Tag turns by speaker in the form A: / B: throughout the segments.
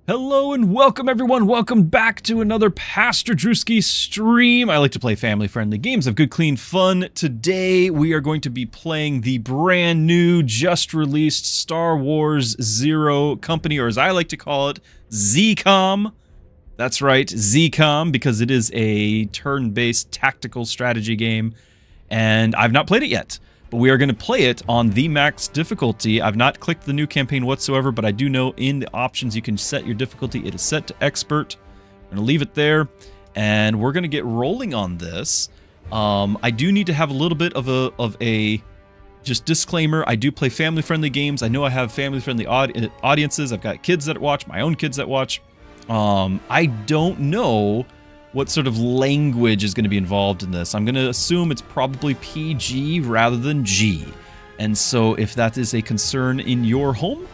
A: Hello and welcome everyone, welcome back to another Pastor Druski stream. I like to play family-friendly games of good, clean fun. Today we are going to be playing the brand new, just released Star Wars Zero Company, or as I like to call it, ZCom. That's right, ZCom, because it is a turn-based tactical strategy game, and I've not played it yet. But we are going to play it on the max difficulty. I've not clicked the new campaign whatsoever, but I do know in the options you can set your difficulty. It is set to expert. I'm going to leave it there, and we're going to get rolling on this. I do need to have a little bit of a just disclaimer. I do play family-friendly games. I know I have family-friendly audiences. I've got kids that watch, my own kids that watch. I don't know what sort of language is going to be involved in this. I'm going to assume it's probably PG rather than G. And so if that is a concern in your home,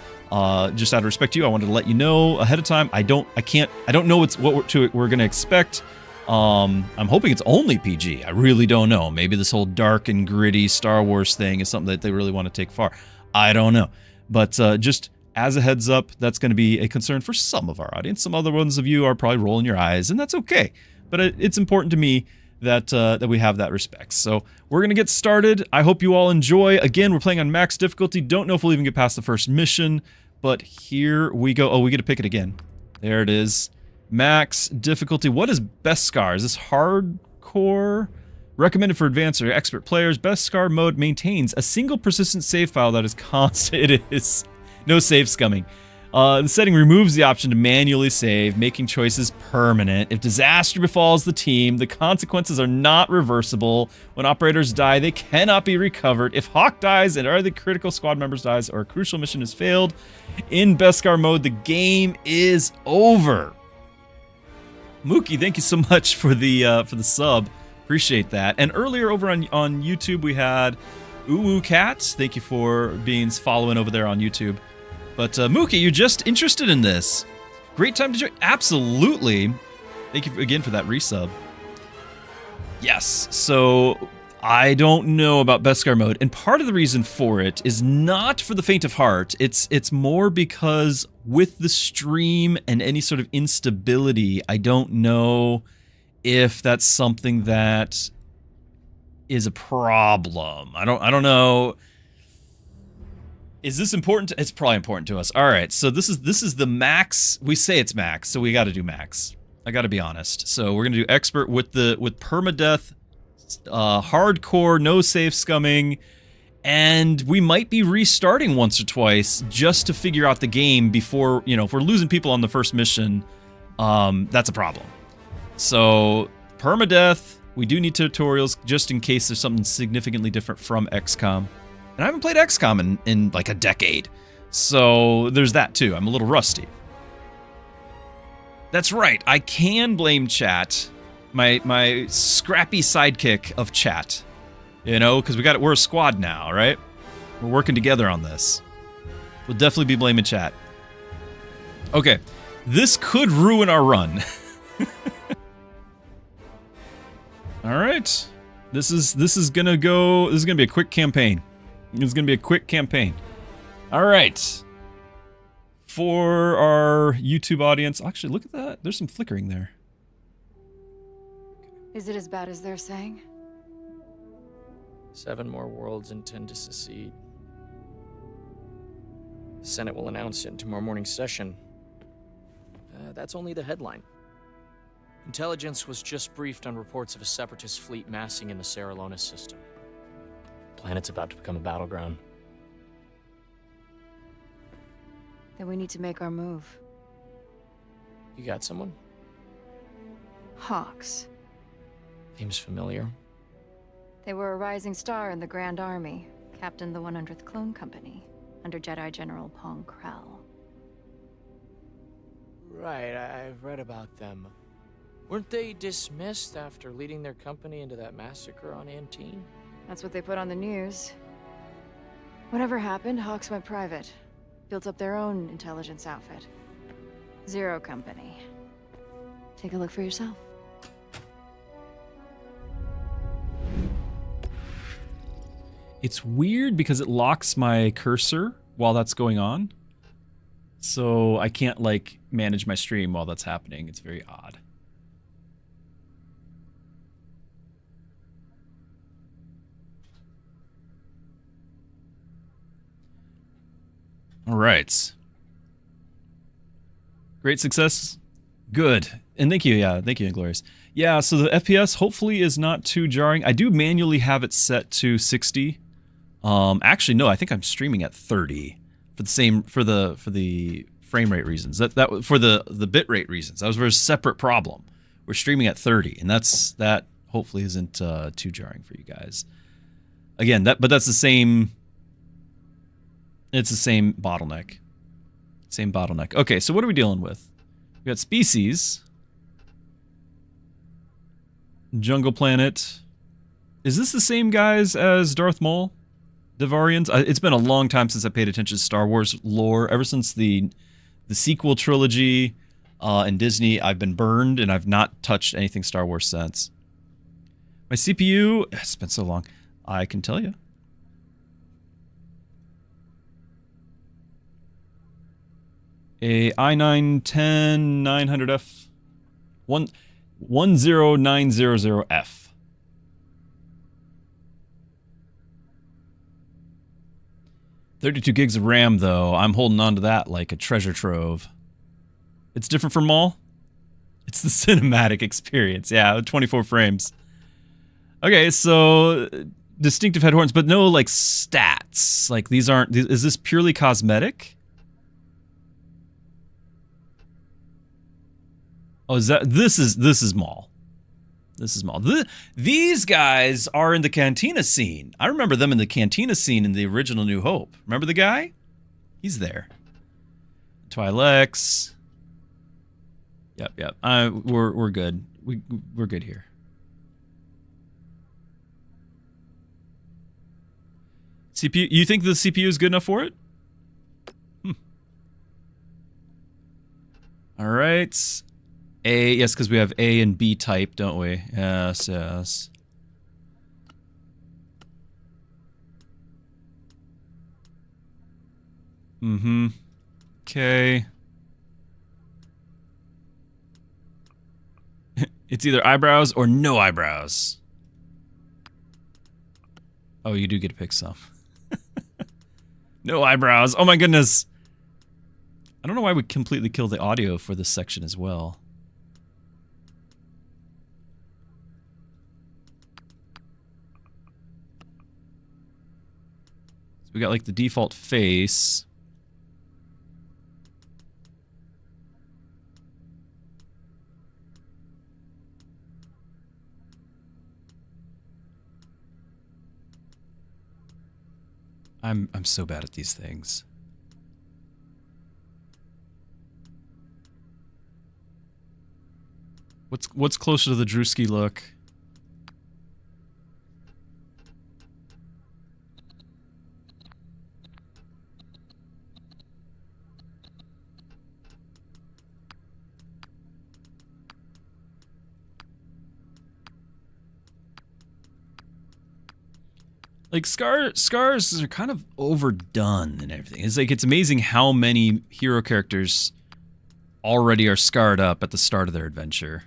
A: just out of respect to you, I wanted to let you know ahead of time. I don't know what we're going to expect. I'm hoping it's only PG. I really don't know. Maybe this whole dark and gritty Star Wars thing is something that they really want to take far. I don't know. But just as a heads up, that's going to be a concern for some of our audience. Some other ones of you are probably rolling your eyes, and that's okay. But it's important to me that that we have that respect. So we're going to get started. I hope you all enjoy. Again, we're playing on max difficulty. Don't know if we'll even get past the first mission, but here we go. Oh, we get to pick it again. There it is. Max difficulty. What is Beskar? Is this hardcore? Recommended for advanced or expert players. Beskar mode maintains a single persistent save file that is constant. It is. No save scumming. The setting removes the option to manually save, making choices permanent. If disaster befalls the team, the consequences are not reversible. When operators die, they cannot be recovered. If Hawk dies and other critical squad members dies or a crucial mission has failed, in Beskar mode, the game is over. Mookie, thank you so much for the sub. Appreciate that. And earlier over on YouTube, we had Uwu Cats. Thank you for being following over there on YouTube. But Mookie, you're just interested in this. Great time to join. Absolutely. Thank you again for that resub. Yes, so I don't know about Beskar mode, and part of the reason for it is not for the faint of heart. It's more because with the stream and any sort of instability, I don't know if that's something that is a problem. I don't know. Is this important? It's probably important to us. All right, so this is the max. We say it's max, so we got to do max. I got to be honest. So we're gonna do expert with permadeath, hardcore, no save scumming, and we might be restarting once or twice just to figure out the game before, you know, if we're losing people on the first mission, that's a problem. So permadeath. We do need tutorials just in case there's something significantly different from Xcom. And I haven't played Xcom in like a decade. So there's that too. I'm a little rusty. That's right. I can blame chat. My scrappy sidekick of chat. You know, because we're a squad now, right? We're working together on this. We'll definitely be blaming chat. Okay. This could ruin our run. All right. This is gonna be a quick campaign. It's going to be a quick campaign. All right. For our YouTube audience, actually, look at that. There's some flickering there.
B: Is it as bad as they're saying?
C: 7 more worlds intend to secede. The Senate will announce it in tomorrow morning's session. That's only the headline. Intelligence was just briefed on reports of a separatist fleet massing in the Serralona system. Planet's about to become a battleground.
B: Then we need to make our move.
C: You got someone?
B: Hawks.
C: Name's familiar.
B: They were a rising star in the Grand Army, captained the 100th Clone Company, under Jedi General Pong Krell.
C: Right, I've read about them. Weren't they dismissed after leading their company into that massacre on Antine?
B: That's what they put on the news. Whatever happened, Hawks went private. Built up their own intelligence outfit. Zero Company. Take a look for yourself.
A: It's weird because it locks my cursor while that's going on. So I can't, like, manage my stream while that's happening. It's very odd. All right. Great success. Good. And thank you. Yeah, thank you, Inglorious. Yeah, so the FPS hopefully is not too jarring. I do manually have it set to 60. Actually, no, I think I'm streaming at 30 for the same for the frame rate reasons. That for the bit rate reasons. That was for a separate problem. We're streaming at 30, and that hopefully isn't too jarring for you guys. Again, but that's the same. It's the same bottleneck. Same bottleneck. Okay, so what are we dealing with? We got species. Jungle Planet. Is this the same guys as Darth Maul? Devarians? It's been a long time since I paid attention to Star Wars lore. Ever since the sequel trilogy and Disney, I've been burned, and I've not touched anything Star Wars since. My CPU, it's been so long. I can tell you. A i9-10 900F 10900F. $32 gigs of RAM, though. I'm holding on to that like a treasure trove. It's different from Maul. It's the cinematic experience. Yeah, 24 frames. Okay, so distinctive head horns, but no like stats. Like these aren't. Is this purely cosmetic? Oh, is that this is Maul. This is Maul. These guys are in the Cantina scene. I remember them in the Cantina scene in the original New Hope. Remember the guy? He's there. Twilex. Yep. We're good. We're good here. CPU. You think the CPU is good enough for it? All right. A, yes, because we have A and B type, don't we? Yes. Mm-hmm. Okay. It's either eyebrows or no eyebrows. Oh, you do get to pick some. No eyebrows. Oh my goodness. I don't know why we completely killed the audio for this section as well. We got like the default face. I'm so bad at these things. What's closer to the Druski look? Like, scars are kind of overdone and everything. It's like, it's amazing how many hero characters already are scarred up at the start of their adventure.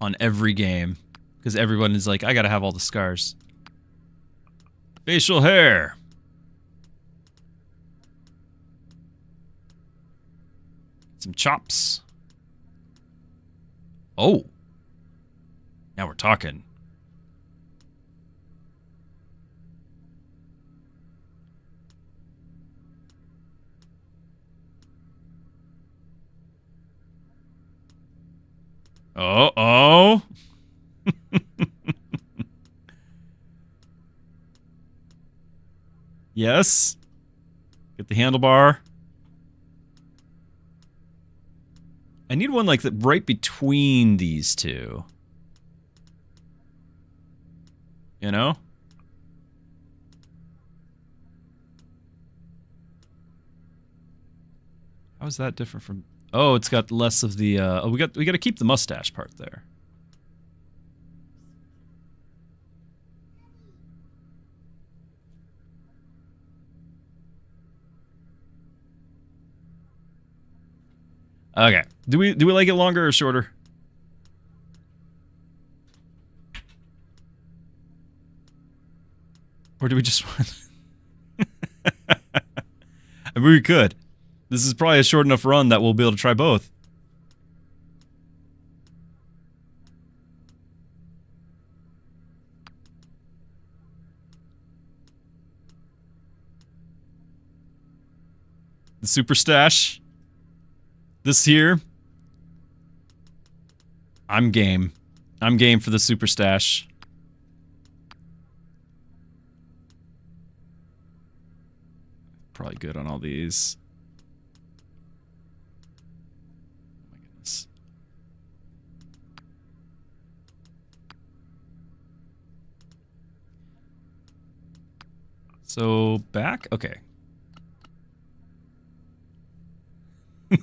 A: On every game. Because everyone is like, I gotta have all the scars. Facial hair. Some chops. Oh. Now we're talking. Oh. Yes. Get the handlebar. I need one like that right between these two. You know? How is that different from... Oh, it's got less of the... oh, we got to keep the mustache part there. Okay. Do we like it longer or shorter? Or do we just want... I mean, we could. This is probably a short enough run that we'll be able to try both. The super stash. This here. I'm game. I'm game for the super stash. Probably good on all these. Oh my goodness. So, back? Okay.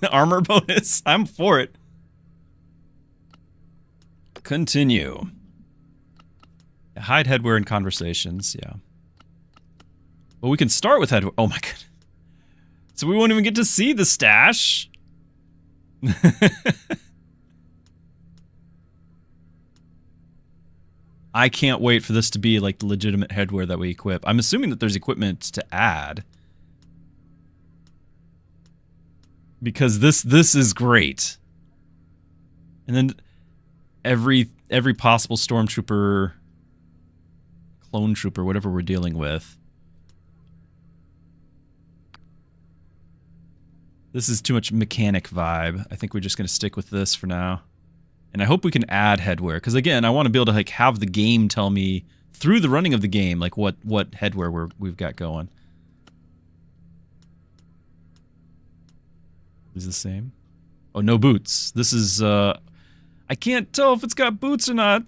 A: Armor bonus? I'm for it. Continue. Hide headwear in conversations, yeah. Well, we can start with headwear. Oh my god. So we won't even get to see the stash. I can't wait for this to be like the legitimate headwear that we equip. I'm assuming that there's equipment to add. Because this is great. And then every possible stormtrooper, clone trooper, whatever we're dealing with. This is too much mechanic vibe. I think we're just going to stick with this for now. And I hope we can add headwear. Because again, I want to be able to like have the game tell me through the running of the game like what headwear we've got going. Is the same? Oh, no boots. This is I can't tell if it's got boots or not.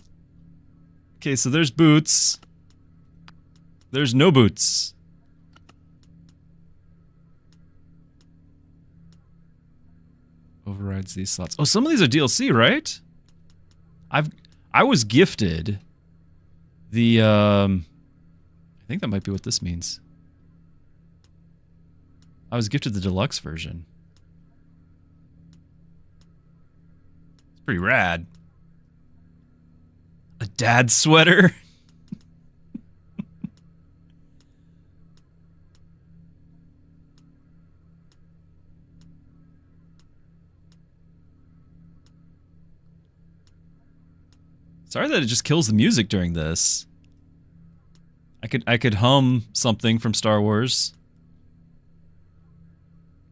A: Okay, so there's boots. There's no boots. Overrides these slots. Oh, some of these are DLC, right? I was gifted the I think that might be what this means. I was gifted the deluxe version. It's pretty rad. A dad sweater? Sorry that it just kills the music during this. I could hum something from Star Wars.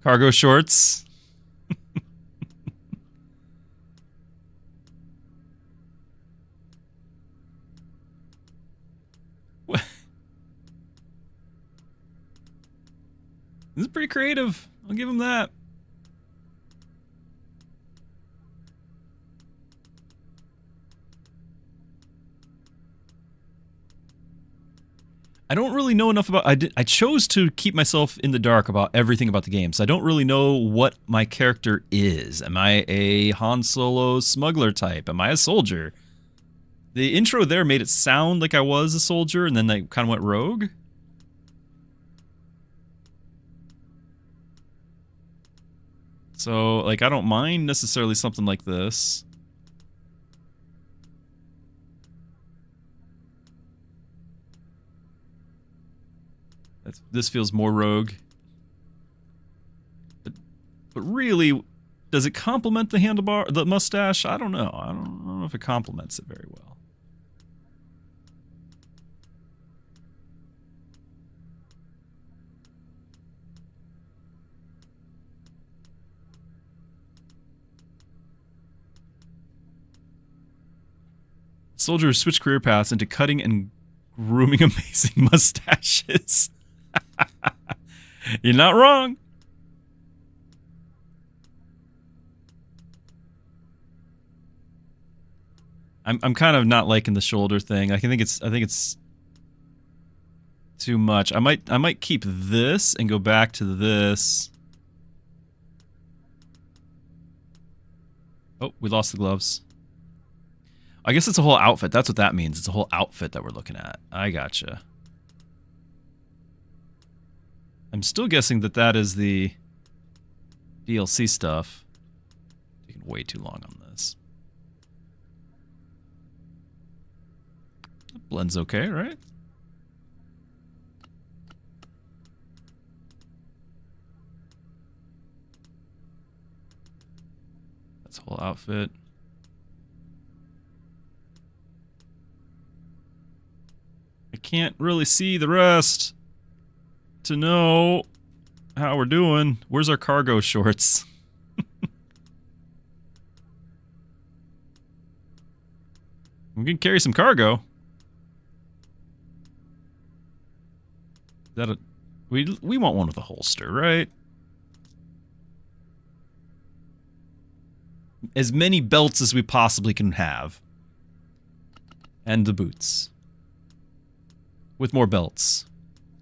A: Cargo shorts. What? This is pretty creative. I'll give him that. I don't really know enough about... I chose to keep myself in the dark about everything about the game, so I don't really know what my character is. Am I a Han Solo smuggler type? Am I a soldier? The intro there made it sound like I was a soldier, and then I kind of went rogue. So, like, I don't mind necessarily something like this. This feels more rogue. But really, does it complement the handlebar, the mustache? I don't know. I don't know if it complements it very well. Soldiers switch career paths into cutting and grooming amazing mustaches. You're not wrong. I'm kind of not liking the shoulder thing. I think it's too much. I might keep this and go back to this. Oh, we lost the gloves. I guess it's a whole outfit. That's what that means. It's a whole outfit that we're looking at. I gotcha. I'm still guessing that that is the DLC stuff. way too long on this. Blends okay, right? That's the whole outfit. I can't really see the rest to know how we're doing. Where's our cargo shorts? We can carry some cargo. Is that a... We want one with a holster, right? As many belts as we possibly can have. And the boots. With more belts.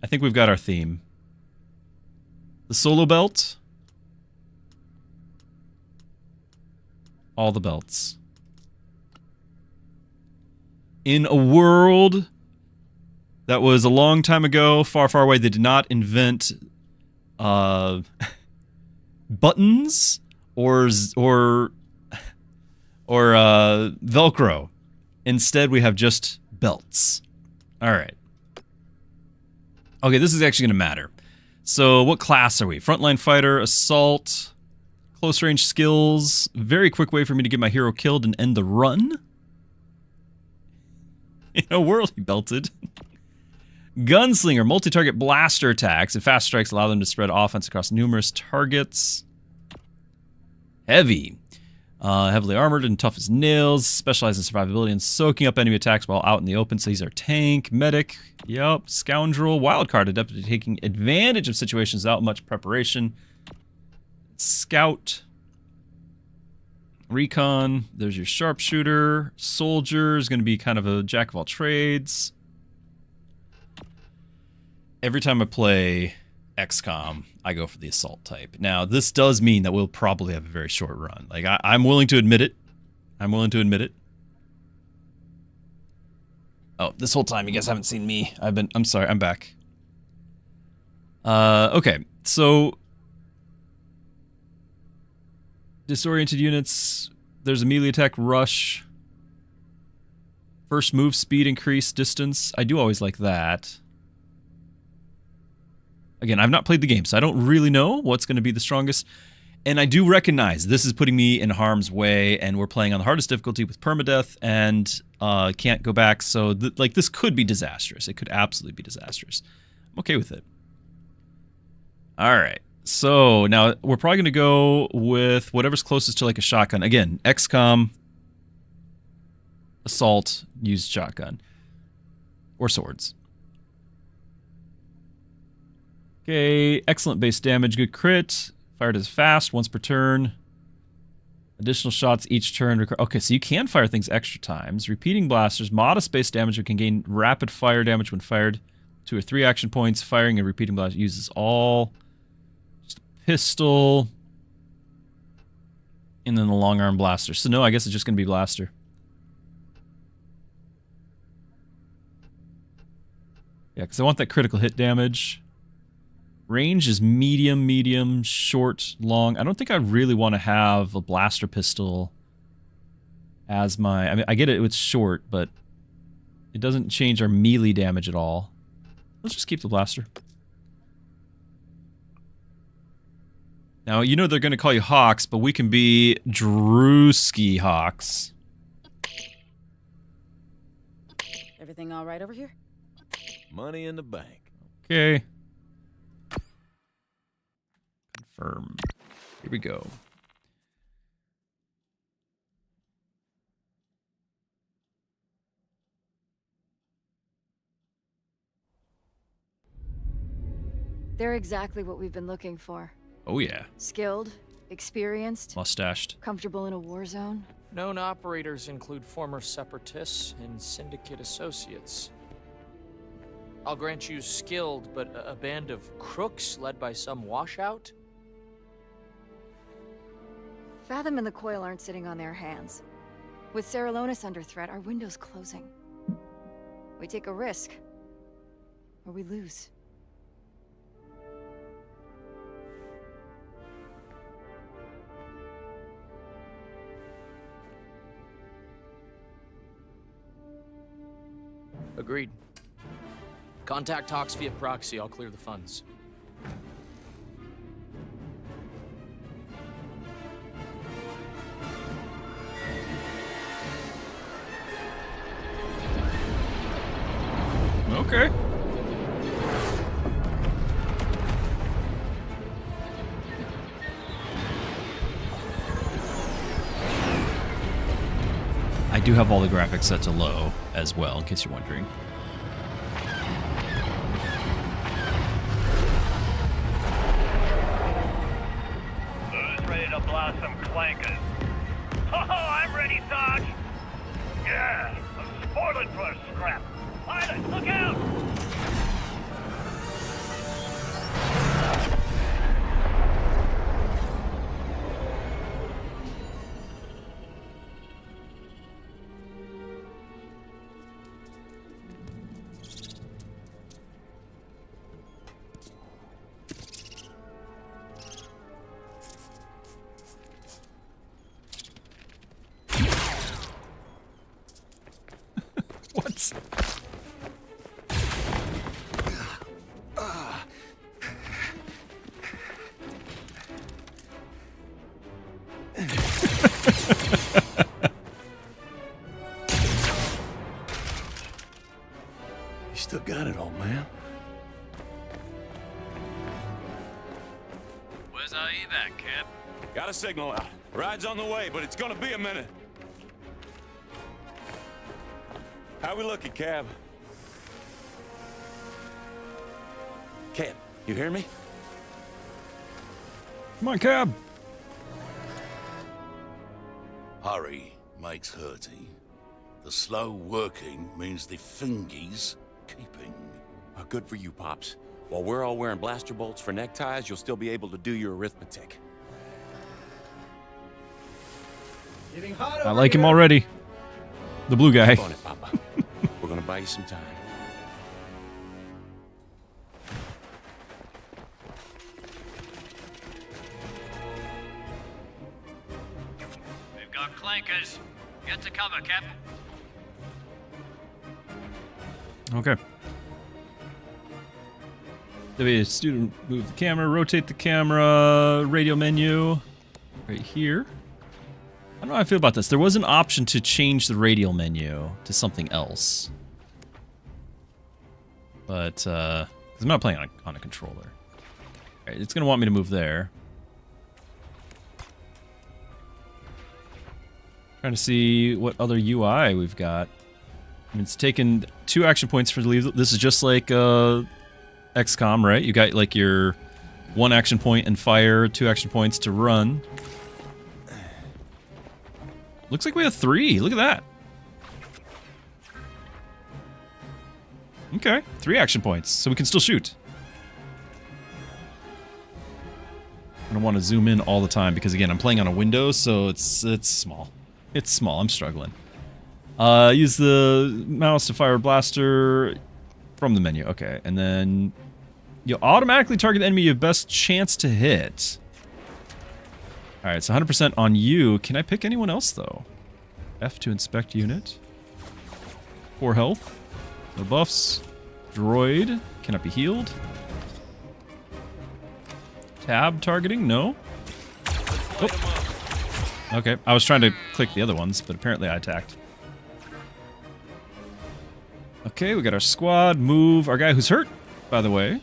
A: I think we've got our theme. The solo belt. All the belts. In a world that was a long time ago, far, far away, they did not invent buttons or Velcro. Instead, we have just belts. All right. Okay, this is actually going to matter. So, what class are we? Frontline fighter, assault, close range skills. Very quick way for me to get my hero killed and end the run. In a world he belted. Gunslinger, multi-target blaster attacks and fast strikes allow them to spread offense across numerous targets. Heavy. Heavily armored and tough as nails. Specialized in survivability and soaking up enemy attacks while out in the open. So he's our tank. Medic. Yep. Scoundrel. Wildcard. Adept at taking advantage of situations without much preparation. Scout. Recon. There's your sharpshooter. Soldier is going to be kind of a jack of all trades. Every time I play XCOM, I go for the assault type. Now, this does mean that we'll probably have a very short run. Like, I'm willing to admit it. I'm willing to admit it. Oh, this whole time you guys haven't seen me. I'm sorry, I'm back. Okay, so... Disoriented units, there's a melee attack rush. First move speed increase distance. I do always like that. Again, I've not played the game, so I don't really know what's going to be the strongest. And I do recognize this is putting me in harm's way, and we're playing on the hardest difficulty with permadeath, and can't go back. So, like, this could be disastrous. It could absolutely be disastrous. I'm okay with it. All right. So, now we're probably going to go with whatever's closest to, like, a shotgun. Again, XCOM, assault, use shotgun. Or swords. Okay, excellent base damage, good crit. Fired as fast, once per turn. Additional shots each turn. Okay, so you can fire things extra times. Repeating blasters, modest base damage. We can gain rapid fire damage when fired. 2 or 3 action points. Firing and repeating blast uses all. Just a pistol. And then the long arm blaster. So no, I guess it's just going to be blaster. Yeah, because I want that critical hit damage. Range is medium, medium, short, long. I don't think I really want to have a blaster pistol as my... I mean, I get it, it's short, but it doesn't change our melee damage at all. Let's just keep the blaster. Now, you know they're going to call you Hawks, but we can be Druski Hawks.
D: Everything all right over here?
E: Money in the bank.
A: Okay. Confirm. Here we go.
B: They're exactly what we've been looking for.
A: Oh yeah.
B: Skilled, experienced,
A: Mustached.
B: comfortable in a war zone.
C: Known operators include former separatists and syndicate associates. I'll grant you skilled, but a band of crooks led by some washout?
B: Fathom and the Coil aren't sitting on their hands. With Seralonis under threat, our window's closing. We take a risk, or we lose.
C: Agreed. Contact Hawks via proxy. I'll clear the funds.
A: Okay. I do have all the graphics set to low as well, in case you're wondering.
F: Who's ready to blast some clankers? Oh, I'm ready, Sarge! Yeah, I'm spoiling for a scrap. Pilot, look out!
A: What?
E: You still got it, old man.
F: Where's our evac, Cap?
E: Got a signal out. Ride's on the way, but it's gonna be a minute. How we looking, Cab? Cab, you hear me?
A: Come on, Cab.
G: Hurry makes hurty. The slow working means the fingies keeping.
E: Good for you, Pops. While we're all wearing blaster bolts for neckties, you'll still be able to do your arithmetic.
A: I like him already. The blue guy.
E: On it, Papa. We're gonna buy you some time.
F: We've got clankers. Get to cover, Cap.
A: Okay. W student, move the camera, rotate the camera, radio menu, right here. I don't know how I feel about this. There was an option to change the radial menu to something else. But, because I'm not playing on a controller. Alright, it's going to want me to move there. Trying to see what other UI we've got. I mean, it's taken 2 action points for the leave. This is just like XCOM, right? You got like your 1 action point and fire, 2 action points to run. Looks like we have 3. Look at that. Okay, 3 action points, so we can still shoot. I don't want to zoom in all the time because, again, I'm playing on a Windows, so it's small. It's small. I'm struggling. Use the mouse to fire a blaster from the menu. Okay, and then you automatically target the enemy you have best chance to hit. All right, so 100% on you. Can I pick anyone else, though? F to inspect unit. 4 health. No buffs. Droid. Cannot be healed. Tab targeting? No. Oh. Okay, I was trying to click the other ones, but apparently I attacked. Okay, we got our squad. Move. Our guy who's hurt, by the way.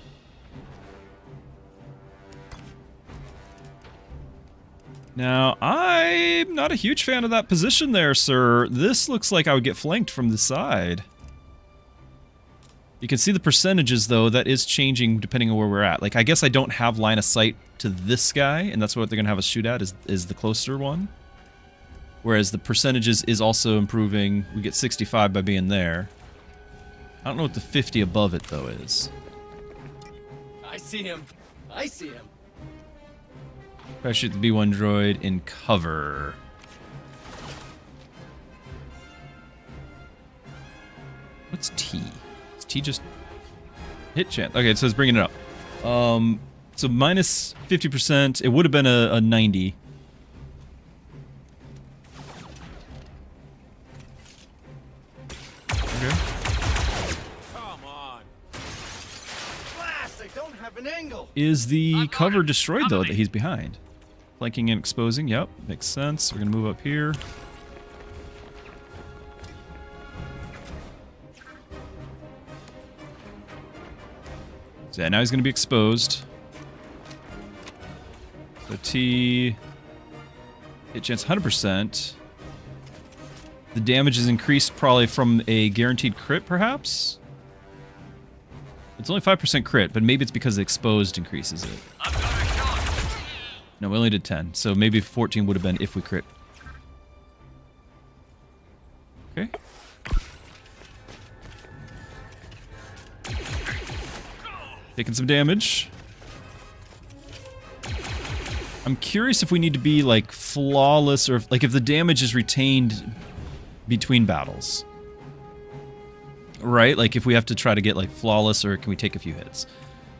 A: Now, I'm not a huge fan of that position there, sir. This looks like I would get flanked from the side. You can see the percentages, though. That is changing depending on where we're at. Like, I guess I don't have line of sight to this guy, and that's what they're going to have us shoot at, is the closer one. Whereas the percentages is also improving. We get 65 by being there. I don't know what the 50 above it, though, is.
C: I see him. I see him.
A: Try to shoot the B1 droid in cover. What's T? Is T just hit chance? Okay, so it's bringing it up. So minus 50%. It would have been a 90. Okay. Is the cover destroyed, though, that he's behind? Flanking and exposing, yep, makes sense. We're going to move up here. So yeah, now he's going to be exposed. So T... hit chance 100%. The damage is increased probably from a guaranteed crit, perhaps? It's only 5% crit, but maybe it's because the exposed increases it. No, we only did 10, so maybe 14 would have been if we crit. Okay. Taking some damage. I'm curious if we need to be, like, flawless, or if, like, if the damage is retained between battles. Right? Like, if we have to try to get, like, flawless, or can we take a few hits?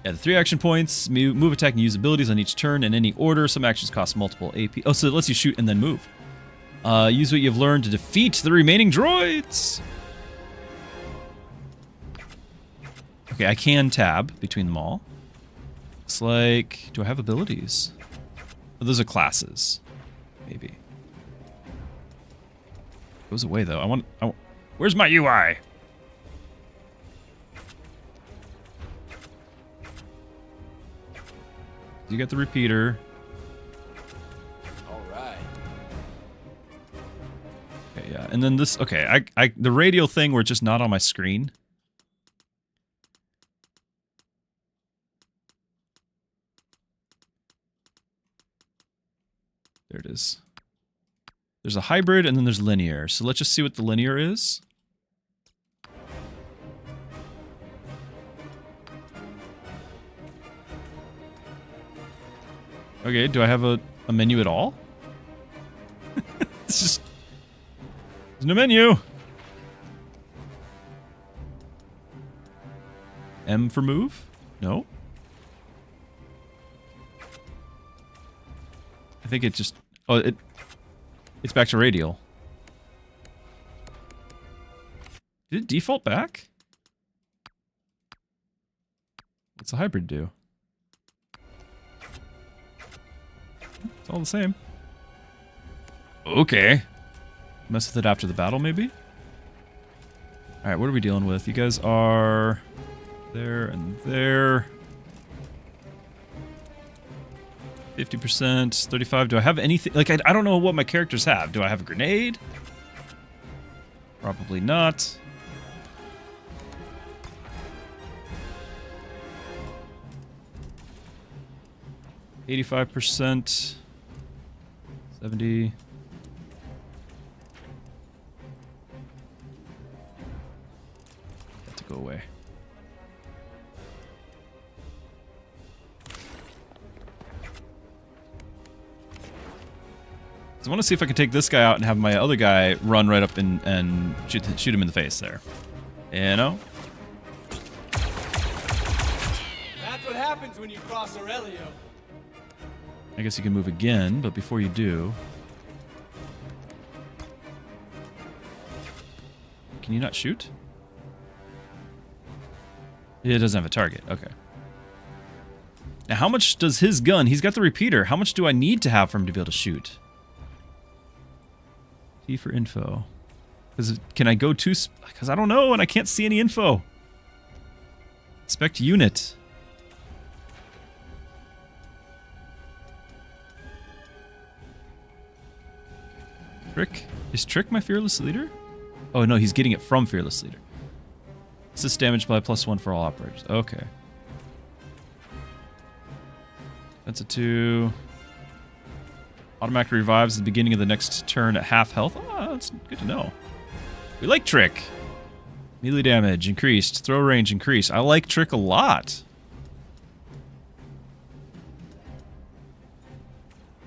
A: Yeah, the 3 action points, move, attack, and use abilities on each turn in any order. Some actions cost multiple AP. Oh, so it lets you shoot and then move. Use what you've learned to defeat the remaining droids. Okay, I can tab between them all. Looks like... do I have abilities? Oh, those are classes. Maybe. Goes away, though. I want... where's my UI? You got the repeater.
C: All right.
A: Okay, yeah. And then this... okay, the radio thing where it's just not on my screen... there it is. There's a hybrid and then there's linear. So let's just see what the linear is. Okay, do I have a menu at all? It's just... there's no menu! M for move? No. I think it just... oh, it's back to radial. Did it default back? What's the hybrid do? It's all the same. Okay. Mess with it after the battle, maybe? Alright, what are we dealing with? You guys are... there and there. 50%, 35. Do I have anything? Like, I don't know what my characters have. Do I have a grenade? Probably not. %, 70. Got to go away. I want to see if I can take this guy out and have my other guy run right up and shoot him in the face there. You know?
H: That's what happens when you cross Aurelio.
A: I guess you can move again, but before you do... can you not shoot? It doesn't have a target. Okay. Now, how much does his gun... he's got the repeater. How much do I need to have for him to be able to shoot? T for info. Can I go to... because I don't know and I can't see any info. Inspect unit. Trick? Is Trick my fearless leader? Oh no, he's getting it from fearless leader. Assist damage by +1 for all operators. Okay. That's a 2. Automatic revives at the beginning of the next turn at half health. Oh, that's good to know. We like Trick. Melee damage increased. Throw range increased. I like Trick a lot.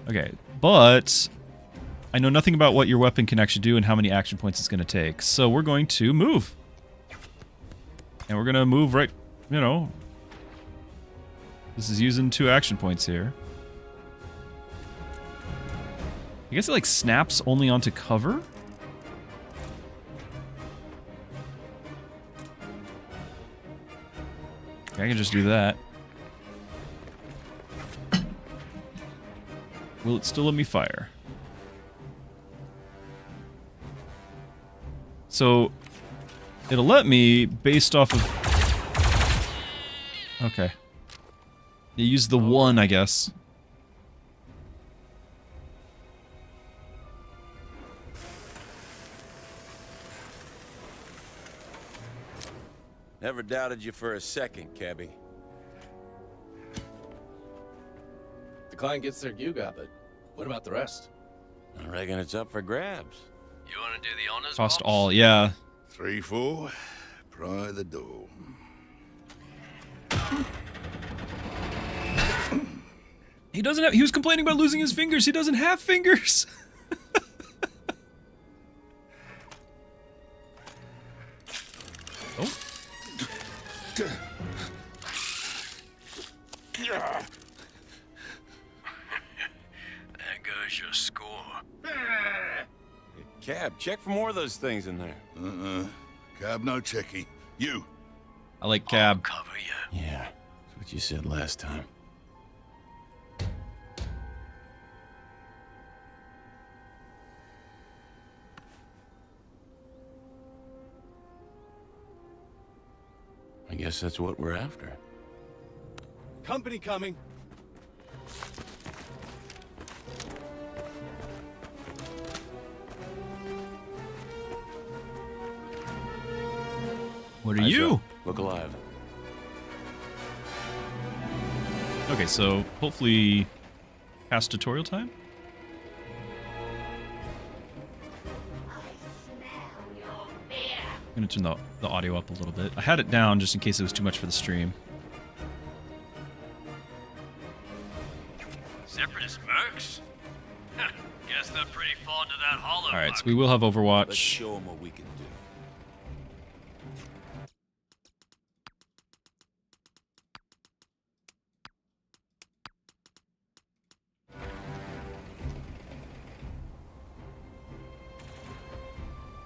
A: Okay, but I know nothing about what your weapon can actually do and how many action points it's going to take. So we're going to move. And we're going to move right, you know. This is using 2 action points here. I guess it like snaps only onto cover? Okay, I can just do that. Will it still let me fire? So, it'll let me based off of... Okay. You use the 1, I guess.
E: Never doubted you for a second, Cabby.
H: The client gets their due got, but what about the rest?
E: I reckon it's up for grabs.
F: You want to do the honors,
A: Cost
F: Pops?
A: all, yeah.
G: 3-4. Pry the door.
A: He doesn't have... He was complaining about losing his fingers. He doesn't have fingers. Oh.
F: There goes your score.
E: Cab, check for more of those things in there.
G: Cab, no checky. You.
A: I like cab.
F: Cover you.
E: Yeah, that's what you said last time. I guess that's what we're after.
H: Company coming.
A: What are
E: Eyes
A: you?
E: up. Look alive.
A: Okay, so hopefully past tutorial time? I'm gonna turn the audio up a little bit. I had it down just in case it was too much for the stream.
F: Separatist mercs? Guess they're pretty fond of that hollow.
A: Alright, so we will have Overwatch.
E: Let's show them what we can do.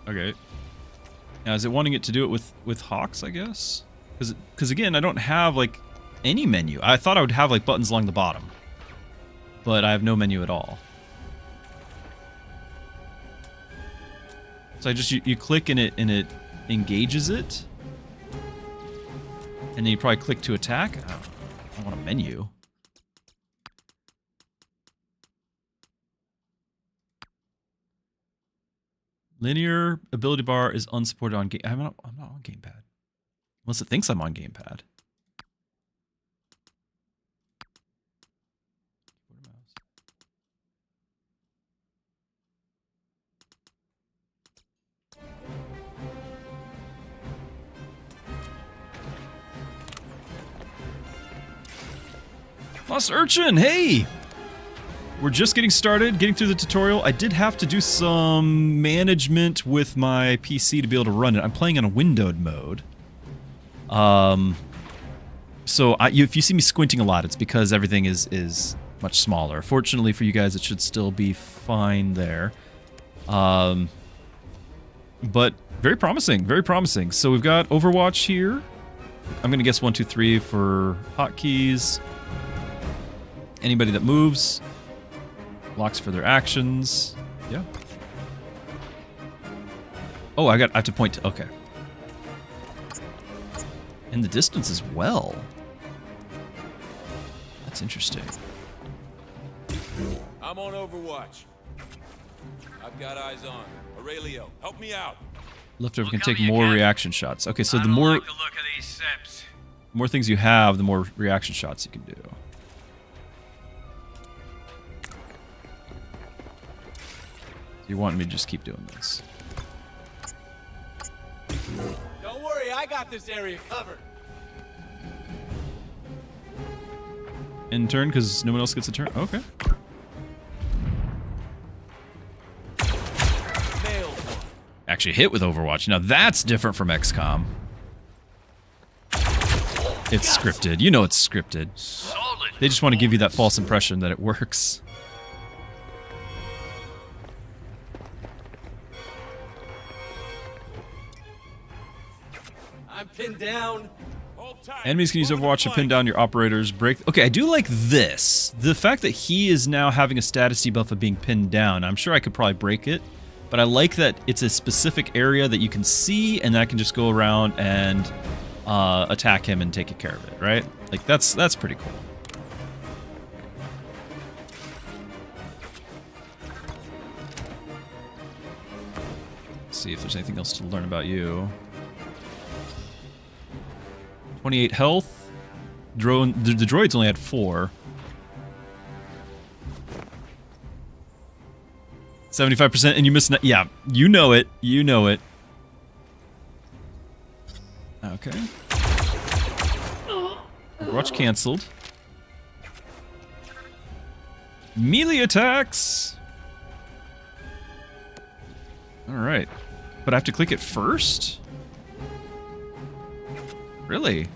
A: Okay. Now, is it wanting it to do it with Hawks, I guess? Because again, I don't have, like, any menu. I thought I would have, like, buttons along the bottom. But I have no menu at all. So I just, you click and it engages it. And then you probably click to attack. I don't want a menu. Linear ability bar is unsupported on game. I'm not on gamepad. Unless it thinks I'm on gamepad. Lost Urchin, hey! We're just getting started, getting through the tutorial. I did have to do some management with my PC to be able to run it. I'm playing on a windowed mode. So if you see me squinting a lot, it's because everything is much smaller. Fortunately for you guys, it should still be fine there. But very promising, very promising. So we've got Overwatch here. I'm gonna guess 1, 2, 3 for hotkeys. Anybody that moves. Locks for their actions. Yeah. Oh, I have to point to... Okay. And the distance as well. That's interesting.
E: I'm on Overwatch. I've got eyes on. Aurelio, help me out.
A: Leftover can
F: Look
A: take
F: how you
A: more
F: can.
A: reaction shots. Okay, so
F: I
A: the
F: don't
A: more
F: like the look of these seps.
A: more things you have, the more reaction shots you can do. You want me to just keep doing this?
H: Don't worry, I got this area covered.
A: In turn, because no one else gets a turn? Okay. Actually hit with Overwatch. Now that's different from XCOM. It's scripted. You know it's scripted.
F: Solid.
A: They just want to give you that false impression that it works.
H: I'm pinned down.
E: Hold
A: Enemies can use Overwatch to pin down your operators. Break. Okay, I do like this. The fact that he is now having a status debuff of being pinned down. I'm sure I could probably break it, but I like that it's a specific area that you can see, and I can just go around and attack him and take care of it. Right? Like that's pretty cool. Let's see if there's anything else to learn about you. 28 health. Drone. The droids only had 4. 75%, and you missed. Yeah, you know it. You know it. Okay. Overwatch canceled. Melee attacks. All right, but I have to click it first. Really?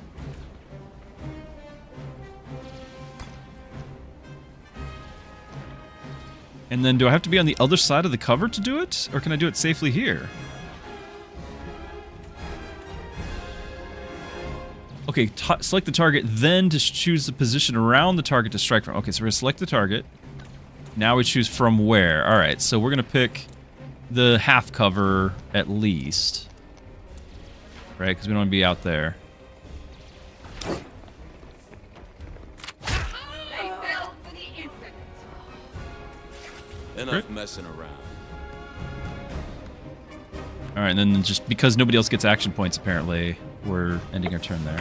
A: And then do I have to be on the other side of the cover to do it? Or can I do it safely here? Okay, select the target, then to choose the position around the target to strike from. Okay, so we're going to select the target. Now we choose from where. Alright, so we're going to pick the half cover at least. Right, because we don't want to be out there.
E: Enough messing around.
A: Alright, and then just because nobody else gets action points, apparently, we're ending our turn there.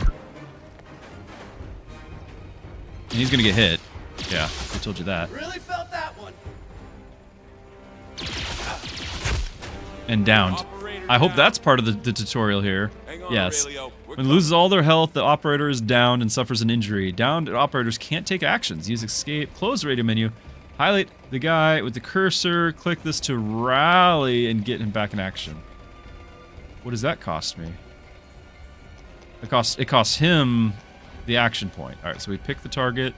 A: And he's gonna get hit. Yeah, I told you that.
H: Really felt that one.
A: And downed. I hope that's part of the tutorial here. Yes. When it loses all their health, the operator is downed and suffers an injury. Downed operators can't take actions. Use escape, close the radio menu, highlight the guy with the cursor, click this to rally and get him back in action. What does that cost me? It costs him the action point. Alright, so we pick the target.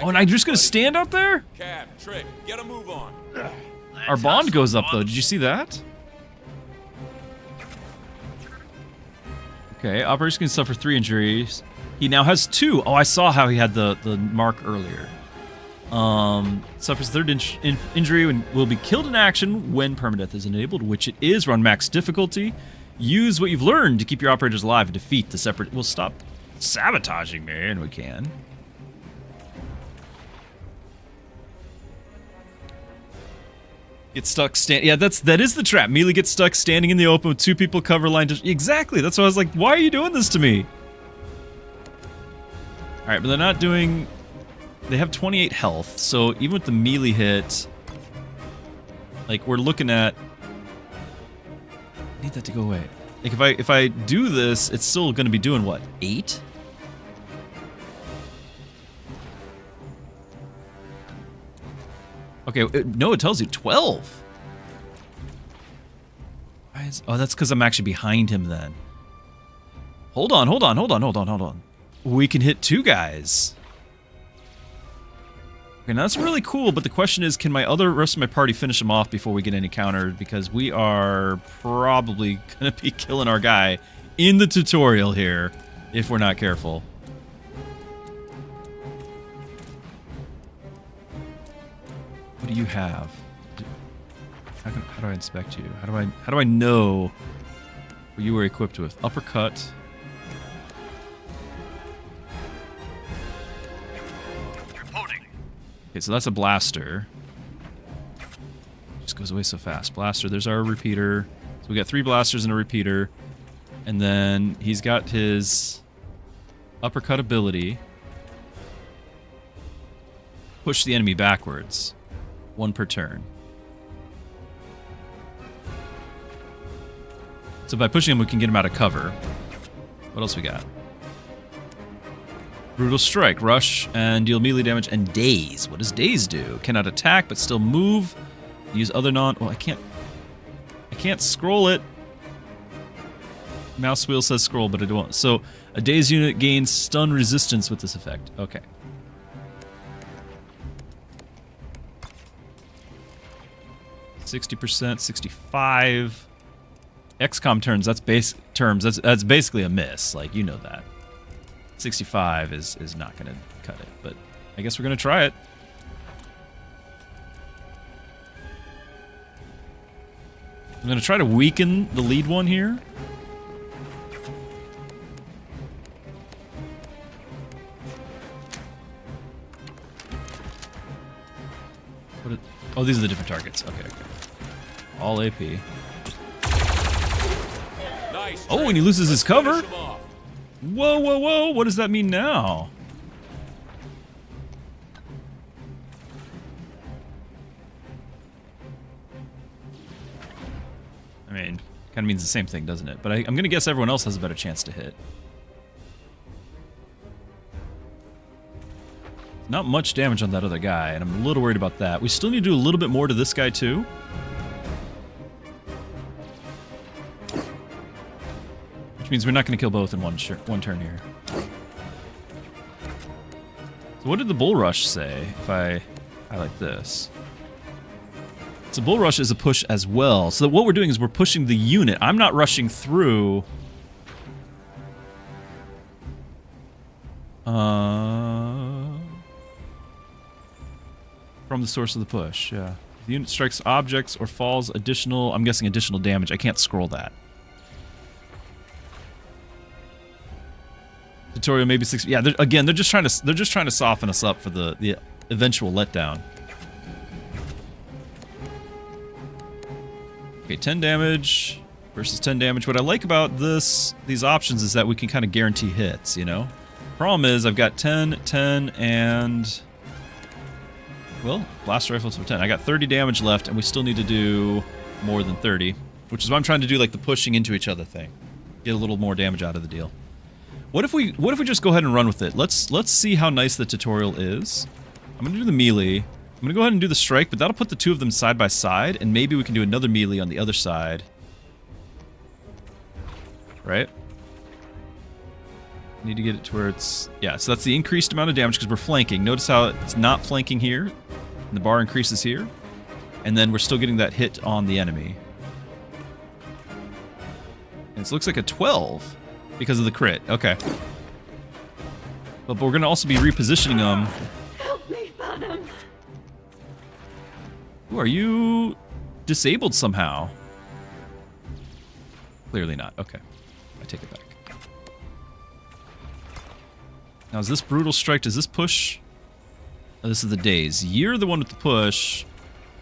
A: Oh, and I'm just gonna stand out there?
E: Cab, Trick, get a move on.
A: Our bond goes up though. Did you see that? Okay, operators can suffer 3 injuries. He now has 2. Oh, I saw how he had the mark earlier. Suffers 3rd injury and will be killed in action when permadeath is enabled, which it is. Run max difficulty. Use what you've learned to keep your operators alive and defeat the separate. We'll stop sabotaging me, and we can. Get stuck Yeah, that is the trap. Melee gets stuck standing in the open with 2 people cover line. Exactly. That's why I was like, why are you doing this to me? All right, but they're not doing. They have 28 health, so even with the melee hit, like we're looking at. I need that to go away. Like if I do this, it's still going to be doing what? 8? Okay, no, it tells you 12. Oh, that's because I'm actually behind him then. Hold on. We can hit 2 guys. Okay, now that's really cool, but the question is, can my rest of my party finish him off before we get any countered? Because we are probably going to be killing our guy in the tutorial here, if we're not careful. What do you have? How do I inspect you? How do I know what you were equipped with? Uppercut. Okay, so that's a blaster. Just goes away so fast. Blaster, there's our repeater. So we got 3 blasters and a repeater. And then he's got his uppercut ability. Push the enemy backwards. 1 per turn. So by pushing him, we can get him out of cover. What else we got? Brutal Strike, rush, and deal melee damage, and daze. What does daze do? Cannot attack, but still move. Use other non... Well, I can't scroll it. Mouse wheel says scroll, but it won't. So, a daze unit gains stun resistance with this effect. Okay. %, 65. Xcom turns, that's base terms, that's basically a miss. Like, you know that. 65 is not going to cut it, but I guess we're going to try it. I'm going to try to weaken the lead one here. Oh, these are the different targets. Okay. All AP.
E: Nice.
A: Oh, and he loses his cover. Whoa, whoa, whoa. What does that mean now? I mean, kind of means the same thing, doesn't it? But I'm going to guess everyone else has a better chance to hit. Not much damage on that other guy, and I'm a little worried about that. We still need to do a little bit more to this guy, too. Which means we're not going to kill both in one turn here. So what did the Bull Rush say if I highlight this? So Bull Rush is a push as well. So what we're doing is we're pushing the unit. I'm not rushing through... from the source of the push, yeah. The unit strikes objects or falls additional, I'm guessing additional damage. I can't scroll that. Tutorial maybe 6. Yeah, again, they're just trying to soften us up for the eventual letdown. Okay, 10 damage versus 10 damage. What I like about these options is that we can kind of guarantee hits, you know? Problem is I've got 10, 10, and... well, blast rifles for 10. I got 30 damage left, and we still need to do more than 30, which is why I'm trying to do like the pushing into each other thing. Get a little more damage out of the deal. What if we just go ahead and run with it? Let's see how nice the tutorial is. I'm gonna do the melee. I'm gonna go ahead and do the strike, but that'll put the two of them side by side, and maybe we can do another melee on the other side. Right? Need to get it to where it's... yeah, so that's the increased amount of damage because we're flanking. Notice how it's not flanking here. And the bar increases here. And then we're still getting that hit on the enemy. And it looks like a 12 because of the crit. Okay. But we're going to also be repositioning them.
B: Help me, Phantom.
A: Ooh, are you disabled somehow? Clearly not. Okay. I take it back. Now, is this brutal strike? Does this push? Oh, this is the daze. You're the one with the push.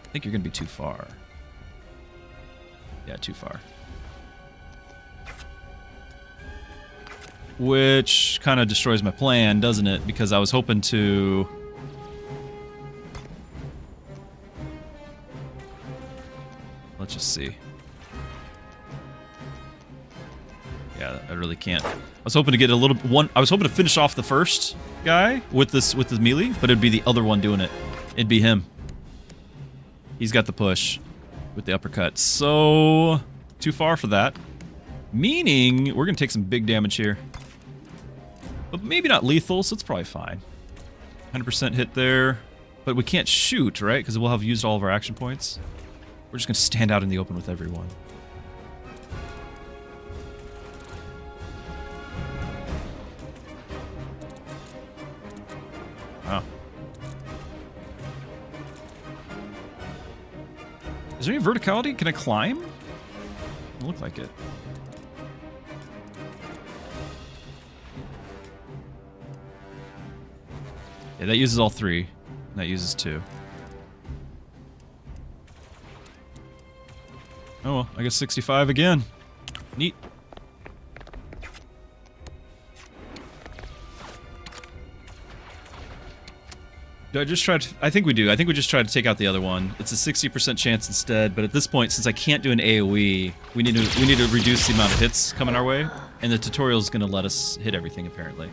A: I think you're going to be too far. Yeah, too far. Which kind of destroys my plan, doesn't it? Because I was hoping to... let's just see. Yeah, I really can't. I was hoping to get a little one. I was hoping to finish off the first guy with this melee, but it'd be the other one doing it. It'd be him. He's got the push with the uppercut. So too far for that. Meaning we're gonna take some big damage here, but maybe not lethal, so it's probably fine. 100% hit there, but we can't shoot, right? Because we'll have used all of our action points. We're just gonna stand out in the open with everyone. Wow. Is there any verticality? Can I climb? Doesn't look like it. Yeah, that uses all 3. And that uses 2. Oh well, I guess 65 again. Neat. Do I just try to... I think we do. I think we just try to take out the other one. It's a 60% chance instead, but at this point, since I can't do an AoE, we need to reduce the amount of hits coming our way, and the tutorial is going to let us hit everything, apparently.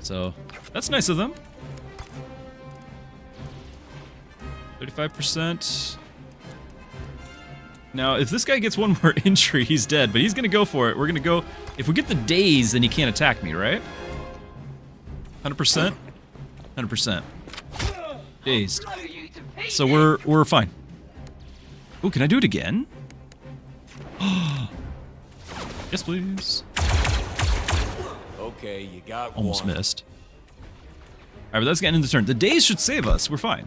A: So, that's nice of them. 35%. Now, if this guy gets one more injury, he's dead, but he's going to go for it. We're going to go... If we get the daze, then he can't attack me, right? 100%? 100%. Dazed. So we're fine. Ooh, can I do it again? Yes, please.
E: Okay, you got
A: Almost
E: one.
A: missed. Alright, but that's getting in the turn. The days should save us. We're fine.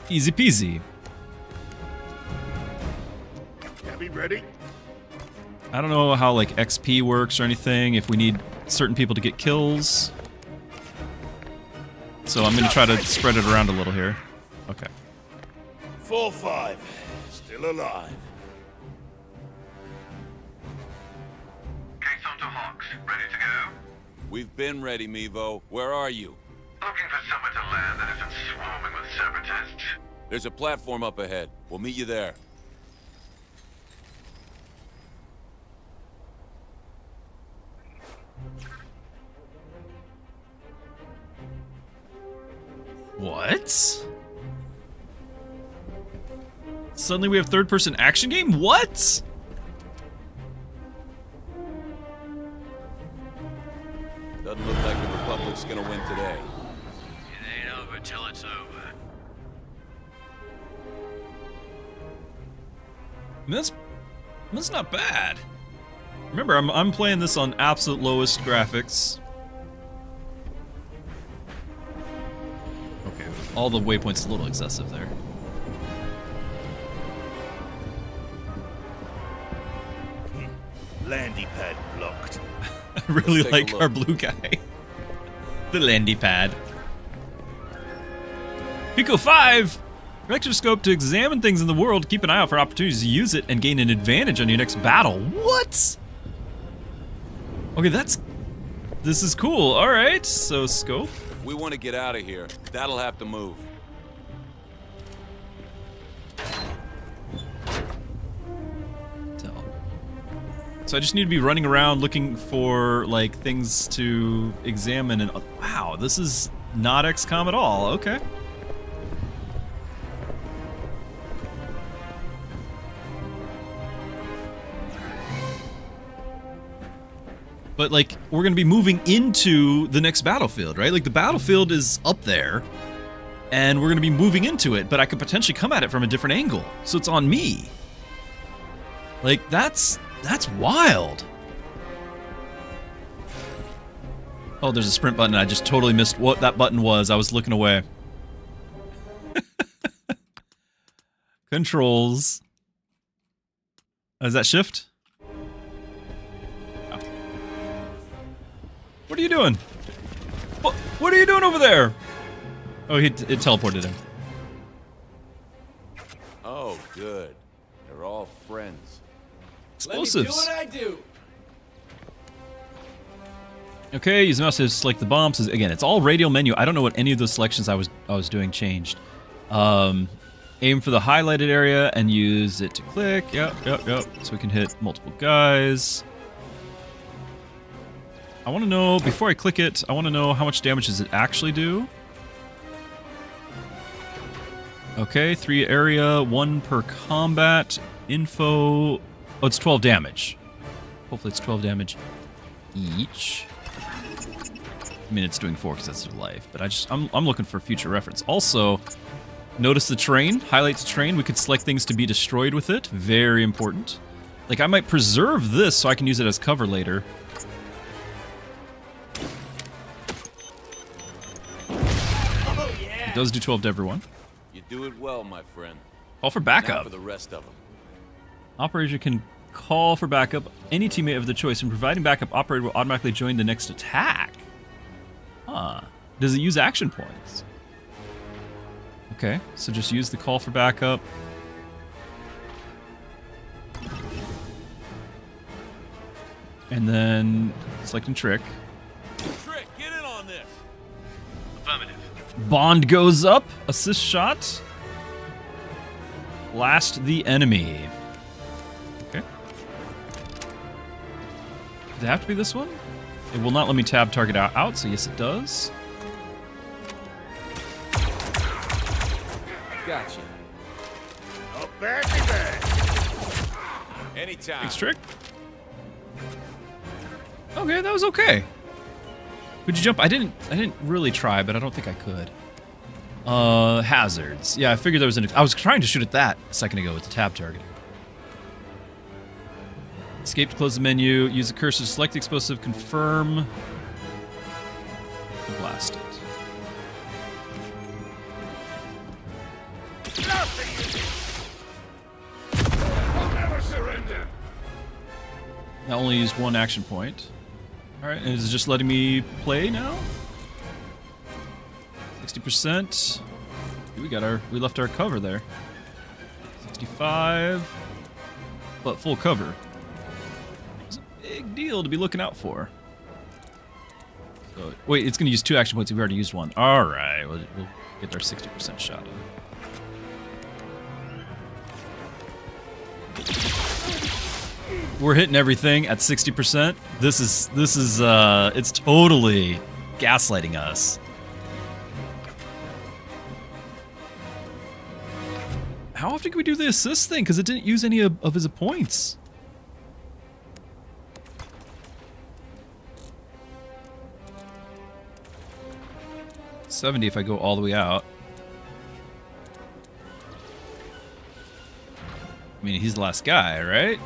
A: Easy peasy.
G: Cabby ready?
A: I don't know how like XP works or anything, if we need certain people to get kills. So I'm gonna try to spread it around a little here. Okay.
G: 4-5. Still alive.
F: Gates onto Hawks. Ready to go?
E: We've been ready, Mevo. Where are you?
F: Looking for somewhere to land that isn't swarming with separatists.
E: There's a platform up ahead. We'll meet you there.
A: What? Suddenly we have third-person action game? What?
E: Doesn't look like the Republic's gonna win today.
F: It ain't over till it's over.
A: I mean, that's not bad. Remember, I'm playing this on absolute lowest graphics. Okay, all the waypoints a little excessive there.
G: Landy pad blocked.
A: I really
E: Let's take a
A: like
E: look.
A: our blue guy. The landy pad. Pico 5! Vectorscope to examine things in the world, keep an eye out for opportunities to use it, and gain an advantage on your next battle. What? Okay, this is cool. Alright, so scope.
E: If we want to get out of here, that'll have to move.
A: So I just need to be running around looking for, like, things to examine and... Wow, this is not XCOM at all. Okay. But, like, we're gonna be moving into the next battlefield, right? Like, the battlefield is up there, and we're gonna be moving into it, but I could potentially come at it from a different angle. So it's on me. Like, that's wild. Oh, there's a sprint button. I just totally missed what that button was. I was looking away. Controls. Is that shift? Oh. What are you doing? What are you doing over there? Oh, it teleported him.
E: Oh, good. They're all friends.
A: Explosives.
H: Let me do what I do.
A: Okay, use the mouse to select the bombs. Again, it's all radial menu. I don't know what any of those selections I was doing changed. Aim for the highlighted area and use it to click. Yep. So we can hit multiple guys. I want to know, before I click it, I want to know how much damage does it actually do. Okay, 3 area, 1 per combat. Info. Oh, it's 12 damage. Hopefully it's 12 damage each. I mean, it's doing 4 because that's their life, but I'm looking for future reference. Also, notice the terrain. Highlight the terrain. We could select things to be destroyed with it. Very important. Like, I might preserve this so I can use it as cover later.
H: Oh, yeah.
A: It does do 12 to everyone.
E: You do it well, my friend.
A: Call for
E: Now
A: backup.
E: for the rest of them.
A: Operator can call for backup any teammate of the choice, and providing backup, operator will automatically join the next attack. Huh. Does it use action points? Okay, so just use the call for backup. And then selecting trick.
E: Trick, get in on this.
F: Affirmative.
A: Bond goes up. Assist shot. Blast the enemy. Okay. Does it have to be this one? It will not let me tab target out, so yes it does.
E: Gotcha.
G: Not badly bad.
E: Anytime.
A: Next trick. Okay, that was okay. Could you jump? I didn't really try, but I don't think I could. Hazards. Yeah, I figured there was I was trying to shoot at that a second ago with the tab targeting. Escape to close the menu. Use the cursor to select the explosive. Confirm. To blast it.
G: Never surrender.
A: That only used 1 action point. Alright, and is it just letting me play now? 60%. We left our cover there. 65. But full cover. It's a big deal to be looking out for. So, wait, it's going to use 2 action points. We've already used 1. Alright, we'll get our 60% shot in. We're hitting everything at 60%. This is it's totally gaslighting us. How often can we do the assist thing? Because it didn't use any of his points. $70 if I go all the way out. I mean, he's the last guy, right?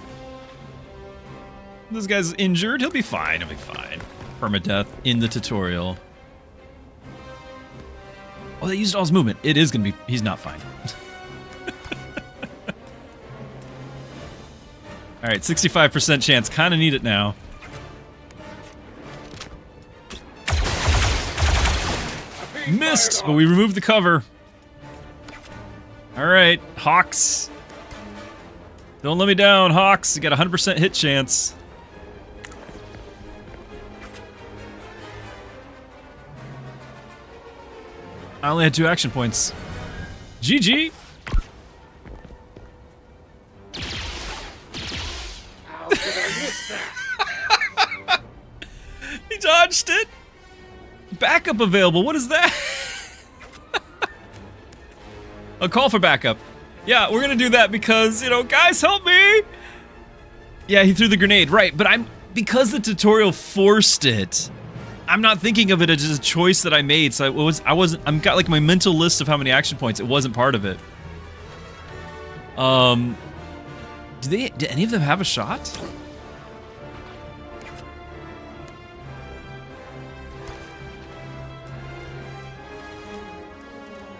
A: This guy's injured. He'll be fine. He'll be fine. Permadeath in the tutorial. Oh, they used all his movement. It is gonna be. He's not fine. All right, 65% chance. Kind of need it now. Missed, but we removed the cover. All right, Hawks. Don't let me down, Hawks. You got a 100% hit chance. I only had 2 action points. GG.
G: How did I miss that?
A: He dodged it. Backup available. What is that? A call for backup. Yeah, we're gonna do that because, you know, guys, help me. Yeah, he threw the grenade, right? But because the tutorial forced it. I'm not thinking of it as a choice that I made, so I've got like my mental list of how many action points. It wasn't part of it. Did any of them have a shot?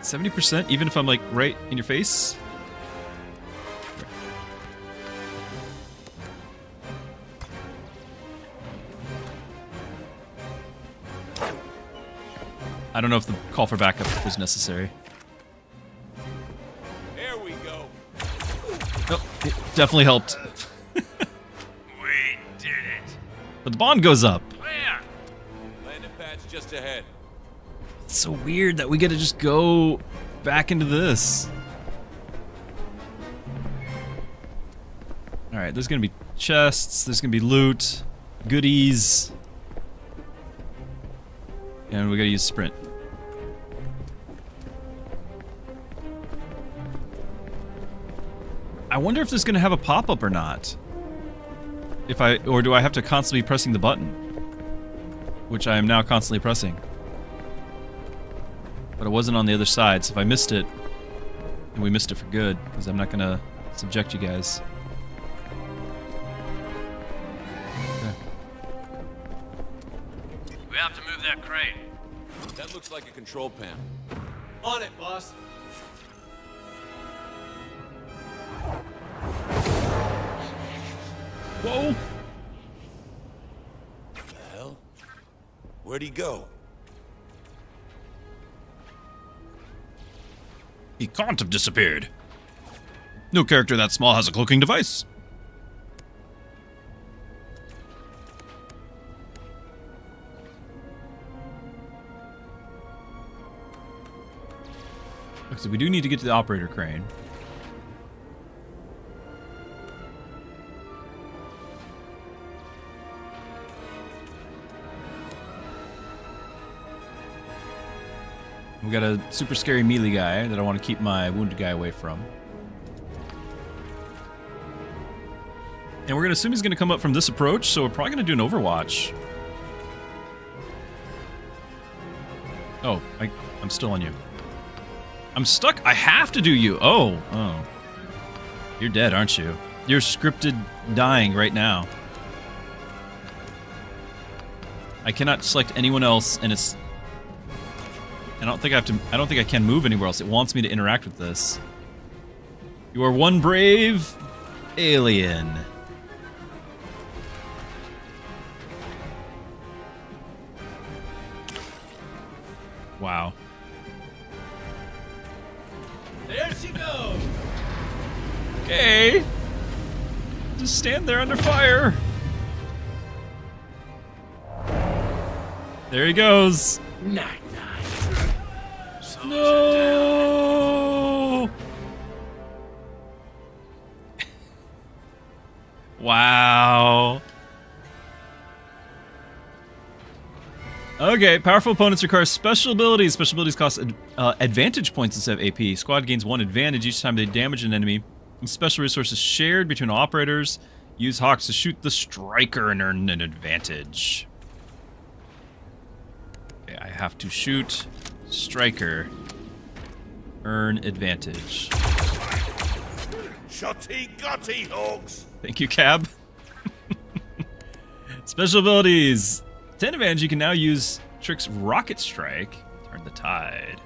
A: %, even if I'm like right in your face? I don't know if the call for backup was necessary.
E: There we go.
A: Oh, it definitely helped.
F: We did it.
A: But the bond goes up.
F: Where?
E: Landing pad's just ahead.
A: It's so weird that we get to just go back into this. Alright, there's gonna be chests, there's gonna be loot, goodies. And we gotta use sprint. I wonder if this is gonna have a pop-up or not. Or do I have to constantly be pressing the button? Which I am now constantly pressing. But it wasn't on the other side, so if I missed it, and we missed it for good, because I'm not gonna subject you guys. Okay.
F: We have to move that crane.
E: That looks like a control panel.
H: On it, boss.
A: Whoa!
E: The hell? Where'd he go?
A: He can't have disappeared. No character that small has a cloaking device. Okay, so we do need to get to the operator crane. We got a super scary melee guy that I want to keep my wounded guy away from. And we're going to assume he's going to come up from this approach, so we're probably going to do an overwatch. Oh, I'm still on you. I'm stuck. I have to do you. Oh. You're dead, aren't you? You're scripted dying right now. I cannot select anyone else, and it's... I don't think I can move anywhere else. It wants me to interact with this. You are one brave alien. Wow.
H: There she goes!
A: Okay. Just stand there under fire. There he goes.
G: Night.
A: No. Wow. Okay, powerful opponents require special abilities. Special abilities cost advantage points instead of AP. Squad gains 1 advantage each time they damage an enemy. And special resources shared between all operators. Use Hawks to shoot the striker and earn an advantage. Okay, I have to shoot striker. Earn advantage.
F: Shotty gotty, Hawks!
A: Thank you, Cab. Special abilities. 10 advantage, you can now use Trick's Rocket Strike. Turn the tide.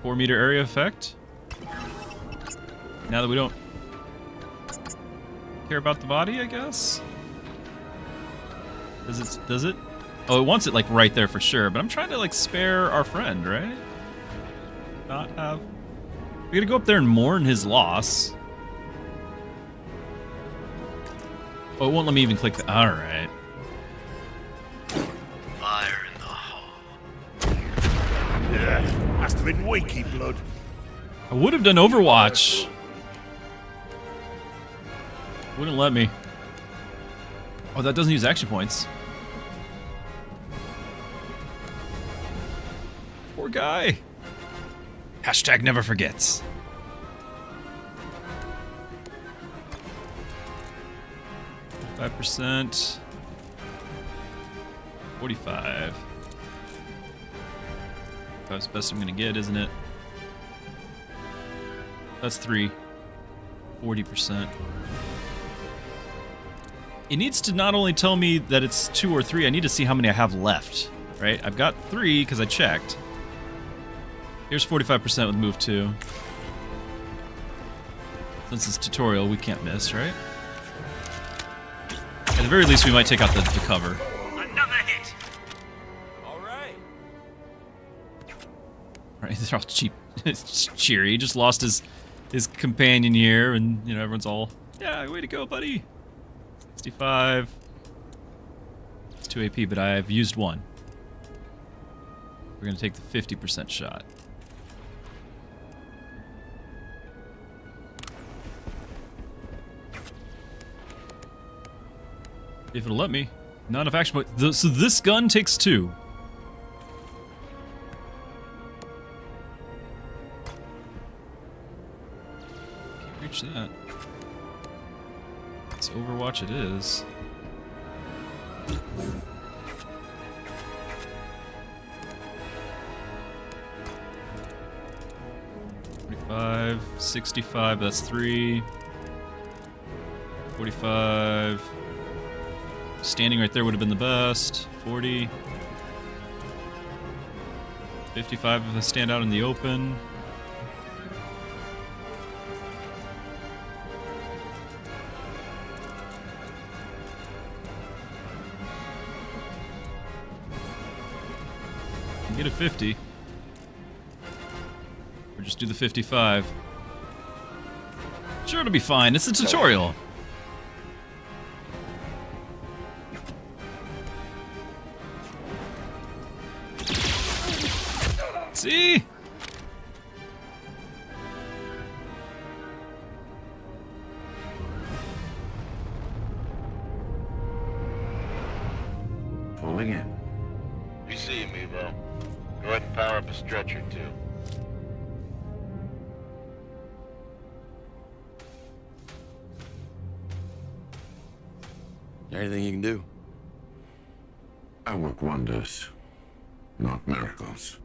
A: 4-meter area effect. Now that we don't care about the body, I guess? Does it? Oh, it wants it, like, right there for sure, but I'm trying to, like, spare our friend, right? Not have... We gotta go up there and mourn his loss. Oh, it won't let me even click the... Alright.
F: Fire in the hole. Yeah, must have been Wakey blood.
A: I would have done Overwatch. Wouldn't let me. Oh, that doesn't use action points. Poor guy. Hashtag never forgets. 5%. 45. That's the best I'm gonna get, isn't it? That's 3. 40%. It needs to not only tell me that it's 2 or 3, I need to see how many I have left, right? I've got 3 because I checked. Here's 45% with move 2. Since it's tutorial, we can't miss, right? At the very least, we might take out the cover.
F: Another hit!
E: Alright.
A: Right, they're all cheap. It's cheery. He just lost his companion here, and you know everyone's all, yeah, way to go, buddy. 65. It's 2 AP, but I've used 1. We're gonna take the 50% shot. If it'll let me. Not enough action points. So this gun takes 2. Can't reach that. It's Overwatch it is. $45, 65, that's 3. 45. Standing right there would have been the best. 40. 55 if I stand out in the open. Get a 50. Or just do the 55. Sure, it'll be fine. It's a tutorial. See?
G: Pulling in.
F: You see me, bro. Go ahead and power up a stretcher, too.
E: Anything you can do?
G: I work wonders, not miracles.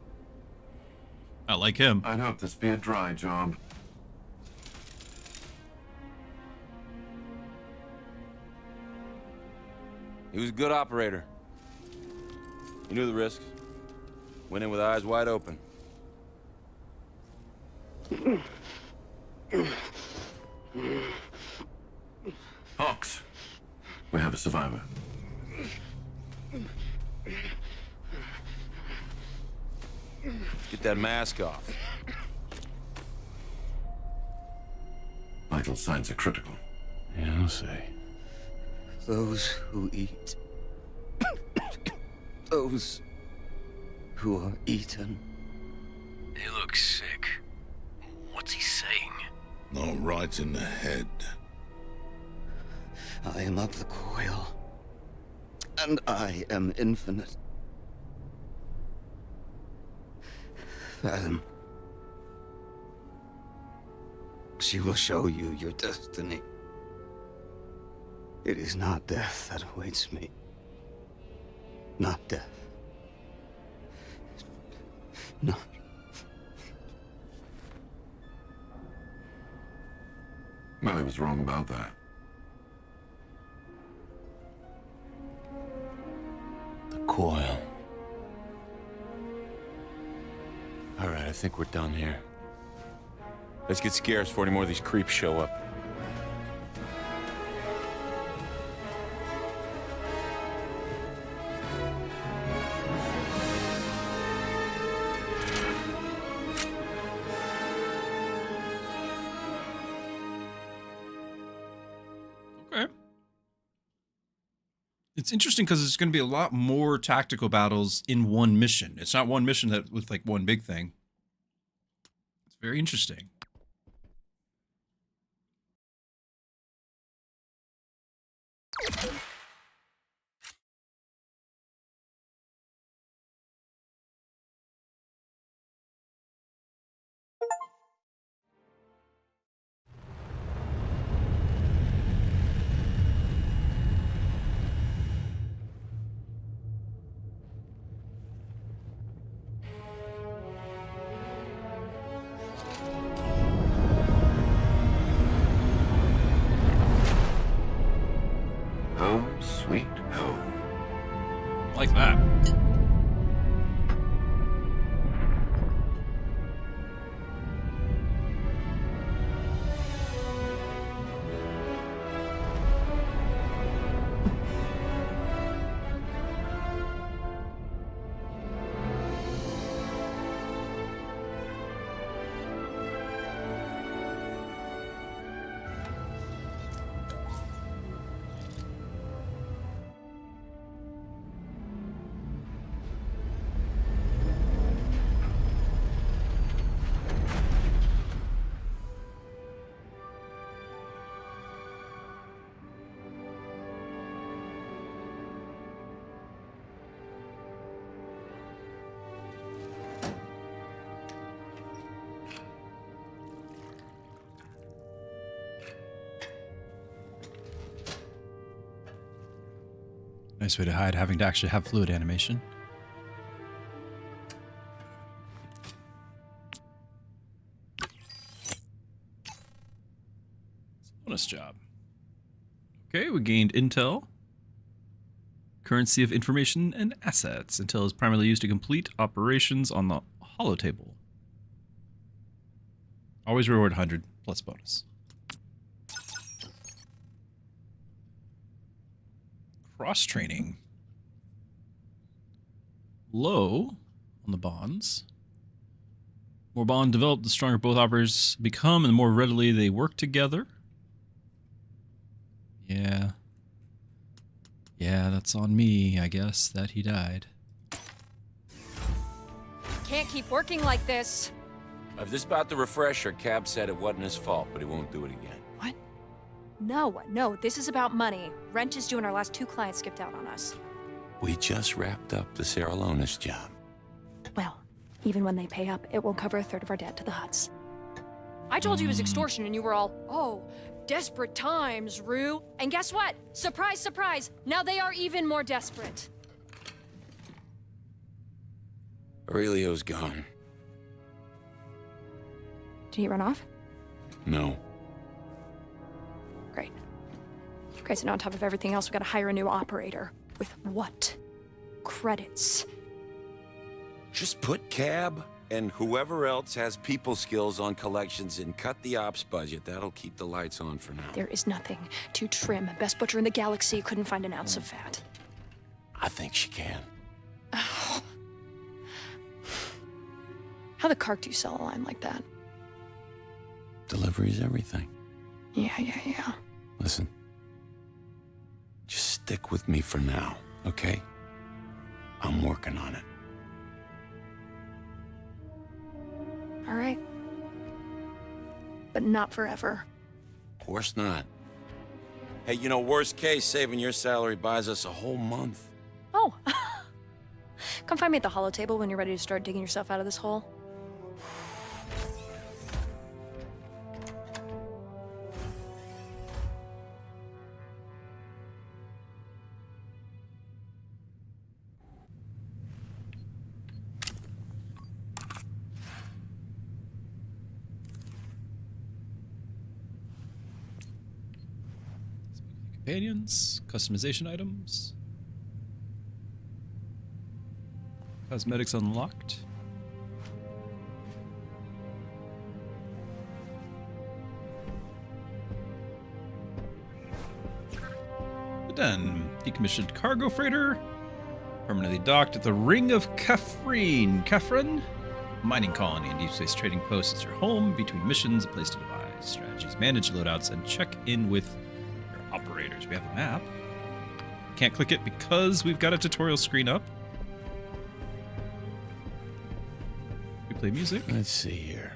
A: I like him.
G: I'd hope this be a dry job.
E: He was a good operator. He knew the risks. Went in with eyes wide open.
G: Hawks, we have a survivor.
E: Get that mask off.
G: Vital signs are critical.
E: Yeah, I'll say.
I: Those who eat. Those who are eaten.
J: He looks sick. What's he saying?
G: No, right in the head.
I: I am of the coil. And I am infinite. Fathom. She will show you your destiny. It is not death that awaits me. Not death. Not.
G: Well, he was wrong about that.
E: The coil. All right, I think we're done here. Let's get scarce before any more of these creeps show up.
A: Okay. It's interesting because it's going to be a lot more tactical battles in one mission. It's not one mission that with like one big thing. It's very interesting.
G: Home, sweet home.
A: Like that. Nice way to hide having to actually have fluid animation. Bonus job. Okay, we gained intel. Currency of information and assets. Intel is primarily used to complete operations on the holotable. Always reward 100 plus bonus. Cross-training. Low on the bonds. More bond developed, the stronger both operators become and the more readily they work together. Yeah. Yeah, that's on me, I guess, that he died.
K: Can't keep working like this.
E: If this about the refresher, Cab said it wasn't his fault, but he won't do it again.
K: What? No, this is about money. Rent is due and our last 2 clients skipped out on us.
E: We just wrapped up the Saralonis job.
K: Well, even when they pay up, it won't cover 1/3 of our debt to the Huts. I told you it was extortion and you were all, oh, desperate times, Rue. And guess what? Surprise, surprise. Now they are even more desperate.
E: Aurelio's gone.
K: Did he run off?
E: No.
K: Great. Okay, so now on top of everything else, we gotta hire a new operator. With what? Credits.
L: Just put cab and whoever else has people skills on collections and cut the ops budget. That'll keep the lights on for now.
K: There is nothing too trim. Best butcher in the galaxy couldn't find an ounce of fat.
L: I think she can.
K: Oh. How the cark do you sell a line like that?
L: Delivery's everything.
K: Yeah.
L: Listen. Just stick with me for now, okay? I'm working on it.
K: All right. But not forever.
L: Of course not. Hey, you know, worst case, saving your salary buys us a whole month.
K: Oh. Come find me at the holo table when you're ready to start digging yourself out of this hole.
A: Companions, customization items, cosmetics unlocked. Done. Decommissioned cargo freighter, permanently docked at the Ring of Kafrin, mining colony and deep space trading post. It's your home between missions, a place to devise strategies, manage loadouts, and check in with operators. We have a map. Can't click it because we've got a tutorial screen up. We play music.
L: Let's see here.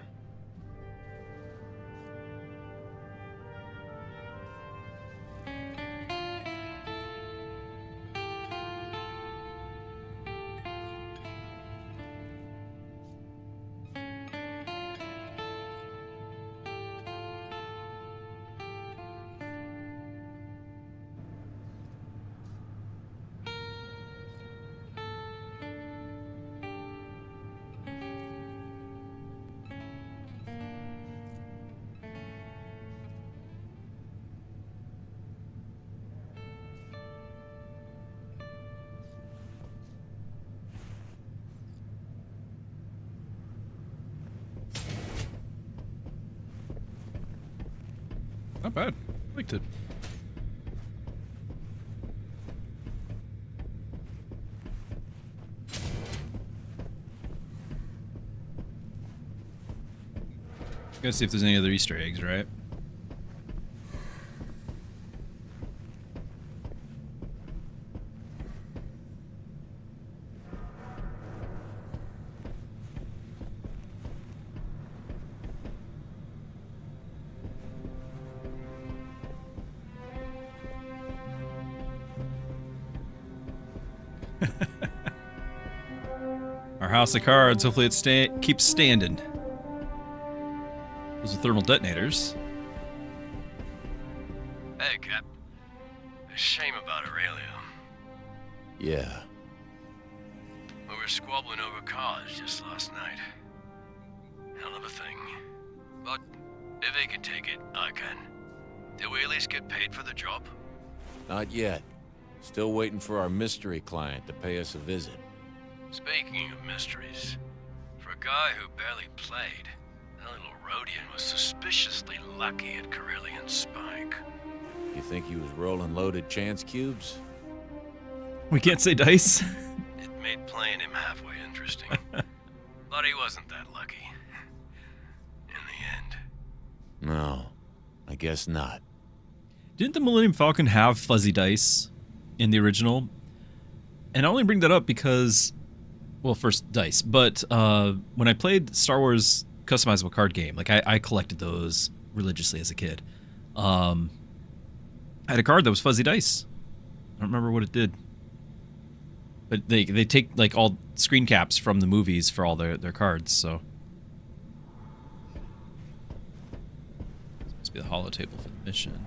A: Not bad. I liked it. Gotta see if there's any other Easter eggs, right? Our house of cards. Hopefully it keeps standing. Those are thermal detonators.
J: Hey, Cap. A shame about Aurelia.
L: Yeah.
J: We were squabbling over cars just last night. Hell of a thing. But if they can take it, I can. Did we at least get paid for the job?
E: Not yet. Still waiting for our mystery client to pay us a visit.
J: Speaking of mysteries, for a guy who barely played, that little Rhodian was suspiciously lucky at Carillion Spike.
E: You think he was rolling loaded chance cubes?
A: We can't say dice.
J: It made playing him halfway interesting. But he wasn't that lucky. In the end.
E: No, I guess not.
A: Didn't the Millennium Falcon have fuzzy dice in the original? And I only bring that up because, well, first dice, but when I played Star Wars customizable card game, like I collected those religiously as a kid. I had a card that was fuzzy dice. I don't remember what it did. But they take like all screen caps from the movies for all their cards, so. This must be the holo table for the mission.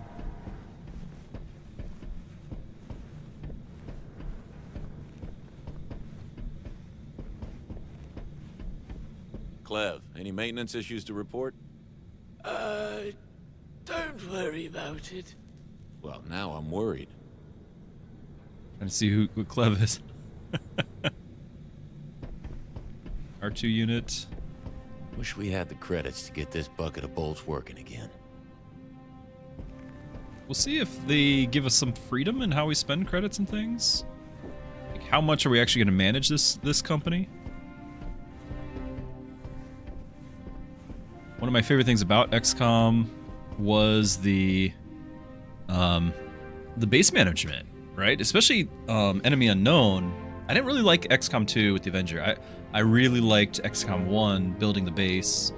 E: Clev, any maintenance issues to report?
G: Don't worry about it.
E: Well, now I'm worried.
A: Trying to see who Clev is. R2 unit.
L: Wish we had the credits to get this bucket of bolts working again.
A: We'll see if they give us some freedom in how we spend credits and things. Like, how much are we actually going to manage this company? One of my favorite things about XCOM was the base management, right? Especially Enemy Unknown. I didn't really like XCOM 2 with the Avenger. I really liked XCOM 1, building the base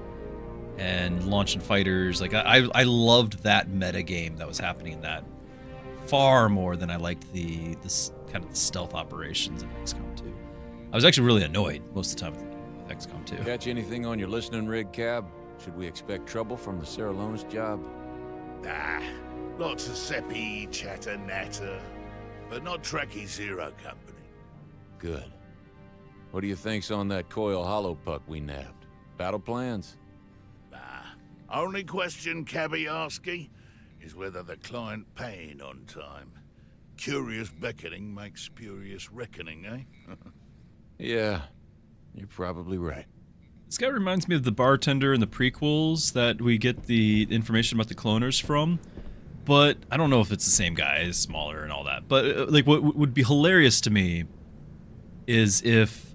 A: and launching fighters. Like I loved that meta game that was happening in that far more than I liked this kind of the stealth operations of XCOM 2. I was actually really annoyed most of the time with XCOM 2.
L: Catch anything on your listening rig, Cab? Should we expect trouble from the Saralonis job?
G: Ah, lots of seppy chatter natter, but not Trekkie Zero Company.
L: Good. What do you think's on that coil hollow puck we nabbed? Battle plans?
G: Only question Cabby asking is whether the client paying on time. Curious beckoning makes spurious reckoning, eh?
L: Yeah, you're probably right.
A: This guy reminds me of the bartender in the prequels that we get the information about the cloners from, but I don't know if it's the same guy. He's smaller and all that. But like, what would be hilarious to me is if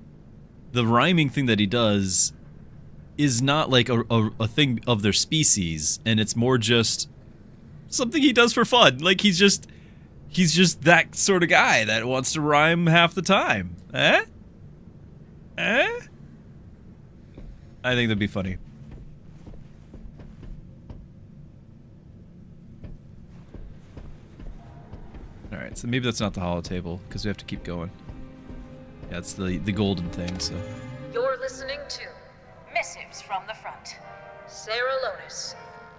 A: the rhyming thing that he does is not like a thing of their species, and it's more just something he does for fun. Like he's just that sort of guy that wants to rhyme half the time. Eh? Eh? I think that'd be funny. Alright, so maybe that's not the hollow table, because we have to keep going. Yeah, it's the golden thing, so...
M: You're listening to Missives from the Front. Saralonis,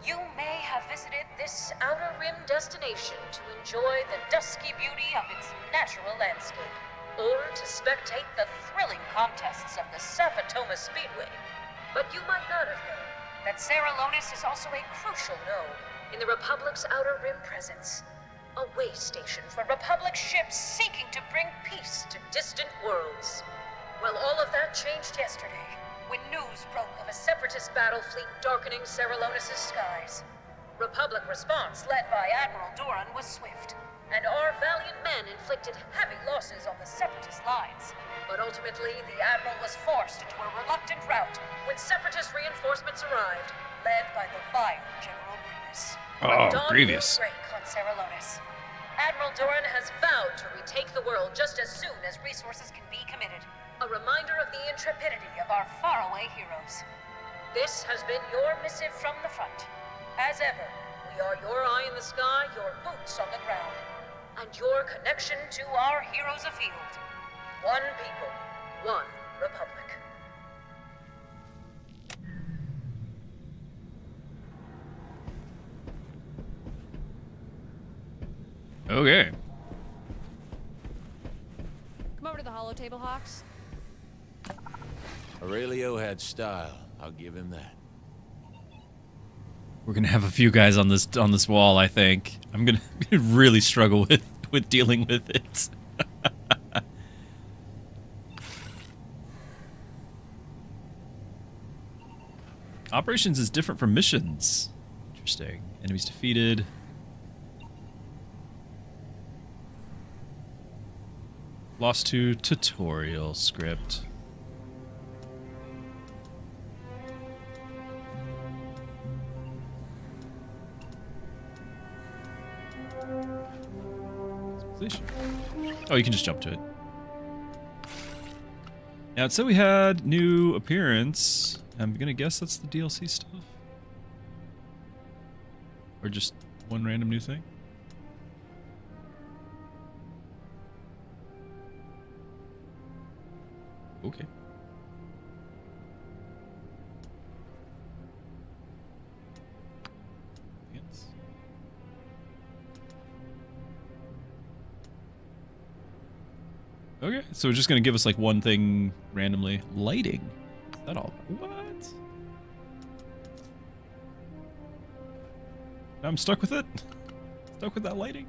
M: you may have visited this Outer Rim destination to enjoy the dusky beauty of its natural landscape, or to spectate the thrilling contests of the Safatoma Speedway. But you might not have known that Saralonis is also a crucial node in the Republic's Outer Rim presence. A way station for Republic ships seeking to bring peace to distant worlds. Well, all of that changed yesterday, when news broke of a Separatist battle fleet darkening Saralonis' skies. Republic response, led by Admiral Doran, was swift, and our valiant men inflicted heavy losses on the Separatist lines. But ultimately, the Admiral was forced into a reluctant rout when Separatist reinforcements arrived, led by the vile General Grievous.
A: Oh, Grievous.
M: Break on Saralonis. Admiral Doran has vowed to retake the world just as soon as resources can be committed. A reminder of the intrepidity of our faraway heroes. This has been your missive from the front. As ever, we are your eye in the sky, your boots on the ground, and your connection to our heroes afield. One people, one republic.
A: Okay.
K: Come over to the hollow table, Hawks.
L: Aurelio had style. I'll give him that.
A: We're gonna have a few guys on this wall, I think. I'm gonna really struggle with dealing with it. Operations is different from missions. Interesting. Enemies defeated. Lost to tutorial script. Oh, you can just jump to it. Now it said we had new appearance. I'm gonna guess that's the DLC stuff. Or just one random new thing. Okay. Yes. Okay, so it's just gonna give us like one thing randomly. Lighting. Is that all? What? I'm stuck with it. Stuck with that lighting.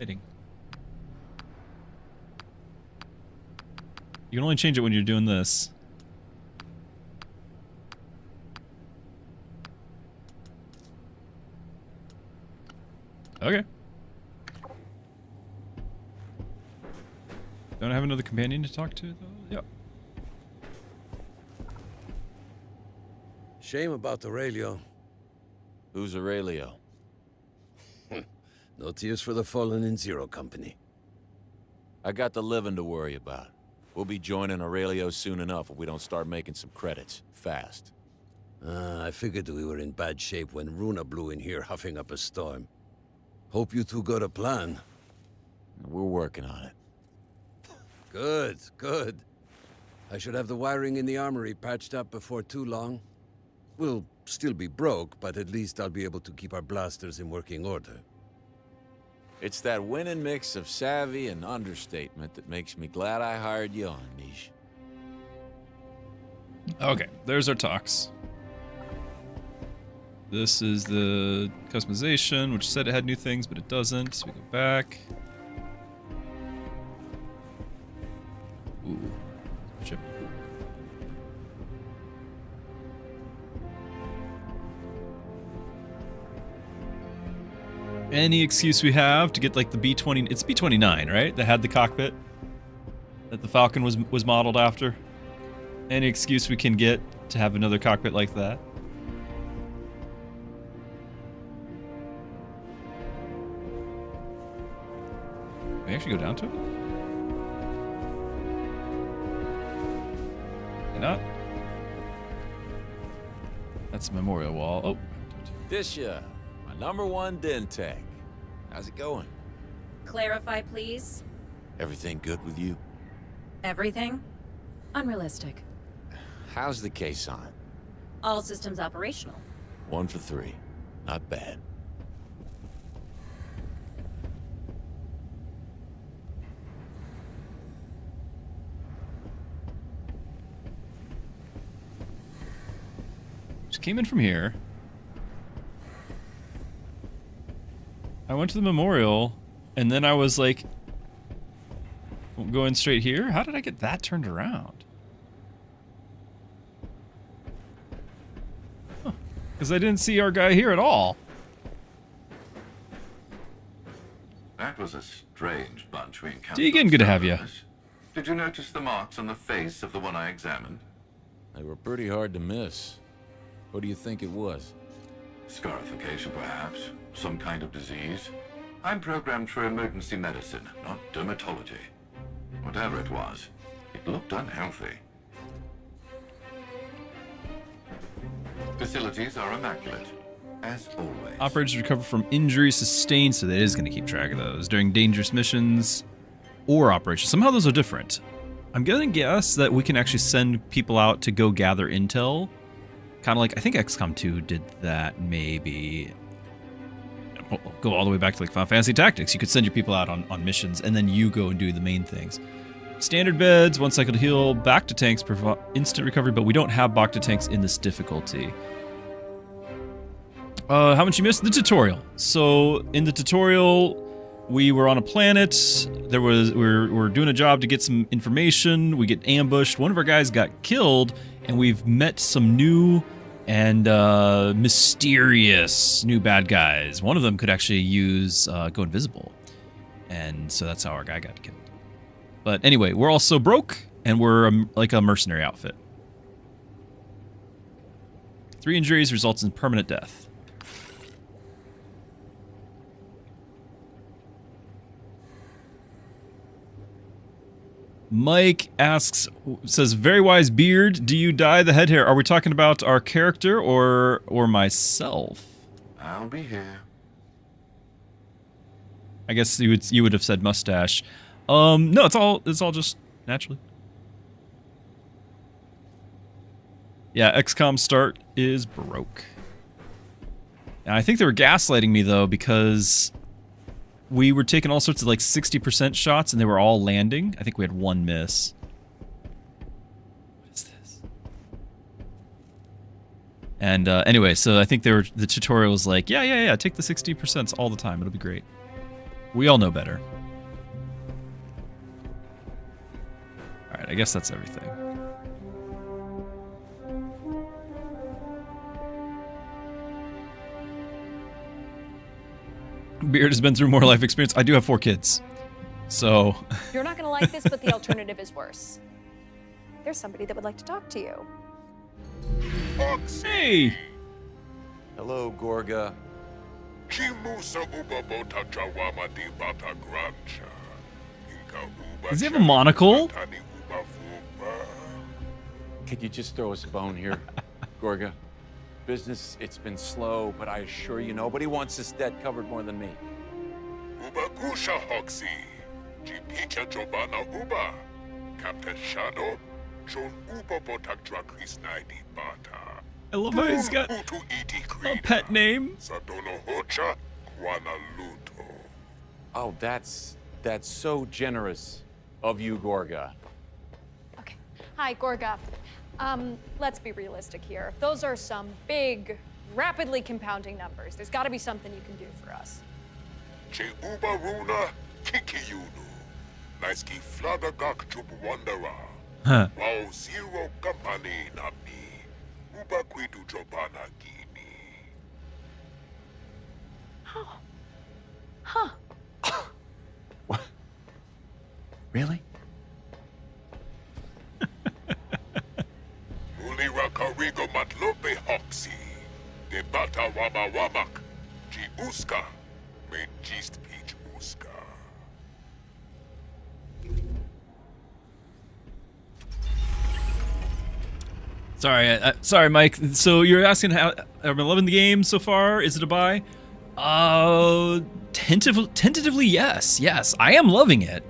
A: Hitting. You can only change it when you're doing this. Okay. Don't I have another companion to talk to, though? Yep.
J: Shame about Aurelio.
L: Who's Aurelio?
J: No tears for the fallen in Zero Company.
L: I got the living to worry about. We'll be joining Aurelio soon enough if we don't start making some credits. Fast.
J: I figured we were in bad shape when Runa blew in here huffing up a storm. Hope you two got a plan.
L: We're working on it.
J: Good, good. I should have the wiring in the armory patched up before too long. We'll still be broke, but at least I'll be able to keep our blasters in working order.
L: It's that winning mix of savvy and understatement that makes me glad I hired you on, Niche.
A: Okay, there's our talks. This is the customization, which said it had new things, but it doesn't. So we go back. Ooh, ship. Any excuse we have to get like the B-20, it's B-29, right? That had the cockpit that the Falcon was modeled after. Any excuse we can get to have another cockpit like that. Can we actually go down to it? Can not? That's a memorial wall. Oh.
L: Disha, my #1 den tech. How's it going?
N: Clarify, please.
L: Everything good with you?
N: Everything? Unrealistic.
L: How's the case on?
N: All systems operational.
L: 1 for 3. Not bad.
A: Just came in from here. I went to the memorial, and then I was like, going straight here? How did I get that turned around? Because I didn't see our guy here at all.
O: That was a strange bunch we encountered.
A: Deegan, good to have you.
O: Did you notice the marks on the face of the one I examined?
L: They were pretty hard to miss. What do you think it was?
O: Scarification, perhaps. Some kind of disease. I'm programmed for emergency medicine, not dermatology. Whatever it was, it looked unhealthy. Facilities are immaculate, as always.
A: Operators recover from injuries sustained, so that is going to keep track of those during dangerous missions or operations. Somehow those are different. I'm going to guess that we can actually send people out to go gather intel. Kind of like, I think XCOM 2 did that, maybe. Go all the way back to like Final Fantasy Tactics. You could send your people out on missions, and then you go and do the main things. Standard beds, 1 cycle to heal, Bacta tanks provide instant recovery, but we don't have Bacta tanks in this difficulty. How much you missed? The tutorial. So in the tutorial, we were on a planet. We're doing a job to get some information. We get ambushed. One of our guys got killed, and we've met some new and mysterious new bad guys. One of them could actually use go invisible, and so that's how our guy got killed. But anyway, we're also broke, and we're like a mercenary outfit. 3 injuries results in permanent death. Mike asks, says, very wise beard, do you dye the head hair? Are we talking about our character or myself?
O: I'll be here.
A: I guess you would have said mustache. No, it's all just naturally. Yeah, XCOM start is broke. And I think they were gaslighting me though, because we were taking all sorts of like 60% shots and they were all landing. I think we had 1 miss. What is this? And anyway, so I think the tutorial was like, yeah, take the 60% all the time. It'll be great. We all know better. Alright, I guess that's everything. Beard has been through more life experience. I do have 4 kids. So...
K: You're not gonna like this, but the alternative is worse. There's somebody that would like to talk to you.
A: Hey!
L: Hello, Gorga.
A: Does he have a monocle?
E: Could you just throw us a bone here, Gorga? Business, it's been slow, but I assure you nobody wants this debt covered more than me.
P: Ubagusha Hoxie, Jipicha Jobana Uba, Captain Shadow, John Uba Botak Drakris Naidi Bata.
A: I love how he's got a pet name.
P: Sadono Hocha, Kwana Luto.
E: Oh, that's so generous of you, Gorga.
K: Okay. Hi, Gorga. Let's be realistic here. Those are some big, rapidly compounding numbers. There's got to be something you can do for us.
P: Che Uba Runa, Kikiyunu. Naiski Fladagak Jup Wandera.
A: Huh.
P: Wow, Zero Company Nabi. Uba Kwidu Jobana Gini.
K: Huh.
E: What? Really?
P: Uliraka Matlope Hoxie. De Bata Wama Wamak. Ji Uska. Me Gist Peach Uska.
A: Sorry, Mike. So you're asking how I'm loving the game so far? Is it a buy? Tentatively, yes. Yes, I am loving it.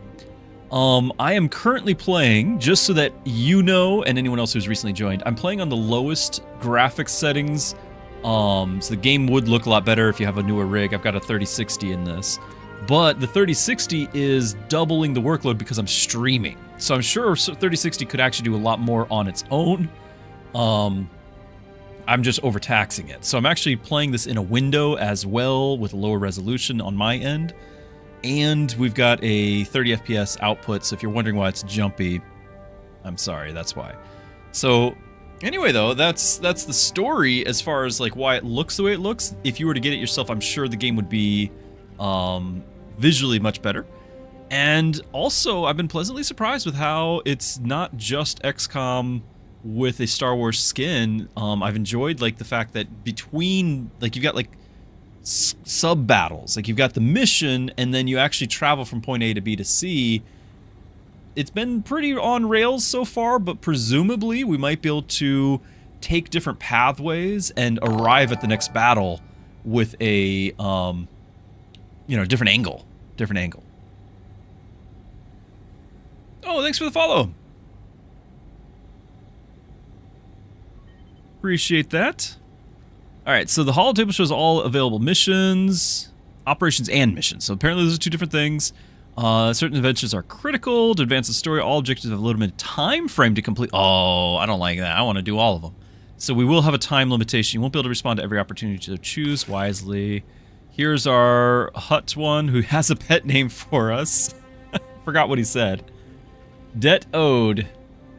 A: I am currently playing, just so that you know, and anyone else who's recently joined, I'm playing on the lowest graphics settings. So the game would look a lot better if you have a newer rig. I've got a 3060 in this. But the 3060 is doubling the workload because I'm streaming. So I'm sure 3060 could actually do a lot more on its own. I'm just overtaxing it. So I'm actually playing this in a window as well with a lower resolution on my end. And we've got a 30 FPS output, so if you're wondering why it's jumpy, I'm sorry, that's why. So anyway though, that's the story as far as like why it looks the way it looks. If you were to get it yourself, I'm sure the game would be visually much better. And also, I've been pleasantly surprised with how it's not just XCOM with a Star Wars skin. I've enjoyed like the fact that between, like, you've got like sub battles, like you've got the mission and then you actually travel from point A to B to C. It's been pretty on rails so far, but presumably we might be able to take different pathways and arrive at the next battle with a different angle. Oh, thanks for the follow. Appreciate that. Alright, so the holotable shows all available missions, operations, and missions. So apparently those are 2 different things. Certain adventures are critical to advance the story. All objectives have a limited time frame to complete. Oh, I don't like that. I want to do all of them. So we will have a time limitation. You won't be able to respond to every opportunity, so choose wisely. Here's our Hut one who has a pet name for us. Forgot what he said. Debt owed.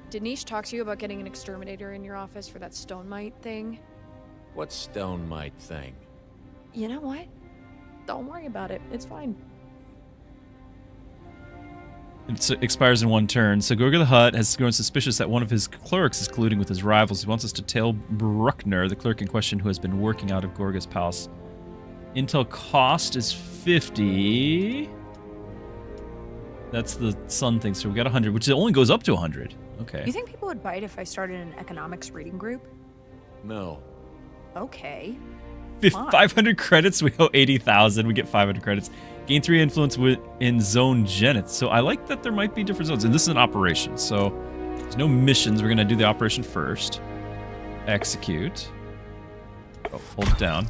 K: Did Niche talk to you about getting an exterminator in your office for that stone mite thing?
L: What stone mite thing?
K: You know what? Don't worry about it. It's fine.
A: It expires in 1 turn. So Gorga the Hutt has grown suspicious that one of his clerks is colluding with his rivals. He wants us to tail Bruckner, the clerk in question who has been working out of Gorga's palace. Intel cost is 50. That's the sun thing, so we got 100, which only goes up to 100. Okay.
B: You think people would bite if I started an economics reading group?
L: No.
B: Okay.
A: 500 credits, we owe 80,000. We get 500 credits. Gain 3 influence in zone Geneth. So I like that there might be different zones. And this is an operation, so there's no missions. We're going to do the operation first. Execute. Oh, hold it down.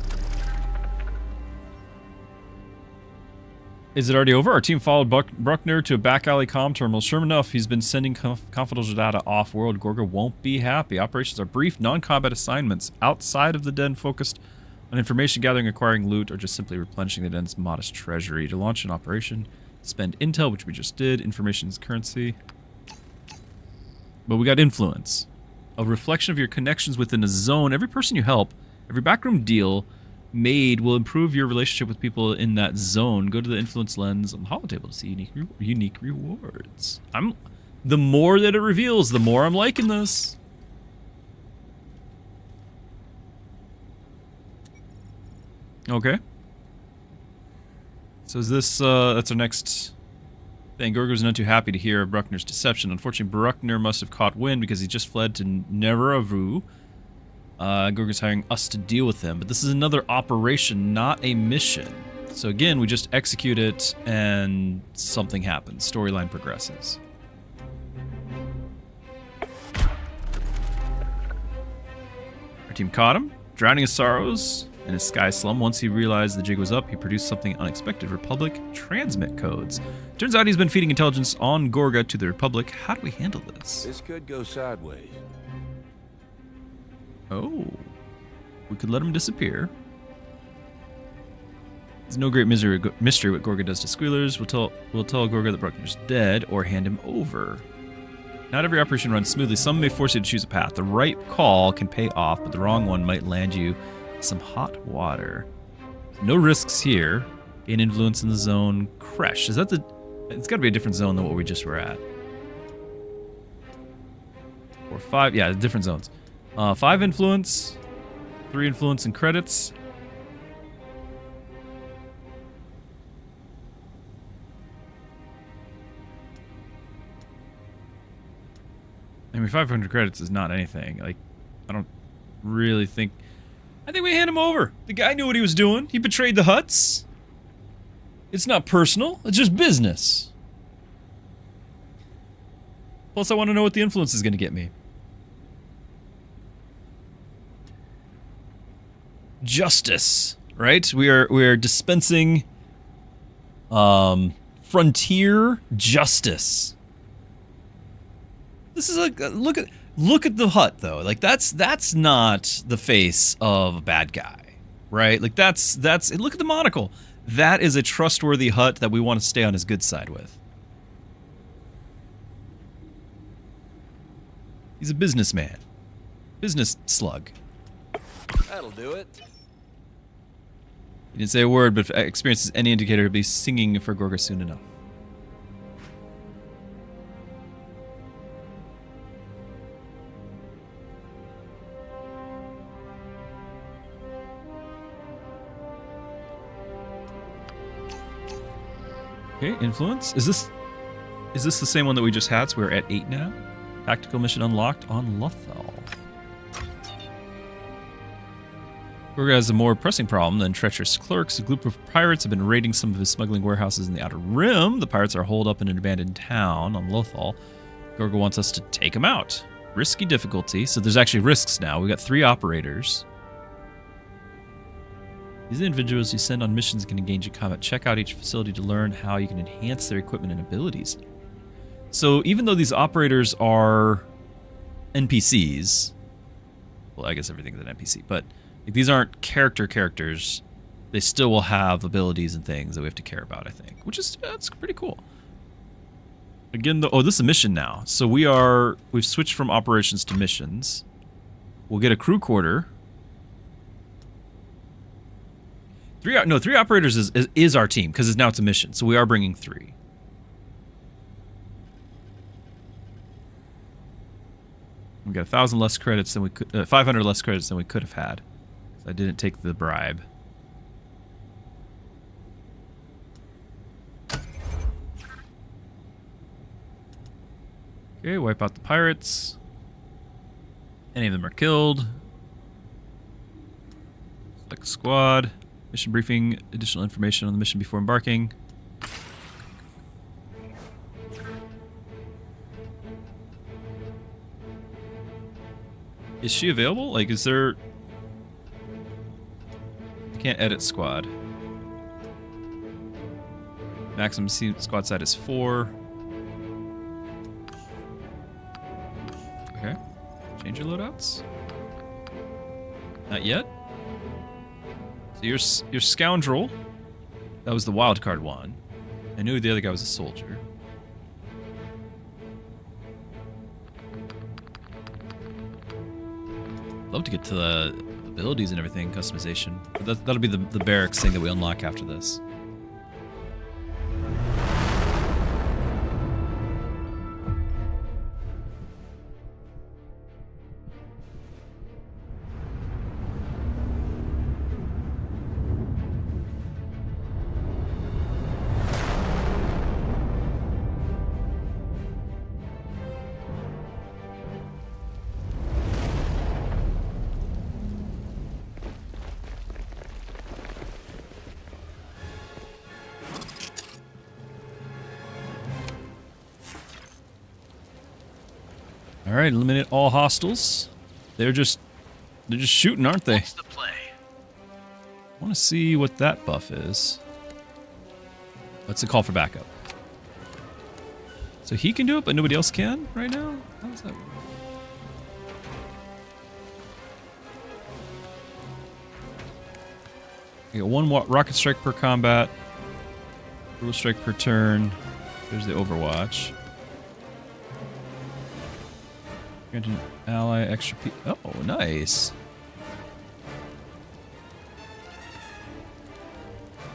A: Is it already over? Our team followed Bruckner to a back alley comm terminal. Sure enough, he's been sending confidential data off-world. Gorga won't be happy. Operations are brief, non-combat assignments outside of the den focused On information gathering, acquiring loot, or just simply replenishing the den's modest treasury. To launch an operation, spend intel, which we just did. Information is currency. But we got influence. A reflection of your connections within a zone. Every person you help, every backroom deal made will improve your relationship with people in that zone. Go to the influence lens on the holotable to see unique rewards. The more that it reveals, the more I'm liking this. Okay. So is this, that's our next thing. Gorga was not too happy to hear of Bruckner's deception. Unfortunately, Bruckner must have caught wind because he just fled to Neveravu. Gorga's hiring us to deal with him. But this is another operation, not a mission. So again, we just execute it and something happens. Storyline progresses. Our team caught him, drowning his sorrows in his sky slum. Once he realized the jig was up, he produced something unexpected. Republic transmit codes. Turns out he's been feeding intelligence on Gorga to the Republic. How do we handle this?
L: This could go sideways.
A: Oh. We could let him disappear. There's no great mystery what Gorga does to squealers. We'll tell Gorga that Bruckner's dead or hand him over. Not every operation runs smoothly. Some may force you to choose a path. The right call can pay off, but the wrong one might land you some hot water. No risks here. Gain influence in the zone. Crash. Is that the... It's got to be a different zone than what we just were at. 4, 5... Yeah, different zones. 5 influence. 3 influence and credits. I mean, 500 credits is not anything. Like, I don't really think... I think we hand him over. The guy knew what he was doing. He betrayed the Hutts. It's not personal. It's just business. Plus, I want to know what the influence is going to get me. Justice, right? We are dispensing frontier justice. This is like look at the Hutt though. Like that's not the face of a bad guy, right? Like that's look at the monocle. That is a trustworthy Hutt that we want to stay on his good side with. He's a businessman. Business slug.
C: That'll do it.
A: He didn't say a word, but if experience is any indicator, he'll be singing for Gorga soon enough. Okay, influence. Is this the same one that we just had? So we're at 8 now. Tactical mission unlocked on Lothal. Gorga has a more pressing problem than treacherous clerks. A group of pirates have been raiding some of his smuggling warehouses in the Outer Rim. The pirates are holed up in an abandoned town on Lothal. Gorga wants us to take them out. Risky difficulty. So there's actually risks now. We got 3 operators. These individuals you send on missions can engage in combat. Check out each facility to learn how you can enhance their equipment and abilities. So even though these operators are NPCs, well, I guess everything's an NPC, but these aren't characters. They still will have abilities and things that we have to care about, I think, which is that's pretty cool. Again, this is a mission now. So we've switched from operations to missions. We'll get a crew quarter. 3 operators is our team because now it's a mission. So we are bringing 3. We got 1,000 less credits than we could, 500 less credits than we could have had. I didn't take the bribe. Okay, wipe out the pirates. Any of them are killed. Select squad. Mission briefing. Additional information on the mission before embarking. Is she available? Like, is there... I can't edit squad. Maximum squad size is 4. Okay. Change your loadouts? Not yet? Your scoundrel. That was the wild card one. I knew the other guy was a soldier. Love to get to the abilities and everything, customization. But that'll be the barracks thing that we unlock after this. All right, eliminate all hostiles. They're just shooting, aren't they?
J: What's the play?
A: I want to see what that buff is. What's the call for backup? So he can do it, but nobody else can right now? How does that work? You get one rocket strike per combat, brutal strike per turn. There's the Overwatch. Grant an ally extra P. Oh, nice.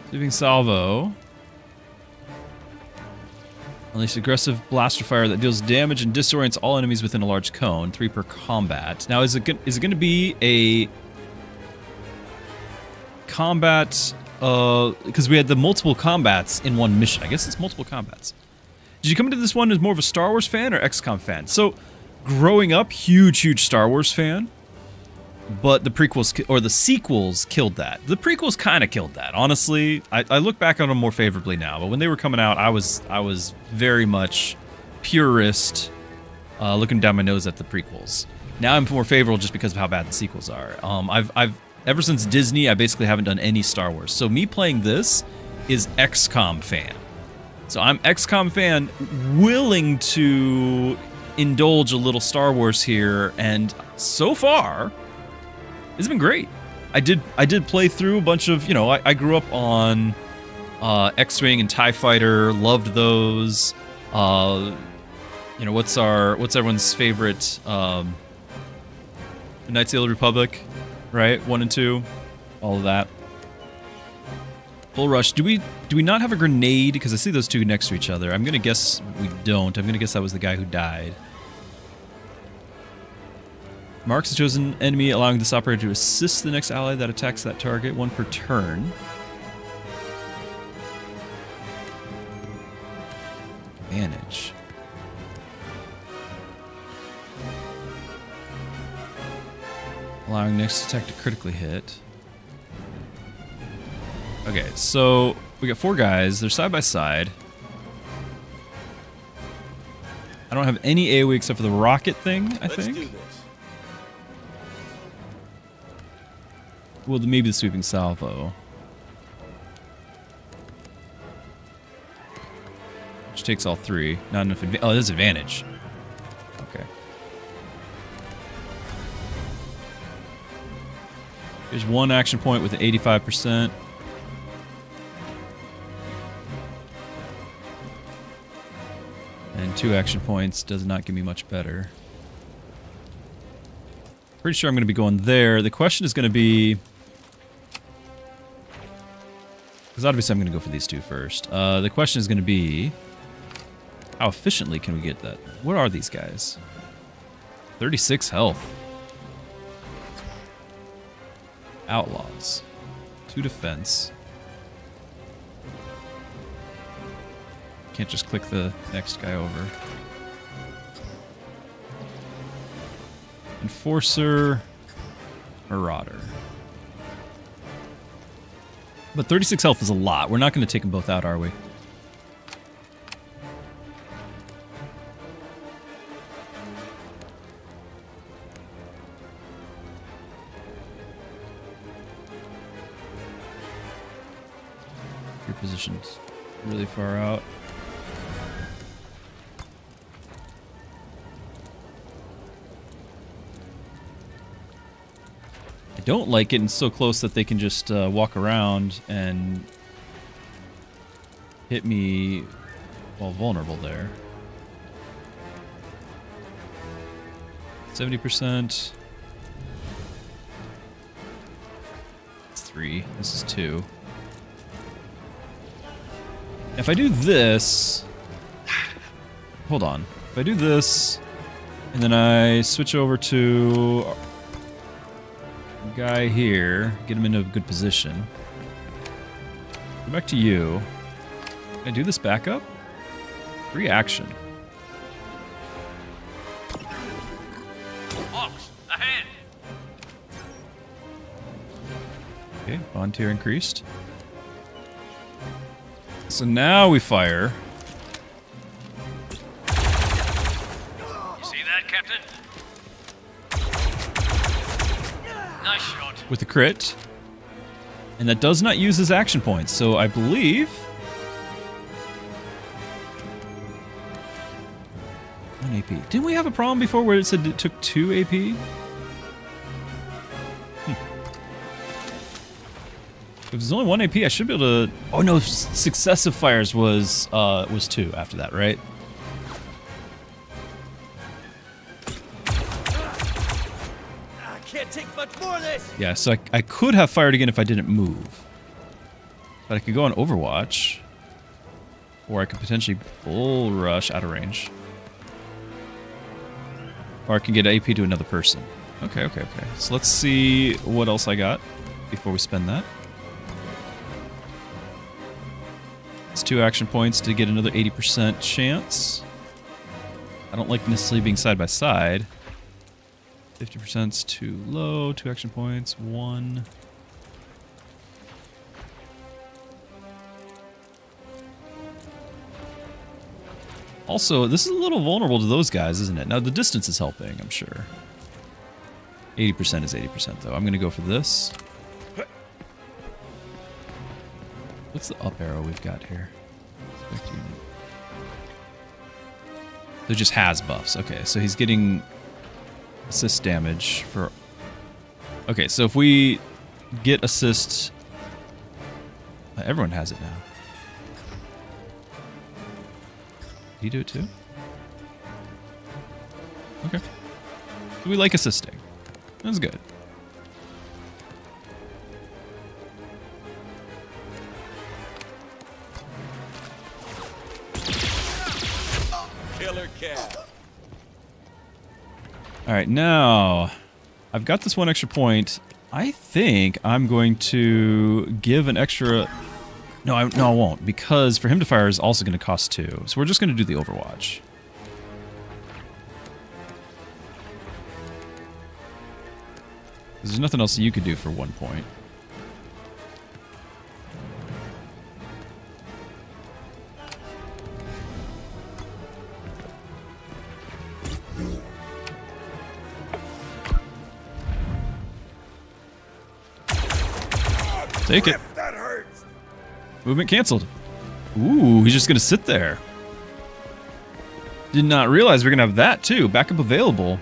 A: Sweeping salvo. Unleash aggressive blaster fire that deals damage and disorients all enemies within a large cone. 3 per combat. Now, is it going to be a combat? Because we had the multiple combats in one mission. I guess it's multiple combats. Did you come into this one as more of a Star Wars fan or XCOM fan? So, growing up, huge Star Wars fan. But the prequels, or the sequels, killed that. The prequels kind of killed that, honestly. I look back on them more favorably now, but when they were coming out, I was very much purist, looking down my nose at the prequels. Now I'm more favorable just because of how bad the sequels are. I've ever since Disney, I basically haven't done any Star Wars. So me playing this is XCOM fan. So I'm XCOM fan, willing to indulge a little Star Wars here, and so far, it's been great. I did play through a bunch of, you know, I grew up on X-Wing and TIE Fighter, loved those. You know, what's everyone's favorite? Knights of the Old Republic, right? 1 and 2, all of that. Bull Rush. Do we not have a grenade? Because I see those two next to each other. I'm gonna guess we don't. I'm gonna guess that was the guy who died. Marks the chosen enemy, allowing this operator to assist the next ally that attacks that target, 1 per turn. Advantage. Allowing next attack to critically hit. Okay, so we got 4 guys. They're side by side. I don't have any AoE except for the rocket thing, I think.
L: Let's do this.
A: Well, maybe the sweeping salvo. Which takes all 3. Not enough advantage. Oh, there's advantage. Okay. There's 1 action point with 85%. And 2 action points does not give me much better. Pretty sure I'm going to be going there. The question is going to be... because obviously I'm going to go for these 2 first. The question is going to be... how efficiently can we get that? What are these guys? 36 health. Outlaws. 2 defense. Can't just click the next guy over. Enforcer. Marauder. But 36 health is a lot. We're not going to take them both out, are we? Your position's really far out. I don't like getting so close that they can just walk around and hit me while vulnerable there. 70%. It's 3. This is 2. If I do this... Hold on. If I do this, and then I switch over to a guy here, get him into a good position. Go back to you. Can I do this backup? Reaction.
F: Hawks, ahead!
A: Okay, bond tier increased. So now we fire.
F: You see that, Captain? Nice shot.
A: With a crit. And that does not use his action points, so I believe... 1 AP. Didn't we have a problem before where it said it took 2 AP? If there's only 1 AP, I should be able to... Oh no, successive fires was 2 after that, right?
F: I can't take much more of this!
A: Yeah, so I could have fired again if I didn't move. But I could go on Overwatch. Or I could potentially bull rush out of range. Or I can get AP to another person. Okay. So let's see what else I got before we spend that. It's 2 action points to get another 80% chance. I don't like necessarily being side by side. 50%'s too low. 2 action points. 1. Also, this is a little vulnerable to those guys, isn't it? Now, the distance is helping, I'm sure. 80% is 80%, though. I'm going to go for this. What's the up arrow we've got here? They're just has buffs. Okay, so he's getting assist damage for... Okay, so if we get assist... everyone has it now. Did he do it too? Okay. So we like assisting. That's good.
L: Killer cat.
A: Alright, now I've got this 1 extra point. I think I'm going to give an extra... No, I won't, because for him to fire is also going to cost 2. So we're just going to do the Overwatch. There's nothing else you could do for 1 point. Take it.
F: That hurts!
A: Movement canceled. Ooh, he's just going to sit there. Did not realize we're going to have that too. Backup available.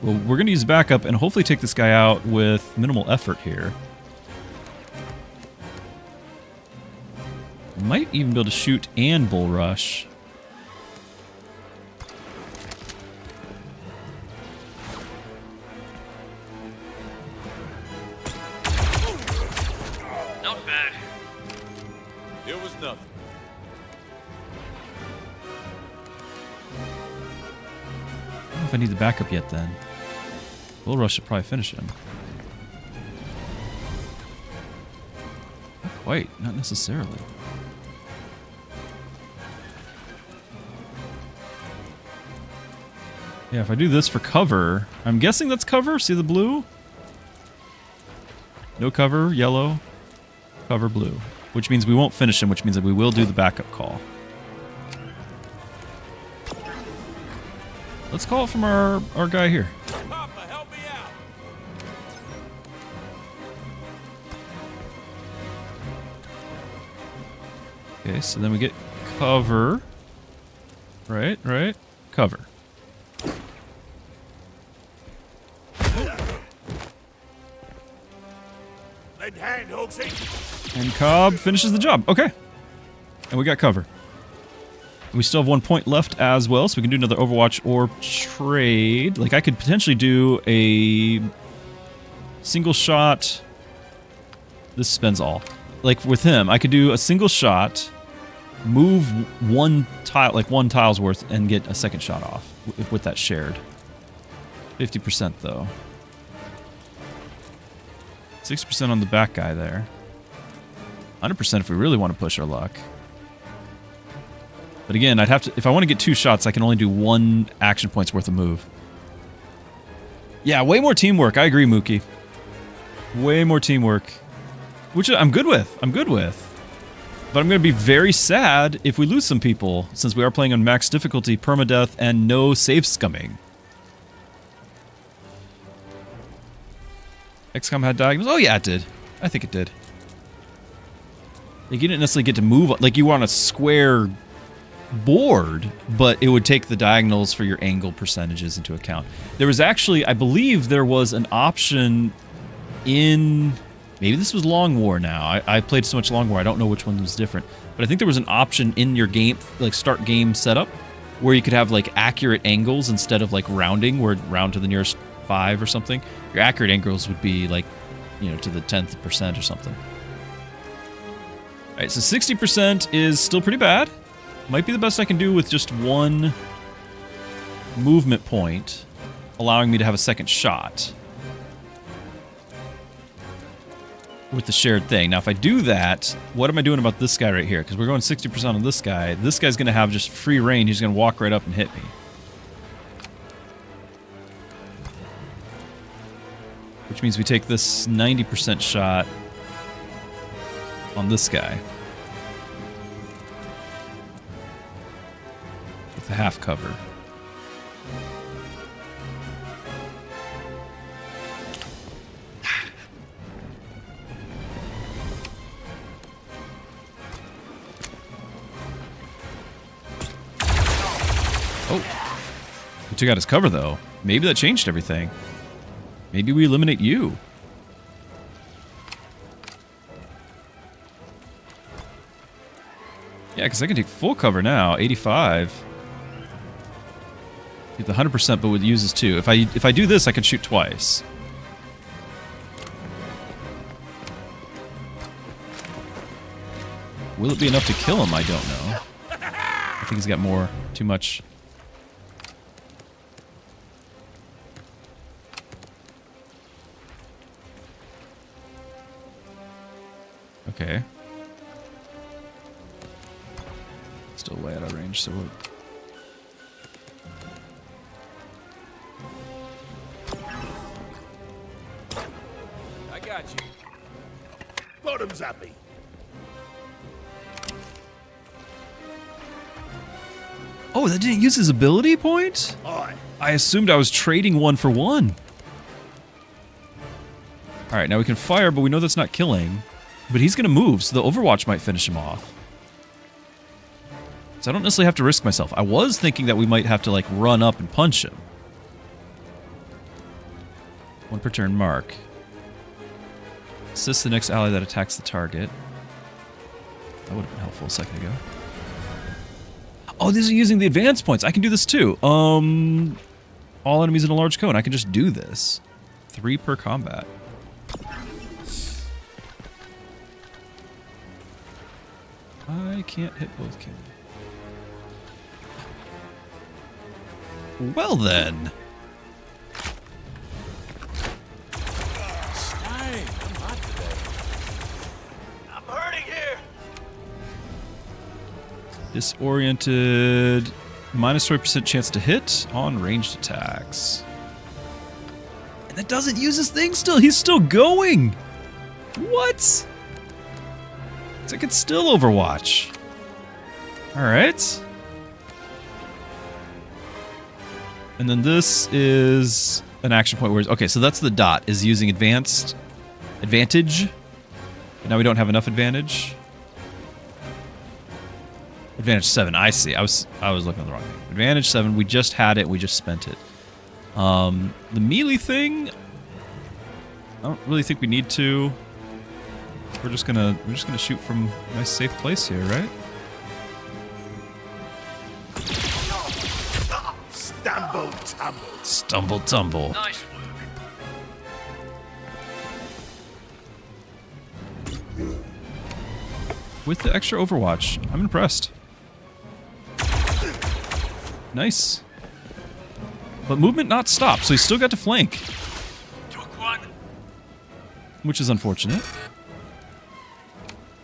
A: Well, we're going to use backup and hopefully take this guy out with minimal effort here. Might even be able to shoot and bull rush.
F: Not bad.
L: It was nothing.
A: I don't know if I need the backup yet then. Bull rush should probably finish him. Not quite, not necessarily. Yeah, if I do this for cover, I'm guessing that's cover. See the blue? No cover, yellow, cover blue. Which means we won't finish him, which means that we will do the backup call. Let's call it from our guy here.
L: Papa, help me out.
A: Okay, so then we get cover. Right. Cover.
G: hand, Hogsy.
A: And Cobb finishes the job. Okay. And we got cover. We still have 1 point left as well, so we can do another Overwatch or trade. Like, I could potentially do a single shot. This spends all. Like, with him, I could do a single shot, move one tile, like 1 tile's worth, and get a second shot off with that shared. 50% though. 60% on the back guy there. 100% if we really want to push our luck. But again, I'd have to, if I want to get 2 shots, I can only do 1 action point's worth of move. Yeah, way more teamwork. I agree, Mookie. Way more teamwork. Which I'm good with. I'm good with. But I'm going to be very sad if we lose some people, since we are playing on max difficulty, permadeath, and no save scumming. Xcom had diagonals? Oh yeah, it did. I think it did. Like, you didn't necessarily get to move, like you were on a square board, but it would take the diagonals for your angle percentages into account. There was actually, I believe there was an option in, maybe this was Long War now. I played so much Long War, I don't know which one was different. But I think there was an option in your game, like start game setup, where you could have like accurate angles instead of like rounding, where round to the nearest 5 or something. Your accurate angles would be like, you know, to the 10th percent or something. Alright, so 60% is still pretty bad. Might be the best I can do with just 1 movement point, allowing me to have a second shot with the shared thing. Now, if I do that, what am I doing about this guy right here? Because we're going 60% on this guy. This guy's going to have just free reign. He's going to walk right up and hit me. Which means we take this 90% shot on this guy. With the half cover. Oh. We took out his cover, though. Maybe that changed everything. Maybe we eliminate you. Yeah, because I can take full cover now, 85. Get the 100%, but with uses 2. If I do this, I can shoot twice. Will it be enough to kill him? I don't know. I think he's got more. Too much. Okay. Still way out of range, so we'll...
E: I got you.
G: Bottoms uppy.
A: Oh, that didn't use his ability point?
G: Aye.
A: I assumed I was trading 1 for 1. Alright, now we can fire, but we know that's not killing. But he's going to move, so the Overwatch might finish him off. So I don't necessarily have to risk myself. I was thinking that we might have to, like, run up and punch him. 1 per turn, mark. Assist the next ally that attacks the target. That would have been helpful a second ago. Oh, these are using the advance points. I can do this too. All enemies in a large cone. I can just do this. 3 per combat. I can't hit both, can I? Well then.
G: Stay. I'm hot today. I'm hurting here.
A: Disoriented. Minus 20% chance to hit on ranged attacks. And that doesn't use his thing still. He's still going. What? It's like it's still Overwatch. Alright. And then this is an action point where... Okay, so that's the dot, is using advantage. But now we don't have enough advantage. Advantage 7, I see. I was looking at the wrong thing. Advantage 7, we just had it, we just spent it. The melee thing, I don't really think we need to. we're just gonna shoot from a nice safe place here, right?
G: Stumble tumble.
A: Stumble tumble.
J: Nice work.
A: With the extra Overwatch, I'm impressed. Nice. But movement not stopped, so he's still got to flank.
J: Took one.
A: Which is unfortunate.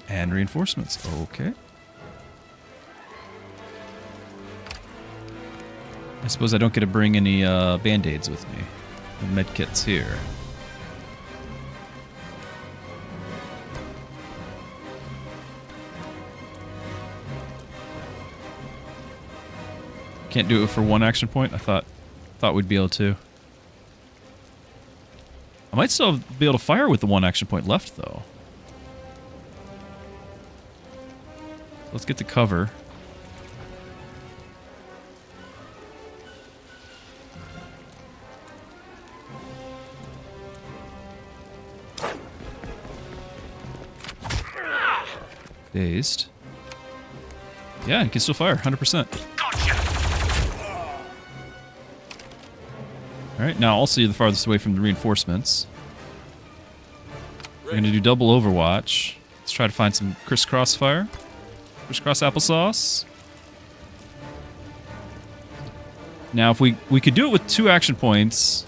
A: And reinforcements. Okay. I suppose I don't get to bring any band-aids with me. The med kit's here. Can't do it for one action point? I thought we'd be able to. I might still be able to fire with the one action point left, though. Let's get the cover. Dazed. Yeah, he can still fire, 100%. Alright, now also the farthest away from the reinforcements. We're going to do double Overwatch. Let's try to find some crisscross fire. Crisscross applesauce. Now, if we could do it with 2 action points.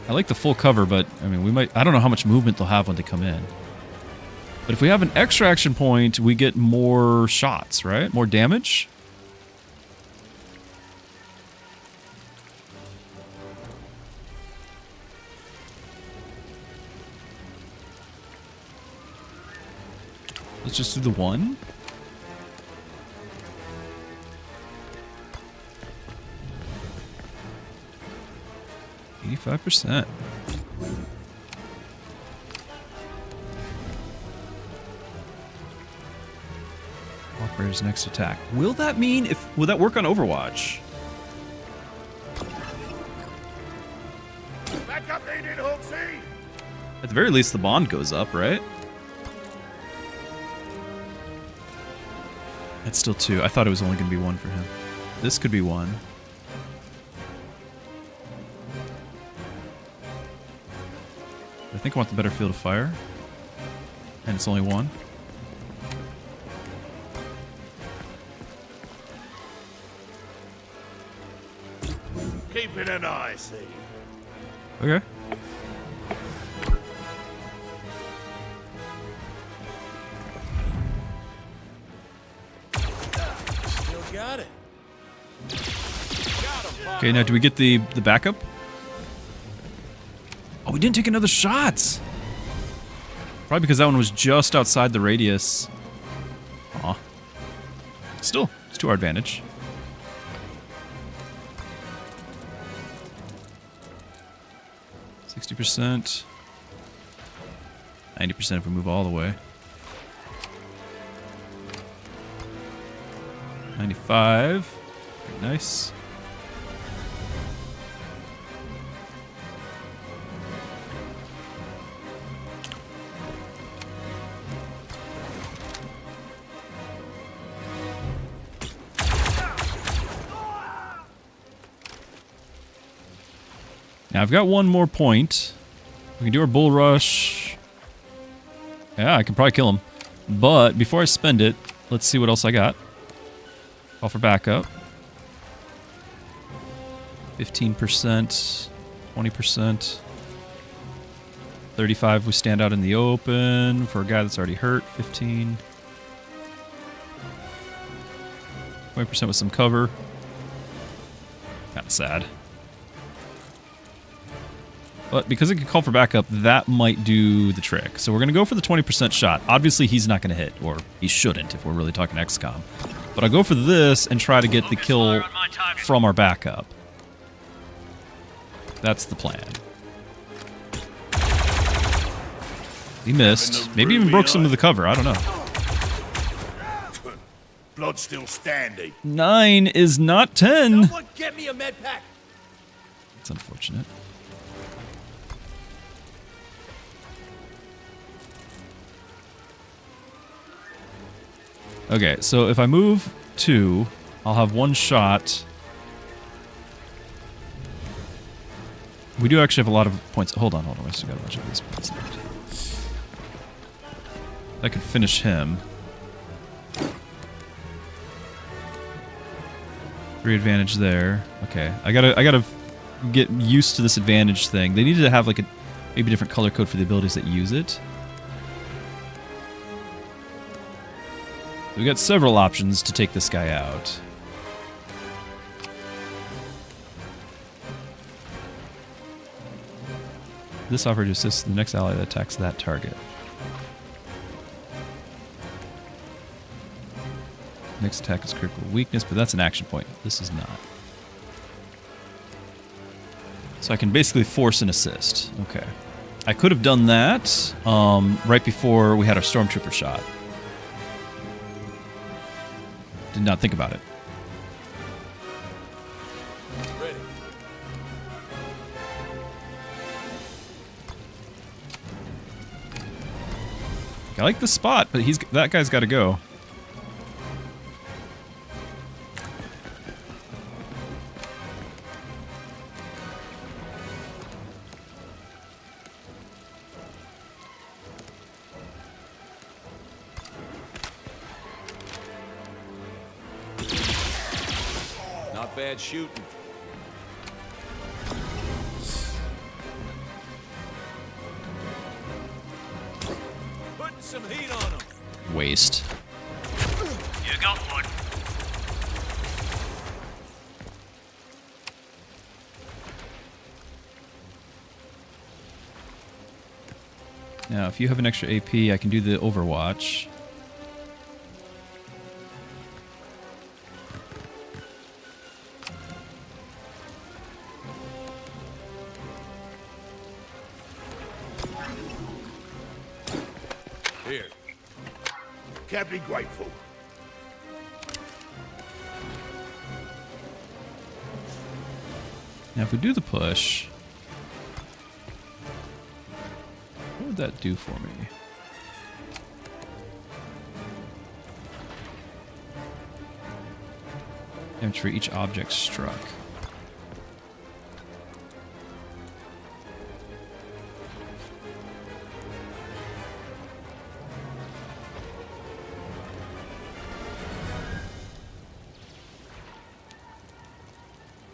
A: I like the full cover, but I mean, I don't know how much movement they'll have when they come in. But if we have an extra action point, we get more shots, right? More damage. Let's just do the 1. %. Operator's next attack. Will that mean will that work on Overwatch?
G: Back up needed, Hooksy.
A: At the very least, the bond goes up, right? That's still 2. I thought it was only going to be 1 for him. This could be 1. I think I want the better field of fire. And it's only 1.
G: Keeping an eye, see.
A: Okay.
H: Still got it.
A: Okay, now do we get the backup? Oh, we didn't take another shot! Probably because that one was just outside the radius. Aw. Still, it's to our advantage. %. 90% if we move all the way. 95. Very nice. Now I've got one more point. We can do our bull rush. Yeah, I can probably kill him. But before I spend it, let's see what else I got. Call for backup. 15%, 20%. 35 we stand out in the open for a guy that's already hurt. 15. 20% with some cover. Kinda sad. But because it can call for backup, that might do the trick. So we're going to go for the 20% shot. Obviously, he's not going to hit, or he shouldn't if we're really talking Xcom. But I'll go for this and try to get the kill from our backup. That's the plan. He missed. Maybe even broke some of the cover. I don't know.
G: Blood still standing.
A: 9 is not 10.
H: Someone get me a med pack.
A: That's unfortunate. Okay, so if I move 2, I'll have 1 shot. We do actually have a lot of points. Hold on. We still got a bunch of these points left. I could finish him. 3 advantage there. Okay, I gotta get used to this advantage thing. They needed to have like a maybe different color code for the abilities that use it. So we got several options to take this guy out. This offer to assist the next ally that attacks that target. Next attack is critical weakness, but that's an action point. This is not. So I can basically force an assist. Okay. I could have done that right before we had our stormtrooper shot. Did not think about it.
L: Ready.
A: I like the spot, but that guy's got to go.
L: Not bad shooting. Putting some heat on him.
A: Waste.
F: You got one.
A: Now, if you have an extra AP, I can do the Overwatch.
L: Here.
G: Can't be grateful.
A: Now, if we do the push, what would that do for me? Damage for each object struck.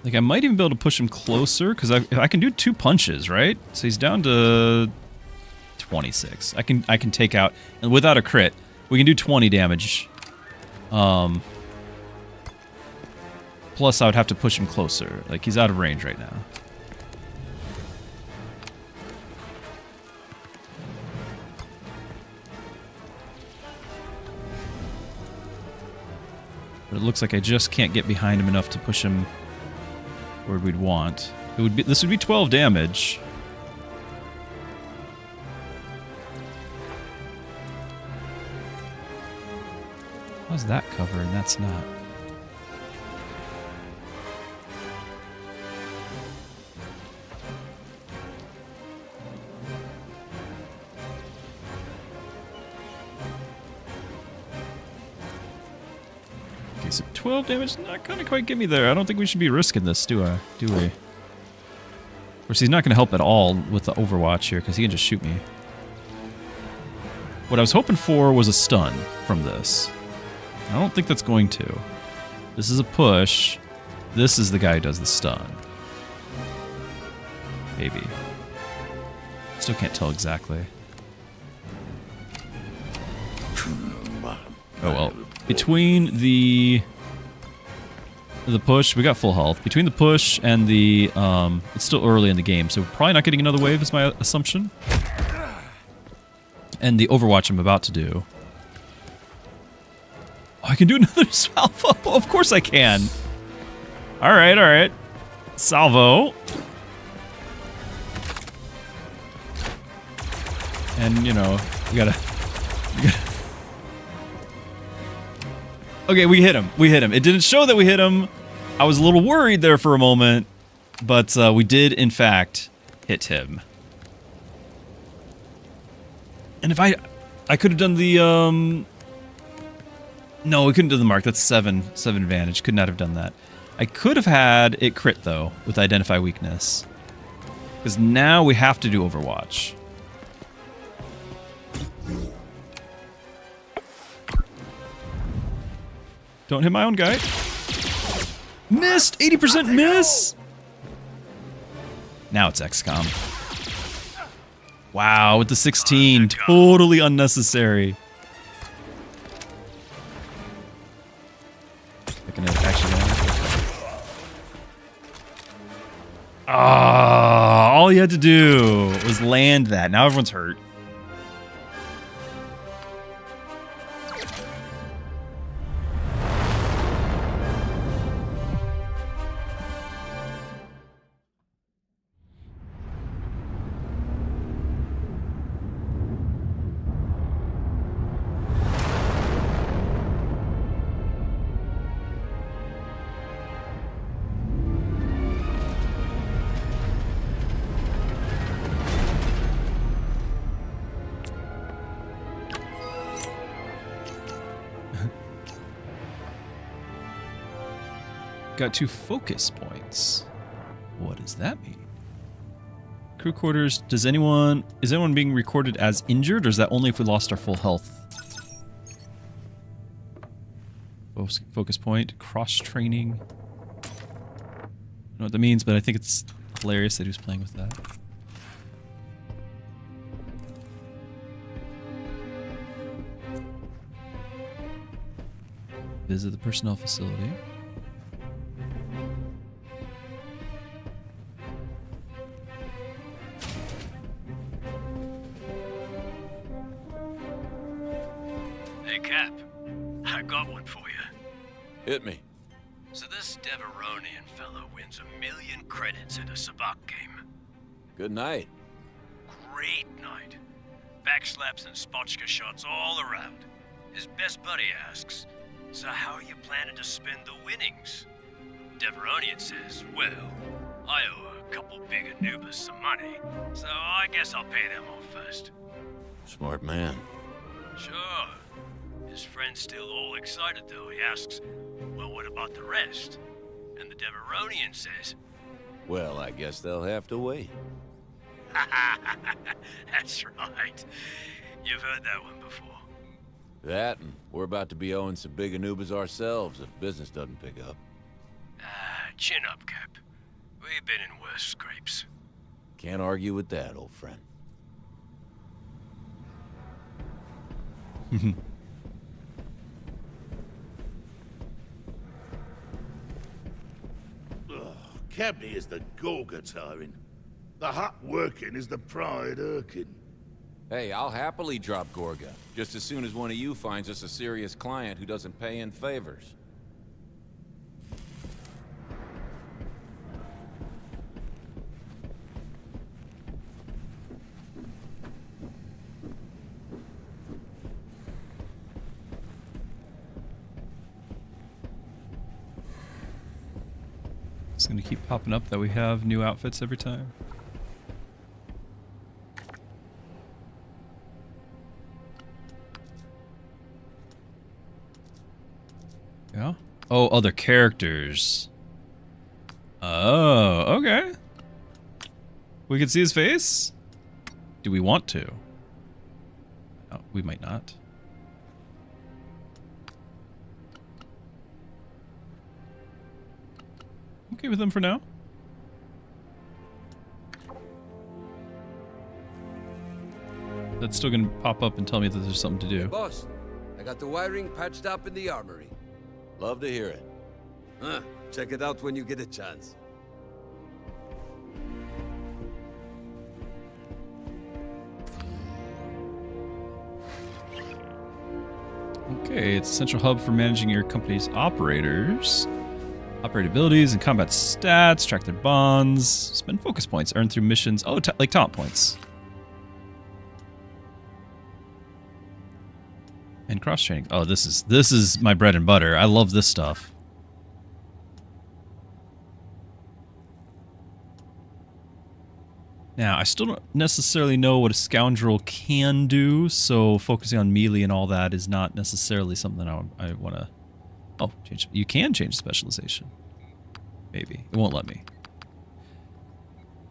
A: Like, I might even be able to push him closer, because I can do 2 punches, right? So he's down to 26. I can take out, and without a crit, we can do 20 damage. Plus, I would have to push him closer. Like, he's out of range right now. But it looks like I just can't get behind him enough to push him where we'd want. This would be 12 damage. How's that cover and that's not? Okay, so 12 damage not gonna quite get me there. I don't think we should be risking this, do we? Of course, he's not gonna help at all with the Overwatch here because he can just shoot me. What I was hoping for was a stun from this. I don't think that's going to. This is a push. This is the guy who does the stun. Maybe. Still can't tell exactly. Oh well. Between the push, we got full health. Between the push and the it's still early in the game, so we're probably not getting another wave is my assumption. And the Overwatch I'm about to do. Oh, I can do another salvo. Of course I can. All right. Salvo. And, you know, we gotta... Okay, we hit him. It didn't show that we hit him. I was a little worried there for a moment, but we did, in fact, hit him. And if I could have done the No, we couldn't do the mark. That's 7 advantage. Could not have done that. I could have had it crit, though, with Identify Weakness. Because now we have to do Overwatch. Don't hit my own guy. Missed! 80% miss! Now it's Xcom. Wow, with the 16. Totally unnecessary. All you had to do was land that. Now everyone's hurt. Got 2 focus points. What does that mean? Crew quarters. Is anyone being recorded as injured, or is that only if we lost our full health? Focus point. Cross training. I don't know what that means, but I think it's hilarious that he was playing with that. Visit the personnel facility.
L: Hit me.
J: So this Deveronian fellow wins 1,000,000 credits at a sabacc game.
L: Good night.
J: Great night. Backslaps and spotchka shots all around. His best buddy asks, so how are you planning to spend the winnings? Deveronian says, well, I owe a couple big Anubis some money, so I guess I'll pay them off first.
L: Smart man.
J: Sure. His friend's still all excited, though. He asks, well, what about the rest? And the Deveronian says,
L: Well, I guess they'll have to wait.
J: that's right. You've heard that one before.
L: That, and we're about to be owing some big Anubis ourselves if business doesn't pick up.
J: Chin up, Cap. We've been in worse scrapes.
L: Can't argue with that, old friend.
G: Cabby is the Gorga tiring. The hot working is the pride irking.
L: Hey, I'll happily drop Gorga, just as soon as one of you finds us a serious client who doesn't pay in favors.
A: It's going to keep popping up that we have new outfits every time. Yeah. Oh, other characters. Oh, okay. We can see his face? Do we want to? Oh, we might not. Okay with them for now. That's still gonna pop up and tell me that there's something to do.
Q: Hey, boss, I got the wiring patched up in the armory.
L: Love to hear it.
Q: Huh, check it out when you get a chance.
A: Okay, it's a central hub for managing your company's operators. Operate abilities and combat stats, track their bonds, spend focus points, earn through missions. Oh, like talent points. And cross-training. Oh, this is my bread and butter. I love this stuff. Now, I still don't necessarily know what a scoundrel can do, so focusing on melee and all that is not necessarily something I want to... Oh, change. You can change specialization. Maybe. It won't let me.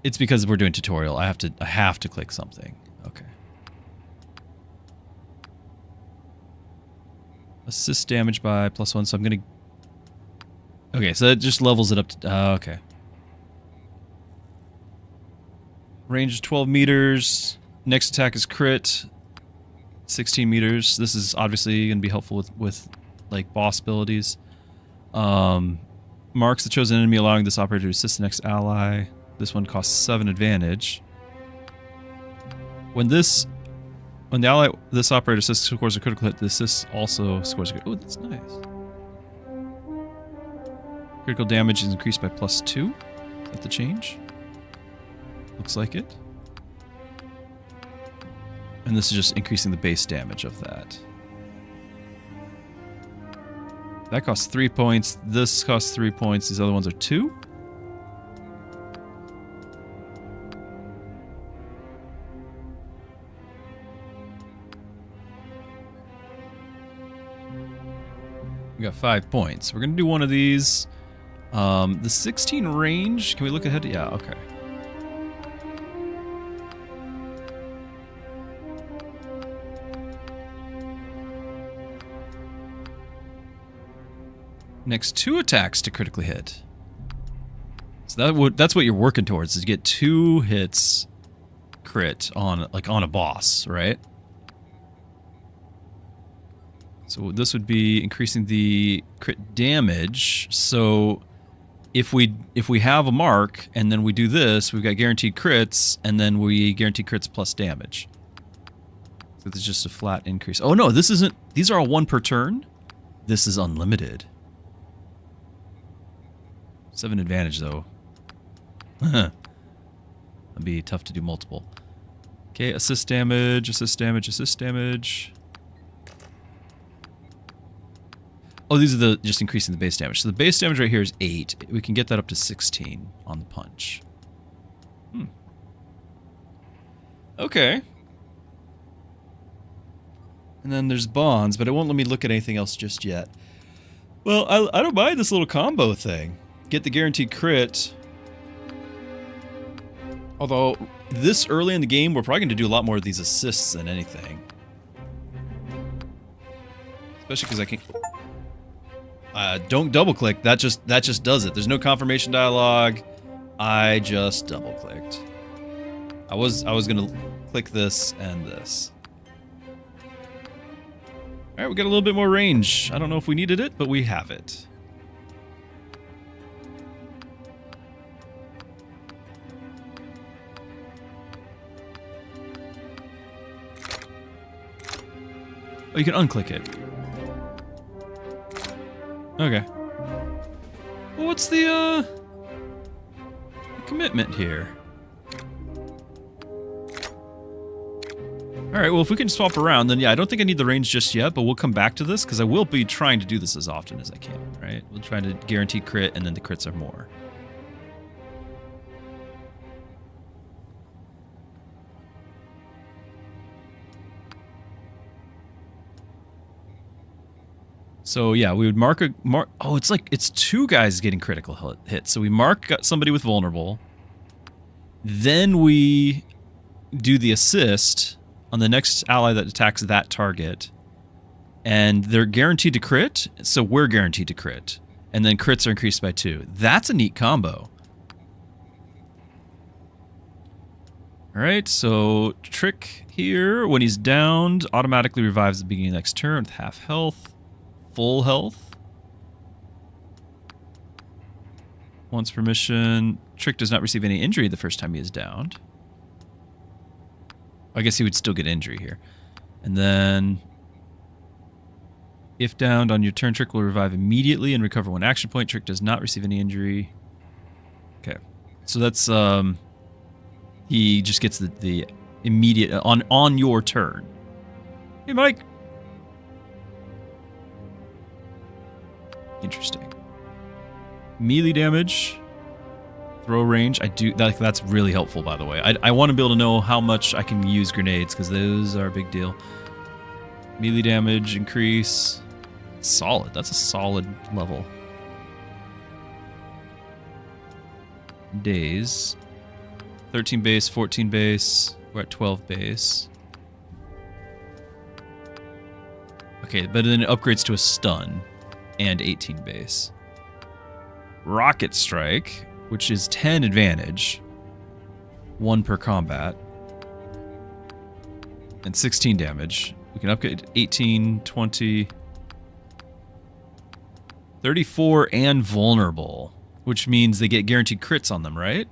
A: It's because we're doing tutorial. I have to click something. Okay. Assist damage by +1, so I'm going to... Okay, so that just levels it up to... okay. Range is 12 meters. Next attack is crit. 16 meters. This is obviously going to be helpful with like boss abilities. Marks the chosen enemy, allowing this operator to assist the next ally. This one costs 7 advantage. When the ally this operator assists scores a critical hit, the assist also scores a critical. Oh, that's nice. Critical damage is increased by +2. Is that the change? Looks like it. And this is just increasing the base damage of that. That costs 3 points. This costs 3 points. These other ones are 2. We got 5 points. We're going to do one of these. The 16 range. Can we look ahead? Yeah, okay. Next 2 attacks to critically hit. So that's what you're working towards, is to get 2 hits crit on a boss, right? So this would be increasing the crit damage. So if we have a mark and then we do this, we've got guaranteed crits, and then we guarantee crits plus damage. So this is just a flat increase. Oh no, this isn't. These are all 1 per turn. This is unlimited. 7 advantage, though. That'd be tough to do multiple. Okay, assist damage, assist damage, assist damage. Oh, these are just increasing the base damage. So the base damage right here is 8. We can get that up to 16 on the punch. Okay. And then there's bonds, but it won't let me look at anything else just yet. Well, I don't mind this little combo thing. Get the guaranteed crit. Although, this early in the game, we're probably going to do a lot more of these assists than anything. Especially because I can... don't double-click. That just does it. There's no confirmation dialogue. I just double-clicked. I was going to click this and this. Alright, we got a little bit more range. I don't know if we needed it, but we have it. Oh, you can unclick it. Okay. Well, what's the commitment here? Alright, well, if we can swap around, then yeah, I don't think I need the range just yet, but we'll come back to this, because I will be trying to do this as often as I can, right? We'll try to guarantee crit, and then the crits are more. So yeah, we would mark. Oh, it's 2 guys getting critical hits. So we mark somebody with vulnerable. Then we do the assist on the next ally that attacks that target, and they're guaranteed to crit. So we're guaranteed to crit, and then crits are increased by 2. That's a neat combo. All right, so trick here: when he's downed, automatically revives at the beginning of the next turn with half health. Full health. Once per mission. Trick does not receive any injury the first time he is downed. I guess he would still get injury here. And then, if downed on your turn, Trick will revive immediately and recover 1 action point. Trick does not receive any injury. Okay. So that's, he just gets the immediate, on your turn. Hey, Mike. Interesting. Melee damage. Throw range, I do, that's really helpful, by the way. I want to be able to know how much I can use grenades, because those are a big deal. Melee damage increase. Solid, that's a solid level. Days. 13 base, 14 base. We're at 12 base. Okay, but then it upgrades to a stun and 18 base. Rocket Strike, which is 10 advantage, 1 per combat, and 16 damage. We can upgrade 18, 20, 34, and vulnerable, which means they get guaranteed crits on them, right?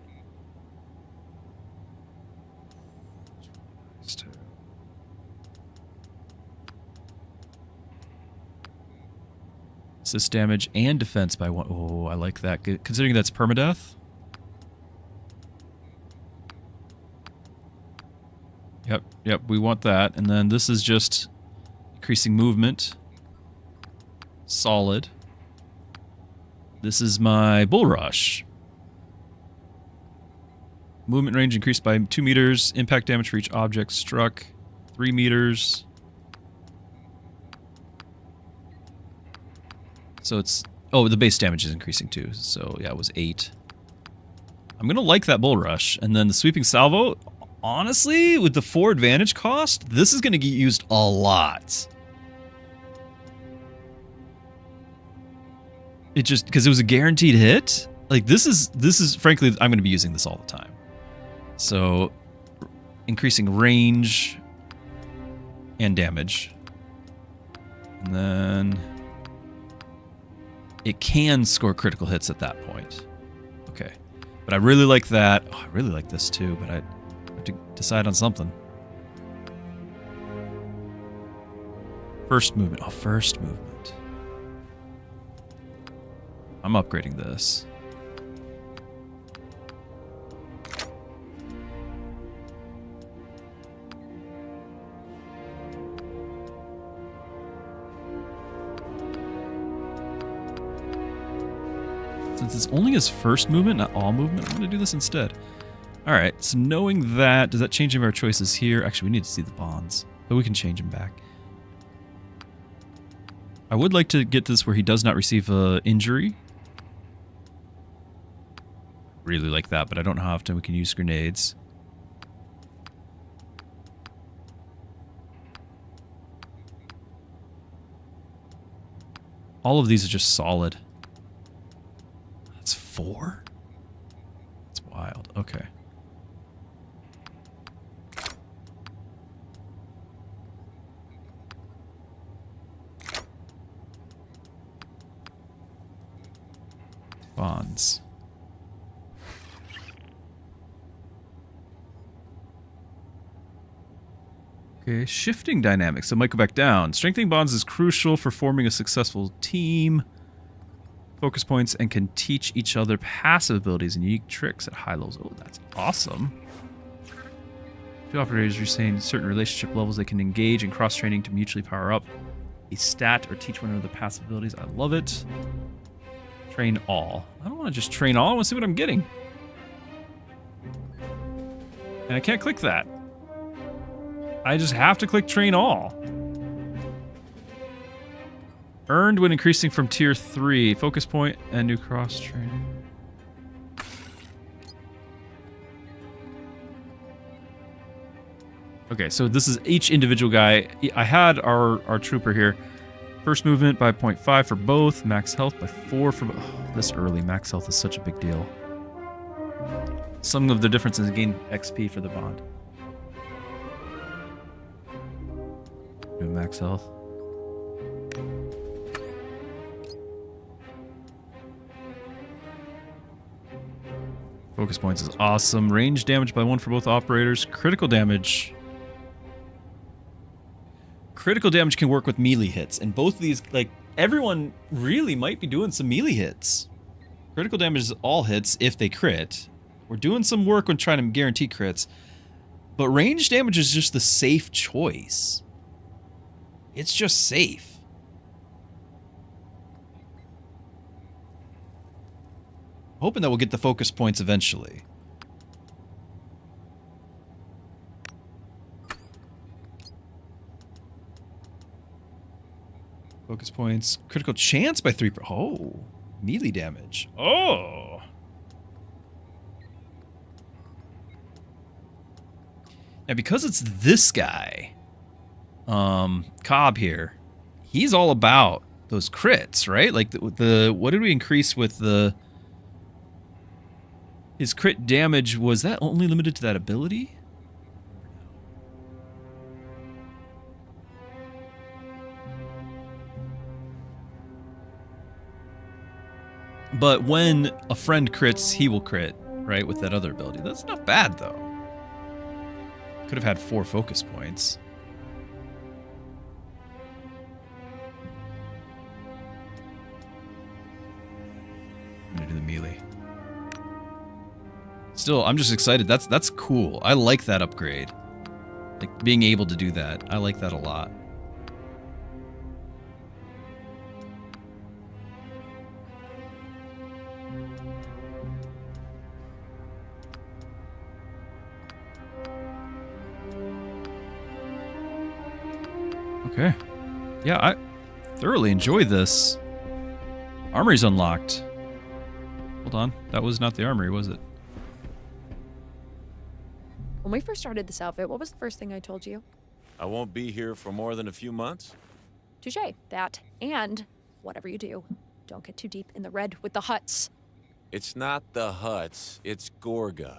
A: Assist damage and defense by 1. Oh, I like that. Considering that's permadeath. Yep, we want that. And then this is just increasing movement. Solid. This is my Bull Rush. Movement range increased by 2 meters. Impact damage for each object struck. 3 meters. So it's... Oh, the base damage is increasing too. So yeah, it was 8. I'm going to like that Bull Rush. And then the Sweeping Salvo, honestly, with the 4 advantage cost, this is going to get used a lot. It just... Because it was a guaranteed hit. Like, this is frankly, I'm going to be using this all the time. So, increasing range and damage. And then... It can score critical hits at that point. Okay. But I really like that. Oh, I really like this too, but I have to decide on something. First movement. Oh, first movement. I'm upgrading this. Since it's only his first movement, not all movement, I'm going to do this instead. Alright, so knowing that, does that change any of our choices here? Actually, we need to see the bonds, but we can change them back. I would like to get this where he does not receive an injury. Really like that, but I don't know how often we can use grenades. All of these are just solid. 4? It's wild. Okay. Bonds. Okay, shifting dynamics. So might go back down. Strengthening bonds is crucial for forming a successful team. Focus points and can teach each other passive abilities and unique tricks at high levels. Oh, that's awesome. 2 operators retain certain relationship levels they can engage in cross-training to mutually power up a stat or teach one another passive abilities. I love it. Train all. I don't want to just train all. I want to see what I'm getting. And I can't click that. I just have to click train all. Earned when increasing from tier 3. Focus point and new cross training. Okay, so this is each individual guy. I had our trooper here. First movement by 0.5 for both. Max health by 4 for both. Oh, this early max health is such a big deal. Some of the differences gain XP for the bond. Doing max health. Focus points is awesome. Range damage by 1 for both operators. Critical damage. Critical damage can work with melee hits. And both of these, like, everyone really might be doing some melee hits. Critical damage is all hits if they crit. We're doing some work on trying to guarantee crits. But range damage is just the safe choice. It's just safe. Hoping that we'll get the focus points eventually. Focus points. Critical chance by 3. Oh. Melee damage. Oh. Now, because it's this guy, Cobb here, he's all about those crits, right? Like the what did we increase with the... His crit damage, was that only limited to that ability? But when a friend crits, he will crit, right, with that other ability. That's not bad, though. Could have had 4 focus points. I'm gonna do the melee. Still, I'm just excited. That's cool. I like that upgrade. Like, being able to do that. I like that a lot. Okay. Yeah, I thoroughly enjoy this. Armory's unlocked. Hold on. That was not the armory, was it?
K: When we first started this outfit, what was the first thing I told you?
L: I won't be here for more than a few months.
K: Touché. That. And whatever you do, don't get too deep in the red with the Huts.
L: It's not the Huts, it's Gorga.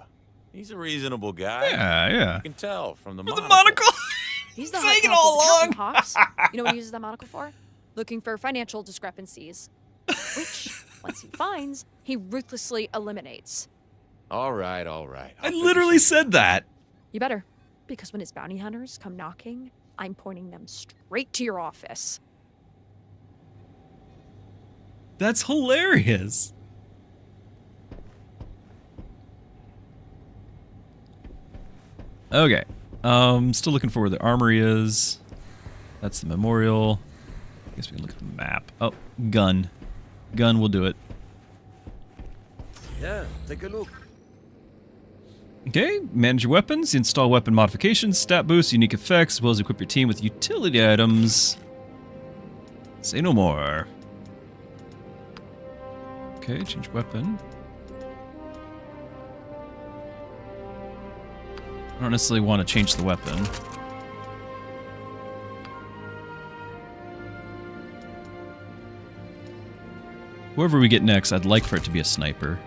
L: He's a reasonable guy.
A: Yeah.
L: You can tell from the
A: monocle.
K: He's the
A: Saying it
K: Hut
A: all
K: Council's
A: along.
K: accountant, Hawks. You know what he uses that monocle for? Looking for financial discrepancies. Which, once he finds, he ruthlessly eliminates.
L: All right.
A: I literally said that.
K: You better. Because when his bounty hunters come knocking, I'm pointing them straight to your office.
A: That's hilarious. Okay. Still looking for where the armory is. That's the memorial. I guess we can look at the map. Oh, gun. Gun will do it.
Q: Yeah, take a look.
A: Okay, manage your weapons, install weapon modifications, stat boosts, unique effects, as well as equip your team with utility items. Say no more. Okay, change weapon. I don't necessarily want to change the weapon. Whoever we get next, I'd like for it to be a sniper.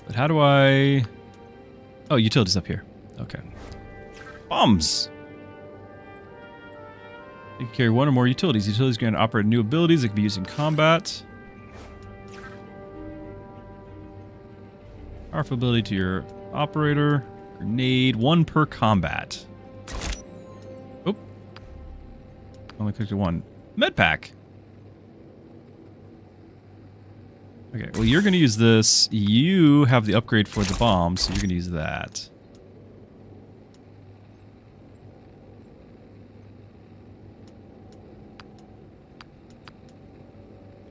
A: But how do I... Oh, utilities up here. Okay. Bombs! You can carry one or more utilities. Utilities grant operate new abilities that can be used in combat. Powerful ability to your operator. Grenade. 1 per combat. Oop. Only clicked 1. Medpack. Okay, well, you're going to use this. You have the upgrade for the bomb, so you're going to use that.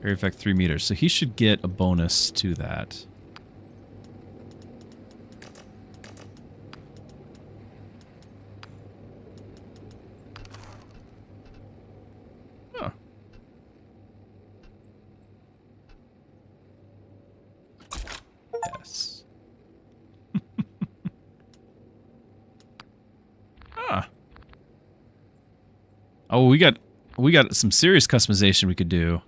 A: Area effect 3 meters, so he should get a bonus to that. Huh. Yes. Ah. Oh, we got some serious customization we could do.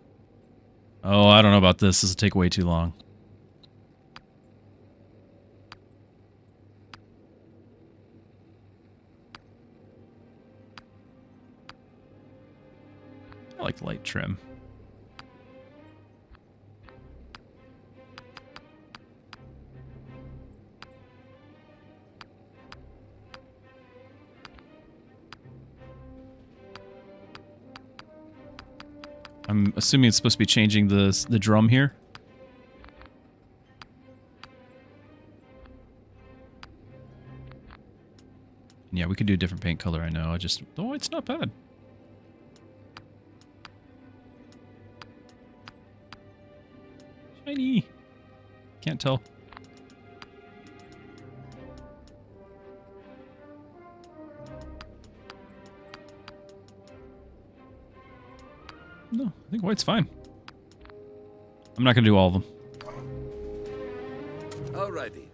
A: Oh, I don't know about this. This will take way too long. I like light trim. I'm assuming it's supposed to be changing the drum here. Yeah, we could do a different paint color, I know. Oh, it's not bad. Tiny. Can't tell. No, I think white's fine. I'm not going to do all of them.
Q: Alrighty.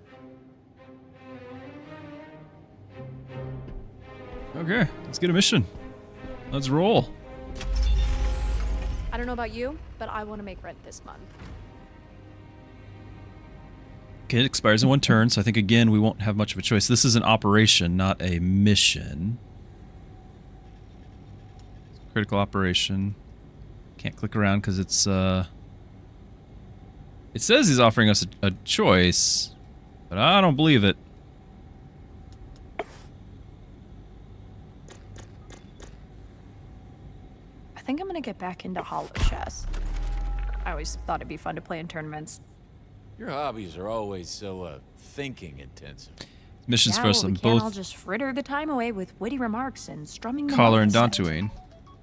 A: Okay, let's get a mission. Let's roll.
K: I don't know about you, but I want to make rent this month.
A: Okay, it expires in 1 turn, so I think, again, we won't have much of a choice. This is an operation, not a mission. Critical operation. Can't click around because it's, it says he's offering us a choice, but I don't believe it.
K: I think I'm gonna get back into hollow chess. I always thought it'd be fun to play in tournaments.
E: Your hobbies are always so, thinking intensive.
A: Missions
K: yeah,
A: for us
K: well,
A: on
K: we can't all
A: both
K: just fritter the time away with witty remarks and strumming them
A: Collar
K: off
A: and
K: the set.
A: Dantooine.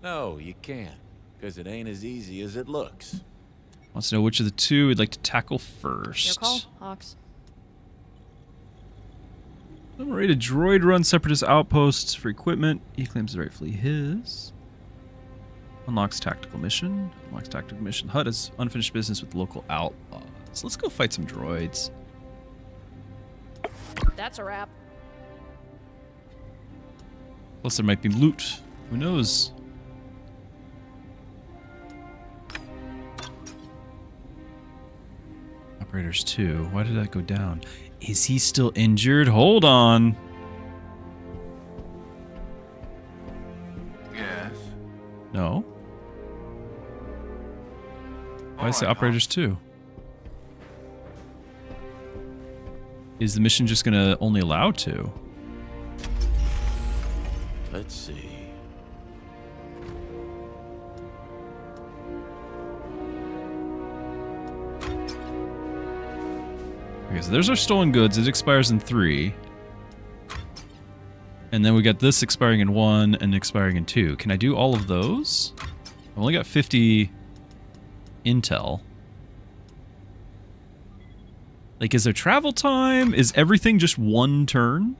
E: No, you can't. Because it ain't as easy as it looks.
A: Wants to know which of the two we'd like to tackle first.
K: Your call, Hawks.
A: Liberate a droid-run separatist outposts for equipment. He claims it's rightfully his. Unlocks tactical mission. Unlocks tactical mission. HUD has unfinished business with local outlaws. Let's go fight some droids.
K: That's a wrap.
A: Plus there might be loot. Who knows? Operators 2. Why did that go down? Is he still injured? Hold on.
O: Yes.
A: No. Why is the operators 2? Is the mission just gonna only allow 2?
E: Let's see.
A: Okay, so there's our stolen goods. It expires in 3. And then we got this expiring in 1 and expiring in 2. Can I do all of those? I've only got 50 intel. Like, is there travel time? Is everything just 1 turn?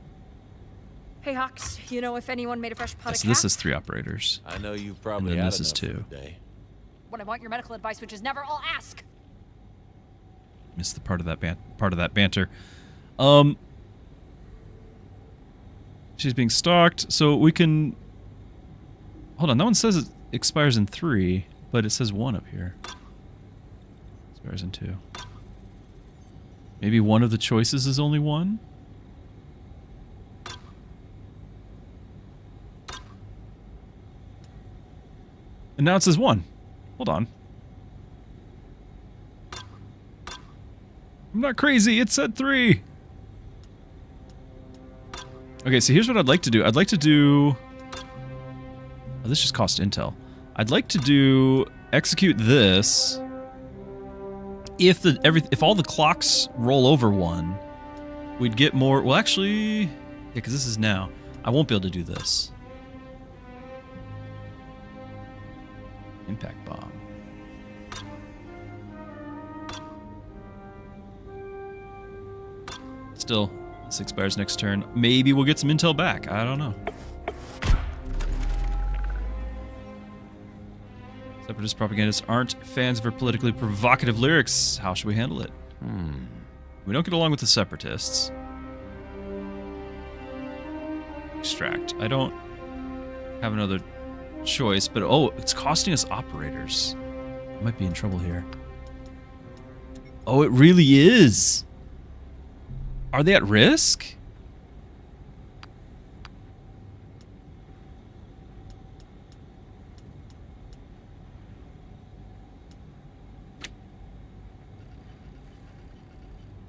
K: Hey, Hawks, you know if anyone made a fresh pot of
A: So this
K: cat?
A: is 3 operators.
E: I know you've probably
A: And then
E: had
A: this is
E: enough
A: 2.
E: for the day.
K: When I want your medical advice, which is never, I'll ask.
A: Missed the part of that banter. She's being stalked, so we can... Hold on, that one says it expires in 3, but it says 1 up here. Expires in 2. Maybe one of the choices is only 1? And now it says 1. Hold on. I'm not crazy, it said 3. Okay, so here's what I'd like to do. I'd like to do... Oh, this just cost intel. I'd like to do... Execute this. If all the clocks roll over 1, we'd get more... Well, actually... Yeah, because this is now. I won't be able to do this. Impact bomb. Still, this expires next turn. Maybe we'll get some intel back. I don't know. Separatist propagandists aren't fans of her politically provocative lyrics. How should we handle it? We don't get along with the separatists. Extract. I don't have another choice, but oh, it's costing us operators. I might be in trouble here. Oh, it really is. Are they at risk?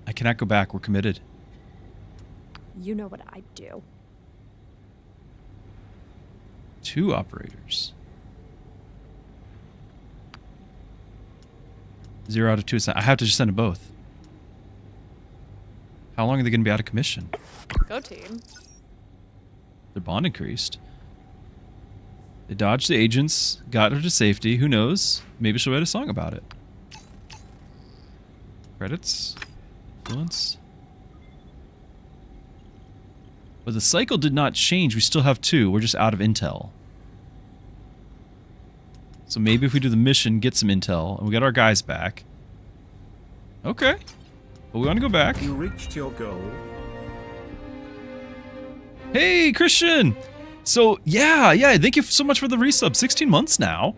A: I cannot go back. We're committed.
K: You know what I'd do.
A: 2 operators. 0 out of 2. I have to just send them both. How long are they going to be out of commission?
K: Go team.
A: Their bond increased. They dodged the agents, got her to safety. Who knows? Maybe she'll write a song about it. Credits. Influence. But the cycle did not change. We still have 2. We're just out of intel. So maybe if we do the mission, get some intel, and we got our guys back. Okay. But we want to go back.
R: You reached your goal.
A: Hey, Christian! So, yeah, thank you so much for the resub. 16 months now.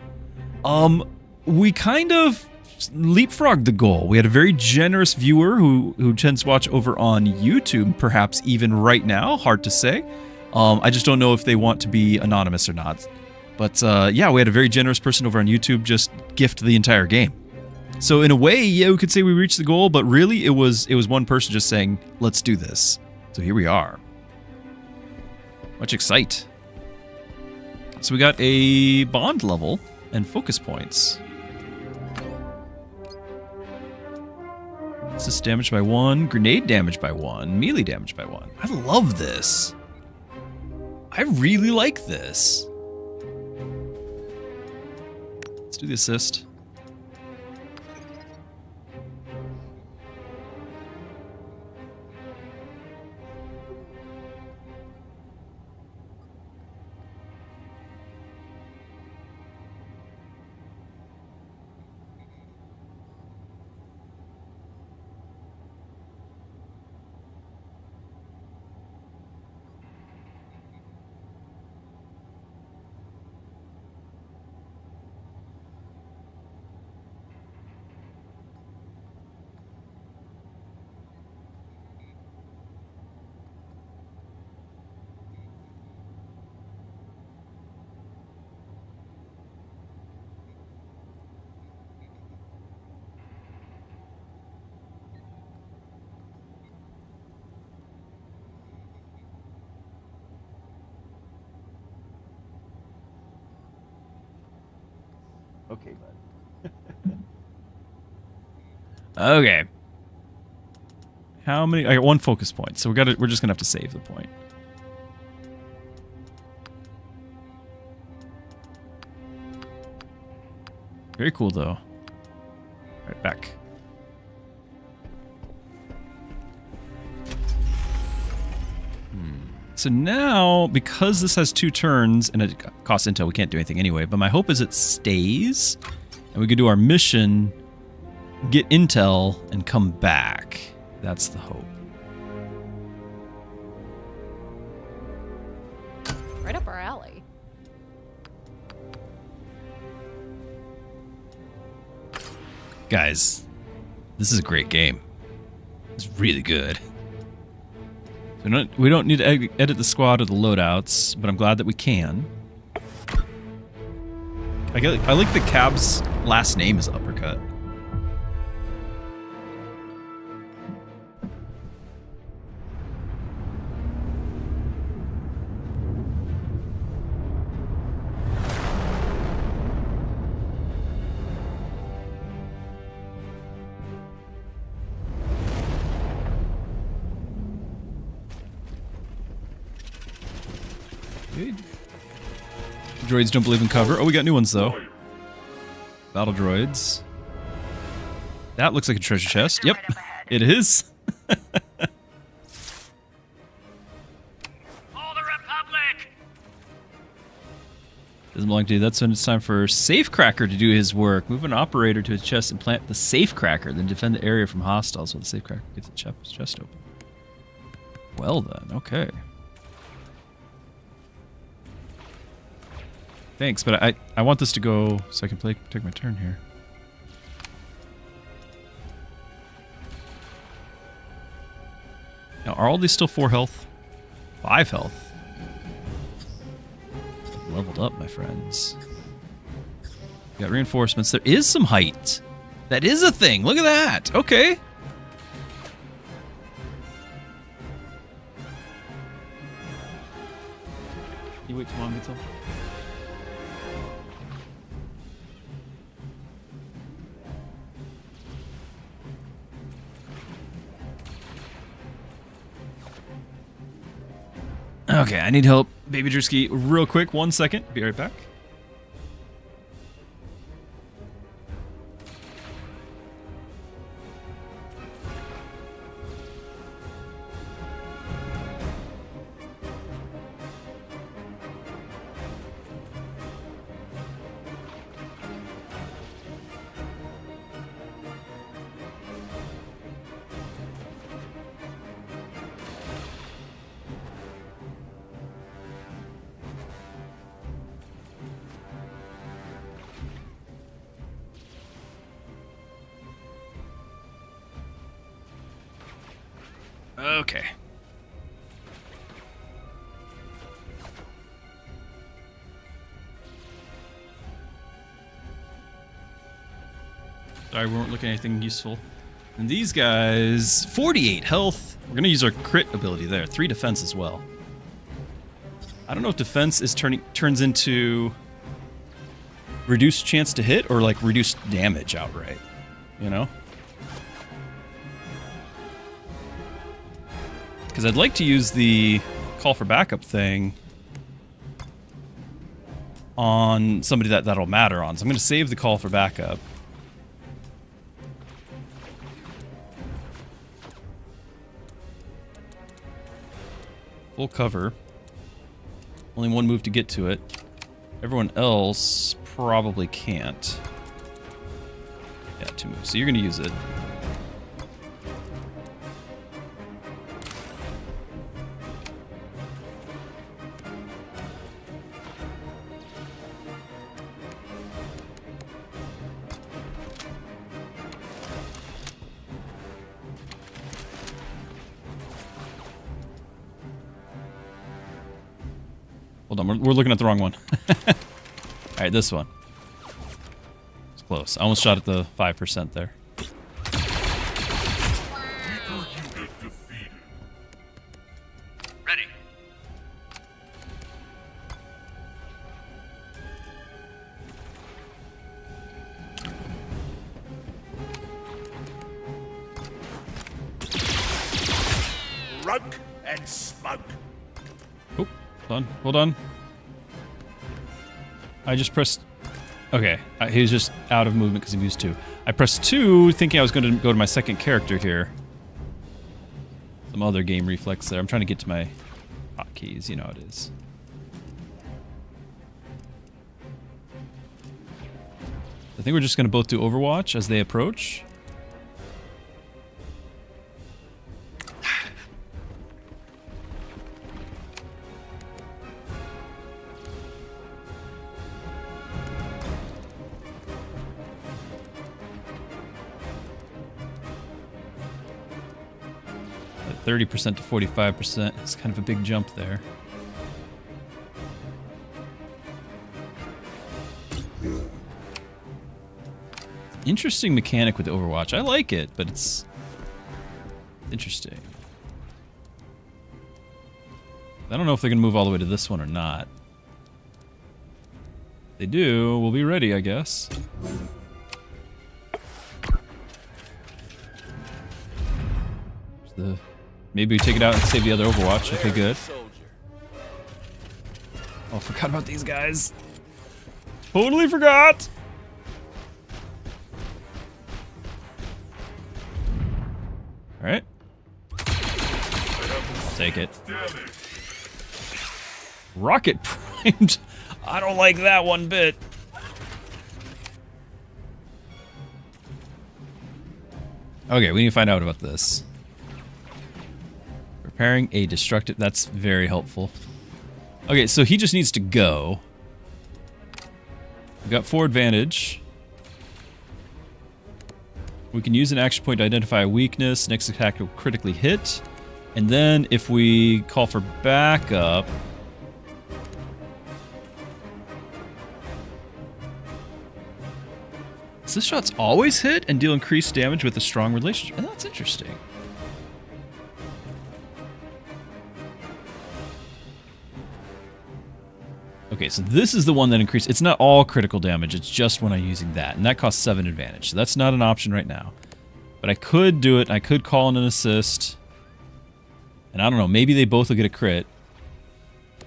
A: We kind of leapfrogged the goal. We had a very generous viewer who tends to watch over on YouTube, perhaps even right now. Hard to say. I just don't know if they want to be anonymous or not. But yeah, we had a very generous person over on YouTube just gift the entire game. So in a way, yeah, we could say we reached the goal, but really it was one person just saying, let's do this. So here we are. Much excite. So we got a bond level and focus points. Assist damage by 1, grenade damage by 1, melee damage by 1. I love this. I really like this. Let's do the assist. Okay, bud. Okay. How many? I got 1 focus point, so we're just gonna have to save the point. Very cool, though. Right back. So now, because this has 2 turns and it costs intel, we can't do anything anyway, but my hope is it stays and we can do our mission, get intel, and come back. That's the hope.
K: Right up our alley.
A: Guys, this is a great game. It's really good. We don't need to edit the squad or the loadouts, but I'm glad that we can. I like the cab's last name is Uppercut. Droids don't believe in cover. Oh, we got new ones, though. Battle droids. That looks like a treasure chest. Yep, it is. Doesn't belong to you. That's when it's time for Safecracker to do his work. Move an operator to his chest and plant the Safecracker, then defend the area from hostiles while the Safecracker gets the chest open. Well then, okay. Thanks, but I want this to go so I can take my turn here. Now, are all these still 4 health? 5 health. Leveled up, my friends. Got reinforcements. There is some height. That is a thing. Look at that. Okay. You wait too long, Mitchell. Okay, I need help. Baby Druski, real quick. 1 second. Be right back. Okay. Sorry, we weren't looking at anything useful. And these guys, 48 health. We're gonna use our crit ability there. 3 defense as well. I don't know if defense is turns into reduced chance to hit or like reduced damage outright. You know? Because I'd like to use the call for backup thing on somebody that'll matter on. So I'm gonna save the call for backup. Full cover. Only one move to get to it. Everyone else probably can't. Yeah, 2 moves. So you're going to use it. Hold on, we're looking at the wrong one. Alright, this one. It's close. I almost shot at the 5% there.
J: Ready.
G: Rug and smoke.
A: Oh, hold on, hold on. I just pressed... Okay, he was just out of movement because he used 2. I pressed 2 thinking I was going to go to my second character here. Some other game reflex there. I'm trying to get to my hotkeys, you know how it is. I think we're just going to both do Overwatch as they approach. At 30% to 45%, it's kind of a big jump there. Interesting mechanic with Overwatch. I like it, but it's interesting. I don't know if they're going to move all the way to this one or not. If they do, we'll be ready, I guess. Maybe we take it out and save the other Overwatch. Okay, good. Oh, forgot about these guys. Totally forgot! Alright. Take it. Rocket primed. I don't like that one bit. Okay, we need to find out about this. Preparing a destructive... That's very helpful. Okay, so he just needs to go. We've got 4 advantage. We can use an action point to identify a weakness. Next attack will critically hit. And then if we call for backup... So this shot's always hit and deal increased damage with a strong relationship. And that's interesting. Okay, so this is the one that increases. It's not all critical damage, it's just when I'm using that. And that costs 7 advantage, so that's not an option right now. But I could do it, I could call in an assist. And I don't know, maybe they both will get a crit.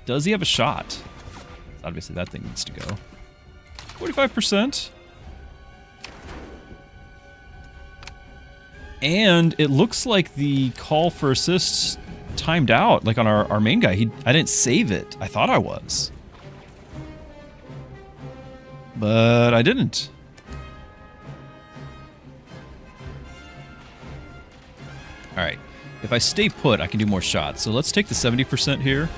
A: Does he have a shot? Obviously that thing needs to go. 45%. And it looks like the call for assists timed out, like on our main guy. I didn't save it. I thought I was. But I didn't. Alright. If I stay put, I can do more shots. So let's take the 70% here.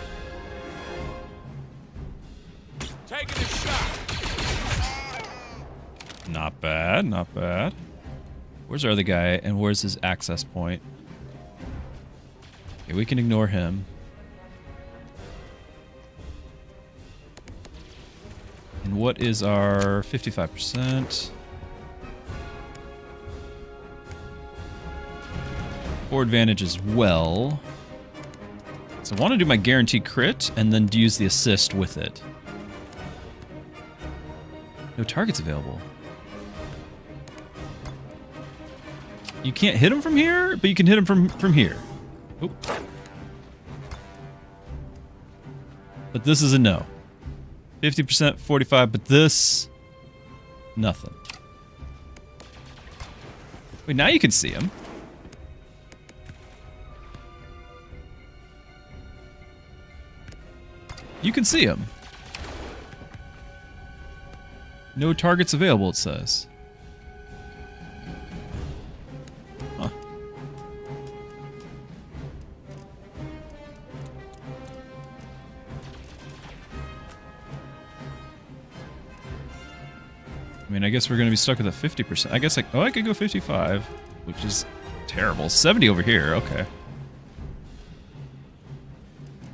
J: Taking a shot.
A: Not bad, not bad. Where's our other guy, and where's his access point? Okay, we can ignore him. And what is our 55%? 4 advantage as well. So I want to do my guaranteed crit and then use the assist with it. No targets available. You can't hit him from here, but you can hit him from here. Oop. But this is a no. 50%, 45, but this... nothing. Wait, now you can see him. You can see him. No targets available, it says. Huh. I mean, I guess we're going to be stuck with a 50%. I guess I could go 55, which is terrible. 70 over here, okay.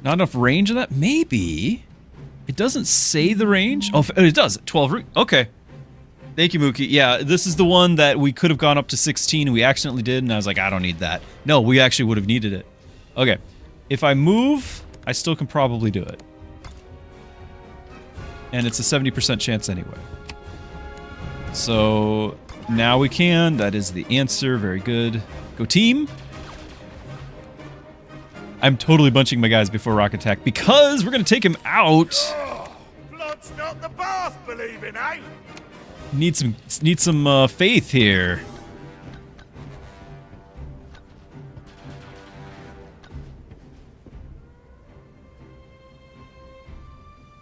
A: Not enough range of that? Maybe. It doesn't say the range. Oh, it does. 12. Okay. Thank you, Mookie. Yeah, this is the one that we could have gone up to 16 and we accidentally did, and I was like, I don't need that. No, we actually would have needed it. Okay. If I move, I still can probably do it. And it's a 70% chance anyway. So now we can. That is the answer. Very good. Go team. I'm totally bunching my guys before rock attack because we're going to take him out.
G: Oh, blood's not the bath, believing, eh?
A: Need some faith here.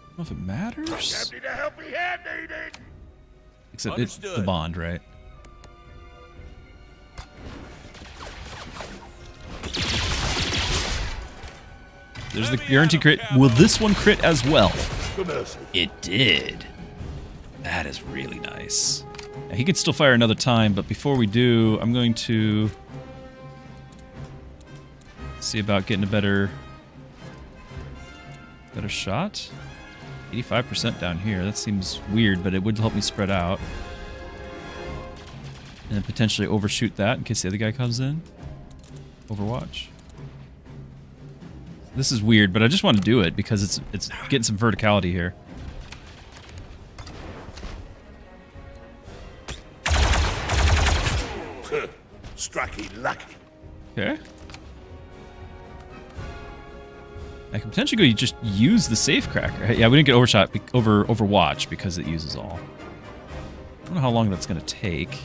A: I don't know if it matters.
G: Need a helping hand needed.
A: Except it's the bond, right? There's the guaranteed crit. Will this one crit as well? It did. That is really nice. Now, he can still fire another time, but before we do, I'm going to see about getting a better shot. 85% down here. That seems weird, but it would help me spread out. And then potentially overshoot that in case the other guy comes in. Overwatch. This is weird, but I just want to do it because it's getting some verticality here.
G: Strucky lucky.
A: Okay. I can potentially go just use the safe cracker. Yeah, we didn't get overwatch because it uses all. I don't know how long that's going to take.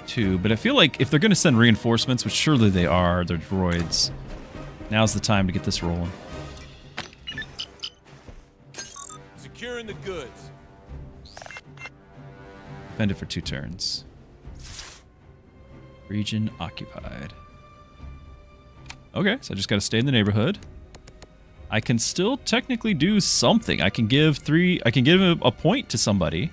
A: 2, but I feel like if they're going to send reinforcements, which surely they are, they're droids, now's the time to get this rolling.
R: Securing the goods.
A: Defended for 2 turns. Region occupied. Okay, so I just got to stay in the neighborhood. I can still technically do something. I can give a point to somebody.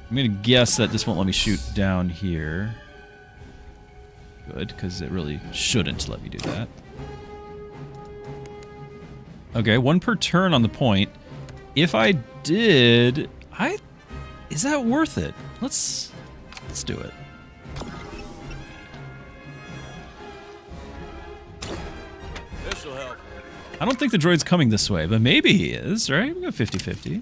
A: I'm going to guess that this won't let me shoot down here. Good, because it really shouldn't let me do that. Okay, 1 per turn on the point. If I did... Is that worth it? Let's do it.
R: This'll help.
A: I don't think the droid's coming this way, but maybe he is, right? We got 50-50.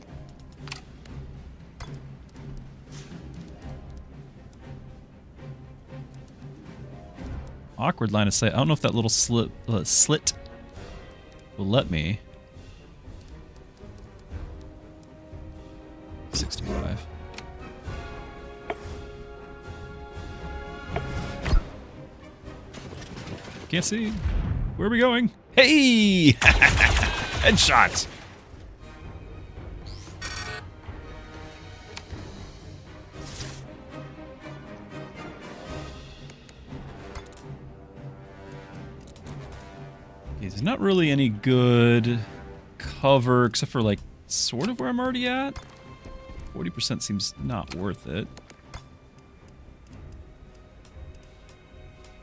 A: Awkward line of sight. I don't know if that little slit will let me. 65. Can't see. Where are we going? Hey! Headshot! There's not really any good cover, except for like sort of where I'm already at. 40% seems not worth it.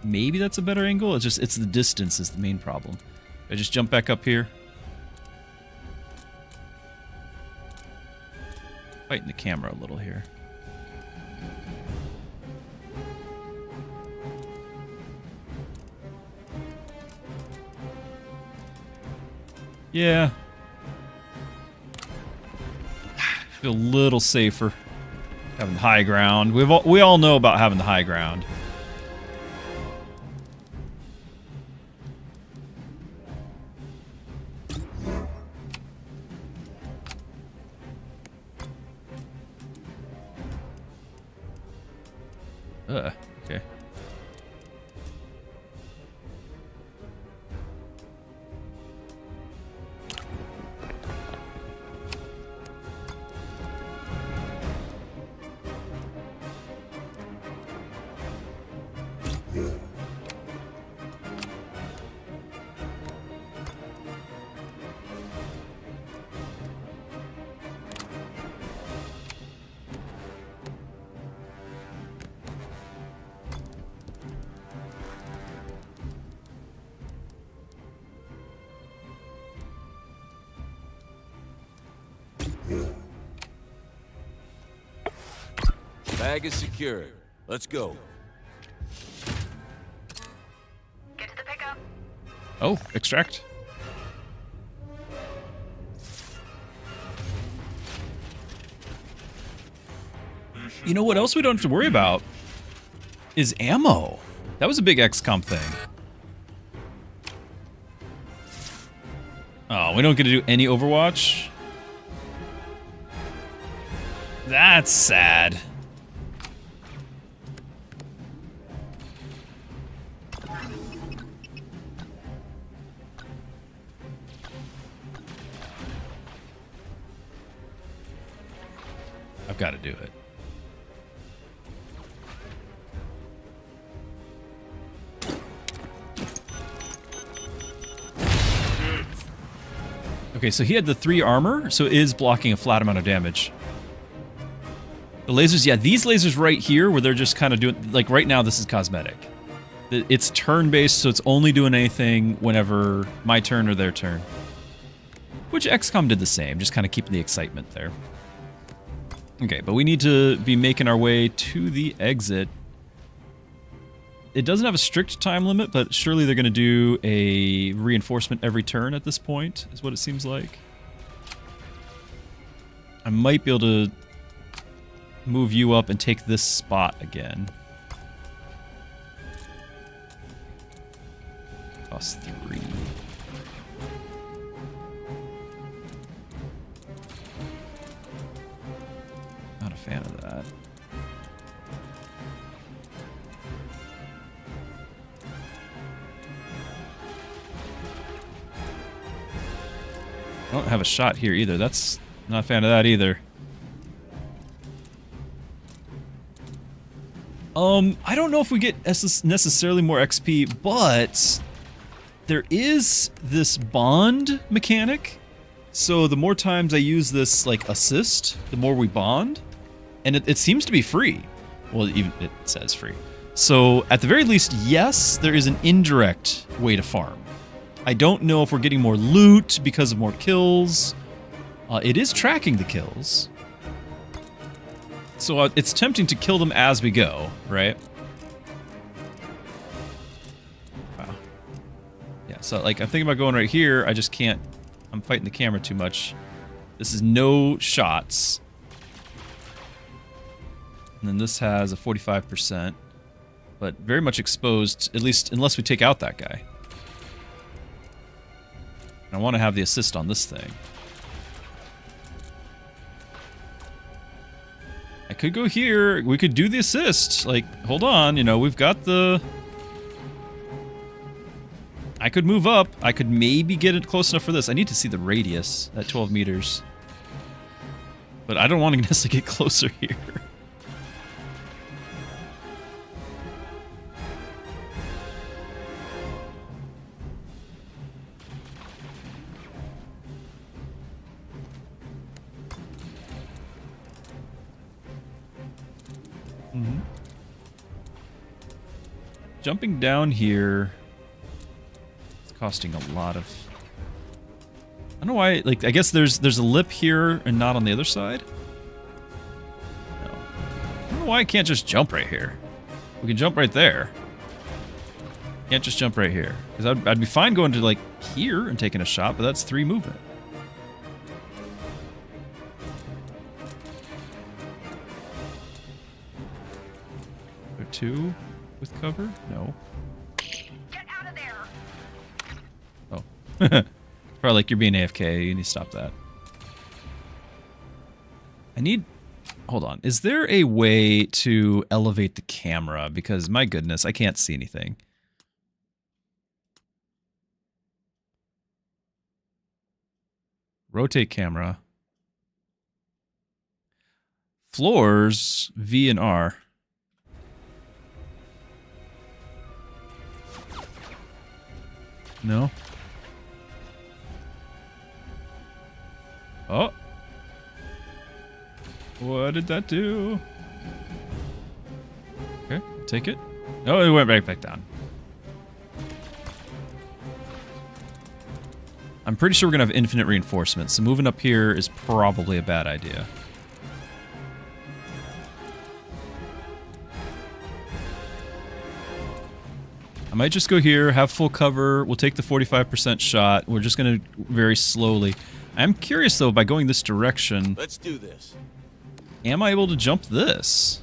A: maybe that's a better angle. It's the distance is the main problem. I just jump back up here. Fighting the camera a little here. Yeah. Feel a little safer having the high ground. We all know about having the high ground. Okay.
R: Bag is secured. Let's go.
M: Get to the pickup.
A: Oh, extract. You know what else we don't have to worry about is ammo. That was a big XCOM thing. Oh, we don't get to do any Overwatch? That's sad. I've got to do it. Okay, so he had the 3 armor, so it is blocking a flat amount of damage. The lasers, yeah, these lasers right here, where they're just kind of doing, like right now, this is cosmetic. It's turn-based, so it's only doing anything whenever my turn or their turn. Which XCOM did the same, just kind of keeping the excitement there. Okay, but we need to be making our way to the exit. It doesn't have a strict time limit, but surely they're going to do a reinforcement every turn at this point, is what it seems like. I might be able to move you up and take this spot again. Cost 3. Not a fan of that. I don't have a shot here either. That's not a fan of that either. I don't know if we get necessarily more XP, but there is this bond mechanic. So the more times I use this like assist, the more we bond. And it seems to be free. Well, even it says free. So at the very least, yes, there is an indirect way to farm. I don't know if we're getting more loot because of more kills. It is tracking the kills. So it's tempting to kill them as we go, right? Wow. Yeah, so like I'm thinking about going right here. I just can't. I'm fighting the camera too much. This is no shots. And then this has a 45%. But very much exposed, at least unless we take out that guy. And I want to have the assist on this thing. I could go here. We could do the assist. Like, hold on. You know, we've got the... I could move up. I could maybe get it close enough for this. I need to see the radius at 12 meters. But I don't want to necessarily get closer here. jumping down here is costing a lot of... I don't know why, like, I guess there's a lip here and not on the other side? No. I don't know why I can't just jump right here. We can jump right there. Can't just jump right here. Because I'd be fine going to, like, here and taking a shot, but that's 3 movement. Or 2 with cover? No.
F: Get out of there!
A: Oh. Probably like you're being AFK. You need to stop that. I need... Hold on. Is there a way to elevate the camera? Because, my goodness, I can't see anything. Rotate camera. Floors, V and R. No? Oh. What did that do? Okay, take it. Oh, it went right back down. I'm pretty sure we're gonna have infinite reinforcements, so moving up here is probably a bad idea. I might just go here, have full cover, we'll take the 45% shot, we're just gonna very slowly. I'm curious though, by going this direction...
R: Let's do this.
A: Am I able to jump this?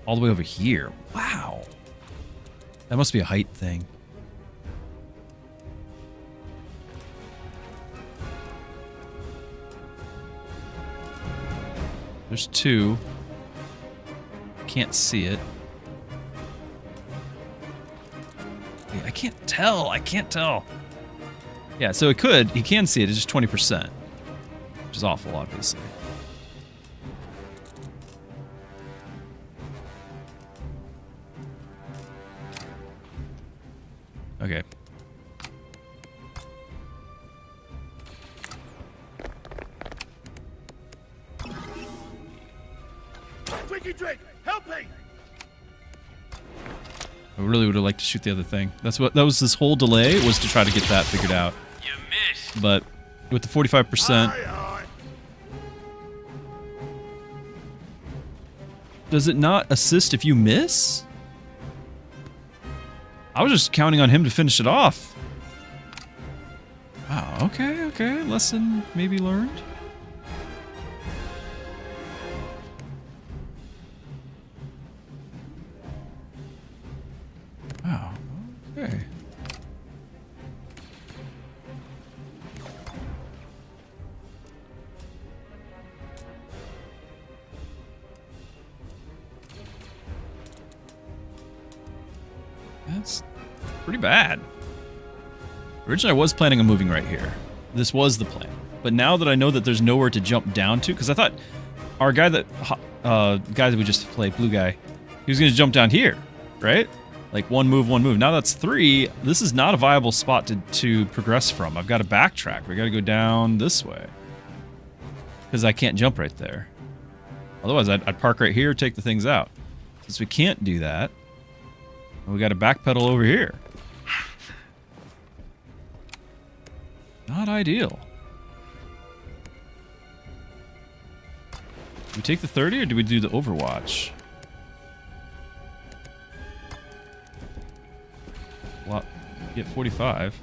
A: All the way over here. Wow. That must be a height thing. There's 2. Can't see it. Wait, I can't tell. I can't tell. Yeah, so it could. He can see it. It's just 20%. Which is awful, obviously. Okay.
G: Twinkie Drake, help me!
A: I really would have liked to shoot the other thing. That was this whole delay, was to try to get that figured out.
J: You missed.
A: But with the 45%, does it not assist if you miss? I was just counting on him to finish it off. Wow, okay. Lesson maybe learned. Wow, okay. That's pretty bad. Originally, I was planning on moving right here. This was the plan. But now that I know that there's nowhere to jump down to, because I thought our guy that we just played, blue guy, he was going to jump down here, right? Like one move. Now that's 3. This is not a viable spot to progress from. I've got to backtrack. We got to go down this way. Because I can't jump right there. Otherwise, I'd park right here, take the things out. Since we can't do that, we got to backpedal over here. Not ideal. Do we take the 30 or do we do the Overwatch? Get 45.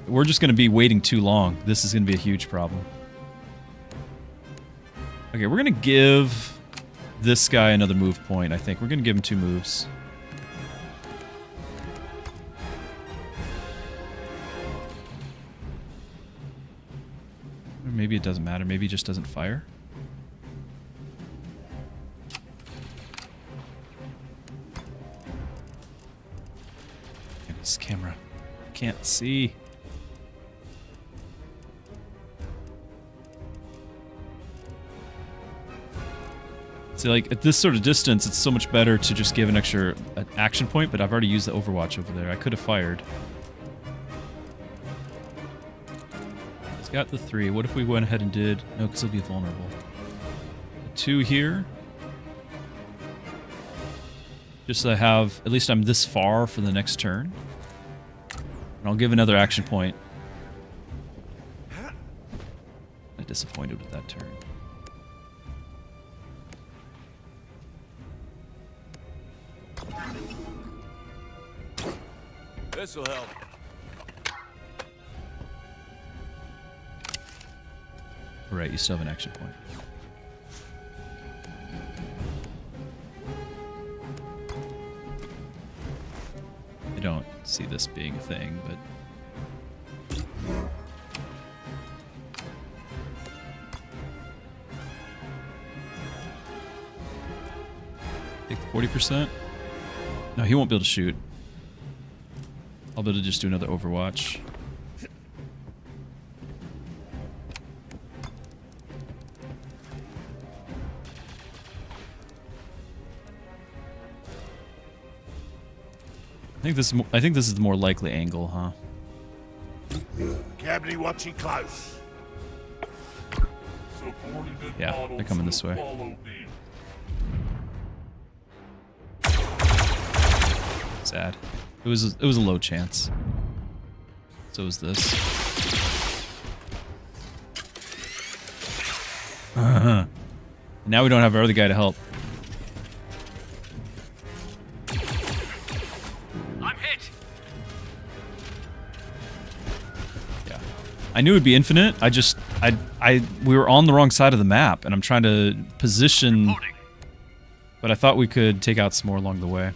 A: We're just going to be waiting too long. This is going to be a huge problem. Okay, we're going to give this guy another move point, I think. We're going to give him 2 moves. Or maybe it doesn't matter. Maybe he just doesn't fire. This camera. Can't see. See, like, at this sort of distance, it's so much better to just give an extra action point, but I've already used the Overwatch over there. I could have fired. He's got the 3. What if we went ahead and did... No, because he'll be vulnerable. 2 here. Just so I have, at least I'm this far for the next turn. And I'll give another action point. I'm disappointed with that turn.
R: This'll help.
A: Alright, you still have an action point. I don't see this being a thing, but... Take the 40%? No, he won't be able to shoot. I'll be able to just do another Overwatch. I think this is the more likely angle, huh?
G: Cabby, watch it close.
A: Yeah, they're coming this way. Sad. It was a low chance. So was this. Now we don't have our other guy to help.
F: I'm hit.
A: Yeah. I knew it'd be infinite. We were on the wrong side of the map, and I'm trying to position. But I thought we could take out some more along the way.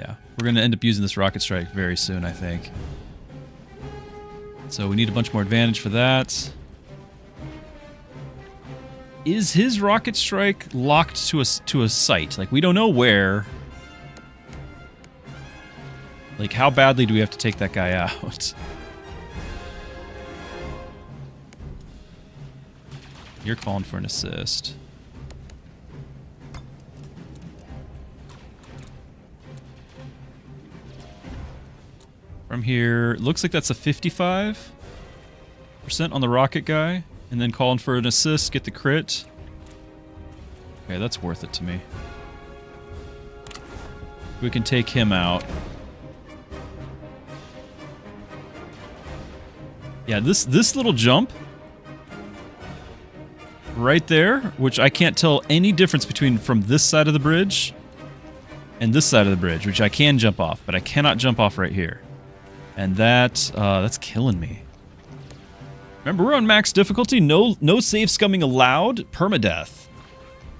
A: Yeah, we're going to end up using this rocket strike very soon, I think. So we need a bunch more advantage for that. Is his rocket strike locked to a site? Like, we don't know where. Like, how badly do we have to take that guy out? You're calling for an assist. From here, looks like that's a 55% on the rocket guy, and then calling for an assist, get the crit. Okay, that's worth it to me. We can take him out. Yeah, this little jump right there, which I can't tell any difference between from this side of the bridge and this side of the bridge, which I can jump off, but I cannot jump off right here. And that's killing me. Remember, we're on max difficulty, no save scumming allowed, permadeath.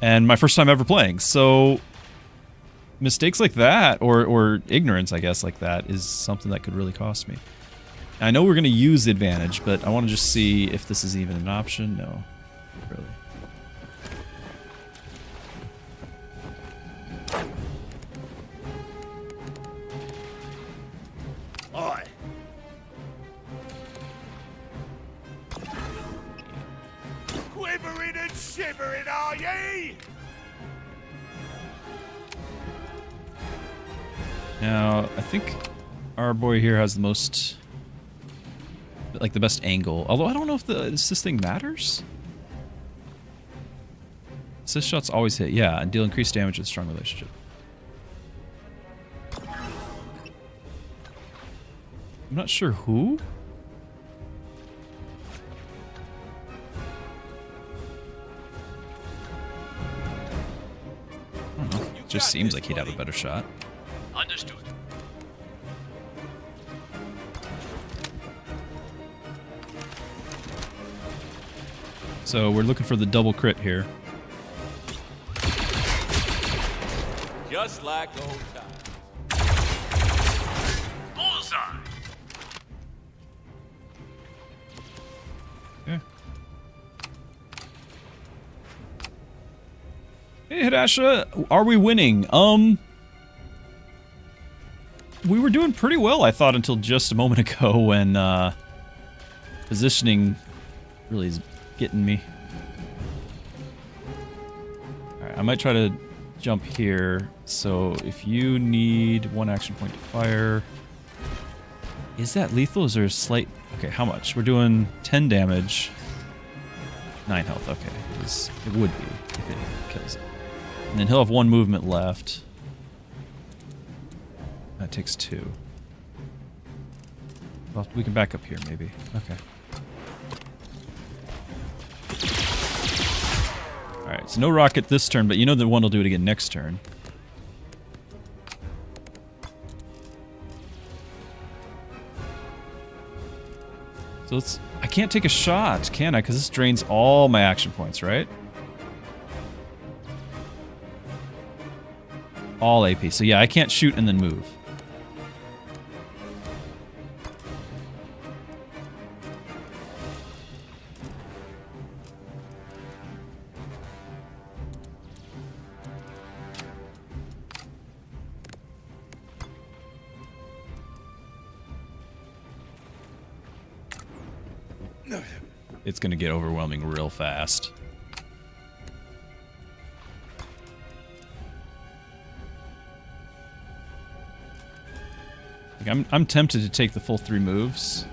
A: And my first time ever playing, so mistakes like that, or ignorance, I guess, like that, is something that could really cost me. I know we're going to use the advantage, but I want to just see if this is even an option. No, not really.
G: Aye. Quivering and shivering, are ye?
A: Now, I think our boy here has the most, like, the best angle. Although I don't know if the assist thing matters. Assist shots always hit, yeah, and deal increased damage with strong relationship. I'm not sure who. I don't know. It just seems like he'd have a better shot.
F: Understood.
A: So we're looking for the double crit here.
R: Just like old times.
F: Bullseye.
A: Yeah. Hey, Hidasha, are we winning? We were doing pretty well, I thought, until just a moment ago when positioning really is getting me. Alright, I might try to jump here. So if you need one action point to fire. Is that lethal? Is there a slight... Okay, how much? We're doing 10 damage. 9 health, okay. is. It would be if it kills it. And then he'll have 1 movement left. That takes 2. Well, we can back up here, maybe. Okay. Alright, so no rocket this turn, but you know the one will do it again next turn. So let's... I can't take a shot, can I? Because this drains all my action points, right? All AP. So yeah, I can't shoot and then move. It's going to get overwhelming real fast. Like I'm tempted to take the full 3 moves.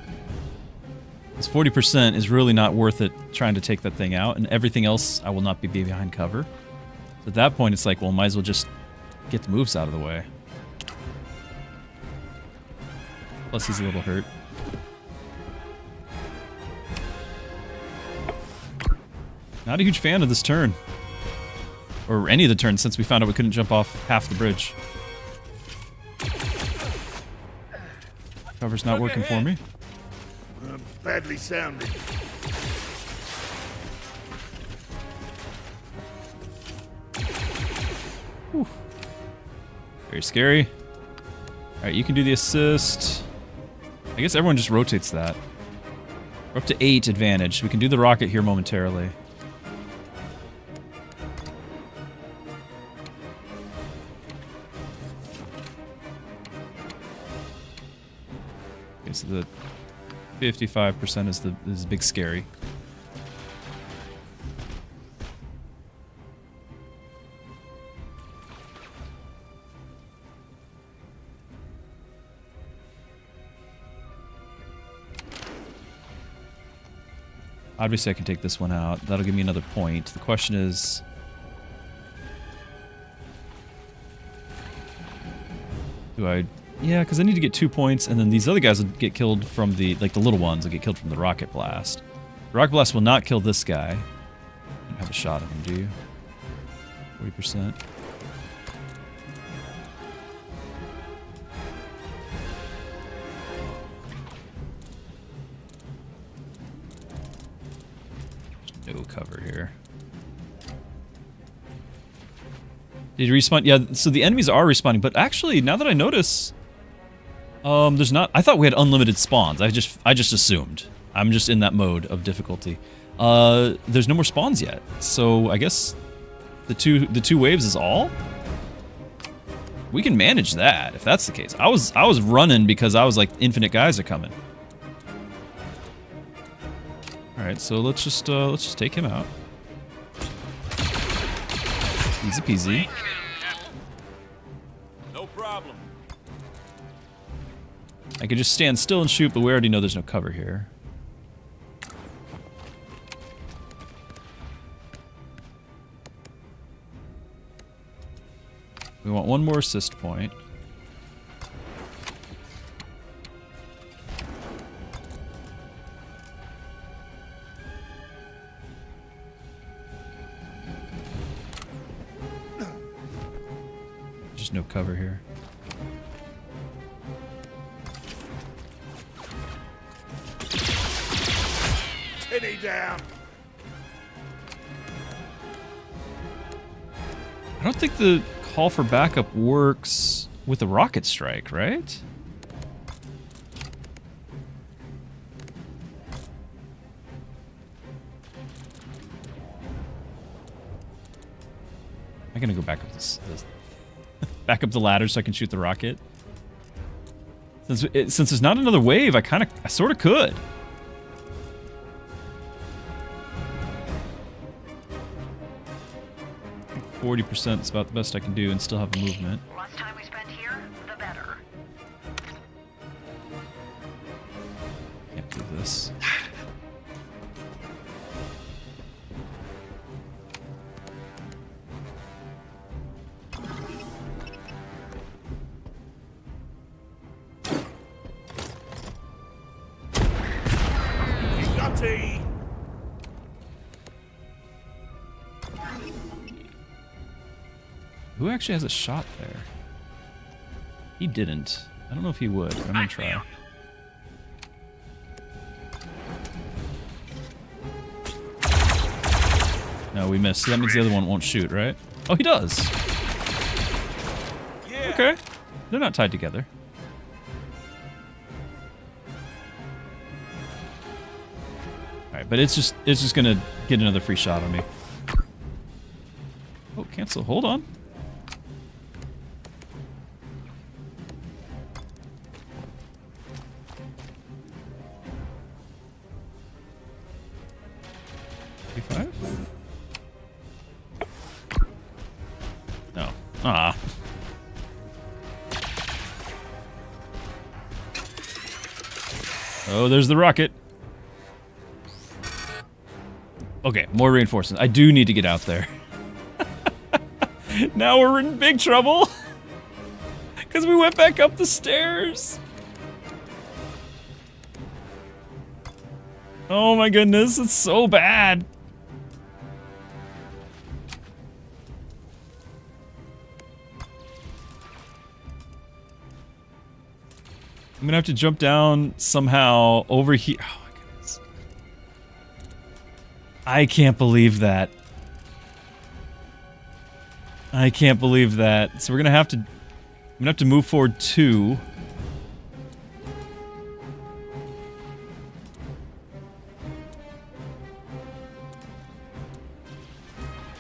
A: This 40% is really not worth it trying to take that thing out, and everything else I will not be behind cover. So at that point it's like, well, might as well just get the moves out of the way. Plus he's a little hurt. Not a huge fan of this turn. Or any of the turns since we found out we couldn't jump off half the bridge. Cover's not working for me.
G: Badly sounding.
A: Whew. Very scary. Alright, you can do the assist. I guess everyone just rotates that. We're up to 8 advantage. We can do the rocket here momentarily. So the 55% is big scary. Obviously I can take this one out. That'll give me another point. The question is... do I... yeah, because I need to get 2 points, and then these other guys will get killed from the... like, the little ones will get killed from the rocket blast. The rocket blast will not kill this guy. You don't have a shot at him, do you? 40%. No cover here. Did you respawn? Yeah, so the enemies are respawning, but actually, now that I notice... there's not... I thought we had unlimited spawns. I just assumed. I'm just in that mode of difficulty. There's no more spawns yet. So I guess the two waves is all? We can manage that if that's the case. I was running because I was like, infinite guys are coming. All right, so let's just take him out. Easy peasy.
R: No problem.
A: I could just stand still and shoot, but we already know there's no cover here. We want 1 more assist point. Just no cover here.
G: Penny down.
A: I don't think the call for backup works with a rocket strike, right? I'm gonna go back up this back up the ladder so I can shoot the rocket. Since there's not another wave, I sort of could. I think 40% is about the best I can do and still have a movement.
M: Less time we spend here, the better.
A: Can't do this. actually has a shot there? He didn't. I don't know if he would, but I'm gonna try. No, we missed. So that means the other one won't shoot, right? Oh, he does.
R: Yeah.
A: Okay. They're not tied together. Alright, but it's just gonna get another free shot on me. Oh, cancel. Hold on. $35? No. Ah. Oh, there's the rocket. Okay, more reinforcements. I do need to get out there. Now we're in big trouble. Because we went back up the stairs. Oh my goodness, it's so bad. I'm gonna have to jump down somehow over here. Oh my goodness. I can't believe that. I can't believe that. So we're gonna have to move forward 2.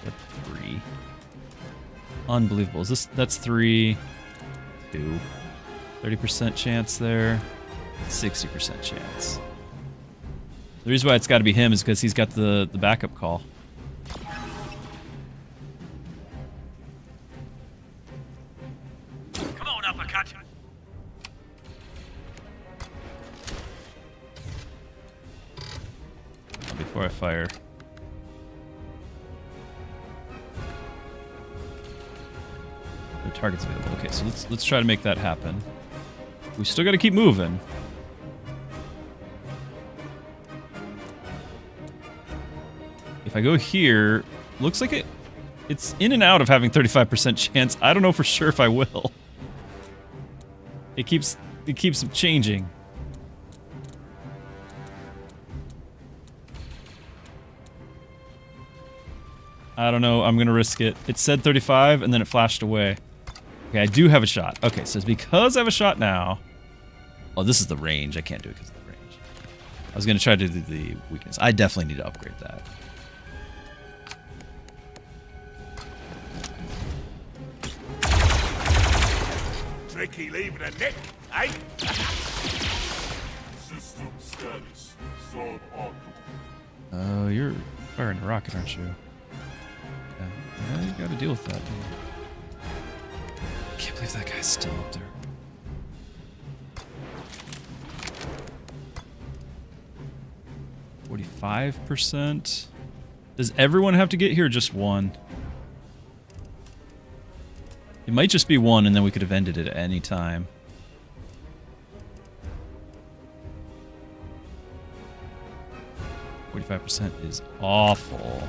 A: That's 3. Unbelievable. Is that's 3, 2. 30% chance there. 60% chance. The reason why it's got to be him is because he's got the backup call.
F: Come on, uppercut.
A: Before I fire. The target's available. Okay, so let's try to make that happen. We still got to keep moving. If I go here, looks like it's in and out of having 35% chance. I don't know for sure if I will. It keeps changing. I don't know. I'm gonna risk it. It said 35 and then it flashed away. Okay, I do have a shot. Okay, so it's because I have a shot now. Oh, this is the range. I can't do it because of the range. I was going to try to do the weakness. I definitely need to upgrade that.
G: Tricky leaving a nick, eh?
P: System status. Suboptimal.
A: Oh, you're firing a rocket, aren't you? Yeah, you got to deal with that, dude. Can't believe that guy's still up there. %. Does everyone have to get here or just one? It might just be one and then we could have ended it at any time. %45 is awful.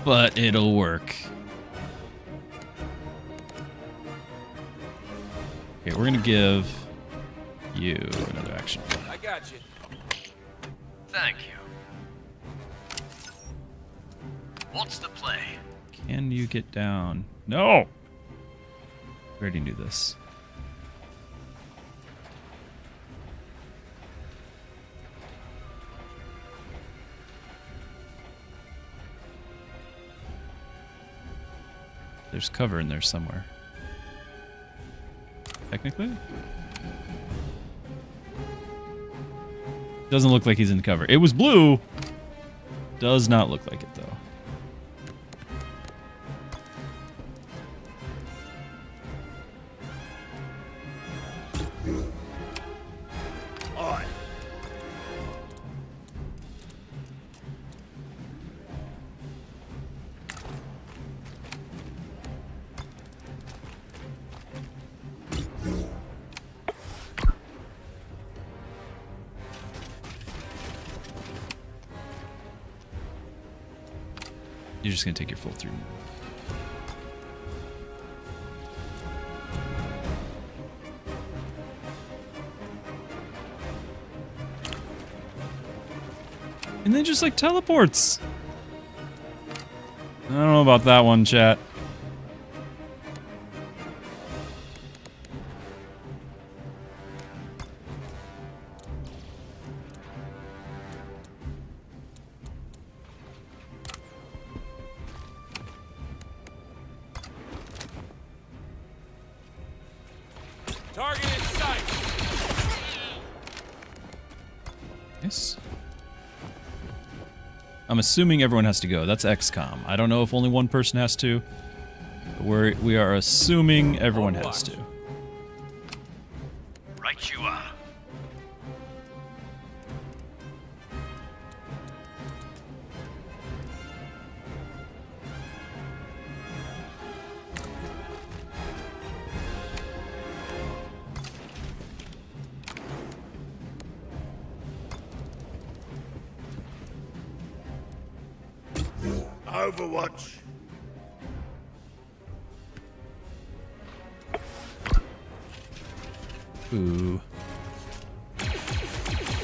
A: But it'll work. Okay, we're gonna give you another action.
R: I got you.
J: Thank you. What's the play?
A: Can you get down? No! We already knew this. There's cover in there somewhere. Technically? Doesn't look like he's in cover. It was blue. Does not look like it, though.
G: Aye.
A: you're just going to take your full 3 move. And then just like teleports. I don't know about that one, chat.
R: Target in sight.
A: Nice. I'm assuming everyone has to go. That's Xcom. I don't know if only one person has to. But we are assuming everyone has to.
J: Right you are.
G: Overwatch.
A: Ooh.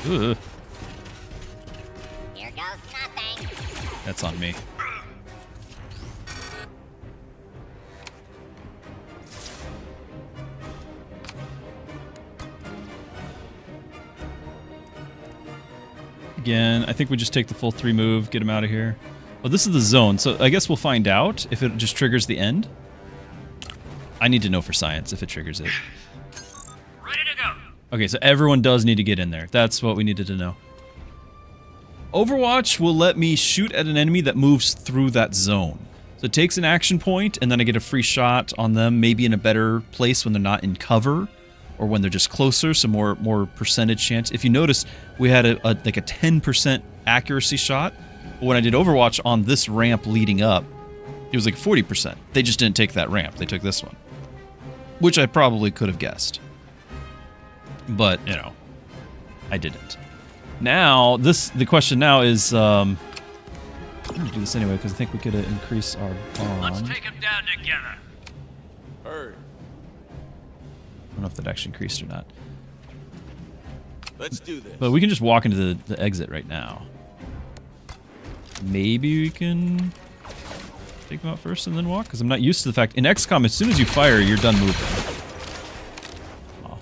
A: Ugh.
S: Here goes nothing.
A: That's on me. Again, I think we just take the full 3 move, get him out of here. Oh, this is the zone, so I guess we'll find out if it just triggers the end. I need to know for science if it triggers it.
J: Ready to go.
A: Okay, so everyone does need to get in there. That's what we needed to know. Overwatch will let me shoot at an enemy that moves through that zone. So it takes an action point, and then I get a free shot on them, maybe in a better place when they're not in cover, or when they're just closer, so more percentage chance. If you notice, we had like a 10% accuracy shot. But when I did Overwatch on this ramp leading up, it was like 40%. They just didn't take that ramp. They took this one. Which I probably could have guessed. But, you know, I didn't. Now, the question now is, I'm going to do this anyway, because I think we could increase our bond.
J: Let's take him down together.
R: Heard.
A: I don't know if that actually increased or not.
R: Let's do this.
A: But we can just walk into the exit right now. Maybe we can take them out first and then walk, because I'm not used to the fact in XCOM as soon as you fire, you're done moving. Oh.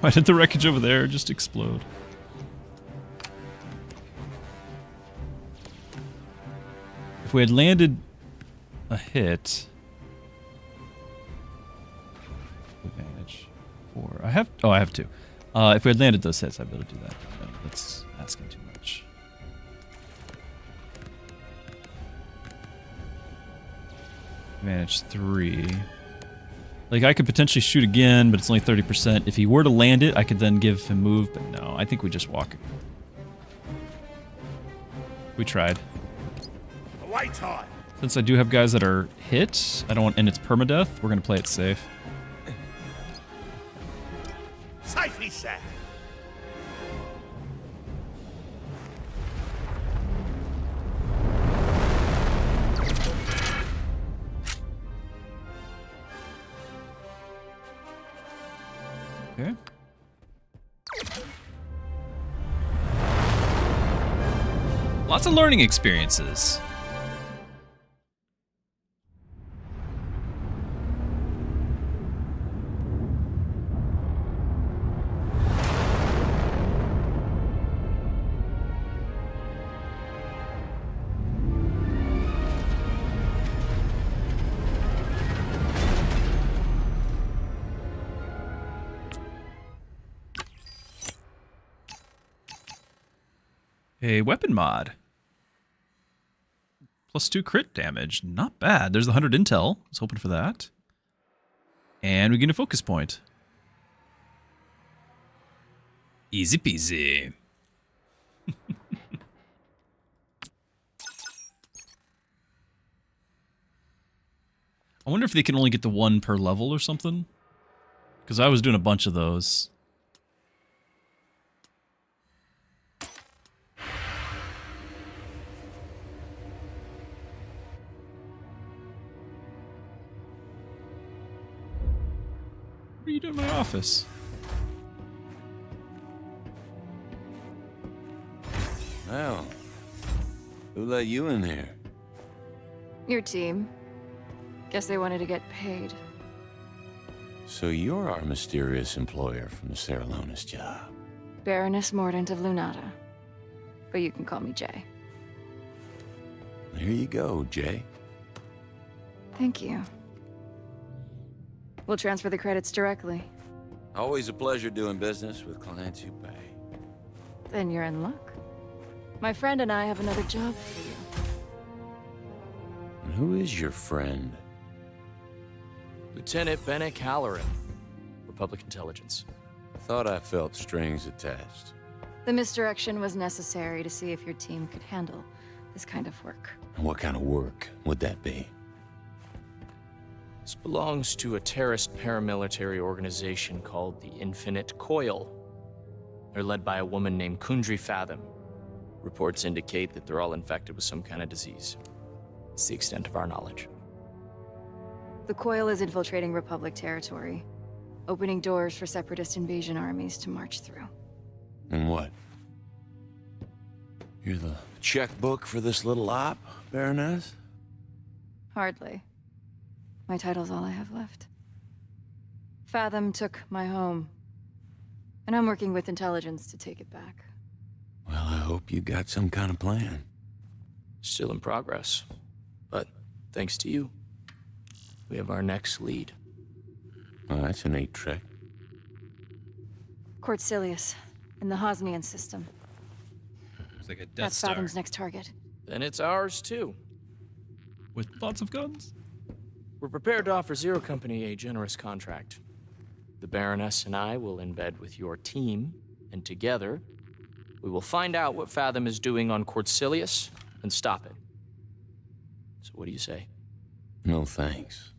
A: Why did the wreckage over there just explode? If we had landed a hit, advantage 4. I have 2. If we had landed those hits, I'd be able to do that. No, that's asking too much. Advantage 3. Like, I could potentially shoot again, but it's only 30%. If he were to land it, I could then give him move, but no, I think we just walk. We tried.
G: Lights on.
A: Since I do have guys that are hit, I don't want, and it's permadeath, we're gonna play it safe.
G: Safely set.
A: Okay. Lots of learning experiences. A weapon mod. +2 crit damage. Not bad. There's the 100 intel. I was hoping for that. And we get a focus point. Easy peasy. I wonder if they can only get the one per level or something. Because I was doing a bunch of those. What are you doing in my office?
L: Well, who let you in here?
B: Your team. Guess they wanted to get paid.
L: So you're our mysterious employer from the Seralonis job.
B: Baroness Mordant of Lunata. But you can call me Jay.
L: Here you go, Jay.
B: Thank you. We'll transfer the credits directly.
L: Always a pleasure doing business with clients who pay.
B: Then you're in luck. My friend and I have another job for you.
L: And who is your friend?
C: Lieutenant Bennett Halloran, Republic Intelligence.
L: Thought I felt strings attached.
B: The misdirection was necessary to see if your team could handle this kind of work.
L: And what kind of work would that be?
C: This belongs to a terrorist paramilitary organization called the Infinite Coil. They're led by a woman named Kundry Fathom. Reports indicate that they're all infected with some kind of disease. It's the extent of our knowledge.
B: The Coil is infiltrating Republic territory, opening doors for separatist invasion armies to march through.
L: And what? You're the checkbook for this little op, Baroness?
B: Hardly. My title's all I have left. Fathom took my home, and I'm working with intelligence to take it back.
L: Well, I hope you got some kind of plan.
C: Still in progress. But thanks to you, we have our next lead.
L: Well, that's a neat trick.
B: Cortilius, in the Hosnian system.
A: It's like a Death
B: That's
A: Star.
B: Fathom's next target.
C: Then it's ours too.
A: With lots of guns?
C: We're prepared to offer Zero Company a generous contract. The Baroness and I will embed with your team, and together, we will find out what Fathom is doing on Cortilius and stop it. So what do you say?
L: No thanks.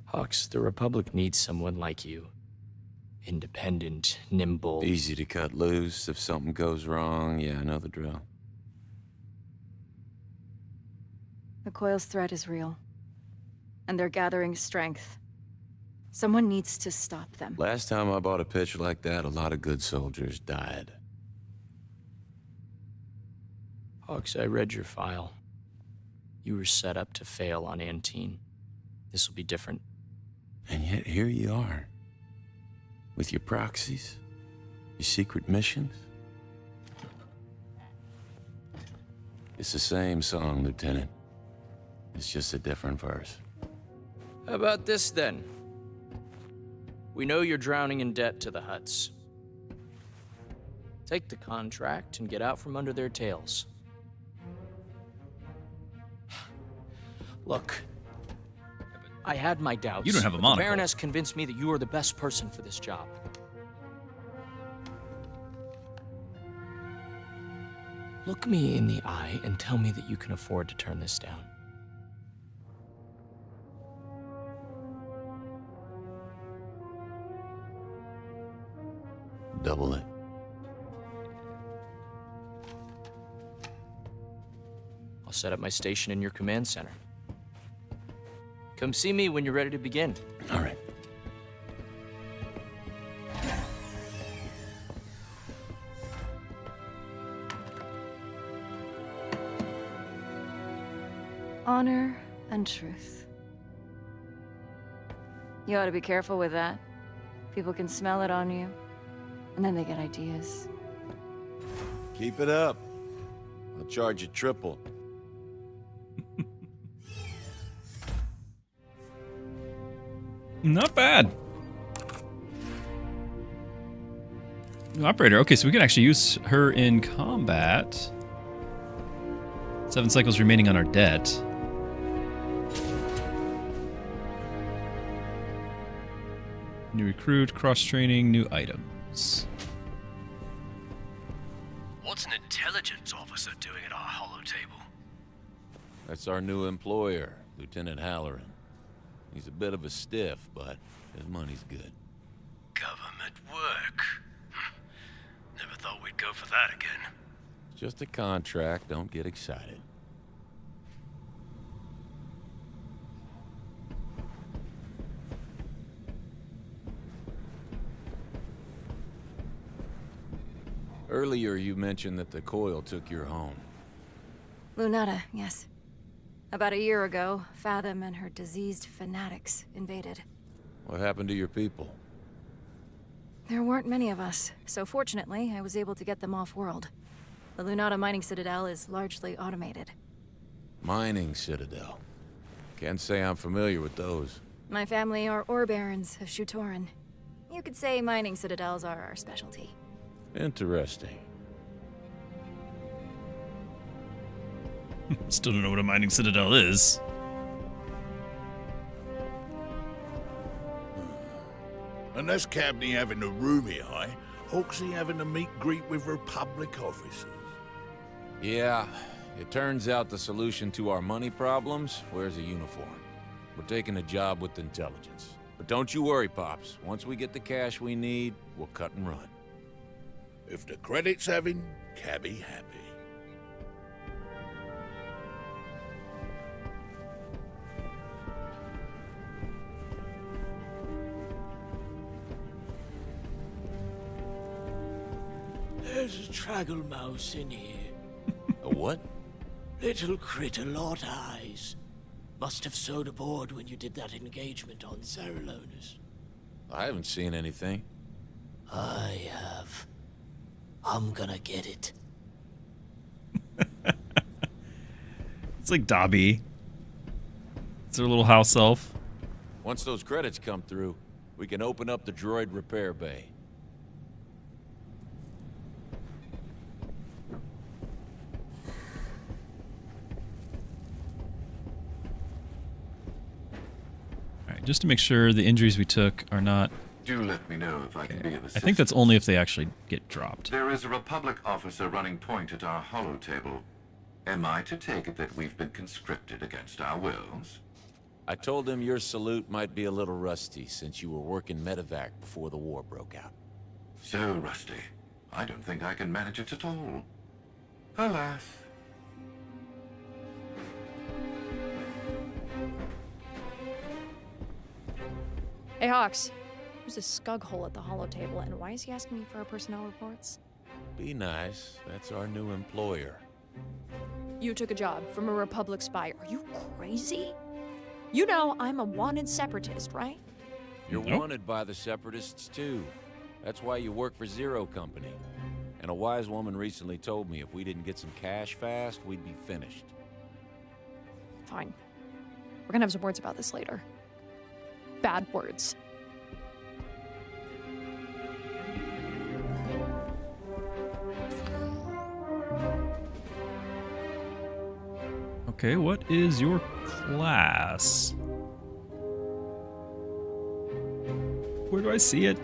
C: Hawks, the Republic needs someone like you. Independent, nimble.
L: Easy to cut loose if something goes wrong. Yeah, I know the drill.
B: The Coil's threat is real. And they're gathering strength. Someone needs to stop them.
L: Last time I bought a pitch like that, a lot of good soldiers died.
C: Hawks, I read your file. You were set up to fail on Antine. This will be different.
L: And yet here you are. With your proxies, your secret missions. It's the same song, Lieutenant. It's just a different verse.
C: How about this, then? We know you're drowning in debt to the Hutts. Take the contract and get out from under their tails. Look, I had my doubts.
A: You don't have a
C: but
A: monocle.
C: The Baroness convinced me that you are the best person for this job. Look me in the eye and tell me that you can afford to turn this down.
L: Double it.
C: I'll set up my station in your command center. Come see me when you're ready to begin.
L: All right.
B: Honor and truth. You ought to be careful with that. People can smell it on you, and then they get ideas.
L: Keep it up. I'll charge you triple.
A: Not bad. Operator. Okay, so we can actually use her in combat. 7 cycles remaining on our debt. New recruit, cross-training, new items.
J: What's an intelligence officer doing at our holotable?
L: That's our new employer, Lieutenant Halloran. He's a bit of a stiff, but his money's good.
J: Government work. Never thought we'd go for that again.
L: It's just a contract, don't get excited. Earlier you mentioned that the coil took your home.
B: Lunata, yes. About a year ago, Fathom and her diseased fanatics invaded.
L: What happened to your people?
B: There weren't many of us, so fortunately, I was able to get them off-world. The Lunata mining citadel is largely automated.
L: Mining citadel. Can't say I'm familiar with those.
B: My family are ore barons of Shutoran. You could say mining citadels are our specialty.
L: Interesting.
A: Still don't know what a mining citadel is.
G: And that's Cabney having a roomy eye, Hoxie having a meet-greet with Republic officers.
L: Yeah, it turns out the solution to our money problems wears a uniform. We're taking a job with intelligence. But don't you worry, Pops. Once we get the cash we need, we'll cut and run.
G: If the credits have him, Cabby happy.
S: There's a traggle mouse in here.
L: A what?
S: Little critter, lot eyes. Must have sewed aboard when you did that engagement on Saralonus.
L: I haven't seen anything.
S: I have. I'm gonna get it.
A: It's like Dobby. It's their little house elf.
L: Once those credits come through, we can open up the droid repair bay.
A: Alright, just to make sure the injuries we took are not...
O: Do let me know if I can be of assistance.
A: I think that's only if they actually get dropped.
O: There is a Republic officer running point at our holotable. Am I to take it that we've been conscripted against our wills?
L: I told him your salute might be a little rusty since you were working medevac before the war broke out.
O: So rusty. I don't think I can manage it at all. Alas.
K: Hey, Hawks. There's a scug hole at the holotable, and why is he asking me for our personnel reports?
L: Be nice. That's our new employer.
K: You took a job from a Republic spy. Are you crazy? You know I'm a wanted separatist, right?
L: You're wanted by the Separatists, too. That's why you work for ZCom Company. And a wise woman recently told me if we didn't get some cash fast, we'd be finished.
K: Fine. We're gonna have some words about this later. Bad words.
A: Okay, what is your class? Where do I see it?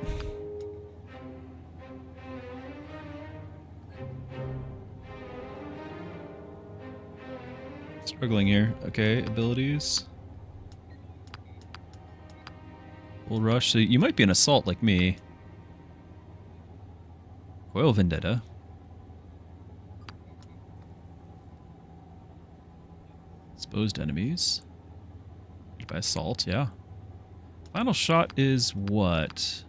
A: Struggling here. Okay, abilities. Bull Rush. So you might be an assault like me. Coil Vendetta. Exposed enemies. By assault, yeah. Final shot is what?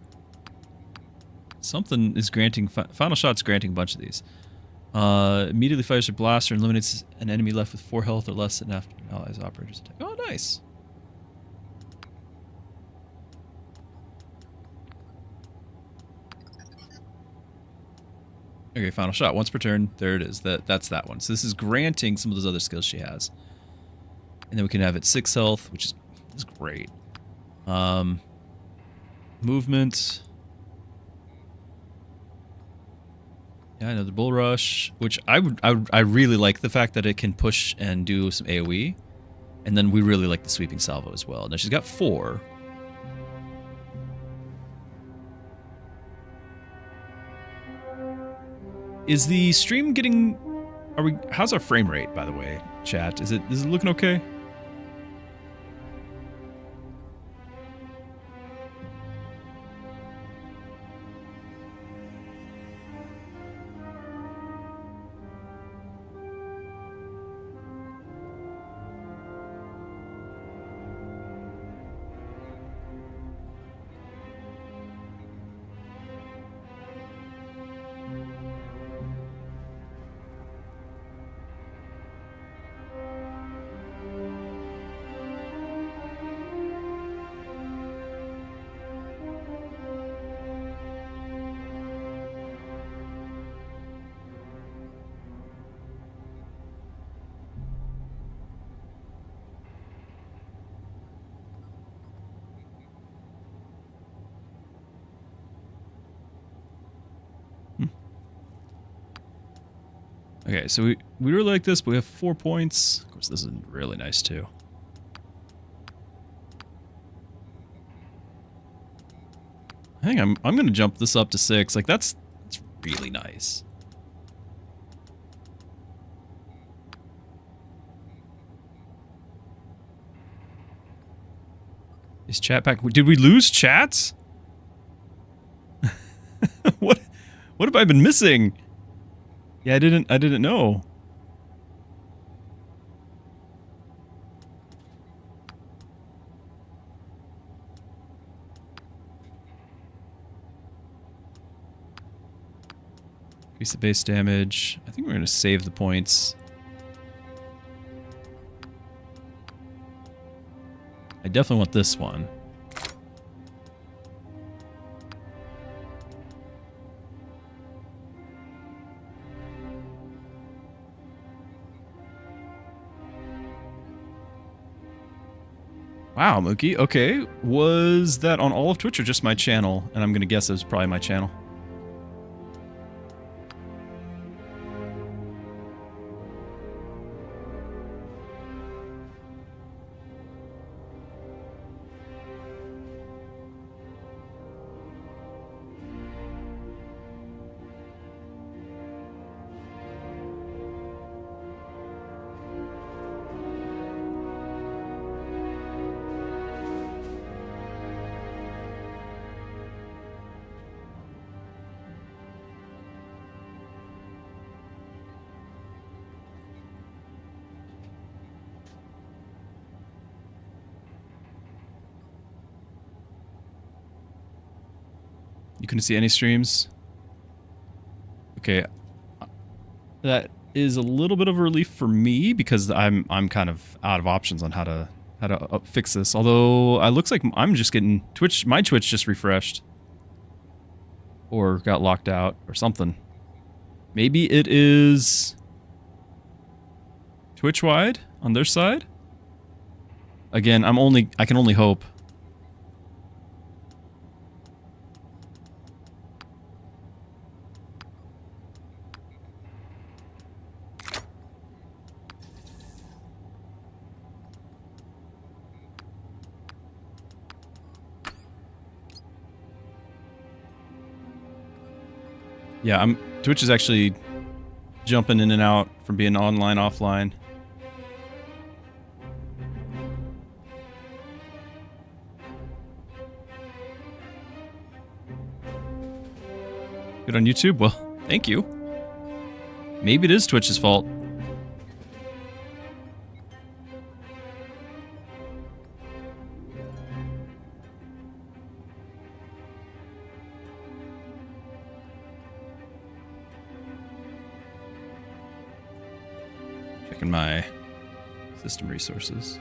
A: Something is granting... Final shot's granting a bunch of these. Immediately fires a blaster and eliminates an enemy left with 4 health or less than after an ally's operator's attack. Oh, nice. Okay, final shot. Once per turn. There it is. That's that one. So this is granting some of those other skills she has. And then we can have it 6 health, which is great. Movement. Yeah, another Bull Rush, which I really like the fact that it can push and do some AoE. And then we really like the Sweeping Salvo as well. Now she's got 4. Is the stream getting... How's our frame rate, by the way, chat? Is it looking okay? Okay, so we really like this, but we have 4 points. Of course, this is really nice too. I think I'm gonna jump this up to 6. Like that's really nice. Is chat back? Did we lose chats? What have I been missing? Yeah, I didn't know. Increase the base damage. I think we're gonna save the points. I definitely want this one. Wow, Mookie. Okay. Was that on all of Twitch or just my channel? And I'm going to guess it was probably my channel. You couldn't see any streams? Okay. That is a little bit of a relief for me because I'm kind of out of options on how to fix this. Although it looks like I'm just getting my Twitch just refreshed or got locked out or something. Maybe it is Twitch wide on their side. Again, I can only hope. Yeah, Twitch is actually jumping in and out from being online, offline. Good on YouTube? Well, thank you. Maybe it is Twitch's fault. Checking my system resources.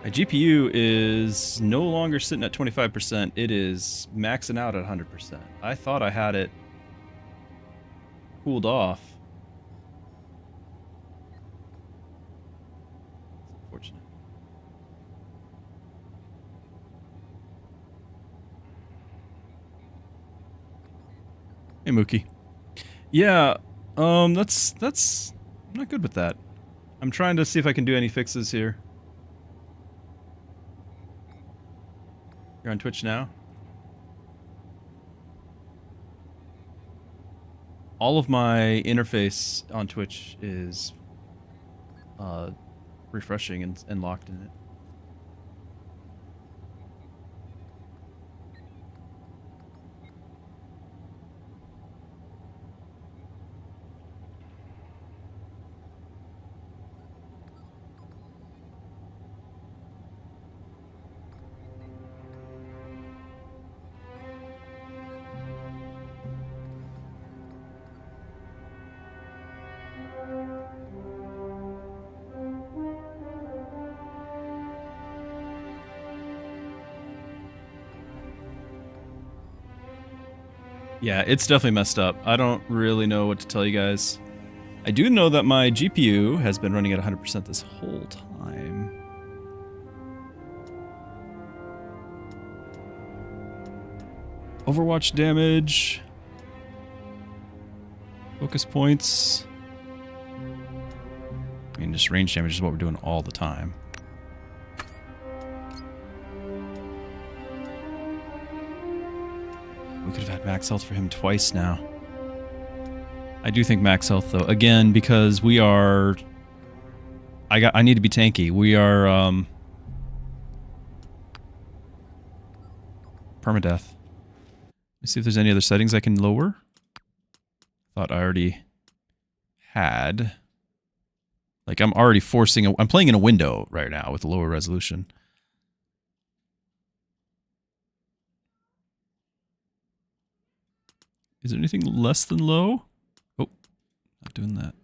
A: My GPU is no longer sitting at 25%. It is maxing out at 100%. I thought I had it cooled off. It's unfortunate. Hey, Mookie. Yeah, that's I'm not good with that. I'm trying to see if I can do any fixes here. You're on Twitch now? All of my interface on Twitch is refreshing and locked in it. Yeah, it's definitely messed up. I don't really know what to tell you guys. I do know that my GPU has been running at 100% this whole time. Overwatch damage. Focus points. I mean, just range damage is what we're doing all the time. We could have had max health for him twice now. I do think max health though. Again, because we are... I need to be tanky. We are, permadeath. Let's see if there's any other settings I can lower. Thought I already had. Like, I'm already forcing... I'm playing in a window right now with a lower resolution. Is there anything less than low? Oh, not doing that.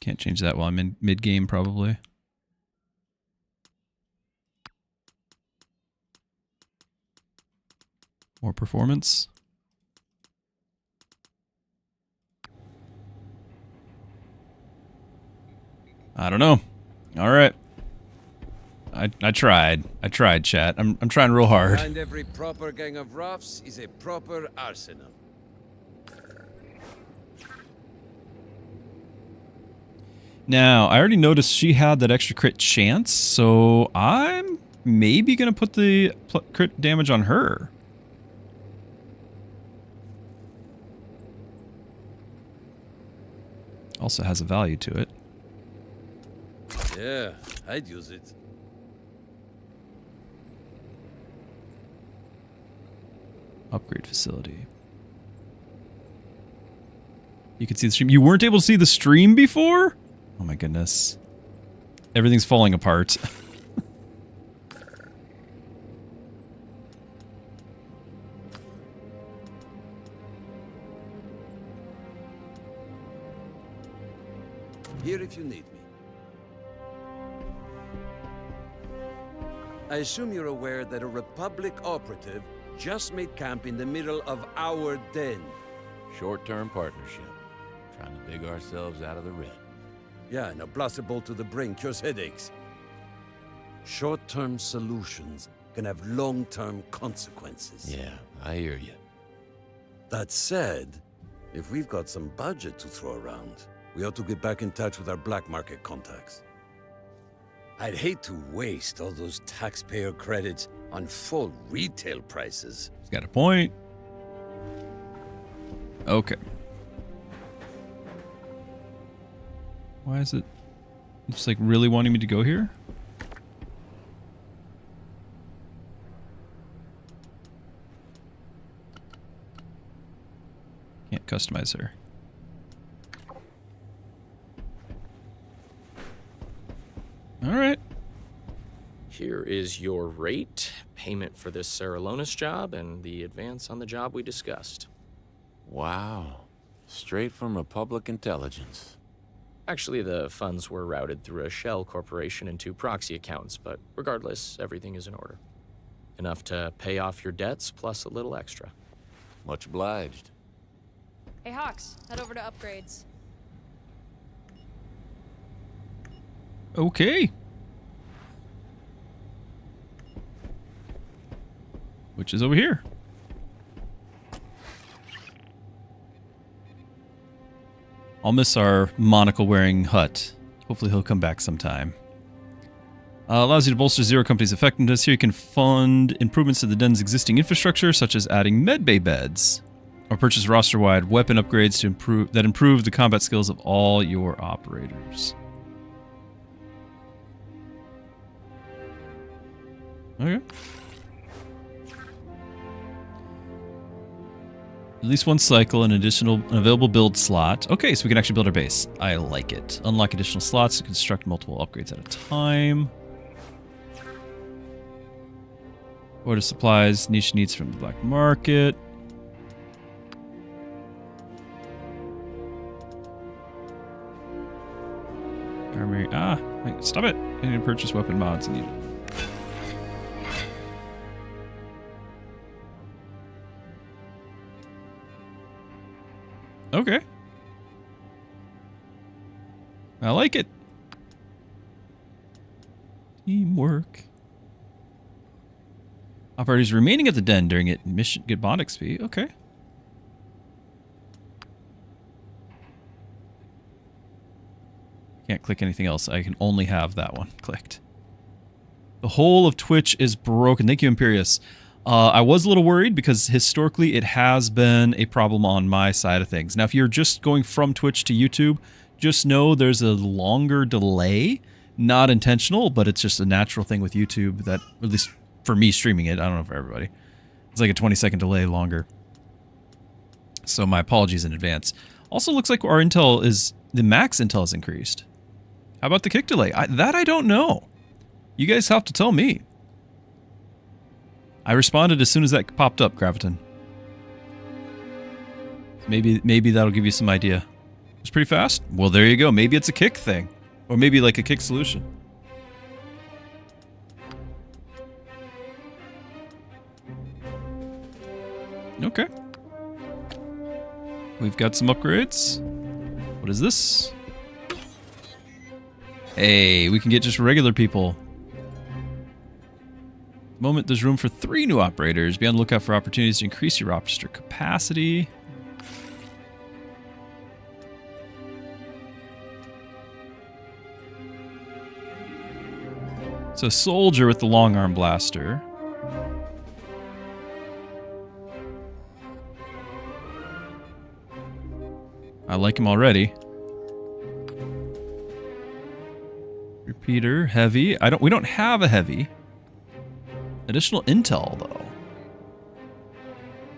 A: Can't change that while I'm in mid-game, probably. More performance. I don't know. All right. I tried. I tried, chat. I'm trying real hard.
Q: Behind every proper gang of roughs is a proper arsenal.
A: Now, I already noticed she had that extra crit chance, so I'm maybe going to put the crit damage on her. Also has a value to it.
Q: Yeah, I'd use it.
A: Upgrade facility. You can see the stream. You weren't able to see the stream before? Oh my goodness. Everything's falling apart.
Q: Here if you need me. I assume you're aware that a Republic operative just made camp in the middle of our den.
L: Short-term partnership. Trying to dig ourselves out of the red.
Q: Yeah, and a blastable to the brain cures headaches. Short-term solutions can have long-term consequences.
L: Yeah, I hear you.
Q: That said, if we've got some budget to throw around, we ought to get back in touch with our black market contacts. I'd hate to waste all those taxpayer credits on full retail prices.
A: He's got a point. Okay. Why is it just like really wanting me to go here? Can't customize her. All right.
C: Here is your rate, payment for this Saralonis job, and the advance on the job we discussed.
L: Wow. Straight from Republic Intelligence.
C: Actually, the funds were routed through a shell corporation and 2 proxy accounts, but regardless, everything is in order. Enough to pay off your debts, plus a little extra.
L: Much obliged.
K: Hey, Hawks, head over to upgrades.
A: Okay. Which is over here. I'll miss our monocle-wearing Hut. Hopefully he'll come back sometime. Allows you to bolster Zero Company's effectiveness. Here you can fund improvements to the den's existing infrastructure, such as adding medbay beds, or purchase roster-wide weapon upgrades to improve the combat skills of all your operators. Okay. At least one cycle, an available build slot. Okay, so we can actually build our base. I like it. Unlock additional slots to construct multiple upgrades at a time. Order supplies, niche needs from the black market. Armory. Wait, stop it. I need to purchase weapon mods. I need it. Okay. I like it. Teamwork. Operators remaining at the den during it mission get bond XP. Okay. Can't click anything else. I can only have that one clicked. The whole of Twitch is broken. Thank you, Imperius. I was a little worried because historically it has been a problem on my side of things. Now, if you're just going from Twitch to YouTube, just know there's a longer delay. Not intentional, but it's just a natural thing with YouTube that, at least for me streaming it, I don't know for everybody. It's like a 20-second delay longer. So my apologies in advance. Also looks like our intel is, the max intel is increased. How about the kick delay? That I don't know. You guys have to tell me. I responded as soon as that popped up, Graviton. Maybe that'll give you some idea. It's pretty fast? Well, there you go. Maybe it's a kick thing. Or maybe like a kick solution. Okay. We've got some upgrades. What is this? Hey, we can get just regular people. Moment, there's room for 3 new operators. Be on the lookout for opportunities to increase your roster capacity. So, soldier with the long arm blaster. I like him already. Repeater, heavy. We don't have a heavy. Additional intel, though.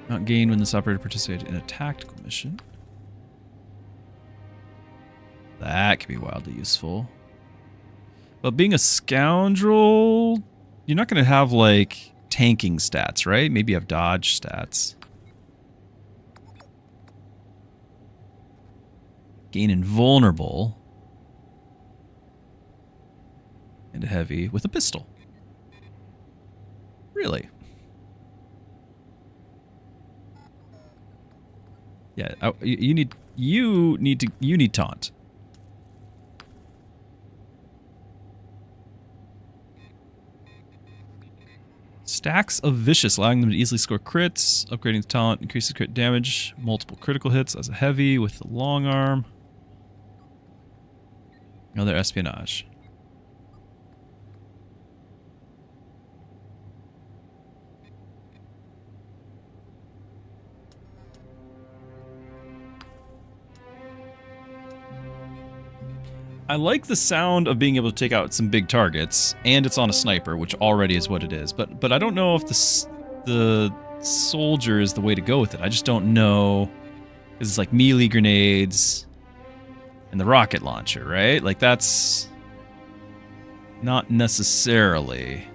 A: Not gained when this operator participated in a tactical mission. That could be wildly useful. But being a scoundrel, you're not going to have, like, tanking stats, right? Maybe you have dodge stats. Gain invulnerable. And a heavy with a pistol. Really? Yeah, you need taunt. Stacks of vicious, allowing them to easily score crits. Upgrading the talent increases crit damage. Multiple critical hits as a heavy with the long arm. Another espionage. I like the sound of being able to take out some big targets, and it's on a sniper, which already is what it is. But I don't know if the soldier is the way to go with it. I just don't know, because it's like melee grenades and the rocket launcher, right? Like that's not necessarily.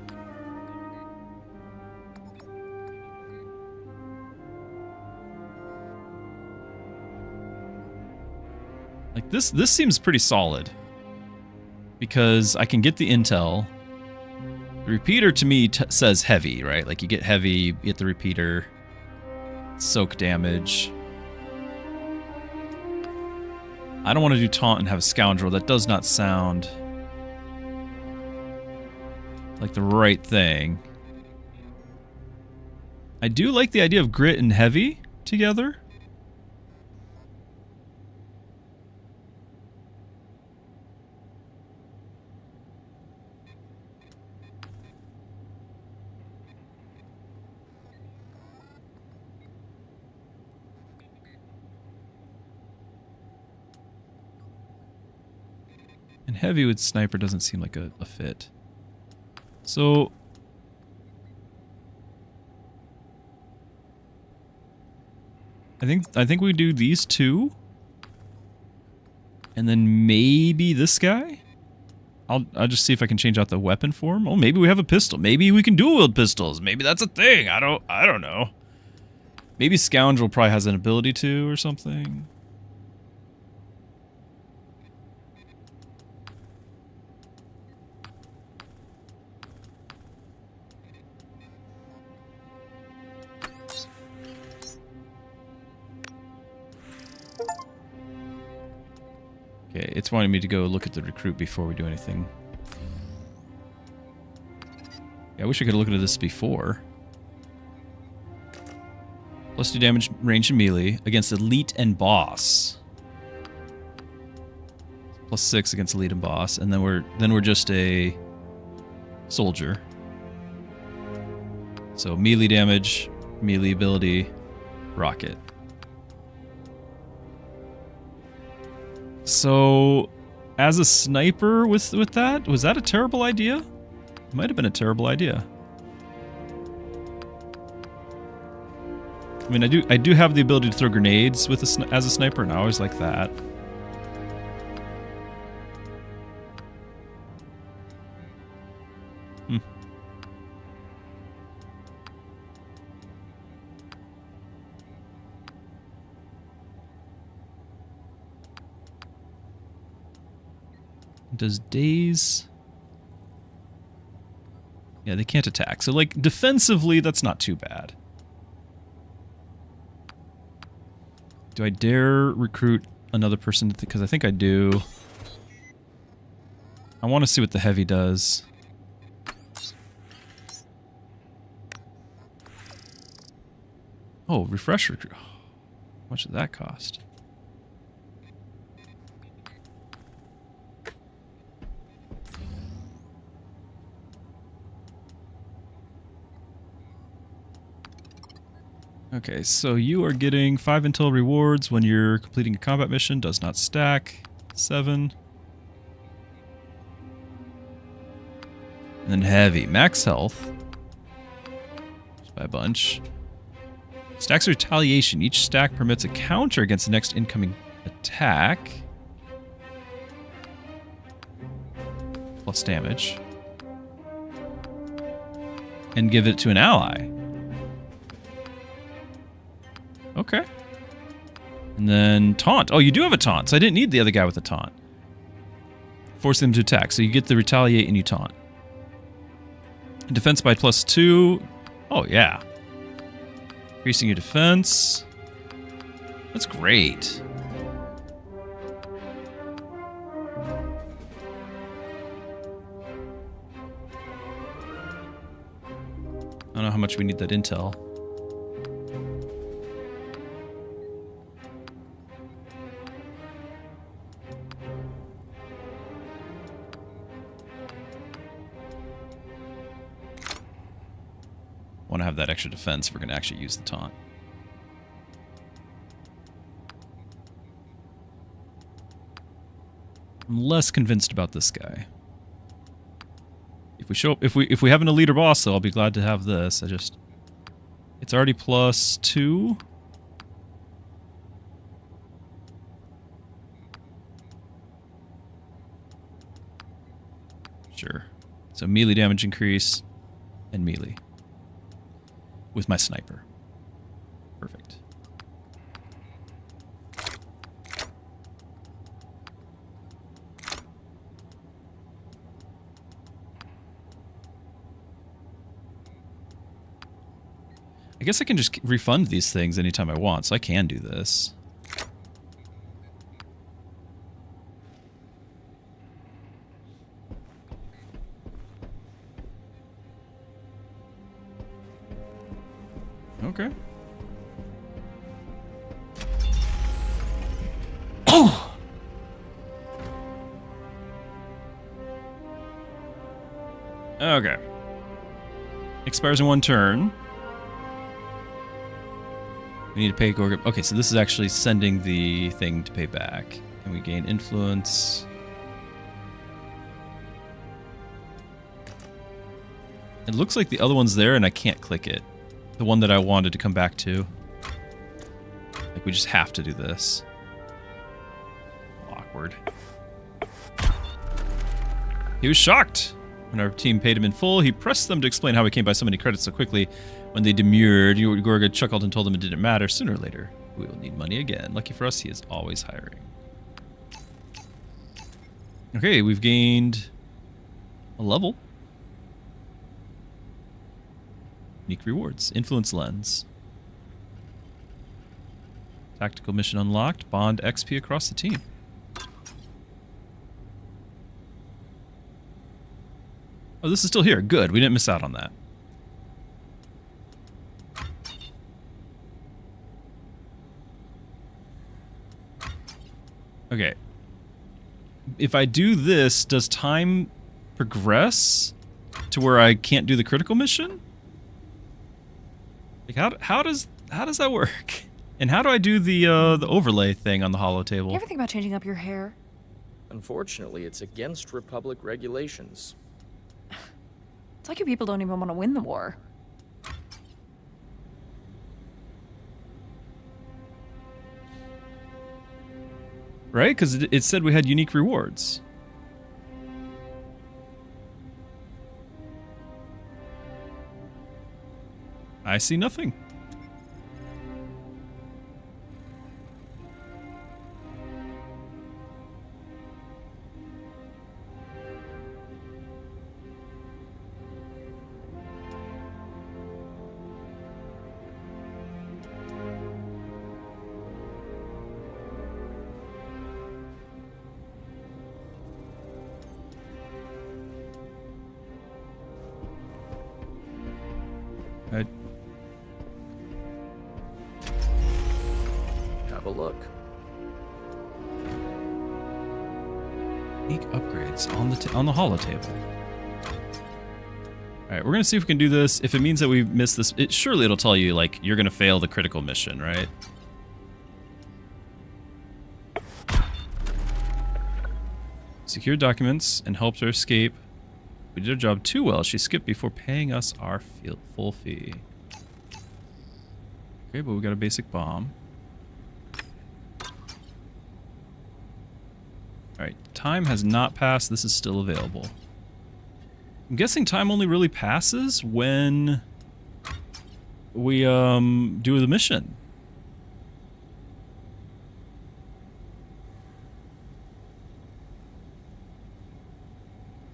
A: Like This seems pretty solid. Because I can get the intel. The repeater to me says heavy, right? Like you get heavy, you get the repeater. Soak damage. I don't want to do taunt and have a scoundrel. That does not sound like the right thing. I do like the idea of grit and heavy together. And heavy with sniper doesn't seem like a fit. So I think we do these two. And then maybe this guy? I'll just see if I can change out the weapon form. Oh, maybe we have a pistol. Maybe we can dual wield pistols. Maybe that's a thing. I don't know. Maybe Scoundrel probably has an ability to or something. Okay, it's wanting me to go look at the recruit before we do anything. Yeah, I wish I could have looked at this before. +2 damage, range, and melee against elite and boss. +6 against elite and boss, and then we're just a soldier. So melee damage, melee ability, rocket. So, as a sniper with that, was that a terrible idea? It might have been a terrible idea. I mean, I do have the ability to throw grenades with as a sniper, and I always like that. Does daze... Yeah, they can't attack. So, like, defensively, that's not too bad. Do I dare recruit another person? Because I think I do. I want to see what the heavy does. Oh, refresh recruit. How much did that cost? Okay, so you are getting 5 intel rewards when you're completing a combat mission. Does not stack. 7. And then heavy. Max health. Just by a bunch. Stacks of retaliation. Each stack permits a counter against the next incoming attack. Plus damage. And give it to an ally. Okay. And then taunt. Oh, you do have a taunt, so I didn't need the other guy with the taunt. Force them to attack, so you get the retaliate and you taunt. Defense by +2. Oh, yeah. Increasing your defense. That's great. I don't know how much we need that intel. Want to have that extra defense if we're going to actually use the taunt. I'm less convinced about this guy. If we show up, if we have an elite or boss, though, I'll be glad to have this. It's already +2. Sure. So melee damage increase and melee. With my sniper. Perfect. I guess I can just refund these things anytime I want, so I can do this. Okay. Oh! Okay. Expires in 1 turn. We need to pay Gorga. Okay, so this is actually sending the thing to pay back. And we gain influence. It looks like the other one's there and I can't click it. The one that I wanted to come back to. Like, we just have to do this. Awkward. He was shocked. When our team paid him in full, he pressed them to explain how he came by so many credits so quickly. When they demurred, Gorga chuckled and told them it didn't matter. Sooner or later, we will need money again. Lucky for us, he is always hiring. Okay, we've gained a level. Unique rewards. Influence lens. Tactical mission unlocked. Bond XP across the team. Oh, this is still here. Good. We didn't miss out on that. Okay. If I do this, does time progress to where I can't do the critical mission? Like how does that work? And how do I do the overlay thing on the holo table?
K: You ever think about changing up your hair?
C: Unfortunately, it's against Republic regulations.
K: It's like you people don't even want to win the war.
A: Right? Because it said we had unique rewards. I see nothing.
C: Have a look.
A: Unique upgrades on the holo table. All right, we're gonna see if we can do this. If it means that we miss this, surely it'll tell you like you're gonna fail the critical mission, right? Secure documents and helped her escape. We did our job too well. She skipped before paying us our full fee. Okay, but we got a basic bomb. Alright, time has not passed. This is still available. I'm guessing time only really passes when we do the mission.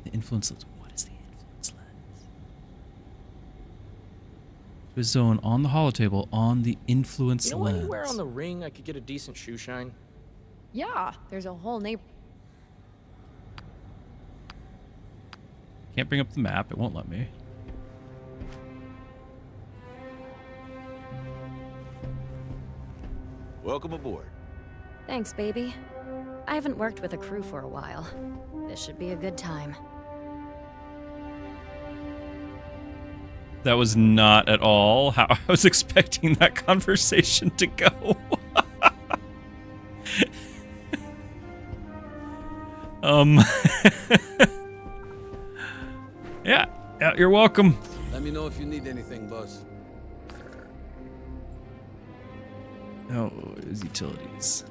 A: The influence lens. What is the influence lens? To a zone on the holotable on the influence lens.
C: Anywhere on the ring I could get a decent shoe shine?
K: Yeah, there's a whole neighborhood.
A: Can't bring up the map, it won't let me.
Q: Welcome aboard.
N: Thanks, baby. I haven't worked with a crew for a while. This should be a good time.
A: That was not at all how I was expecting that conversation to go. Yeah, you're welcome.
Q: Let me know if you need anything, boss.
A: Oh, it was utilities.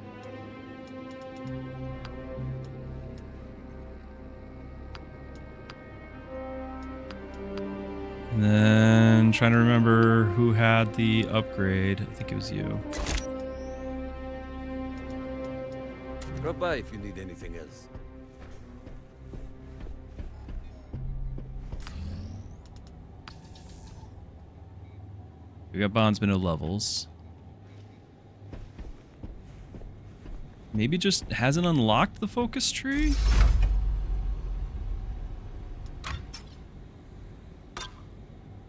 A: And then trying to remember who had the upgrade. I think it was you.
Q: Drop by if you need anything else.
A: We got bonds, but no levels. Maybe just hasn't unlocked the focus tree?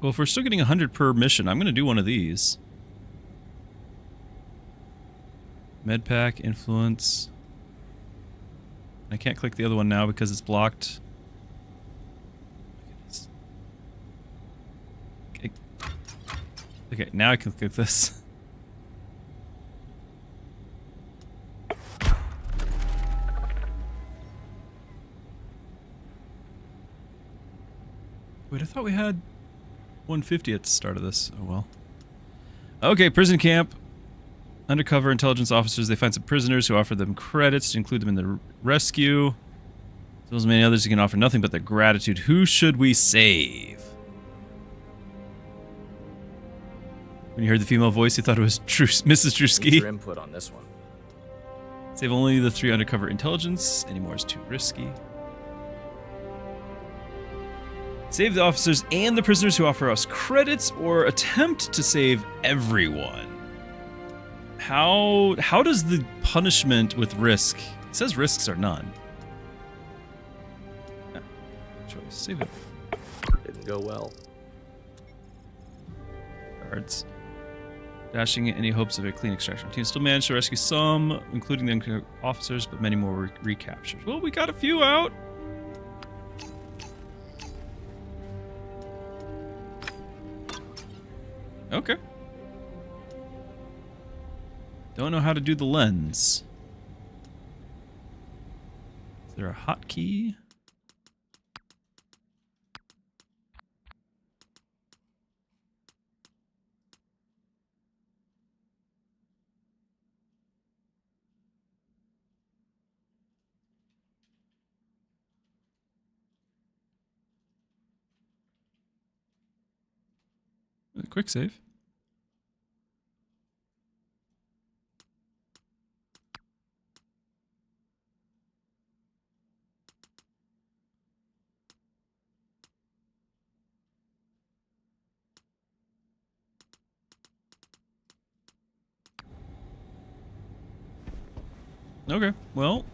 A: Well, if we're still getting 100 per mission, I'm going to do one of these. Medpack, influence. I can't click the other one now because it's blocked. Okay, now I can click this. Wait, I thought we had 150 at the start of this. Oh well. Okay, prison camp. Undercover intelligence officers, they find some prisoners who offer them credits to include them in the rescue. So as many others who can offer nothing but their gratitude. Who should we save? When you heard the female voice, you thought it was Mrs. Druski.
C: Need your input on this one.
A: Save only the 3 undercover intelligence. Any more is too risky. Save the officers and the prisoners who offer us credits, or attempt to save everyone. How does the punishment with risk? It says risks are none. Yeah. Choice. Save it.
C: Didn't go well.
A: Cards. Dashing any hopes of a clean extraction. Team still managed to rescue some, including the officers, but many more were recaptured. Well, we got a few out. Okay. Don't know how to do the lens. Is there a hotkey? Quick save. Okay, well,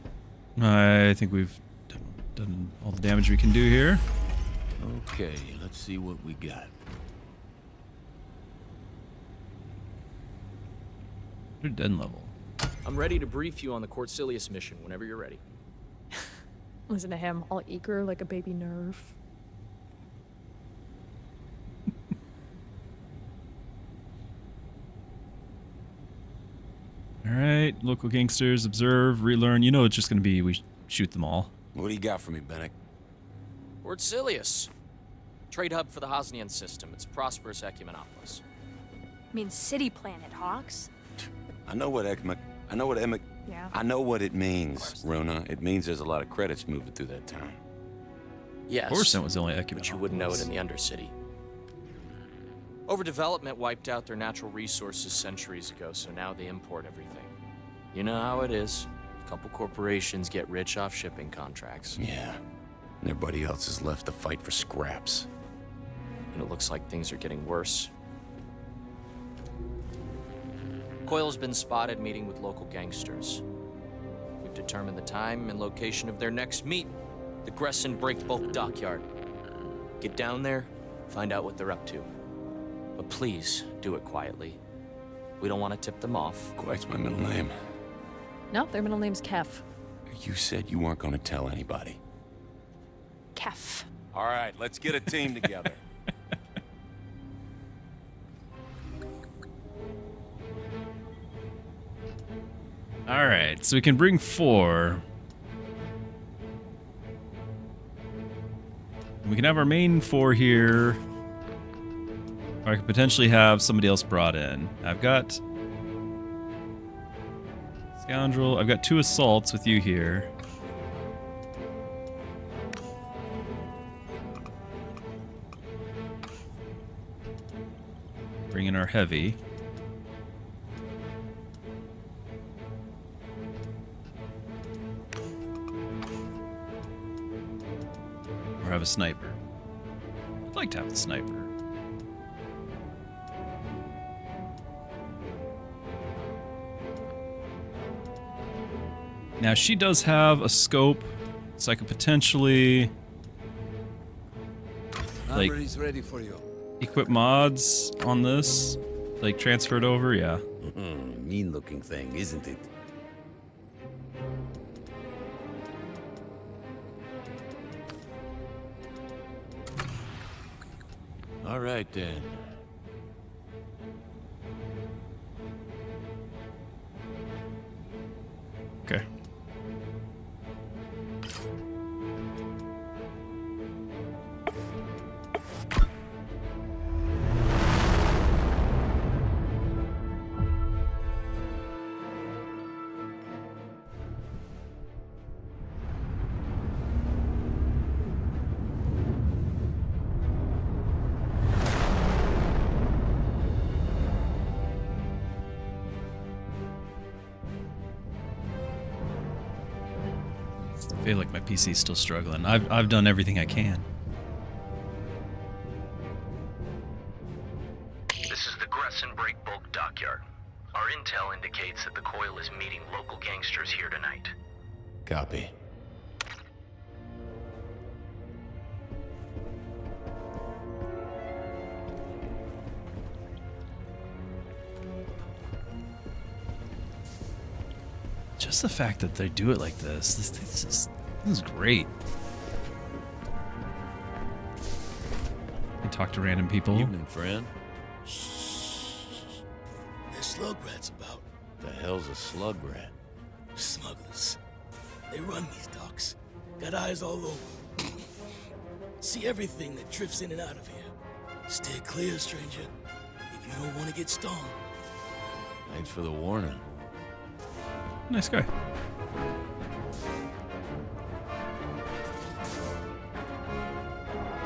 A: I think we've done all the damage we can do here.
L: Okay, let's see what we got.
A: They're den level.
C: I'm ready to brief you on the Cortilius mission whenever you're ready.
K: Listen to him, all eager like a baby nerf.
A: Alright, local gangsters, observe, relearn. You know it's just going to be we shoot them all.
L: What do you got for me, Bennick?
C: Cortilius. Trade hub for the Hosnian system. It's prosperous Ecumenopolis.
K: Means city planet, Hawks.
L: I know what
K: Yeah.
L: I know what it means, Rona. It means there's a lot of credits moving through that town.
C: Yes.
A: Coruscant was only
C: But you wouldn't know it in the Undercity. Overdevelopment wiped out their natural resources centuries ago, so now they import everything. You know how it is. A couple corporations get rich off shipping contracts.
L: Yeah. And everybody else is left to fight for scraps.
C: And it looks like things are getting worse. Coil's been spotted meeting with local gangsters. We've determined the time and location of their next meet. The Gresson Break Bulk Dockyard. Get down there, find out what they're up to. But please, do it quietly. We don't want to tip them off.
L: Quiet's my middle name.
K: No, their middle name's Kef.
L: You said you weren't going to tell anybody.
K: Kef.
L: All right, let's get a team together.
A: Alright, so we can bring 4. We can have our main 4 here. Or I could potentially have somebody else brought in. I've got Scoundrel. I've got 2 assaults with you here. Bring in our heavy. Or have a sniper. I'd like to have the sniper. Now she does have a scope, so I could potentially like
Q: Armory's ready for you.
A: equip mods on this, like transfer it over. Yeah.
Q: Mean-looking thing, isn't it?
L: All right, then.
A: Okay. I feel like my PC's still struggling. I've done everything I can.
T: This is the Gresson Break Bulk Dockyard. Our intel indicates that the Coil is meeting local gangsters here tonight.
L: Copy.
A: Just the fact that they do it like this, this is great. I talk to random people.
L: Evening, friend.
S: There's slug rats about.
L: The hell's a slug rat?
S: Smugglers. They run these docks. Got eyes all over. See everything that drifts in and out of here. Stay clear, stranger, if you don't want to get stung.
L: Thanks for the warning.
A: Nice guy.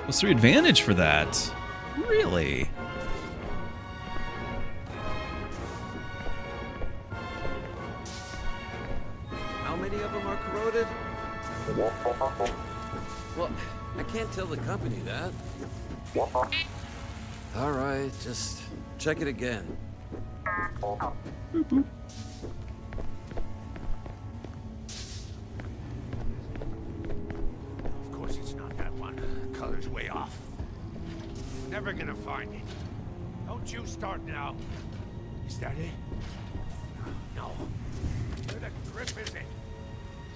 A: Plus 3 advantage for that. Really?
Q: How many of them are corroded? Well, I can't tell the company that. All right, just check it again.
A: Boop, boop.
G: Of course it's not that one. Color's way off. Never gonna find it. Don't you start now. Is that it? No. Where the grip is it?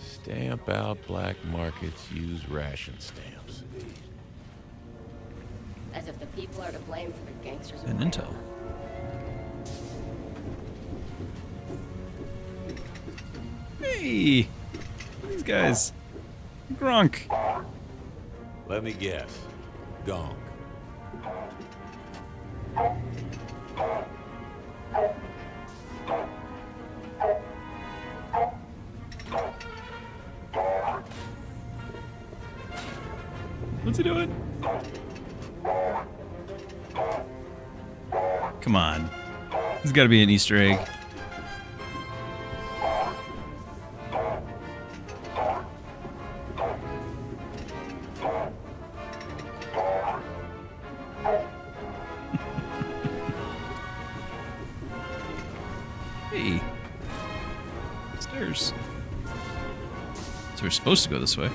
L: Stamp out black markets, use ration stamps.
N: As if the people are to blame for the gangsters.
A: And intel. Hey! These guys. Grunk.
L: Let me guess. Gong.
A: What's he doing? Come on. There's got to be an Easter egg. Hey. Stairs. So we're supposed to go this way.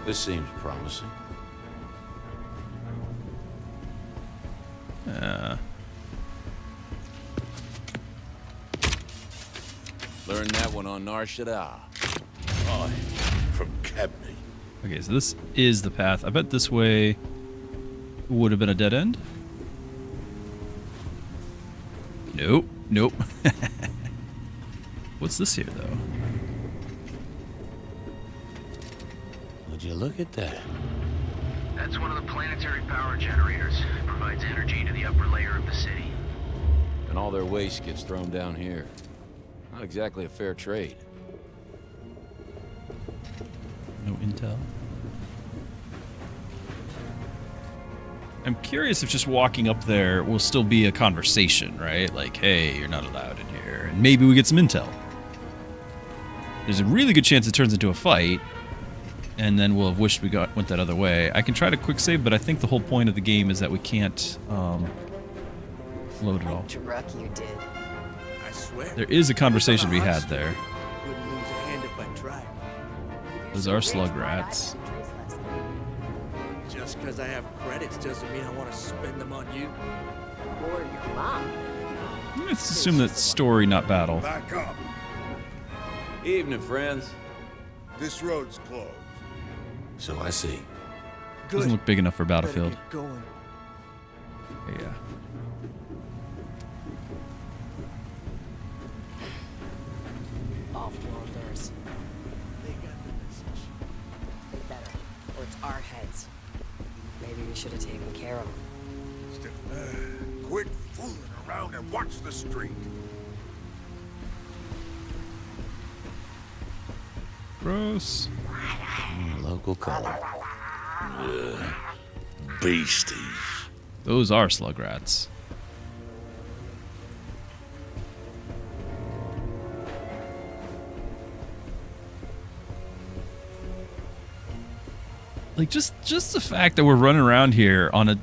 L: This seems promising. Learned that one on Nar Shaddaa.
G: Oh, from Cabney.
A: Okay, so this is the path. I bet this way would have been a dead end. Nope. Nope. What's this here, though?
L: Would you look at that?
T: That's one of the planetary power generators. It provides energy to the upper layer of the city.
L: And all their waste gets thrown down here. Not exactly a fair trade.
A: No intel. I'm curious if just walking up there will still be a conversation, right? Like, hey, you're not allowed in here. And maybe we get some intel. There's a really good chance it turns into a fight. And then we'll have wished we went that other way. I can try to quick save, but I think the whole point of the game is that we can't load it all.
U: Druck, you did.
G: I swear
S: swear.
A: There is a conversation to be had there.
S: Couldn't lose a hand if I tried.
A: Those are slug rats.
S: Just because I have credits doesn't mean I want to spend them on you.
M: Or your mom.
A: Let's assume that story, not battle.
P: Back up.
L: Evening, friends.
P: This road's closed.
Q: So I see.
A: Doesn't look big enough for Battlefield.
S: Better get going.
A: Yeah.
D: Off to on Thurs. They got the message. They better, or it's our heads. Maybe we should have taken care of them.
P: Quit fooling around and watch the street.
A: Gross.
Q: Local color. Beasties.
A: Those are slug rats. Like just the fact that we're running around here on a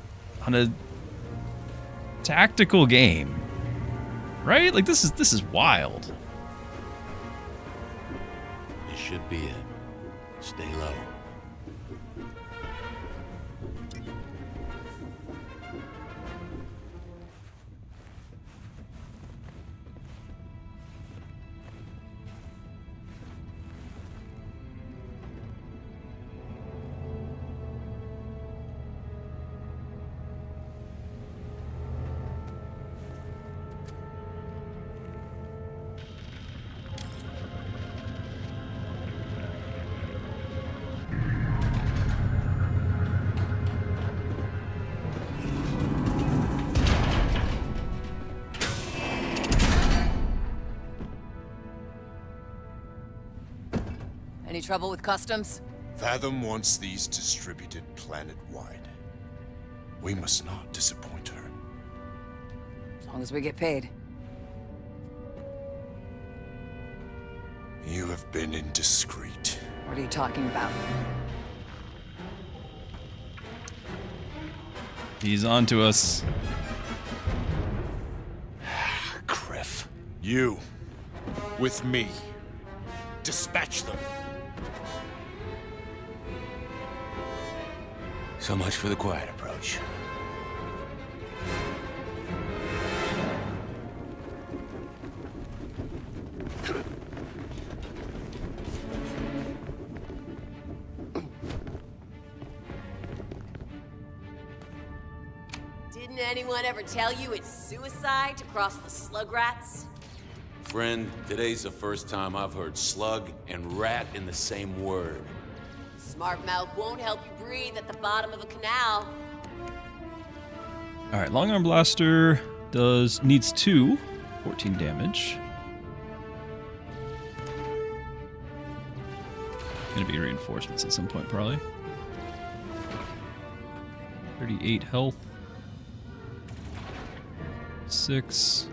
A: tactical game, right? Like this is wild.
Q: This should be it. Stay low.
D: Any trouble with customs?
P: Fathom wants these distributed planet-wide. We must not disappoint her.
D: As long as we get paid.
P: You have been indiscreet.
D: What are you talking about?
A: He's on to us.
P: Criff. You, with me, dispatch them.
Q: So much for the quiet approach.
M: Didn't anyone ever tell you it's suicide to cross the slug rats?
L: Friend, today's the first time I've heard slug and rat in the same word.
M: Smart mouth won't help you breathe at the bottom of a canal.
A: All right, long arm blaster needs 2, 14 damage. Gonna be reinforcements at some point, probably. 38 health. 6.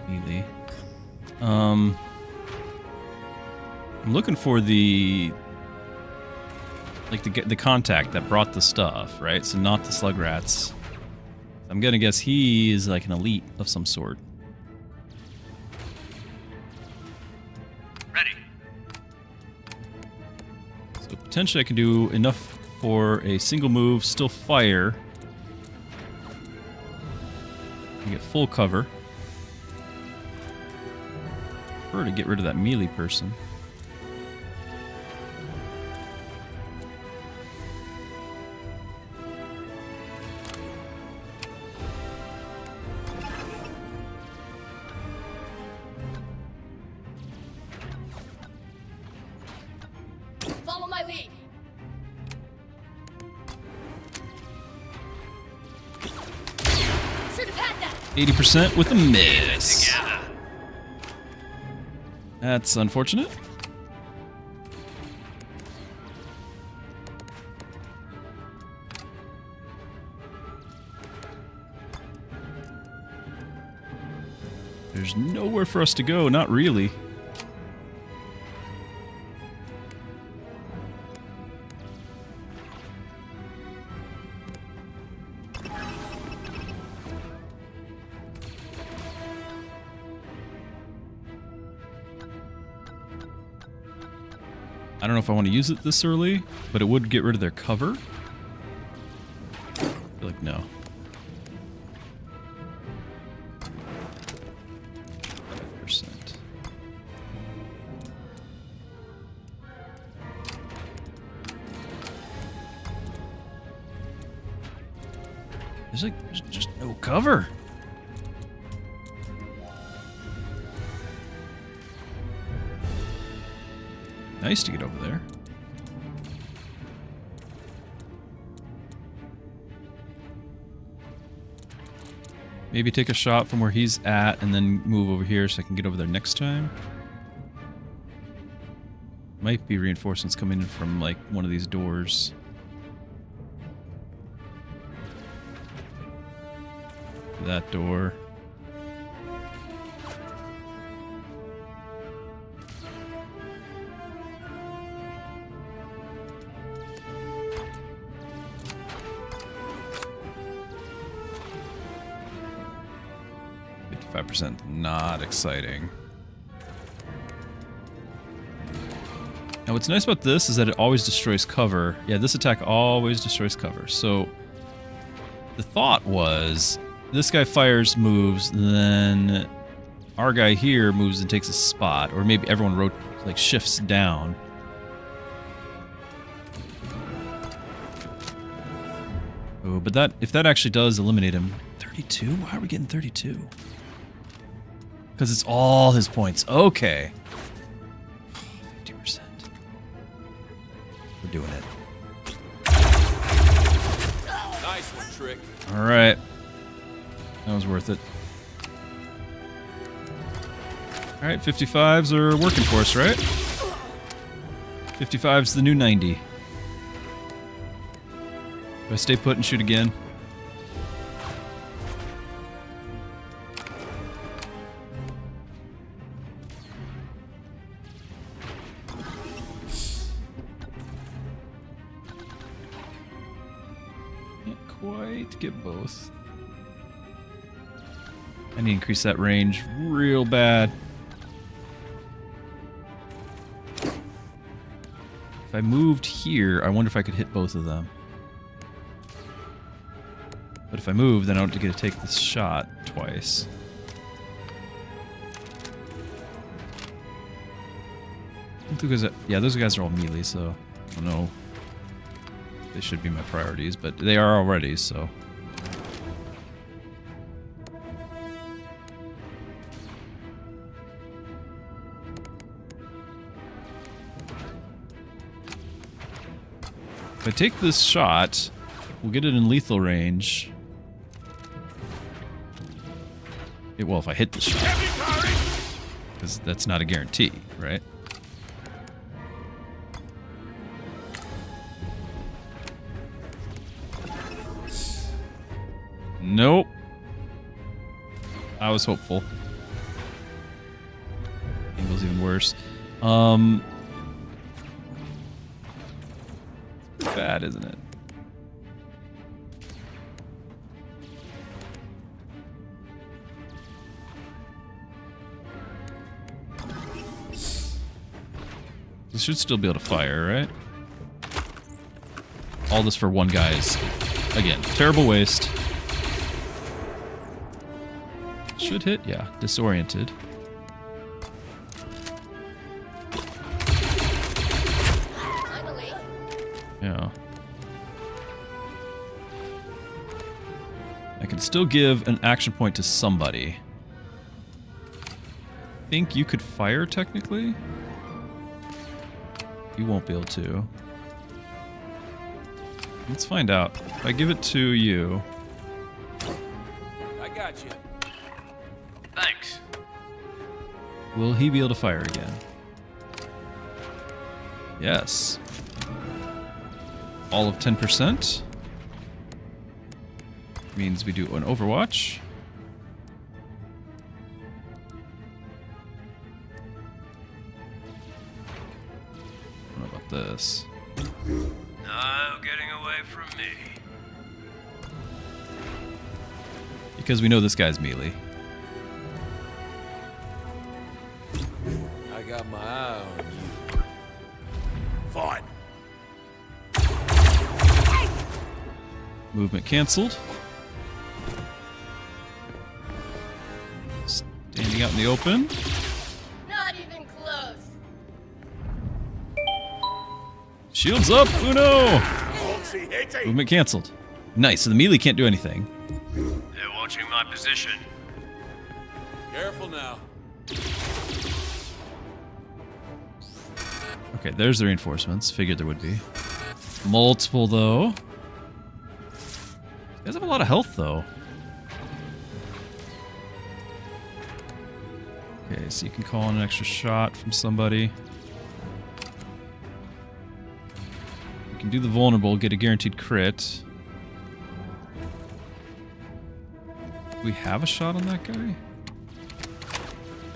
A: Melee. I'm looking for the contact that brought the stuff, right? So not the slug rats. I'm gonna guess he is like an elite of some sort.
T: Ready.
A: So potentially I can do enough for a single move, still fire, and get full cover. To get rid of that melee person.
M: Follow my lead.
A: 80% with a miss. That's unfortunate. There's nowhere for us to go, not really. I don't know if I want to use it this early, but it would get rid of their cover. I feel like no. There's like just no cover. Nice to get over there. Maybe take a shot from where he's at and then move over here so I can get over there next time. Might be reinforcements coming in from like one of these doors. That door. %, not exciting. Now what's nice about this is that it always destroys cover. Yeah, this attack always destroys cover. So the thought was this guy fires, moves, then our guy here moves and takes a spot, or maybe everyone shifts down. Oh, but if that actually does eliminate him, 32? Why are we getting 32? Because it's all his points. Okay. 50%. We're doing it.
R: Nice one, Trick.
A: All right. That was worth it. All right, 55s are working for us, right? 55's the new 90. Do I stay put and shoot again? Can't quite get both. I need to increase that range real bad. If I moved here, I wonder if I could hit both of them. But if I move, then I don't get to take this shot twice. Yeah, those guys are all melee, so I don't know. They should be my priorities, but they are already, so. If I take this shot, we'll get it in lethal range. Well, if I hit the shot. Because that's not a guarantee, right? Nope. I was hopeful. Angle's even worse. Bad, isn't it? This should still be able to fire, right? All this for one guy is, again, terrible waste. Should hit, yeah. Disoriented. Yeah. I can still give an action point to somebody. Think you could fire technically? You won't be able to. Let's find out. If I give it to you.
R: I got you.
J: Thanks.
A: Will he be able to fire again? Yes. All of 10%. Means we do an Overwatch. What about this?
J: No getting away from me.
A: Because we know this guy's melee.
R: I got my eye on you.
A: Movement canceled. Standing out in the open.
U: Not even close.
A: Shields up, Uno! Movement canceled. Nice, so the melee can't do anything.
J: They're watching my position.
L: Careful now.
A: Okay, there's the reinforcements. Figured there would be. Multiple, though. You guys have a lot of health, though. Okay, so you can call in an extra shot from somebody. You can do the vulnerable, get a guaranteed crit. Do we have a shot on that guy?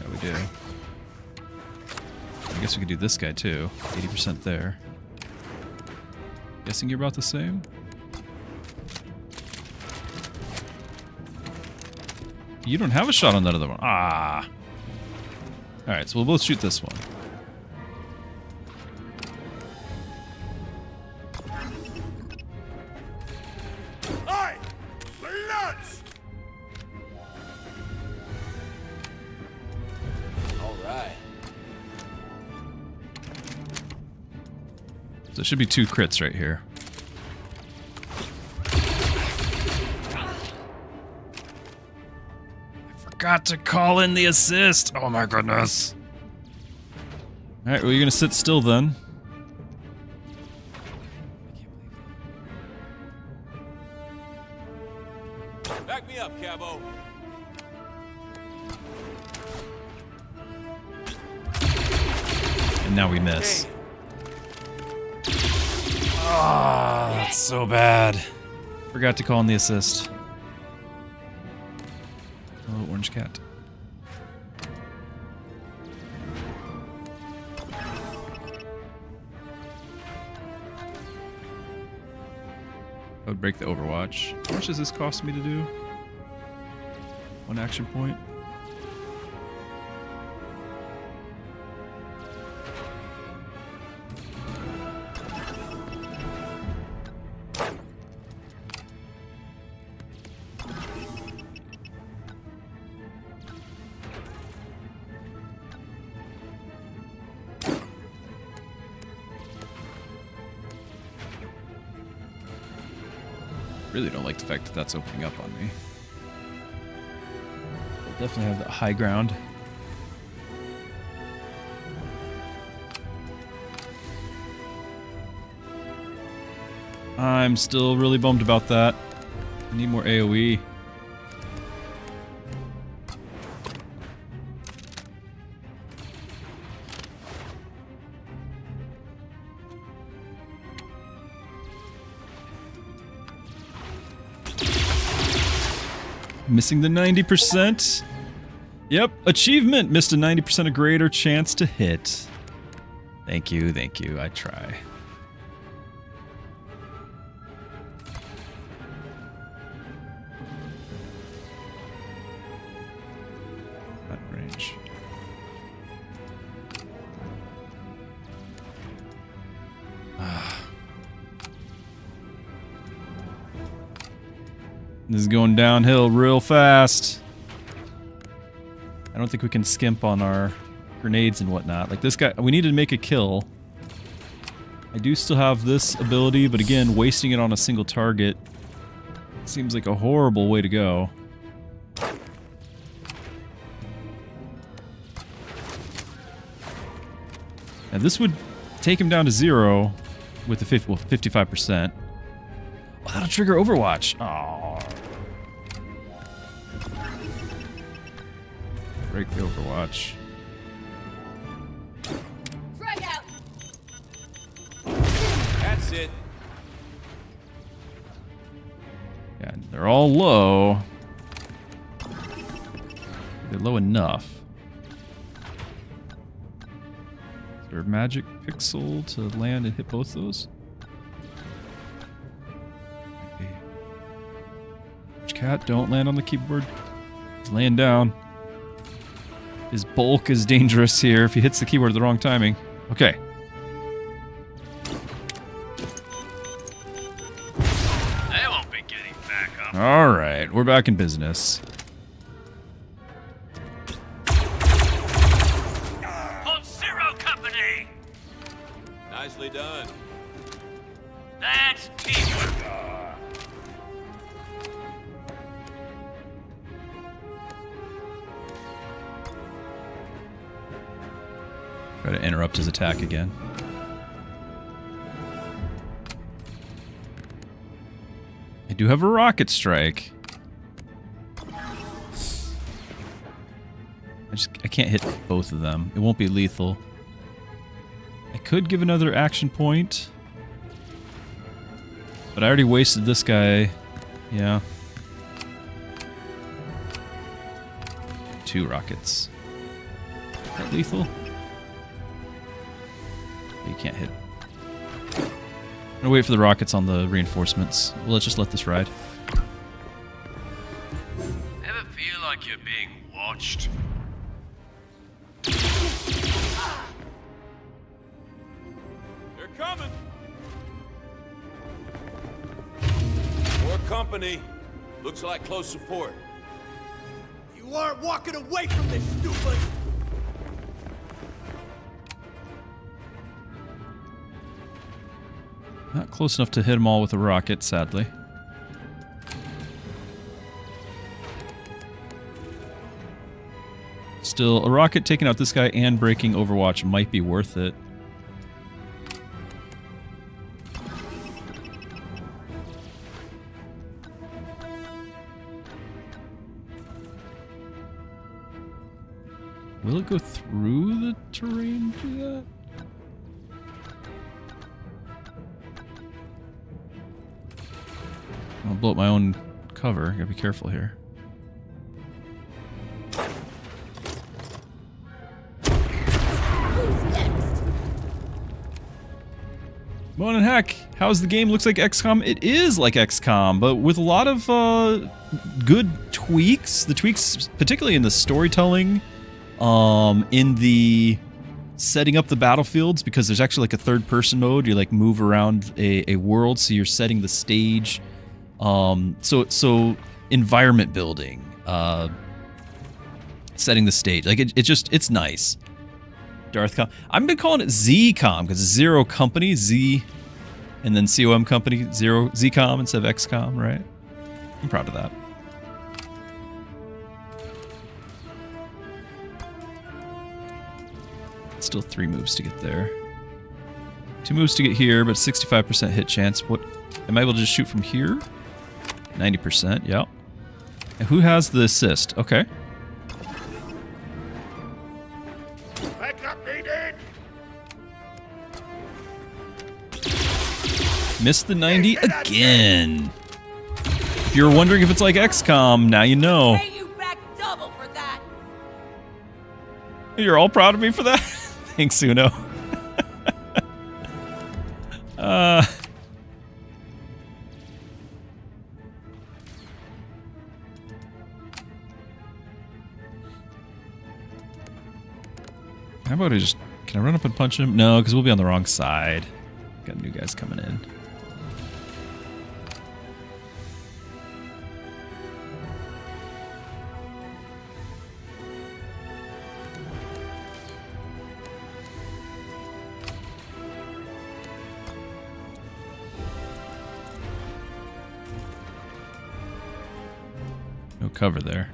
A: Yeah, we do. I guess we could do this guy too. 80% there. Guessing you're about the same? You don't have a shot on that other one. Ah. Alright, so we'll both shoot this one.
G: Hey! Nuts!
L: All right.
A: So it should be 2 crits right here. Forgot to call in the assist. Oh my goodness. Alright, well, you're gonna sit still then.
L: Back me up, Cabo.
A: And now we miss. Ah, that's so bad. Forgot to call in the assist. Oh, orange cat. I would break the Overwatch. How much does this cost me to do? 1 action point. Really don't like the fact that that's opening up on me. I'll definitely have the high ground. I'm still really bummed about that. I need more AoE. Missing the 90%. Yep, achievement. Missed a 90% or greater chance to hit. Thank you, I try. That range. This is going downhill real fast. I don't think we can skimp on our grenades and whatnot. Like this guy, we need to make a kill. I do still have this ability, but again, wasting it on a single target seems like a horrible way to go. And this would take him down to 0 with the 55%. Oh, that'll trigger Overwatch. Oh. Break the Overwatch.
U: Frag out.
L: That's it.
A: Yeah, they're all low. They're low enough. Is there a magic pixel to land and hit both those? Okay. Cat, don't land on the keyboard. He's laying down. His bulk is dangerous here if he hits the keyboard at the wrong timing. Okay.
J: They won't be
A: All right, we're back in business.
F: On Zero Company!
R: Nicely done.
F: That's teamwork.
A: Try to interrupt his attack again. I do have a rocket strike. I can't hit both of them. It won't be lethal. I could give another action point. But I already wasted this guy. Yeah. 2 rockets. Is that lethal? You can't hit. I'm gonna wait for the rockets on the reinforcements. Well, let's just let this ride.
J: Ever feel like you're being watched?
R: They're coming. More company. Looks like close support.
G: You aren't walking away from this, stupid!
A: Not close enough to hit them all with a rocket, sadly. Still, a rocket taking out this guy and breaking Overwatch might be worth it. Will it go through the terrain to do that? I'll blow up my own cover. Gotta be careful here. Moan and Heck, how's the game? Looks like XCOM. It is like XCOM, but with a lot of good tweaks. The tweaks, particularly in the storytelling, in the setting up the battlefields, because there's actually like a third-person mode. You like move around a world, so you're setting the stage. So environment building, setting the stage. Like it's nice. Darthcom. I've been calling it ZCom because it's Zero Company, Z, and then COM Company, Zero ZCom instead of XCOM, right? I'm proud of that. Still 3 moves to get there. 2 moves to get here, but 65% hit chance. What? Am I able to just shoot from here? 90%, yep. And who has the assist? Okay.
G: Backup needed!
A: Missed the 90 again. If you're wondering if it's like XCOM, now you know.
U: Pay you back double for that.
A: You're all proud of me for that? Thanks, Uno. How about I just... Can I run up and punch him? No, because we'll be on the wrong side. Got new guys coming in. No cover there.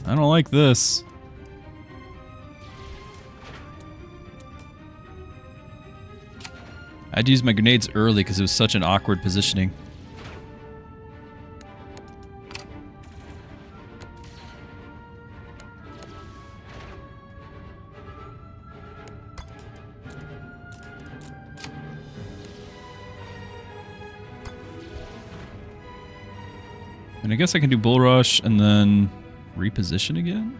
A: I don't like this. I'd use my grenades early because it was such an awkward positioning. And I guess I can do Bull Rush and then reposition again?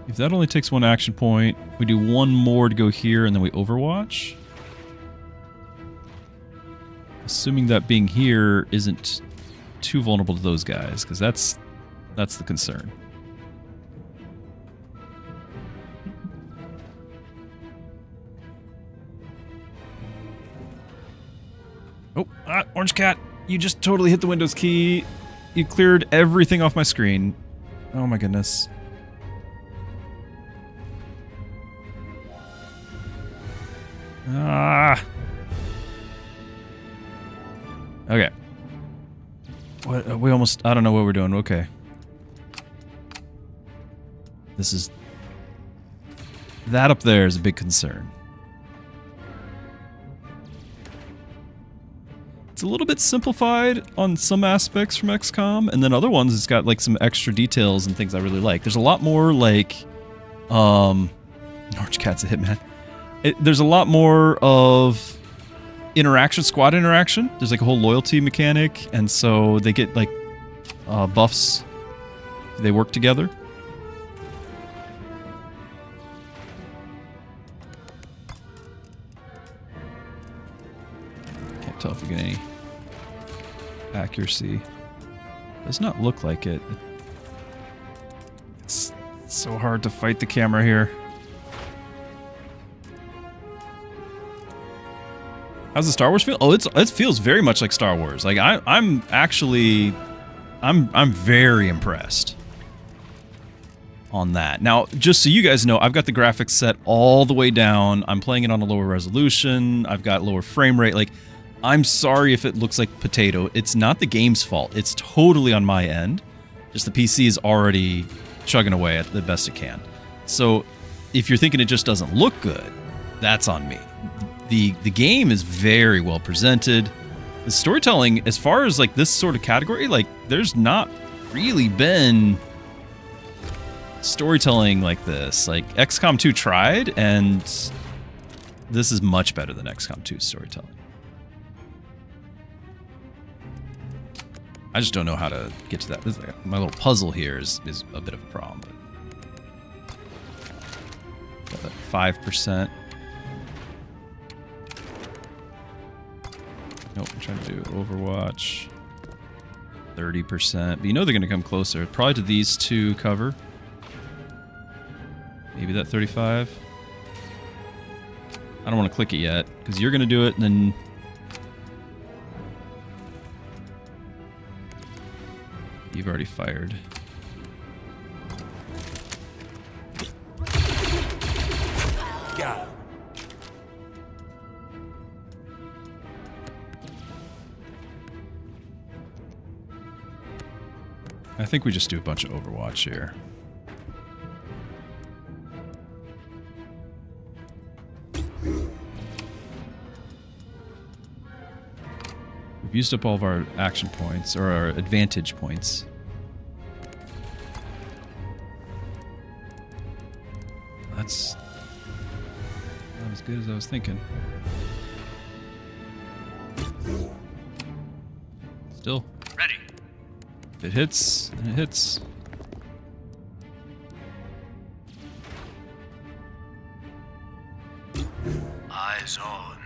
A: If that only takes 1 action point, we do 1 more to go here and then we Overwatch. Assuming that being here isn't too vulnerable to those guys, because that's the concern. Oh, Orange Cat, you just totally hit the Windows key. You cleared everything off my screen. Oh my goodness. Ah. Okay. What? We almost... I don't know what we're doing. Okay. This is... That up there is a big concern. It's a little bit simplified on some aspects from XCOM, and then other ones it's got like some extra details and things I really like. There's a lot more like... Orange Cat's a hitman. There's a lot more of interaction, squad interaction. There's like a whole loyalty mechanic, and so they get like buffs. They work together. Can't tell if we get any accuracy. Does not look like it. It's so hard to fight the camera here. How's the Star Wars feel? Oh, it feels very much like Star Wars. Like I'm very impressed on that. Now, just so you guys know, I've got the graphics set all the way down. I'm playing it on a lower resolution. I've got lower frame rate. Like, I'm sorry if it looks like potato. It's not the game's fault. It's totally on my end. Just the PC is already chugging away at the best it can. So, if you're thinking it just doesn't look good, that's on me. The game is very well presented. The storytelling, as far as like this sort of category, like there's not really been storytelling like this. Like XCOM 2 tried, and this is much better than XCOM 2's storytelling. I just don't know how to get to that. This is like, my little puzzle here is a bit of a problem. But got that 5%. Nope, I'm trying to do Overwatch. 30%. But you know they're going to come closer. Probably to these two cover. Maybe that 35. I don't want to click it yet, because you're going to do it, and then... You've already fired.
G: Got him.
A: I think we just do a bunch of Overwatch here. We've used up all of our action points, or our advantage points. That's not as good as I was thinking. Still.
F: Ready.
A: If it hits, then it hits.
J: Eyes on.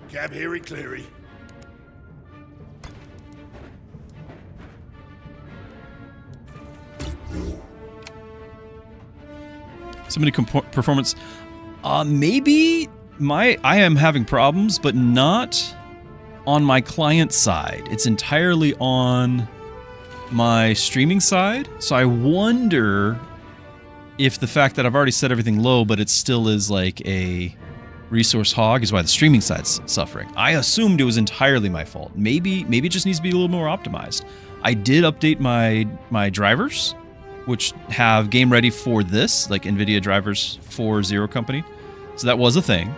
G: Cab Harry Cleary.
A: Somebody performance. Maybe I am having problems, but not on my client side. It's entirely on my streaming side. So I wonder if the fact that I've already set everything low, but it still is like a resource hog, is why the streaming side's suffering. I assumed it was entirely my fault. Maybe it just needs to be a little more optimized. I did update my drivers, which have game ready for this, like NVIDIA drivers for Zero Company. So that was a thing.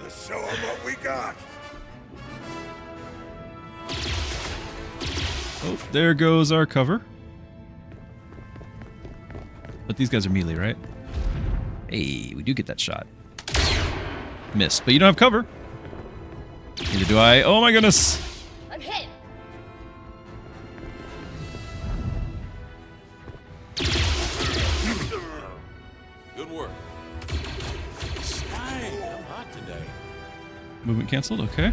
G: Let's show them what we got.
A: Oh, there goes our cover. But these guys are melee, right? Hey, we do get that shot. Missed, but you don't have cover. Neither do I. Oh my goodness.
K: I'm hit.
R: Good work. Dang, I'm hot today.
A: Movement canceled, okay.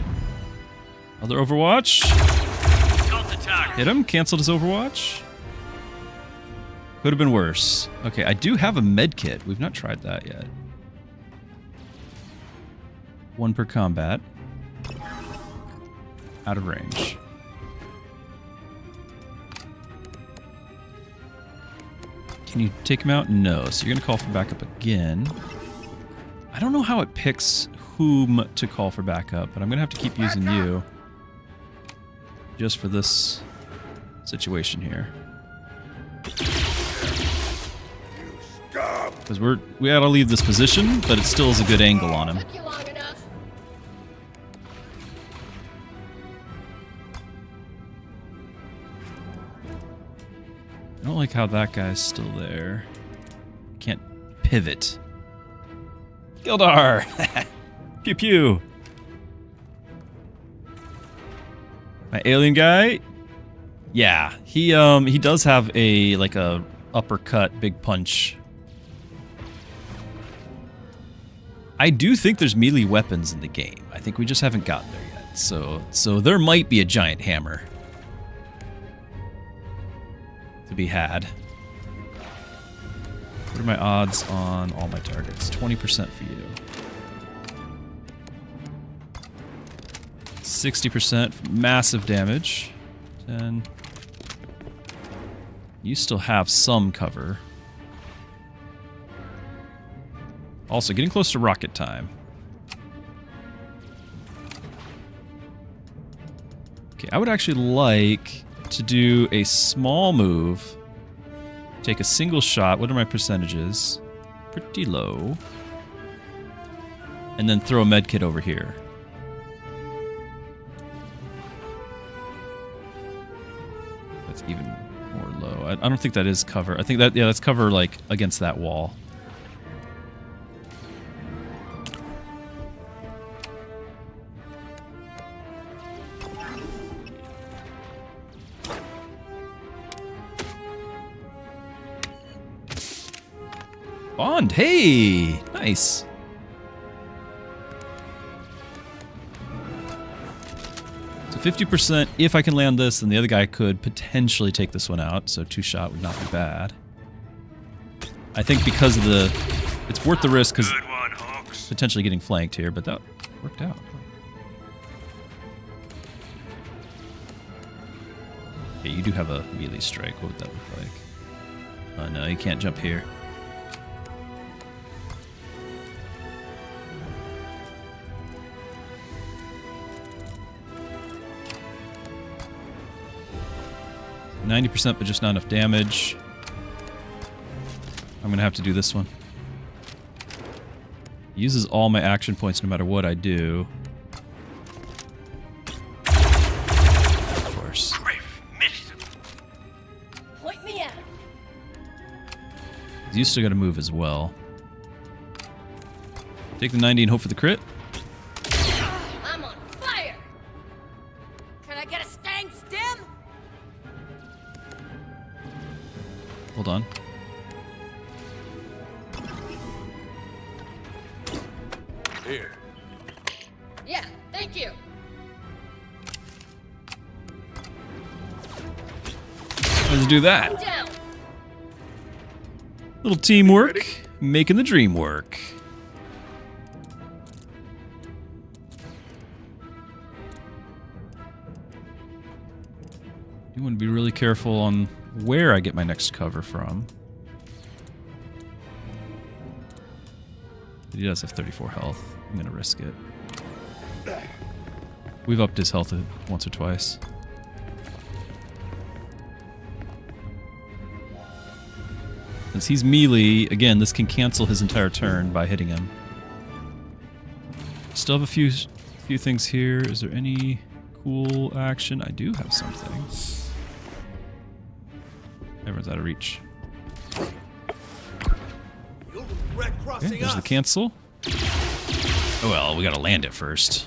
A: Other Overwatch. Hit him, canceled his Overwatch. Could have been worse. Okay, I do have a med kit. We've not tried that yet. 1 per combat. Out of range. Can you take him out? No. So you're going to call for backup again. I don't know how it picks whom to call for backup, but I'm going to have to keep using you. Just for this situation here. Because we gotta leave this position, but it still is a good angle on him. I don't like how that guy's still there. Can't pivot. Gildar! Pew pew! My alien guy? Yeah, he does have a, like a uppercut, big punch. I do think there's melee weapons in the game. I think we just haven't gotten there yet. So there might be a giant hammer to be had. What are my odds on all my targets? 20% for you. 60%, massive damage. 10. You still have some cover. Also, getting close to rocket time. Okay, I would actually like to do a small move. Take a single shot. What are my percentages? Pretty low. And then throw a medkit over here. That's even more low. I don't think that is cover. I think that, yeah, that's cover like against that wall. Bond, hey! Nice. So 50%, if I can land this, then the other guy could potentially take this one out, so 2-shot would not be bad. I think because of the... It's worth the risk because potentially getting flanked here, but that worked out. Okay, you do have a melee strike. What would that look like? Oh no, you can't jump here. %, but just not enough damage. I'm gonna have to do this one. Uses all my action points no matter what I do. Of course.
U: Point me at him.
A: You still gotta move as well. Take the 90 and hope for the crit.
U: I'm on fire. Can I get a stang stim?
A: Hold on.
H: Here.
U: Yeah, thank you.
A: Let's do that.
U: I'm down.
A: Little teamwork, making the dream work. You want to be really careful on where I get my next cover from. But he does have 34 health. I'm gonna risk it. We've upped his health once or twice. Since he's melee, again, this can cancel his entire turn by hitting him. Still have a few things here. Is there any cool action? I do have something. Everyone's out of reach. Okay, there's the cancel. Oh well, we gotta land it first.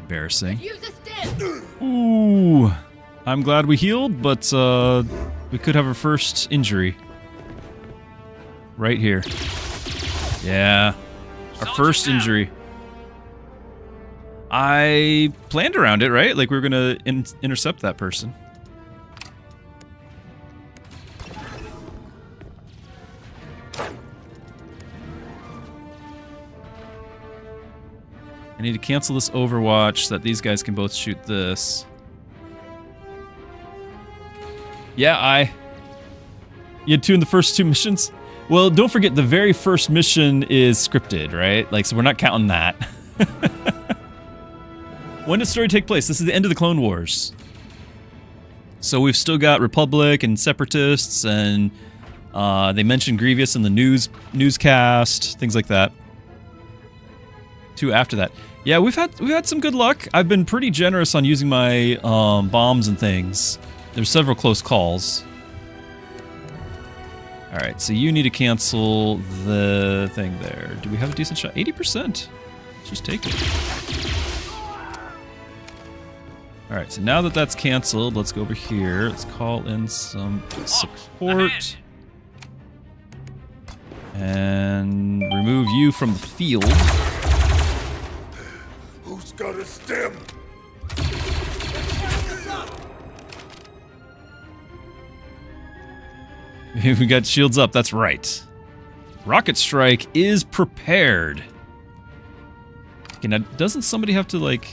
A: Embarrassing. Ooh, I'm glad we healed, but we could have our first injury. Right here. Yeah, our first injury. I planned around it, right? Like we were gonna intercept that person. I need to cancel this Overwatch so that these guys can both shoot this. Yeah, You had 2 in the first 2 missions? Well, don't forget, the very first mission is scripted, right? Like, so we're not counting that. When does the story take place? This is the end of the Clone Wars. So we've still got Republic and Separatists, and they mentioned Grievous in the newscast, things like that. 2 after that. Yeah, we've had some good luck. I've been pretty generous on using my bombs and things. There's several close calls. All right, so you need to cancel the thing there. Do we have a decent shot? 80%. Let's just take it. All right, so now that that's canceled, let's go over here. Let's call in some support. And remove you from the field.
P: Who's got a stem?
A: We got shields up, that's right. Rocket Strike is prepared. Okay, now doesn't somebody have to, like...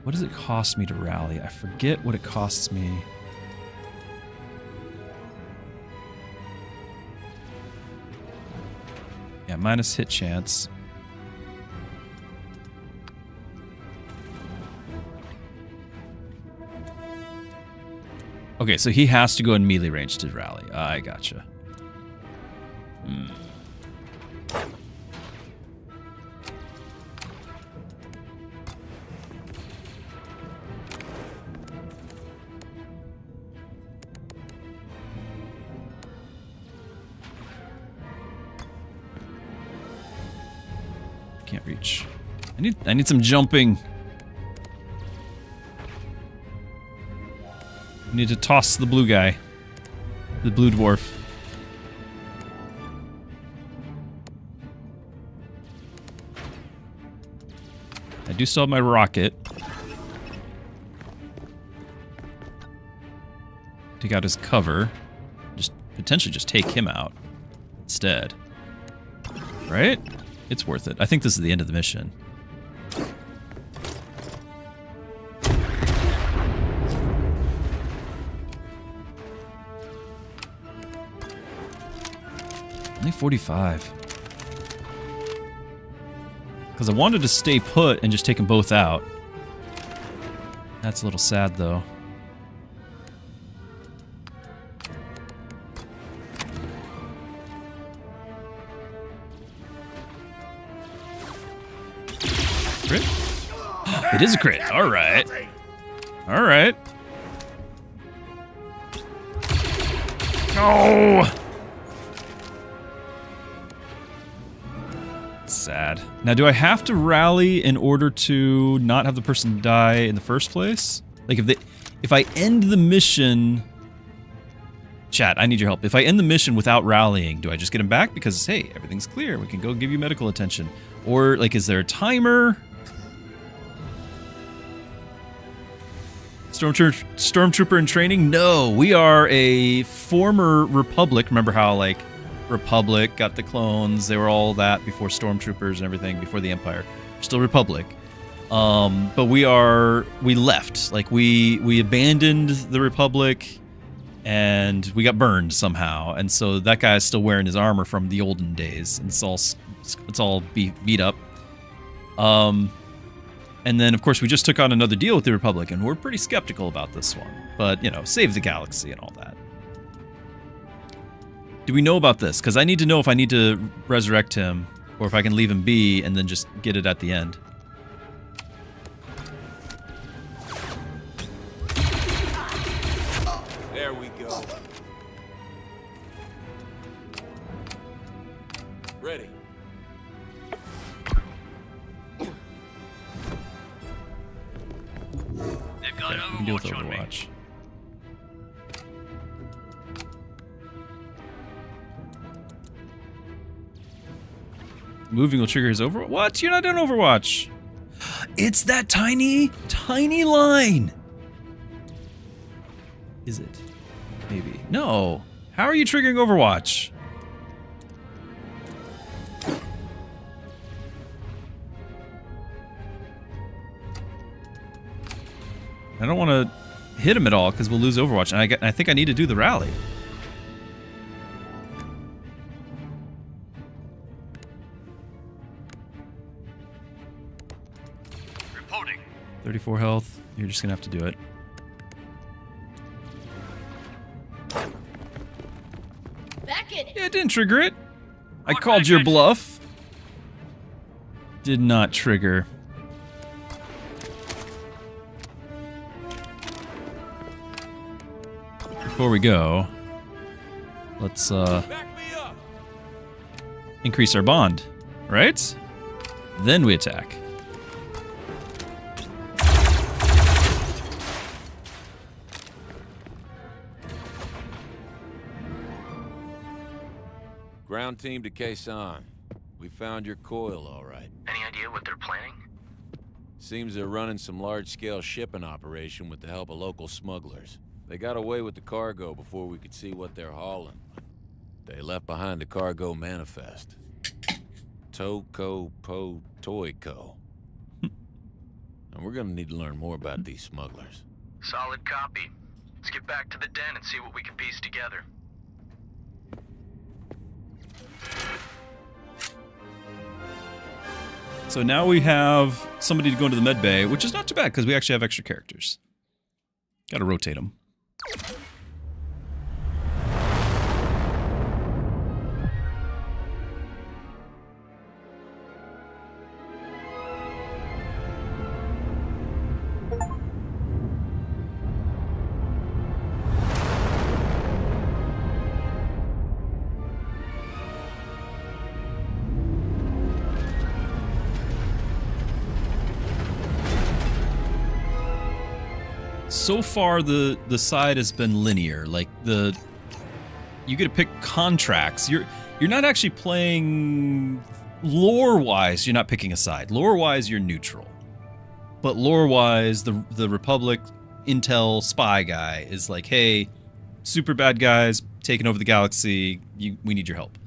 A: What does it cost me to rally? I forget what it costs me. Yeah, minus hit chance. Okay, so he has to go in melee range to rally. I gotcha. Can't reach. I need some jumping. We need to toss the blue guy. The blue dwarf. I do still have my rocket. Take out his cover. Just potentially just take him out instead. Right? It's worth it. I think this is the end of the mission. Only 45. Because I wanted to stay put and just take them both out. That's a little sad, though. Crit? It is a crit. All right. All right. No! Sad. Now, do I have to rally in order to not have the person die in the first place? Like, if I end the mission... Chat, I need your help. If I end the mission without rallying, do I just get him back? Because, hey, everything's clear. We can go give you medical attention. Or, like, is there a timer? Stormtrooper in training? No, we are a former Republic. Remember how, like, Republic got the clones? They were all that before Stormtroopers and everything, before the Empire. We're still Republic. But we left. Like, we abandoned the Republic, and we got burned somehow. And so that guy is still wearing his armor from the olden days. And it's all beat up. And then, of course, we just took on another deal with the Republic, and we're pretty skeptical about this one. But, you know, save the galaxy and all that. Do we know about this? Because I need to know if I need to resurrect him, or if I can leave him be and then just get it at the end.
L: There we go. Ready.
J: They've got
A: Okay, we can deal with Overwatch. Moving will trigger his Overwatch. What? You're not doing Overwatch. It's that tiny line. Is it? Maybe. No. How are you triggering Overwatch? I don't want to hit him at all because we'll lose Overwatch. And I think I need to do the rally.
F: Reporting.
A: 34 health. You're just going to have to do it.
U: Back in it.
A: Yeah, it didn't trigger it. I called your bluff. Did not trigger. Before we go, let's increase our bond, right? Then we attack.
L: Ground team to Quezon. We found your coil, all right.
T: Any idea what they're planning?
L: Seems they're running some large-scale shipping operation with the help of local smugglers. They got away with the cargo before we could see what they're hauling. They left behind a cargo manifest. Toko Po Toy Co. And we're gonna need to learn more about these smugglers.
T: Solid copy. Let's get back to the den and see what we can piece together.
A: So now we have somebody to go into the med bay, which is not too bad because we actually have extra characters. Gotta rotate them. So far, the side has been linear. Like you get to pick contracts. You're not actually playing lore-wise. You're not picking a side. Lore-wise, you're neutral. But lore-wise, the Republic intel spy guy is like, hey, super bad guys taking over the galaxy. We need your help.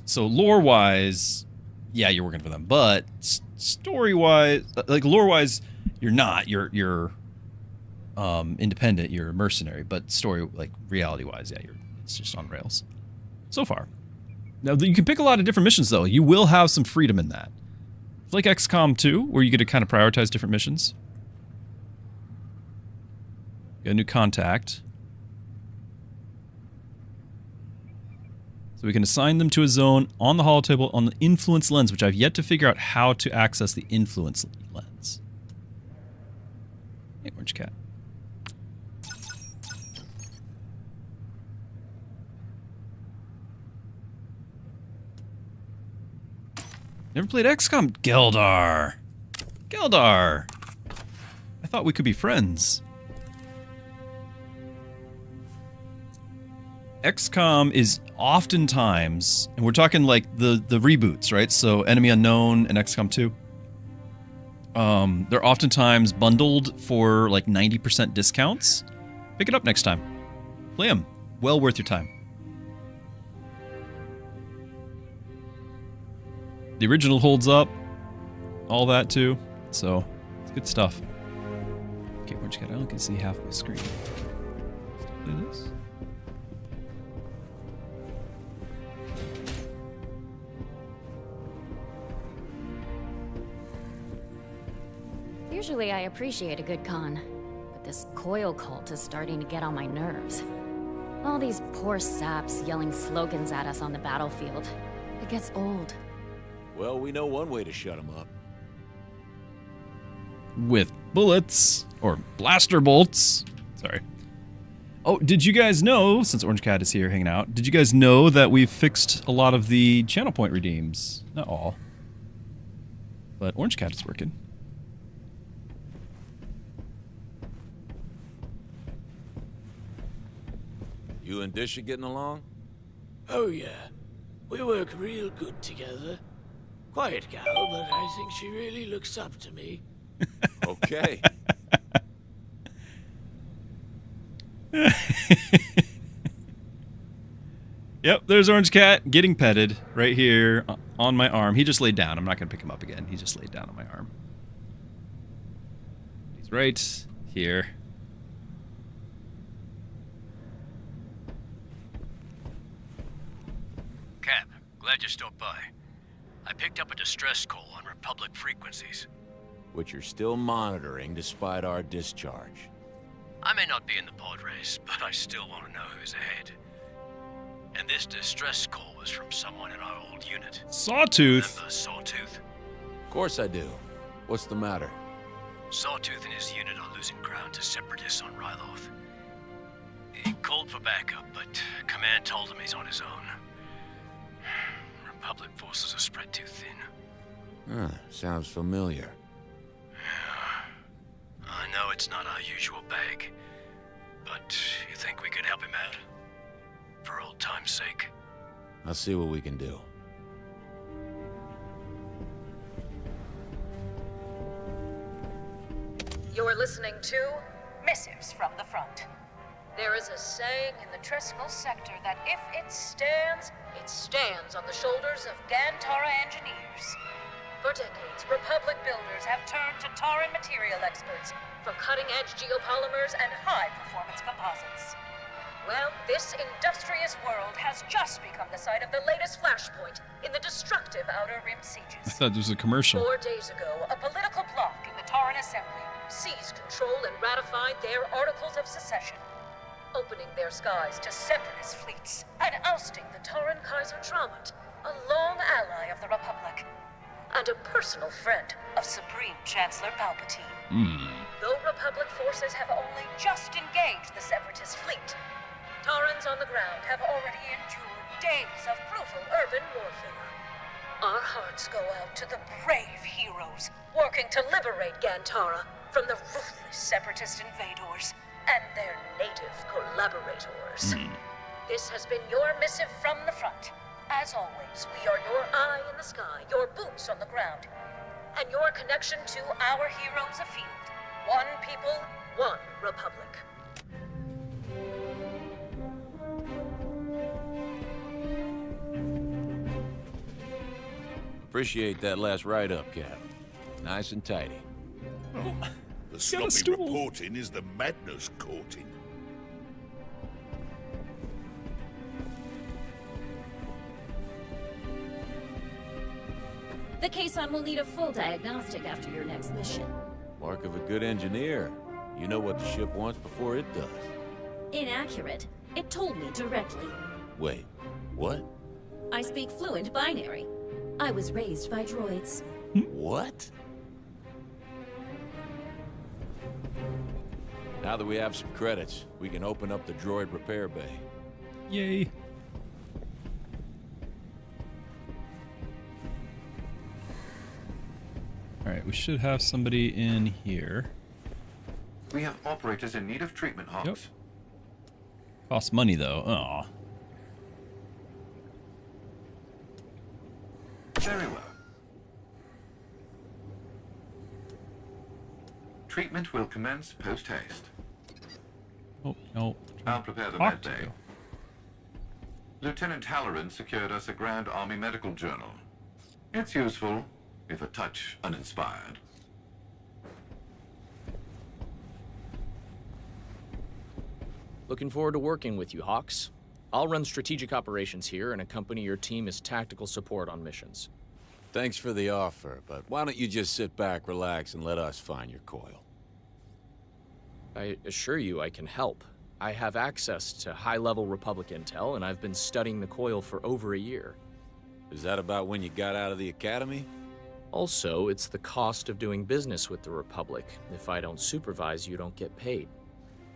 A: So lore-wise, yeah, you're working for them. But story-wise, like lore-wise, you're not. You're independent. You're a mercenary. But story, like reality-wise, yeah, it's just on rails. So far. Now you can pick a lot of different missions, though. You will have some freedom in that. It's like XCOM 2, where you get to kind of prioritize different missions. Got a new contact. So we can assign them to a zone on the holotable on the influence lens, which I've yet to figure out how to access the influence lens. Hey, orange cat. Never played XCOM. Geldar. Geldar. I thought we could be friends. XCOM is oftentimes, and we're talking like the reboots, right? So Enemy Unknown and XCOM 2. They're oftentimes bundled for like 90% discounts. Pick it up next time. Play them. Well worth your time. The original holds up. All that too. So, it's good stuff. Okay, orange cat, I only can see half my screen. Play this.
N: Usually I appreciate a good con, but this coil cult is starting to get on my nerves. All these poor saps yelling slogans at us on the battlefield. It gets old.
L: Well, we know one way to shut them up.
A: With bullets, or blaster bolts. Sorry. Oh, did you guys know, since Orange Cat is here hanging out, did you guys know that we've fixed a lot of the channel point redeems? Not all. But Orange Cat is working.
L: You and Disha getting along?
S: Oh yeah, we work real good together. Quiet gal, but I think she really looks up to me.
L: Okay.
A: Yep, there's Orange Cat getting petted right here on my arm. He just laid down. I'm not going to pick him up again. He just laid down on my arm. It's right here.
J: Cap, glad you stopped by. I picked up a distress call on Republic frequencies.
L: Which you're still monitoring despite our discharge.
J: I may not be in the pod race, but I still want to know who's ahead. And this distress call was from someone in our old unit.
A: Sawtooth?
J: Remember Sawtooth?
L: Of course I do. What's the matter?
J: Sawtooth and his unit are losing ground to separatists on Ryloth. He called for backup, but command told him he's on his own. Republic forces are spread too thin.
L: Huh, sounds familiar.
J: I know it's not our usual bag, but you think we could help him out? For old time's sake.
L: I'll see what we can do.
M: You're listening to Missives from the Front. There is a saying in the Trescal sector that if it stands on the shoulders of Gantara engineers. For decades, Republic builders have turned to Tauran material experts for cutting-edge geopolymers and high-performance composites. Well, this industrious world has just become the site of the latest flashpoint in the destructive Outer Rim sieges.
A: I thought there was a commercial.
M: 4 days ago, a political bloc in the Tauran Assembly seized control and ratified their Articles of Secession, opening their skies to separatist fleets and ousting the Tauran Kaiser Traumant, a long ally of the Republic, and a personal friend of Supreme Chancellor Palpatine. Though Republic forces have only just engaged the separatist fleet, Taurans on the ground have already endured days of brutal urban warfare. Our hearts go out to the brave heroes working to liberate Gantara from the ruthless separatist invaders and their native collaborators. This has been your missive from the front. As always, we are your eye in the sky, your boots on the ground, and your connection to our heroes afield. One people, one Republic.
L: Appreciate that last write-up, Cap. Nice and tidy.
P: Oh, the sloppy reporting is the madness courting.
I: The caisson will need a full diagnostic after your next mission.
L: Mark of a good engineer. You know what the ship wants before it does.
I: Inaccurate. It told me directly.
L: Wait, what?
I: I speak fluent binary. I was raised by droids.
L: What? Now that we have some credits, we can open up the droid repair bay.
A: Yay. Alright, we should have somebody in here.
O: We have operators in need of treatment, Hawks.
A: Yep. Costs money, though. Aw.
O: Very well. Treatment will commence post-haste.
A: Oh, no.
O: I'll prepare the med bay. Lieutenant Halloran secured us a Grand Army medical journal. It's useful, if a touch uninspired.
C: Looking forward to working with you, Hawks. I'll run strategic operations here and accompany your team as tactical support on missions.
L: Thanks for the offer, but why don't you just sit back, relax, and let us find your coil?
C: I assure you I can help. I have access to high-level Republic intel, and I've been studying the coil for over a year.
L: Is that about when you got out of the academy?
C: Also, it's the cost of doing business with the Republic. If I don't supervise, you don't get paid.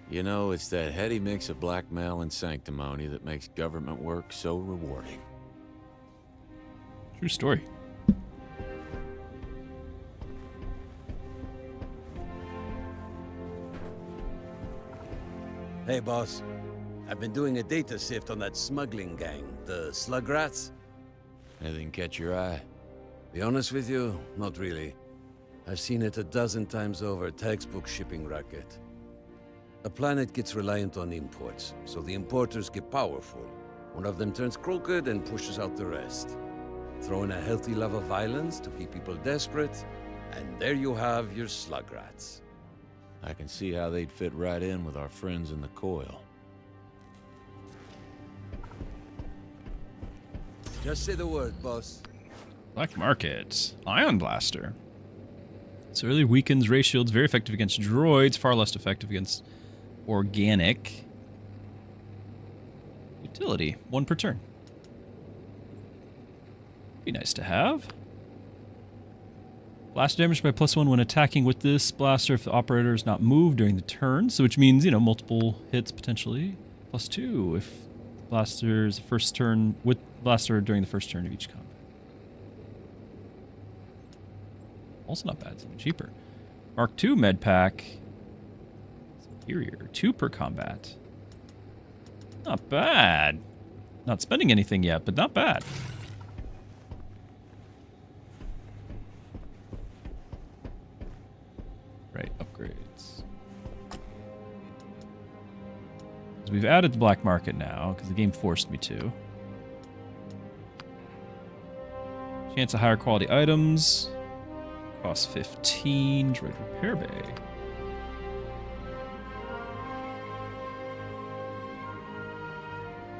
L: You know, it's that heady mix of blackmail and sanctimony that makes government work so rewarding.
A: True story.
Q: Hey, boss. I've been doing a data sift on that smuggling gang, the Slugrats.
L: Anything catch your eye?
Q: Be honest with you, not really. I've seen it a dozen times over, textbook shipping racket. A planet gets reliant on imports, so the importers get powerful. One of them turns crooked and pushes out the rest. Throw in a healthy love of violence to keep people desperate, and there you have your Slugrats.
L: I can see how they'd fit right in with our friends in the coil.
Q: Just say the word, boss.
A: Black Market. Ion Blaster. Severely weakens ray shields, very effective against droids, far less effective against organic. Utility, 1 per turn. Be nice to have. Blast damage by +1 when attacking with this blaster if the operator is not moved during the turn, so which means, you know, multiple hits potentially. +2 if the blaster's first turn with blaster during the first turn of each combat. Also not bad, it's even cheaper. Mark II med pack. Superior, 2 per combat. Not bad. Not spending anything yet, but not bad. Right, upgrades. So we've added the black market now, because the game forced me to. Chance of higher quality items. Cost 15. Droid repair bay.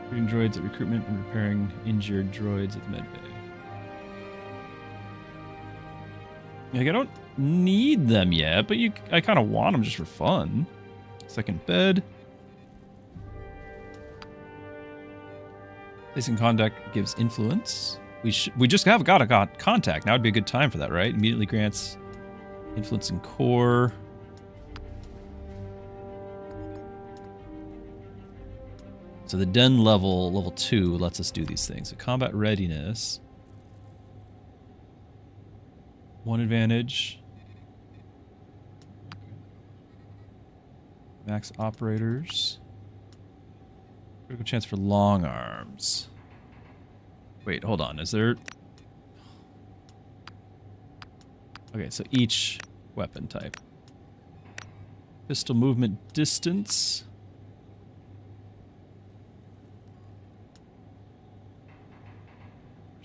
A: Recruiting droids at recruitment and repairing injured droids at the med bay. Like, I don't need them yet, but I kind of want them just for fun. Second bed. Placing contact gives influence. We just have got a contact. Now would be a good time for that, right? Immediately grants influence and core. So the den level 2, lets us do these things. So combat readiness. 1 advantage. Max operators. Critical chance for long arms. Wait, hold on. Is there... Okay, so each weapon type. Pistol movement distance.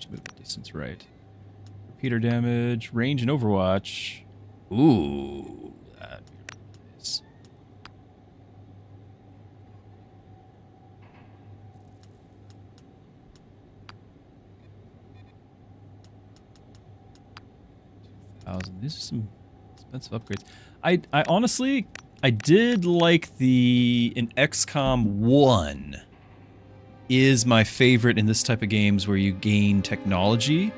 A: Movement distance, right. Repeater damage, range, and Overwatch. Ooh, that is. These are some expensive upgrades. I honestly, I did like in XCOM 1 is my favorite in this type of games where you gain technology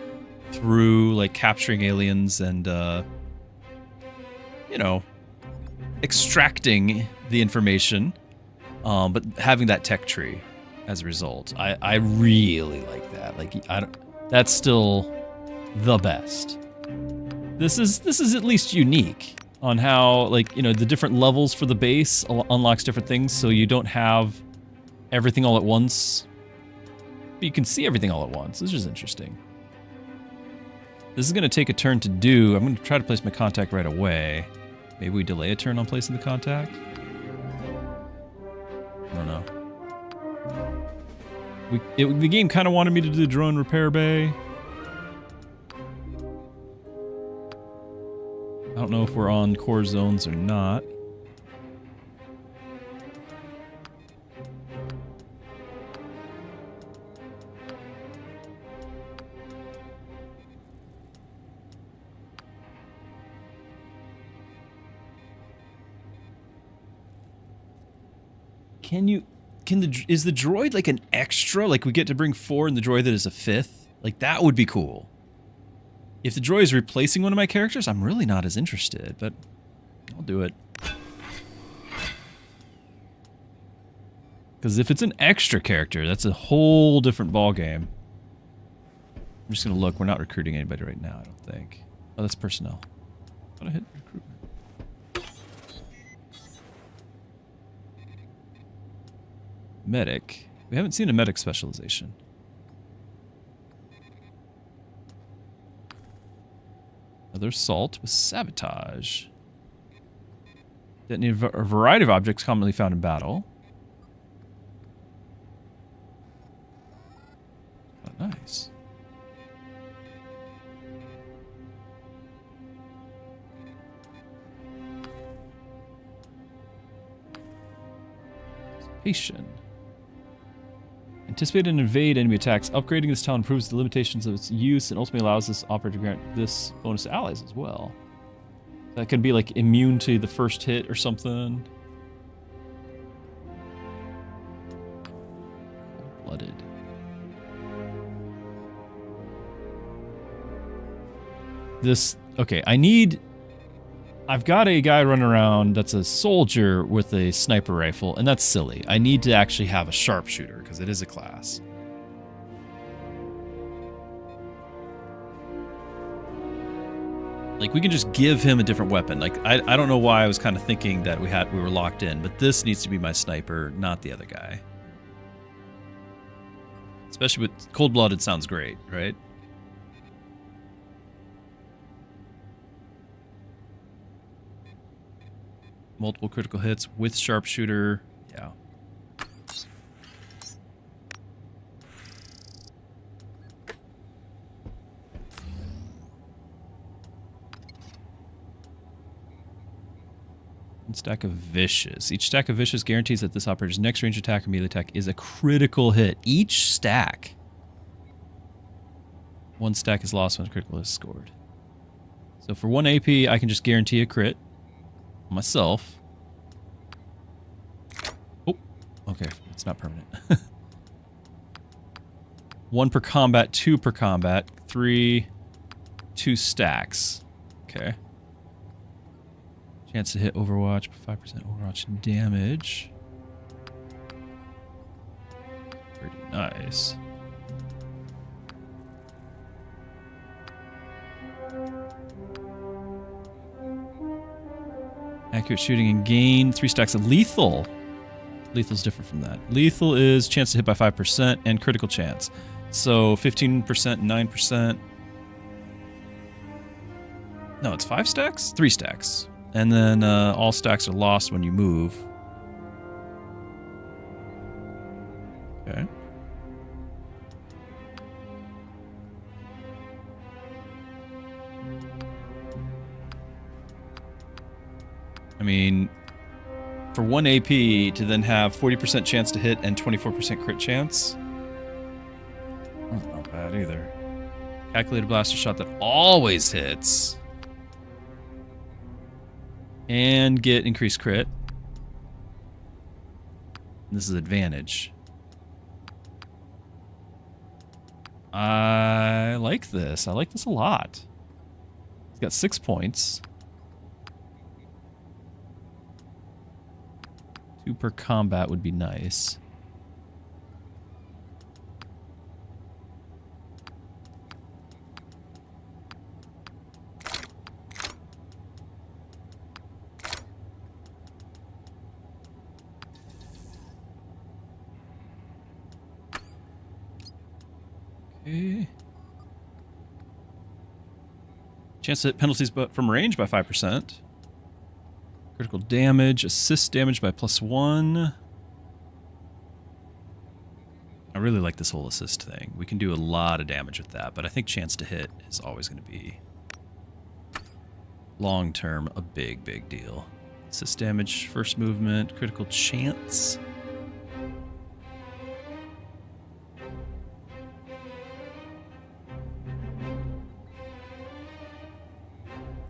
A: through like capturing aliens and you know, extracting the information, but having that tech tree as a result. I really like that. Like that's still the best. This is at least unique on how, like, you know, the different levels for the base unlocks different things, so you don't have everything all at once. But you can see everything all at once. This is interesting. This is going to take a turn to do. I'm going to try to place my contact right away. Maybe we delay a turn on placing the contact? I don't know. The game kind of wanted me to do the drone repair bay. I don't know if we're on core zones or not. Is the droid like an extra? Like we get to bring 4 and the droid that is a 5th? Like that would be cool. If the droid is replacing one of my characters, I'm really not as interested, but I'll do it. Because if it's an extra character, that's a whole different ballgame. I'm just going to look. We're not recruiting anybody right now, I don't think. Oh, that's personnel. I'm going to hit recruitment. Medic. We haven't seen a medic specialization. Another assault with sabotage. Detonate a variety of objects commonly found in battle. Oh, nice. Occupation. Anticipate and evade enemy attacks. Upgrading this talent improves the limitations of its use and ultimately allows this operator to grant this bonus to allies as well. That could be like immune to the first hit or something. Blooded. This, okay, I've got a guy running around that's a soldier with a sniper rifle, and that's silly. I need to actually have a sharpshooter, because it is a class. Like, we can just give him a different weapon. Like, I don't know why I was kind of thinking that we were locked in, but this needs to be my sniper, not the other guy. Especially with cold-blooded sounds great, right? Multiple critical hits with sharpshooter. Yeah. One stack of vicious. Each stack of vicious guarantees that this operator's next range attack or melee attack is a critical hit. Each stack. One stack is lost when a critical is scored. So for 1 AP, I can just guarantee a crit. Myself. Oh, okay, it's not permanent. 1 per combat, 2 per combat, 3, 2 stacks. Okay. Chance to hit Overwatch, 5% Overwatch damage. Pretty nice. Accurate shooting and gain 3 stacks of lethal. Lethal's different from that. Lethal is chance to hit by 5% and critical chance. So 15%, 9%. No, it's 5 stacks? 3 stacks. And then all stacks are lost when you move. Okay. I mean, for 1 AP to then have 40% chance to hit and 24% crit chance, that's not bad either. Calculated blaster shot that always hits. And get increased crit. This is advantage. I like this. I like this a lot. It's got 6 points. 2 per combat would be nice. Okay. Chance to hit penalties from range by 5%. Critical damage, assist damage by +1. I really like this whole assist thing. We can do a lot of damage with that, but I think chance to hit is always going to be, long term, a big, big deal. Assist damage, first movement, critical chance.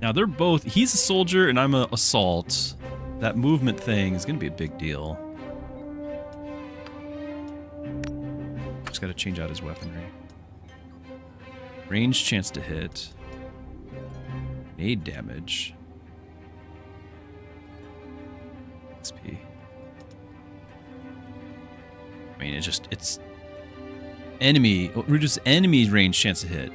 A: Now they're both, he's a soldier and I'm an assault. That movement thing is going to be a big deal. Just got to change out his weaponry. Range chance to hit. Nade damage. XP. I mean, it's enemy, reduce enemy range chance to hit.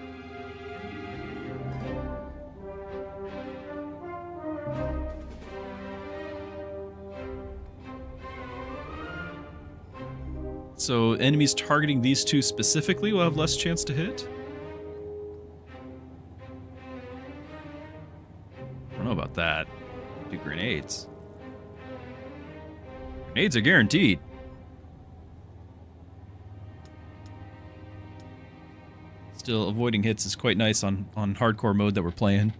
A: So enemies targeting these two specifically will have less chance to hit? I don't know about that. Do grenades. Grenades are guaranteed. Still, avoiding hits is quite nice on hardcore mode that we're playing.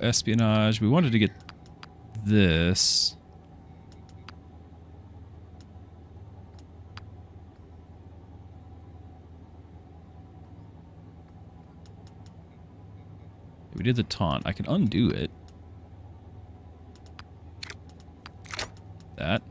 A: espionage. We wanted to get this. We did the taunt. I can undo it. That.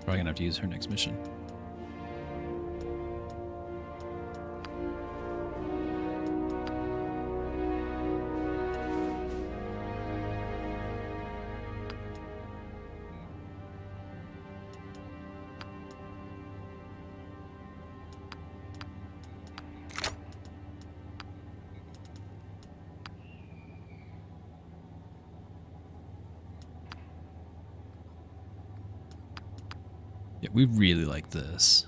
A: Probably gonna have to use her next mission. Yeah, we really like this.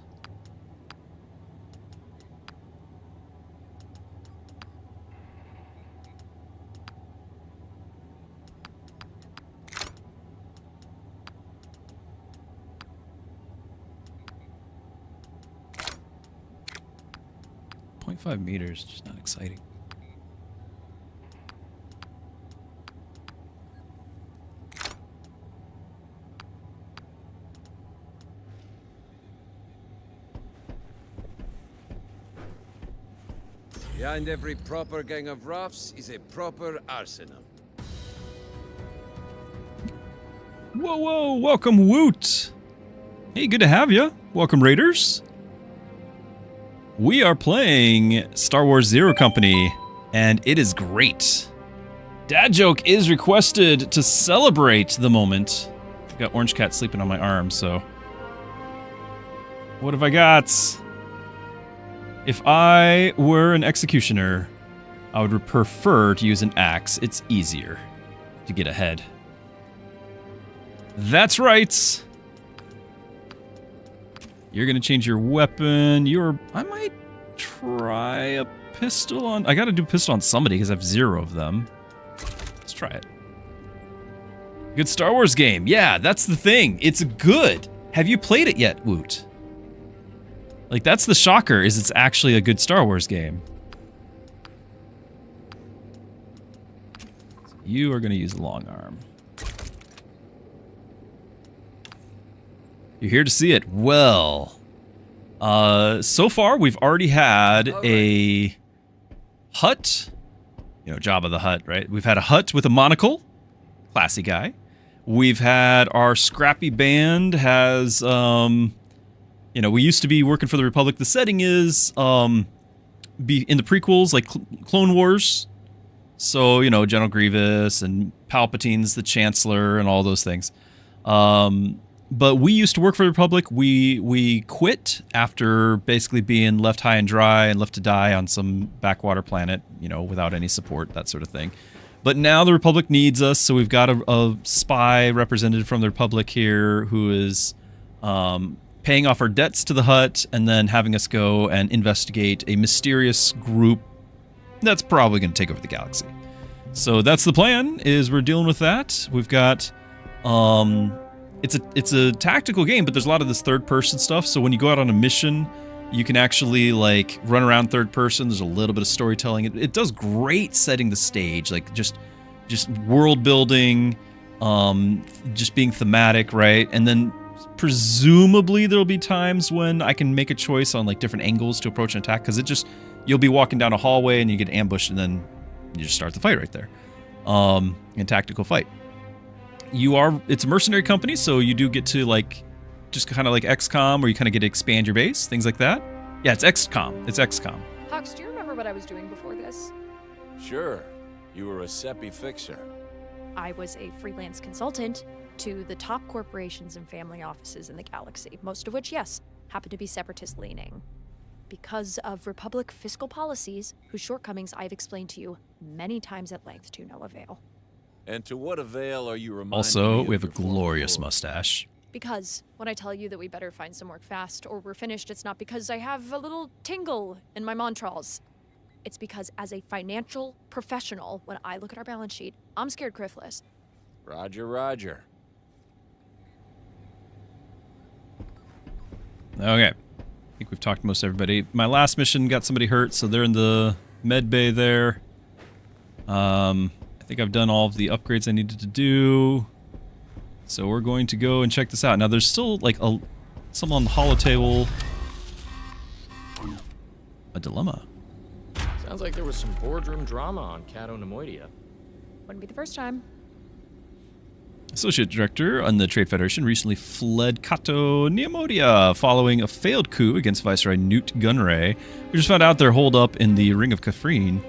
A: .5 meters, just not exciting.
Q: Behind every proper gang of roughs is a proper arsenal.
A: Whoa, whoa, welcome Woot. Hey, good to have you. Welcome Raiders. We are playing Star Wars Zero Company, and it is great. Dad joke is requested to celebrate the moment. I've got Orange Cat sleeping on my arm, so... What have I got? If I were an executioner, I would prefer to use an axe. It's easier to get ahead. That's right. You're gonna change your weapon. I might try a pistol on... I gotta do a pistol on somebody because I have 0 of them. Let's try it. Good Star Wars game. Yeah, that's the thing. It's good. Have you played it yet, Woot? Like, that's the shocker, is it's actually a good Star Wars game. So you are gonna use a long arm. You're here to see it. Well, so far we've already had a Hutt, you know, Jabba the Hutt, right? We've had a Hutt with a monocle, classy guy. We've had our scrappy band has, you know, we used to be working for the Republic. The setting is, be in the prequels, like Clone Wars. So, you know, General Grievous and Palpatine's the Chancellor and all those things. But we used to work for the Republic. We quit after basically being left high and dry and left to die on some backwater planet, you know, without any support, that sort of thing. But now the Republic needs us, so we've got a spy representative from the Republic here who is paying off our debts to the Hutt and then having us go and investigate a mysterious group that's probably going to take over the galaxy. So that's the plan, is we're dealing with that. We've got... It's a tactical game, but there's a lot of this third-person stuff, so when you go out on a mission, you can actually, like, run around third person. There's a little bit of storytelling. It does great setting the stage, like, just world building, just being thematic, right? And then presumably there'll be times when I can make a choice on, like, different angles to approach an attack, because you'll be walking down a hallway and you get ambushed, and then You just start the fight right there. In tactical fight. It's a mercenary company, so you do get to like, just kind of like XCOM, where you kind of get to expand your base, things like that. Yeah, it's XCOM. It's XCOM.
K: Hux, do you remember what I was doing before this?
L: Sure. You were a Seppi fixer.
K: I was a freelance consultant to the top corporations and family offices in the galaxy, most of which, yes, happen to be separatist-leaning. Because of Republic fiscal policies, whose shortcomings I've explained to you many times at length to no avail.
L: And to what avail are you reminding
A: Also,
L: me
A: we
L: of
A: have a
L: your former
A: glorious
L: glory?
A: mustache.
K: Because when I tell you that we better find some work fast or we're finished, it's not because I have a little tingle in my montrals. It's because as a financial professional, when I look at our balance sheet, I'm scared criffless.
L: Roger, roger.
A: Okay. I think we've talked to most everybody. My last mission got somebody hurt, so they're in the med bay there. I think I've done all of the upgrades I needed to do. So we're going to go and check this out. Now there's still like something on the holotable. A dilemma.
C: Sounds like there was some boardroom drama on Cato Nemoidia.
K: Wouldn't be the first time.
A: Associate Director on the Trade Federation recently fled Cato Nemoidia following a failed coup against Viceroy Newt Gunray. We just found out they're holed up in the Ring of Kafrene.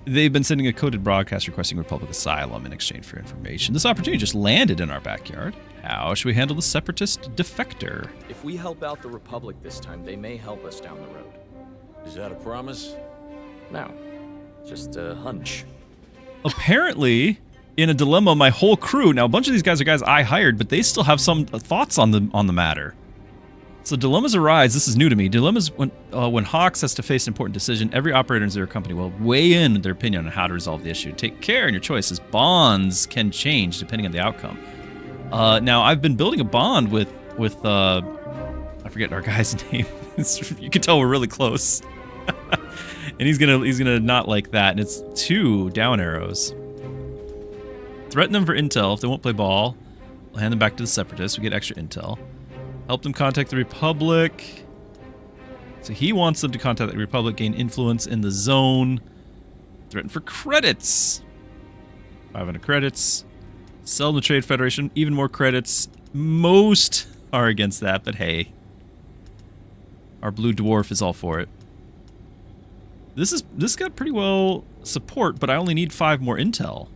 A: They've been sending a coded broadcast requesting Republic asylum in exchange for information. This opportunity just landed in our backyard. How should we handle the separatist defector?
C: If we help out the Republic this time, they may help us down the road.
L: Is that a promise?
C: No, just a hunch.
A: Apparently, in a dilemma, my whole crew, now a bunch of these guys are guys I hired, but they still have some thoughts on the matter. So dilemmas arise. This is new to me. Dilemmas when Hawks has to face an important decision. Every operator in Zero Company will weigh in their opinion on how to resolve the issue. Take care in your choices. Bonds can change depending on the outcome. Now I've been building a bond with I forget our guy's name. You can tell we're really close, and he's gonna not like that. And it's 2 down arrows. Threaten them for intel. If they won't play ball, we'll hand them back to the Separatists. We get extra intel. Help them contact the Republic. So he wants them to contact the Republic, gain influence in the zone. Threaten for credits. 500 credits. Sell them to Trade Federation. Even more credits. Most are against that, but hey. Our blue dwarf is all for it. This got pretty well support, but I only need 5 more intel.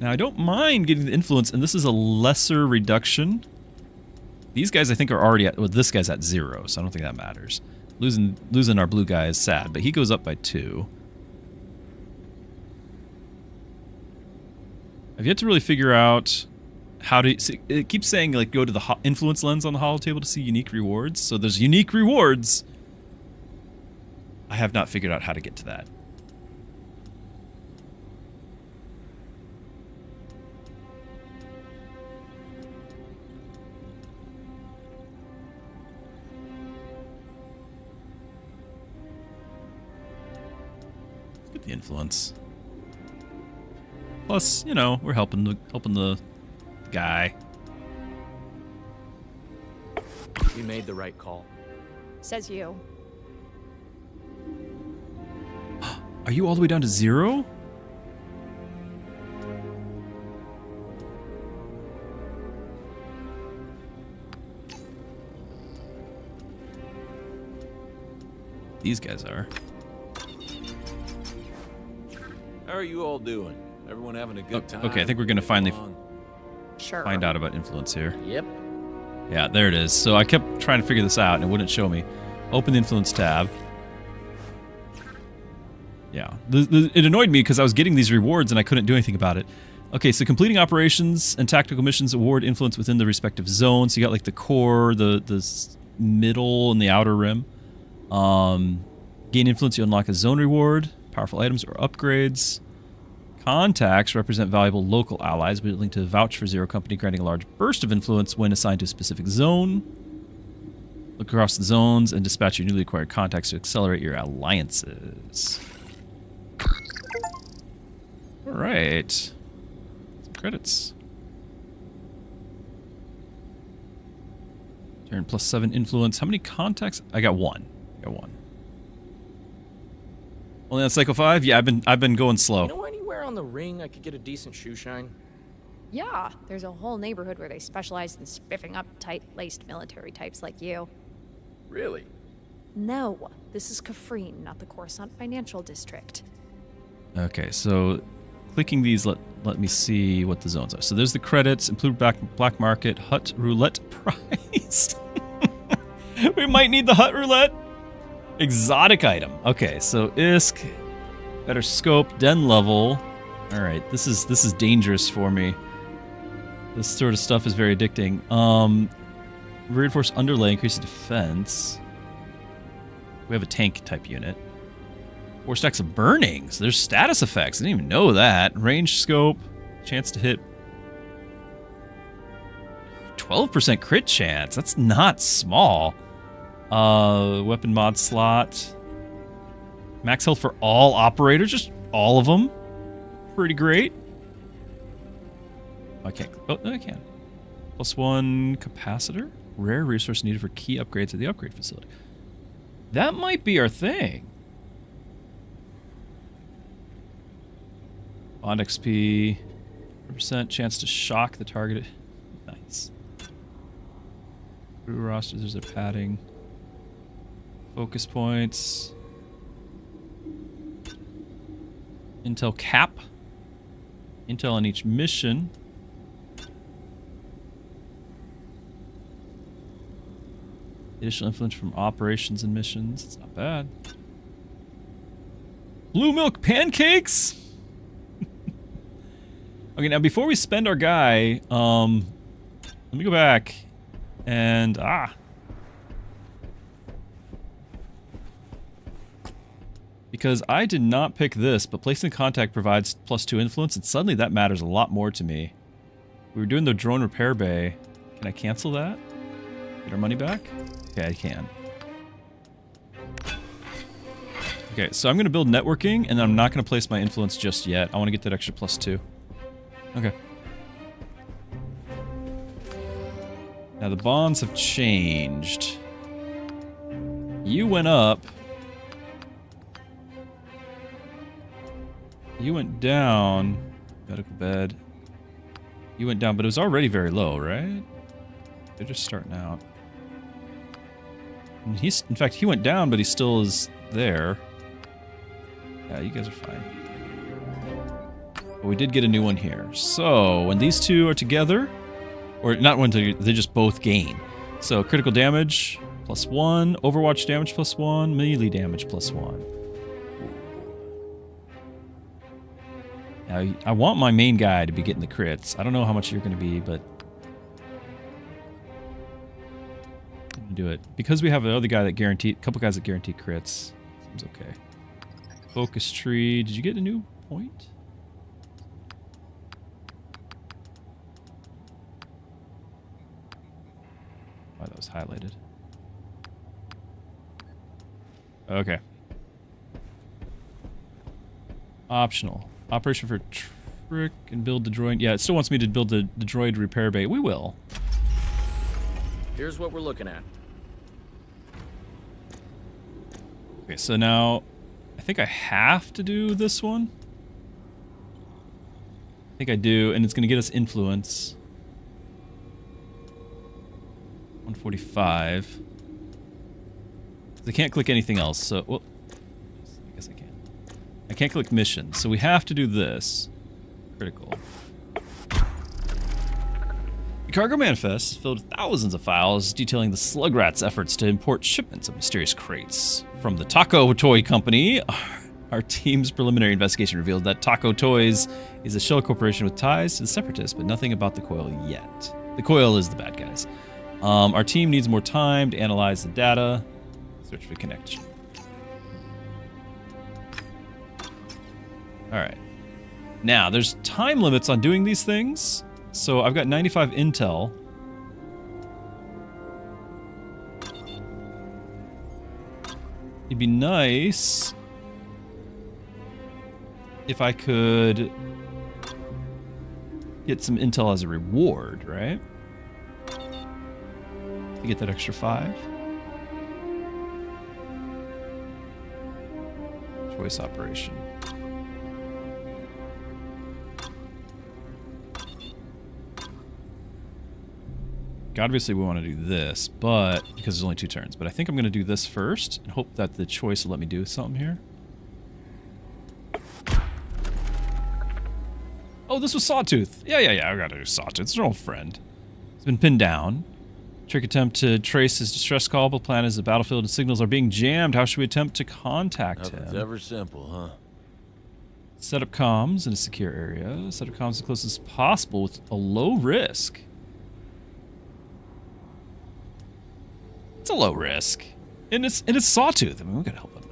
A: Now, I don't mind getting the influence, and this is a lesser reduction. These guys, I think, are already at... Well, this guy's at 0, so I don't think that matters. Losing our blue guy is sad, but he goes up by 2. I've yet to really figure out how to... See, it keeps saying, like, go to the influence lens on the holotable to see unique rewards. So there's unique rewards. I have not figured out how to get to that. The influence. Plus, you know, we're helping the guy.
C: We made the right call.
K: Says you.
A: Are you all the way down to 0? These guys are.
L: How are you all doing? Everyone having a good time?
A: Okay, I think we're gonna finally
K: Sure.
A: find out about influence here.
C: Yep.
A: Yeah, there it is. So I kept trying to figure this out and it wouldn't show me. Open the influence tab. Yeah, it annoyed me because I was getting these rewards and I couldn't do anything about it. Okay, so completing operations and tactical missions award influence within the respective zones. So you got like the core, the middle, and the outer rim. Gain influence, you unlock a zone reward. Powerful items or upgrades. Contacts represent valuable local allies, willing to vouch for Zero Company, granting a large burst of influence when assigned to a specific zone. Look across the zones and dispatch your newly acquired contacts to accelerate your alliances. Alright. Some credits. Turn +7 influence. How many contacts? I got one. Only on Cycle 5? Yeah, I've been going slow.
C: You know anywhere on the ring I could get a decent shoe shine?
K: Yeah, there's a whole neighborhood where they specialize in spiffing up tight-laced military types like you.
C: Really?
K: No, this is Kafrine, not the Coruscant Financial District.
A: Okay, so clicking these let me see what the zones are. So there's the credits, include black market, hut roulette prize. We might need the hut roulette. Exotic item. Okay, so ISK, better scope, den level. All right, this is dangerous for me. This sort of stuff is very addicting. Reinforced underlay, increase defense. We have a tank type unit. 4 stacks of burning. So there's status effects. I didn't even know that. Range scope, chance to hit. 12% crit chance. That's not small. Weapon mod slot. Max health for all operators, just all of them. Pretty great. I can't. Oh, no, I can. +1 capacitor. Rare resource needed for key upgrades at the upgrade facility. That might be our thing. Bond XP. 100% chance to shock the target. Nice. Crew rosters, there's their padding. Focus points. Intel cap. Intel on each mission. Additional influence from operations and missions. It's not bad. Blue milk pancakes? Okay, now before we spend our guy, let me go back and because I did not pick this, but placing the contact provides +2 influence, and suddenly that matters a lot more to me. We were doing the drone repair bay. Can I cancel that? Get our money back? Okay, I can. Okay, so I'm going to build networking, and I'm not going to place my influence just yet. I want to get that extra +2. Okay. Now the bonds have changed. You went up. You went down. Medical bed. You went down, but it was already very low, right? They're just starting out. And in fact, he went down, but he still is there. Yeah, you guys are fine. But we did get a new one here. So, when these two are together, or not when they just both gain. So, critical damage, +1, Overwatch damage +1, melee damage +1. Now, I want my main guy to be getting the crits. I don't know how much you're going to be, but I'm gonna do it. Because we have another guy that guaranteed, a couple guys that guarantee crits. Seems okay. Focus tree. Did you get a new point? Oh, that was highlighted. Okay. Optional. Operation for trick and build the droid. Yeah, it still wants me to build the droid repair bay. We will.
C: Here's what we're looking at.
A: Okay, so now I think I have to do this one. I think I do, and it's going to get us influence. 145. I can't click anything else, so... Well, I guess I can. I can't click missions, so we have to do this. Critical. The cargo manifest is filled with thousands of files detailing the Slug Rat's efforts to import shipments of mysterious crates. From the Taco Toy Company, our team's preliminary investigation revealed that Taco Toys is a shell corporation with ties to the Separatists, but nothing about the Coil yet. The Coil is the bad guys. Our team needs more time to analyze the data. Search for connection. Alright. Now, there's time limits on doing these things. So I've got 95 intel. It'd be nice if I could get some intel as a reward, right? You get that extra 5. Choice operation. Obviously we want to do this, but because there's only 2 turns. But I think I'm going to do this first and hope that the choice will let me do something here. Oh, this was Sawtooth. Yeah, I got to do Sawtooth. It's an old friend. He's been pinned down. Trick attempt to trace his distress call, but plan is the battlefield and signals are being jammed. How should we attempt to contact him?
L: It's ever simple, huh?
A: Set up comms in a secure area. Set up comms as close as possible with a low risk. It's a low risk. And it's Sawtooth. I mean, we gotta help him.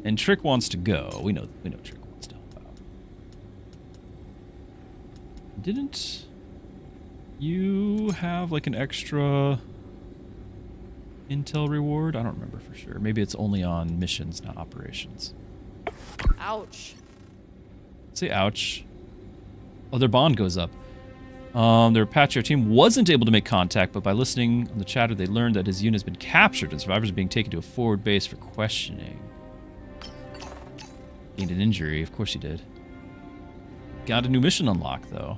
A: And Trick wants to go. We know Trick wants to help out. Didn't you have like an extra intel reward? I don't remember for sure. Maybe it's only on missions, not operations.
K: Ouch.
A: Say ouch. Oh, their bond goes up. Their Apache team wasn't able to make contact, but by listening on the chatter, they learned that his unit has been captured and survivors are being taken to a forward base for questioning. Gained an injury. Of course he did. Got a new mission unlocked, though.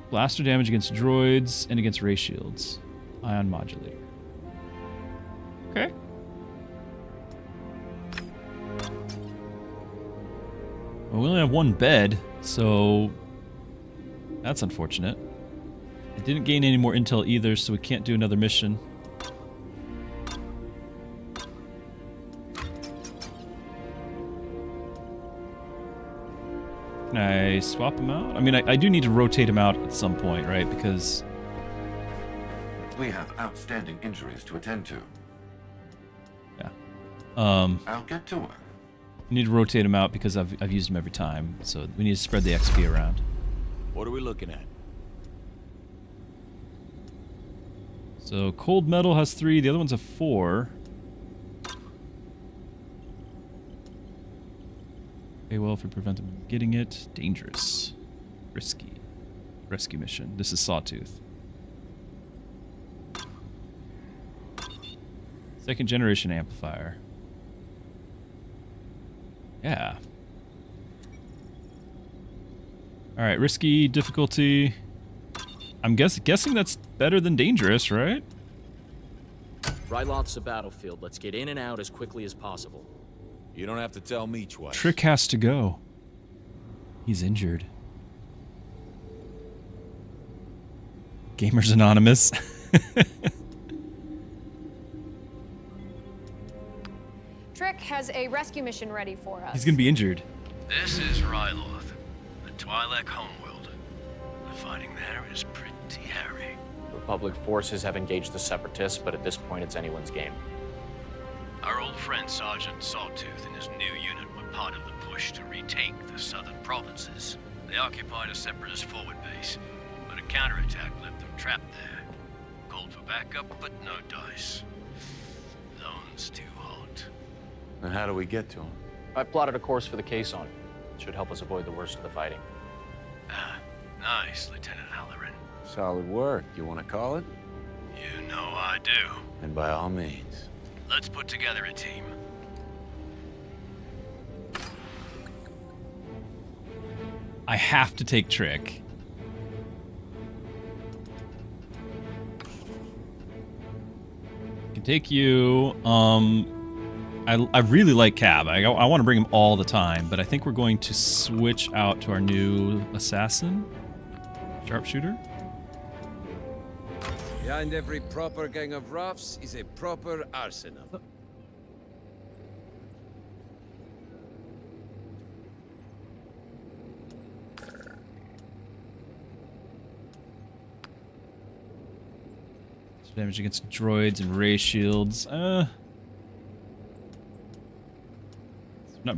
A: Blaster damage against droids and against ray shields. Ion modulator. Okay. Well, we only have 1 bed, so that's unfortunate. I didn't gain any more intel either, so we can't do another mission. Can I swap him out? I mean, I do need to rotate him out at some point, right? Because
O: we have outstanding injuries to attend to.
A: Yeah.
O: I'll get to work.
A: We need to rotate him out because I've used him every time, so we need to spread the XP around.
L: What are we looking at?
A: So cold metal has 3, the other one's a 4. Okay, well, if we prevent him from getting it, dangerous, risky, rescue mission. This is Sawtooth. 2nd generation amplifier. Yeah. All right, risky difficulty. I'm guessing that's better than dangerous, right?
C: Ryloth's a battlefield. Let's get in and out as quickly as possible.
L: You don't have to tell me twice.
A: Trick has to go. He's injured. Gamers Anonymous.
K: Trick has a rescue mission ready for us.
A: He's gonna be injured.
J: This is Ryloth, the Twilight homeworld. The fighting there is pretty hairy.
C: Republic forces have engaged the Separatists, but at this point it's anyone's game.
J: Our old friend Sergeant Sawtooth and his new unit were part of the push to retake the southern provinces. They occupied a Separatist forward base, but a counterattack left them trapped there. Called for backup, but no dice. Zone's too hot.
L: And how do we get to him?
C: I plotted a course for the caisson. Should help us avoid the worst of the fighting.
J: Ah, nice, Lieutenant Halloran.
L: Solid work. You want to call it?
J: You know I do.
L: And by all means.
J: Let's put together a team.
A: I have to take Trick. I can take you. I really like Cab. I want to bring him all the time, but I think we're going to switch out to our new assassin, sharpshooter.
Q: Behind every proper gang of roughs is a proper arsenal.
A: Damage against droids and ray shields. Not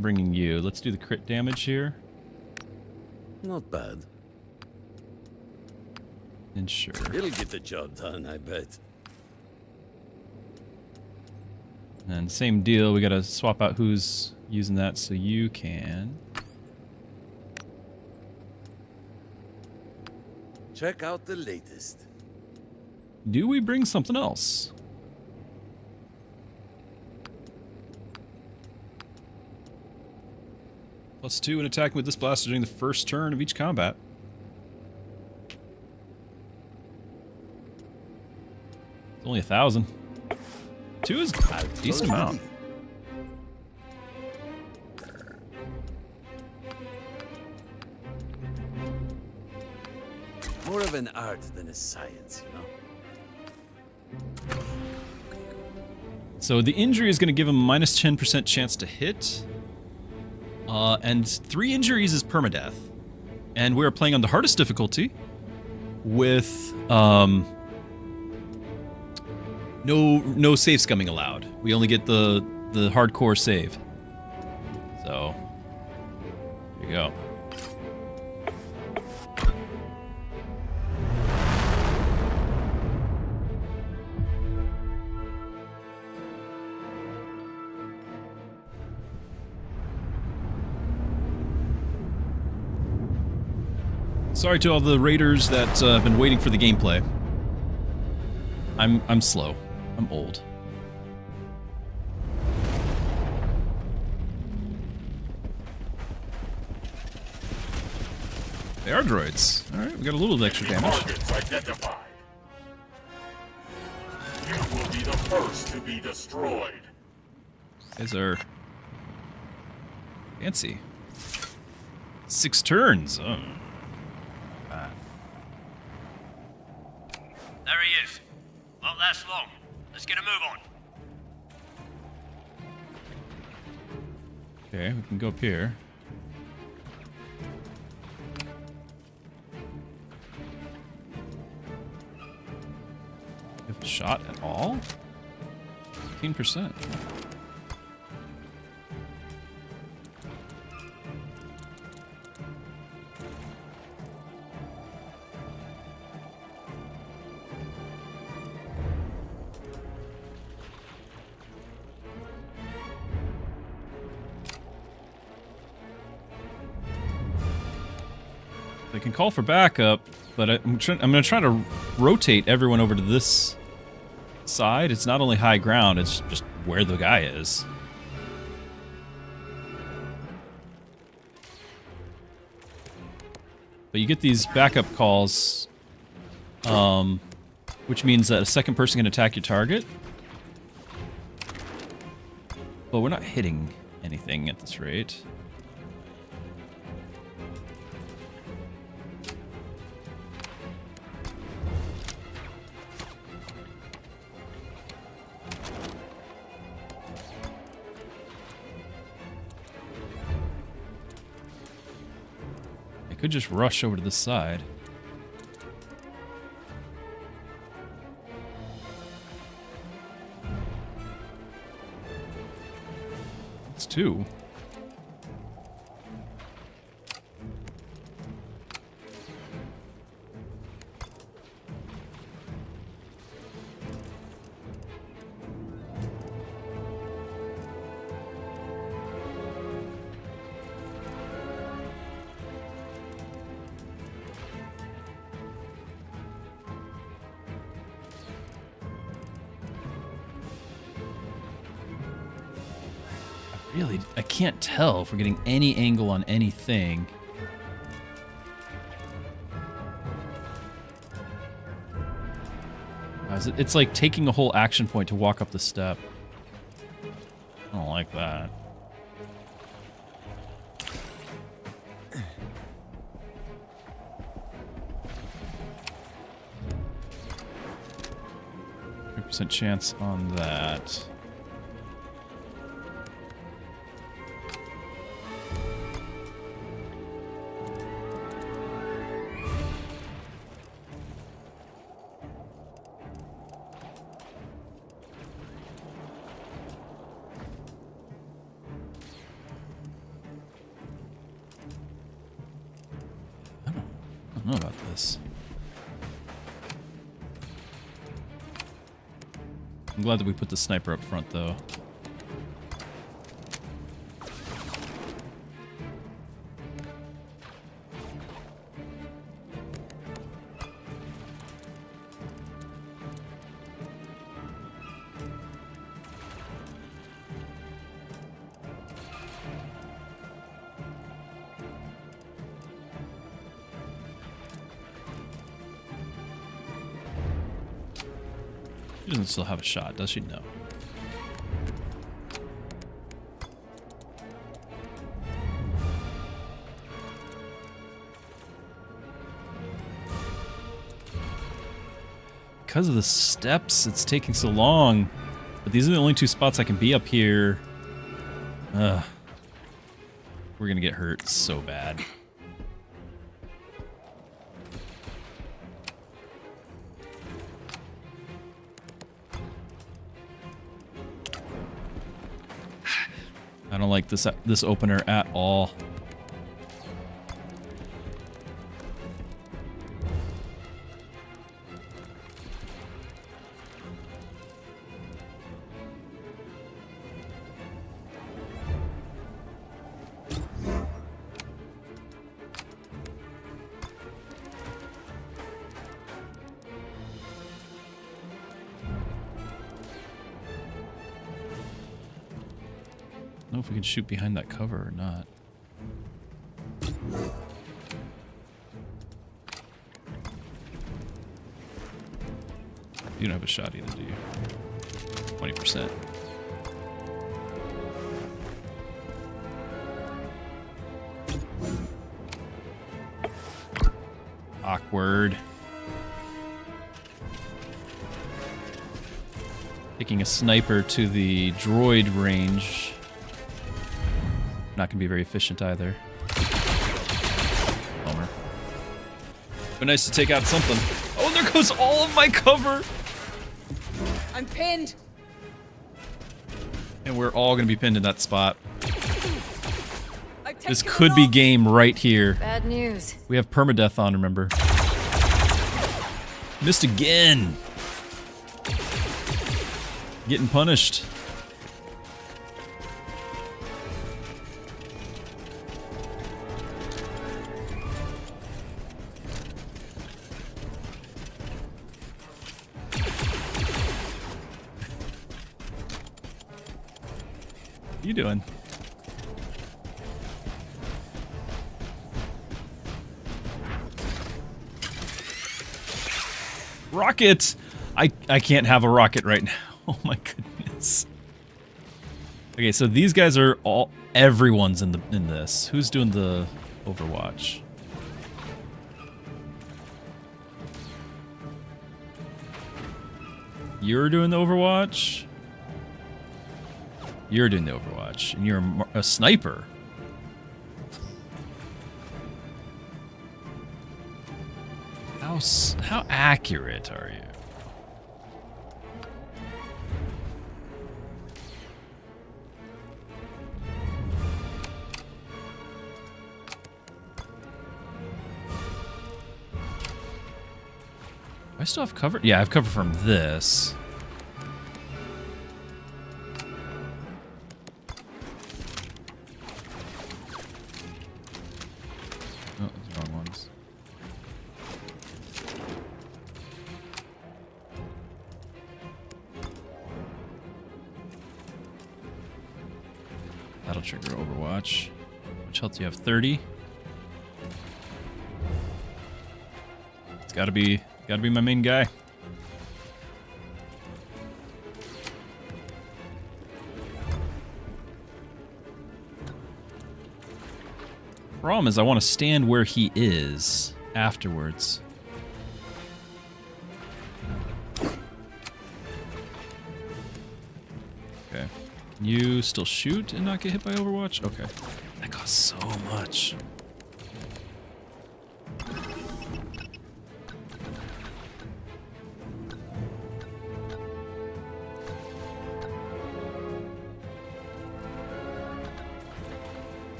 A: bringing you. Let's do the crit damage here.
Q: Not bad.
A: And sure.
Q: It'll get the job done, I bet.
A: And same deal. We gotta swap out who's using that so you can.
Q: Check out the latest.
A: Do we bring something else? +2 in attacking with this blaster during the first turn of each combat. It's only 1,000. 2 is a decent amount.
Q: More of an art than a science, you know?
A: So the injury is going to give him a -10% chance to hit. And 3 injuries is permadeath. And we're playing on the hardest difficulty with no save scumming allowed. We only get the hardcore save. So there you go. Sorry to all the raiders that have been waiting for the gameplay. I'm slow. I'm old. They are droids. All right, we got a little extra damage.
P: Targets identified. You will be the first to be destroyed.
A: These are fancy. 6 turns. Oh.
F: There he is. Won't last long. Let's get a move on.
A: Okay, we can go up here. Have a shot at all? 15%. They can call for backup, but I'm going to try to rotate everyone over to this side. It's not only high ground, it's just where the guy is. But you get these backup calls, which means that a second person can attack your target. But we're not hitting anything at this rate. Could just rush over to this side. It's 2. Really, I can't tell if we're getting any angle on anything. It's like taking a whole action point to walk up the step. I don't like that. % chance on that. I don't know about this. I'm glad that we put the sniper up front, though. She doesn't still have a shot, does she? No. Because of the steps, it's taking so long. But these are the only 2 spots I can be up here. Ugh. We're gonna get hurt so bad. I don't like this opener at all. I don't know if we can shoot behind that cover or not. You don't have a shot either, do you? 20%. Awkward. Taking a sniper to the droid range. Not gonna be very efficient either. Bummer. But nice to take out something. Oh, there goes all of my cover!
U: I'm pinned.
A: And we're all gonna be pinned in that spot. This could be game right here.
B: Bad news.
A: We have permadeath on, remember. Missed again. Getting punished. What are you doing? Rocket! I can't have a rocket right now. Oh my goodness. Okay, so these guys are everyone's in this. Who's doing the Overwatch? You're doing the Overwatch? You're doing the Overwatch, and you're a sniper. How accurate are you? Do I still have cover? Yeah, I have cover from this. Oh, those are the wrong ones. That'll trigger Overwatch. Which health do you have? 30. It's gotta be my main guy. Problem is I want to stand where he is afterwards. Okay. You still shoot and not get hit by Overwatch? Okay. That costs so much.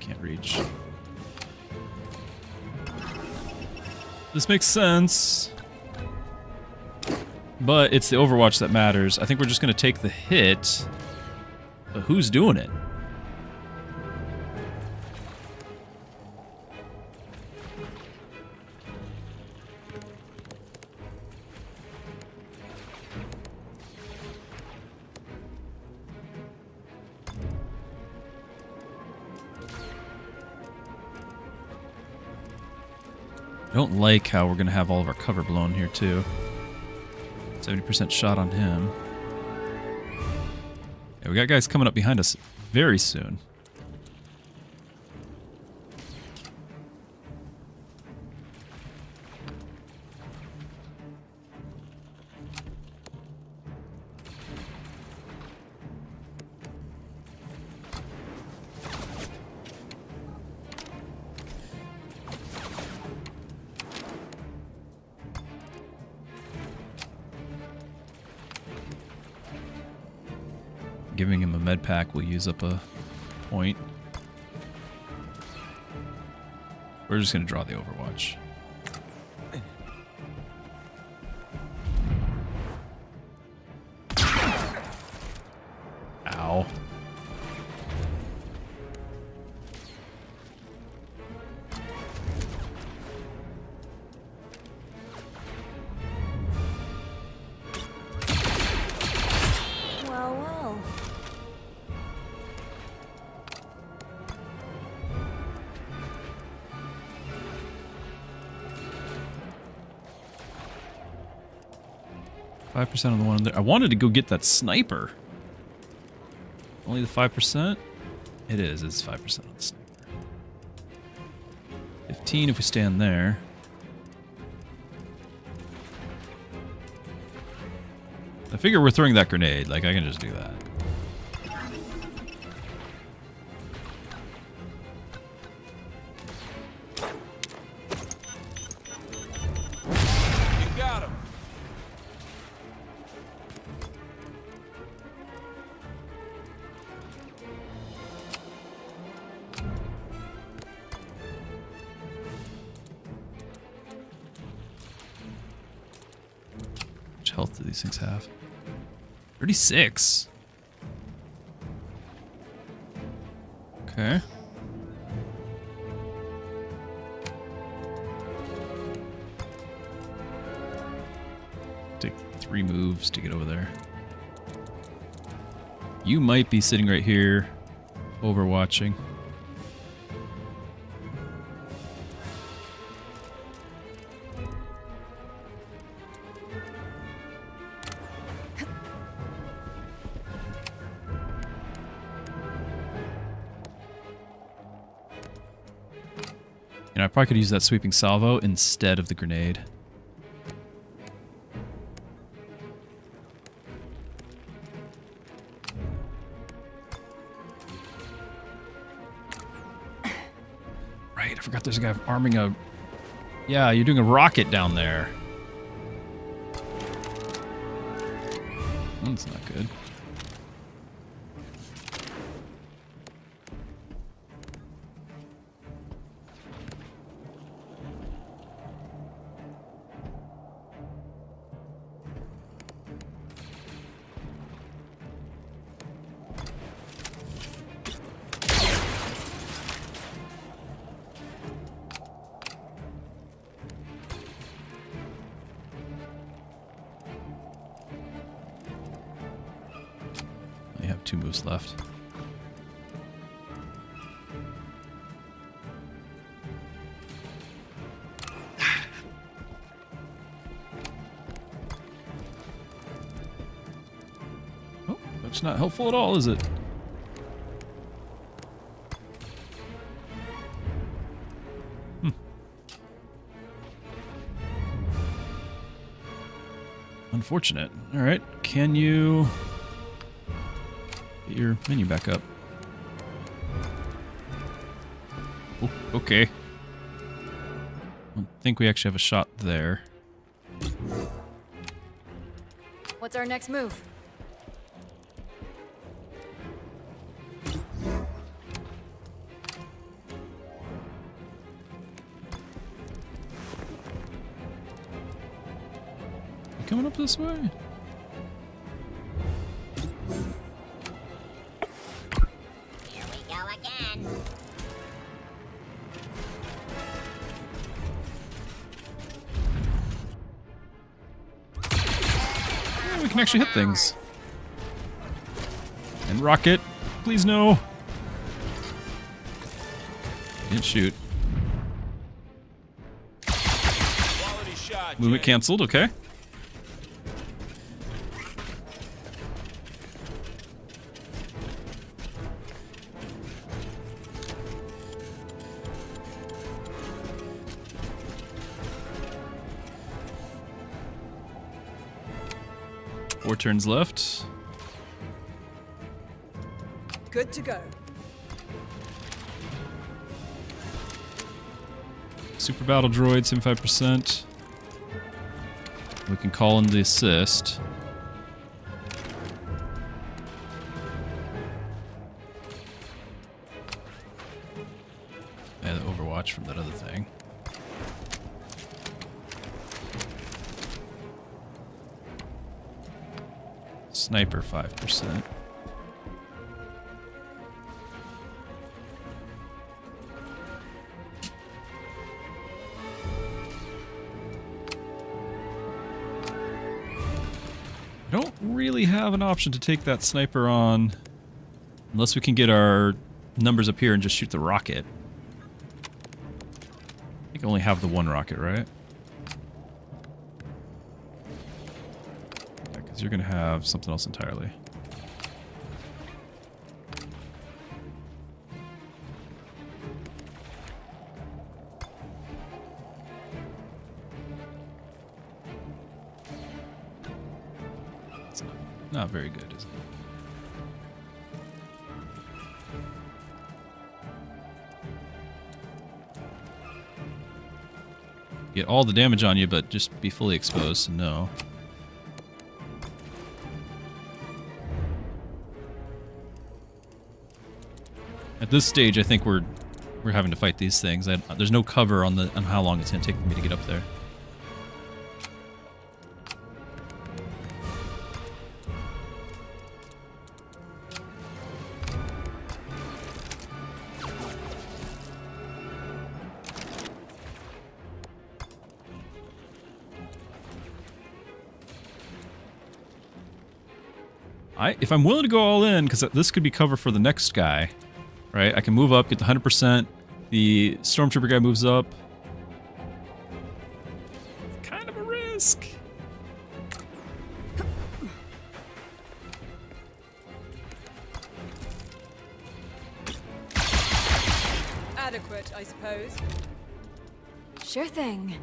A: Can't reach. This makes sense. But it's the Overwatch that matters. I think we're just going to take the hit. But who's doing it? I don't like how we're going to have all of our cover blown here, too. 70% shot on him. Yeah, we got guys coming up behind us very soon. Giving him a med pack will use up a point. We're just going to draw the Overwatch. Ow.
I: Well, well.
A: 5% on the one there. I wanted to go get that sniper. Only the 5%? It is. It's 5% on the sniper. 15 if we stand there. I figure we're throwing that grenade. Like, I can just do that.
L: You got him.
A: How much health do these things have? 36. Okay. Take 3 moves to get over there. You might be sitting right here, overwatching. You know, I probably could use that sweeping salvo instead of the grenade. Right, I forgot there's a guy arming a... Yeah, you're doing a rocket down there. That's not good. You have 2 moves left. Oh, that's not helpful at all, is it? Unfortunate. All right, can you get your menu back up? Oh, okay. I don't think we actually have a shot there.
B: What's our next move?
A: You coming up this way?
U: Here we go again.
A: Yeah, we can actually hit things. And rocket, please no. Didn't shoot. Movement canceled, okay. Four turns left.
E: Good to go.
A: Super battle droid, 75%. We can call in the assist. And Overwatch from that other thing. Sniper 5%. I don't really have an option to take that sniper on unless we can get our numbers up here and just shoot the rocket. I think I only have the one rocket, right? Yeah, because you're going to have something else entirely. Not very good, is it? Get all the damage on you, but just be fully exposed, so no. At this stage, I think we're having to fight these things. There's no cover on how long it's going to take for me to get up there. If I'm willing to go all in, because this could be cover for the next guy, right? I can move up, get the 100%. The Stormtrooper guy moves up. It's kind of a risk.
E: Adequate, I suppose.
B: Sure thing.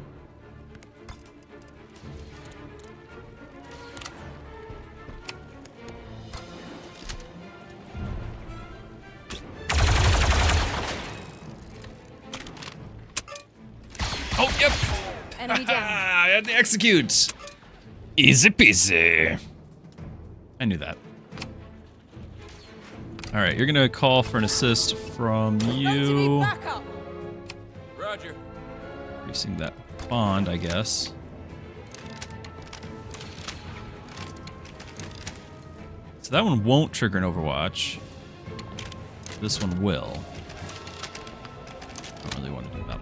A: Oh, yep.
B: Enemy down.
A: I had to execute. Easy peasy. I knew that. All right, you're gonna call for an assist from you.
R: Roger.
A: Increasing that bond, I guess. So that one won't trigger an Overwatch. This one will. I don't really want to do that.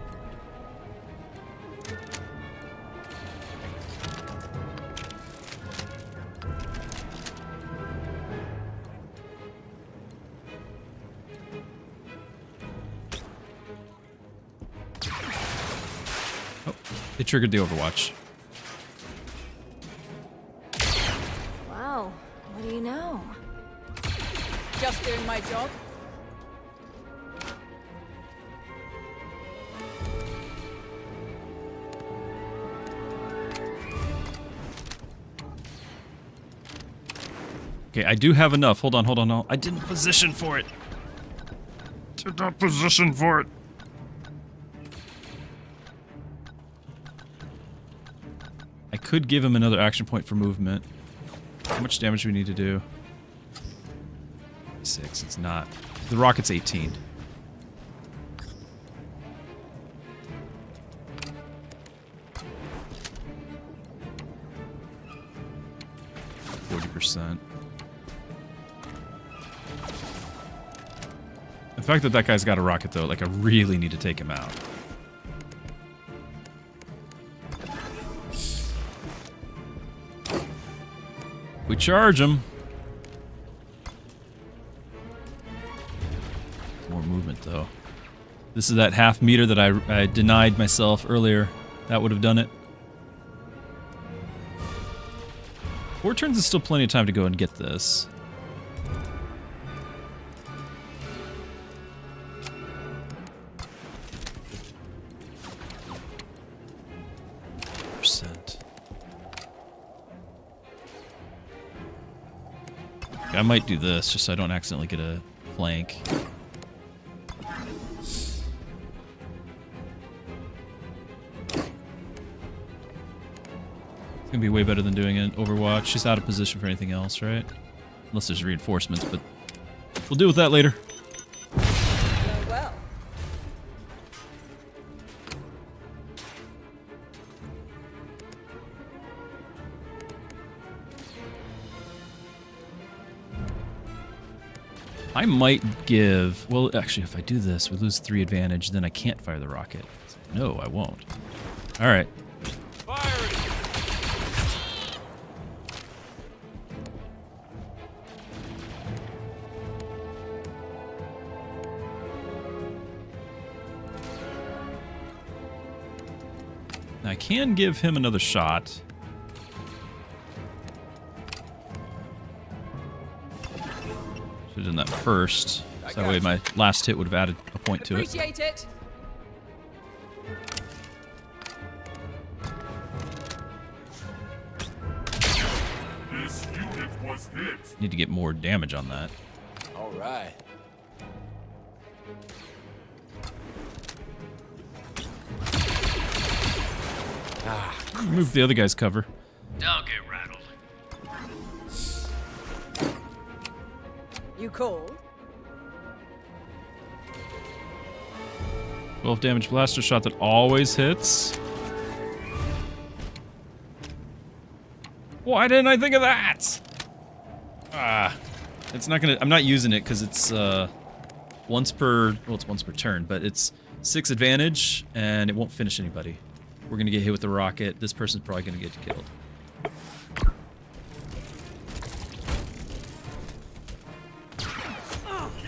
A: It triggered the Overwatch.
B: Wow, what do you know?
E: Just doing my job.
A: Okay, I do have enough. Hold on, hold on. No, I didn't position for it. Did not position for it. I could give him another action point for movement. How much damage do we need to do? 6. It's not. The rocket's 18. %. The fact that that guy's got a rocket, though, like, I really need to take him out. We charge him. More movement, though. This is that half meter that I denied myself earlier. That would have done it. 4 turns is still plenty of time to go and get this. I might do this just so I don't accidentally get a flank. It's gonna be way better than doing an Overwatch. She's out of position for anything else, right? Unless there's reinforcements, but we'll deal with that later.
E: Well.
A: I might give... Well, actually, if I do this, we lose 3 advantage, then I can't fire the rocket. No, I won't. Alright. Now, I can give him another shot. Should have done that first. So that way my last hit would have added a point to it.
E: Appreciate it.
P: This unit was hit.
A: Need to get more damage on that.
H: All right.
A: Move the other guy's cover.
J: Don't get rattled.
E: You call?
A: 12 damage blaster shot that always hits. Why didn't I think of that? Ah, it's not gonna. I'm not using it because it's once per. Well, it's once per turn, but it's 6 advantage and it won't finish anybody. We're gonna get hit with the rocket. This person's probably gonna get killed.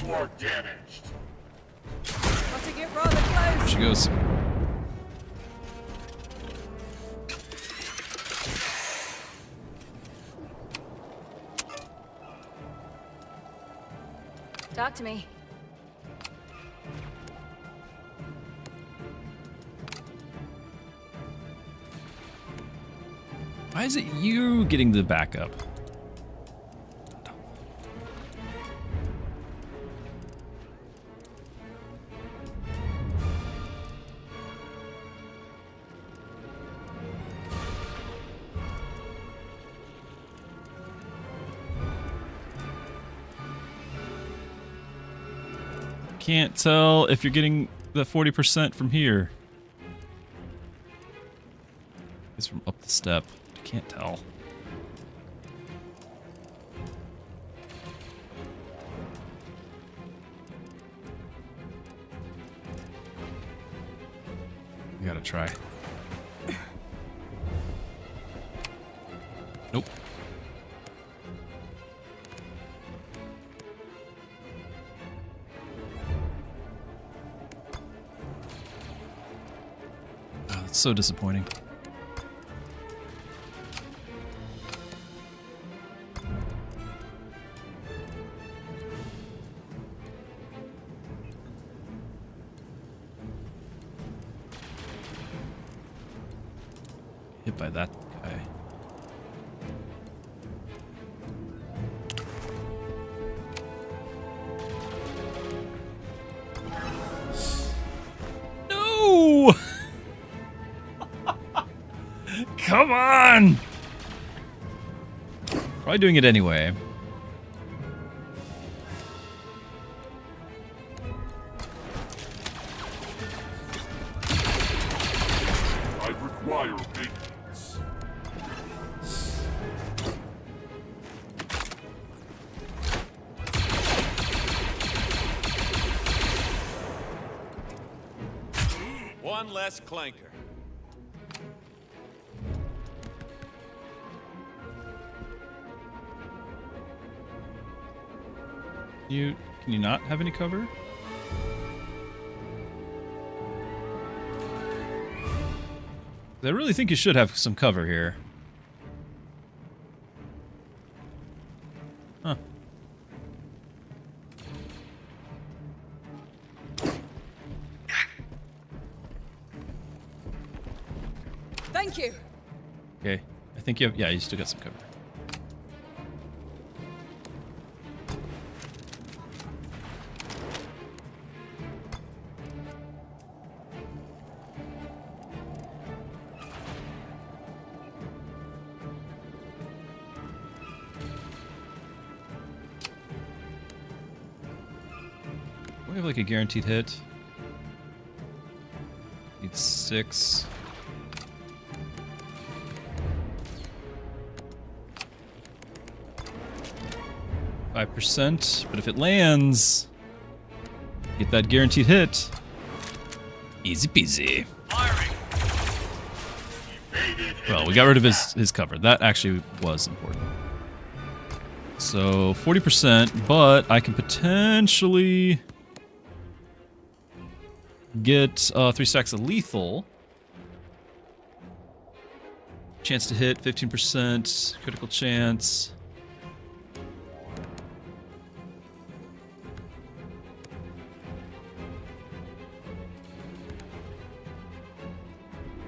P: You are damaged.
E: Cutting it rather close.
A: There she goes.
B: Talk to me.
A: Why is it you getting the backup? Can't tell if you're getting the 40% from here. It's from up the step. Can't tell. We gotta try. Nope. Oh, that's so disappointing. Hit by that guy. No! Come on! Probably doing it anyway.
P: I require maintenance.
L: One less clanker.
A: Can you not have any cover? I really think you should have some cover here.
E: Thank you.
A: Okay. I think you have... Yeah, you still got some cover. We have like a guaranteed hit. Need 6. %, but if it lands, get that guaranteed hit. Easy peasy. Well, we got rid of his cover. That actually was important. So 40%, but I can potentially get 3 stacks of lethal. Chance to hit 15%, critical chance.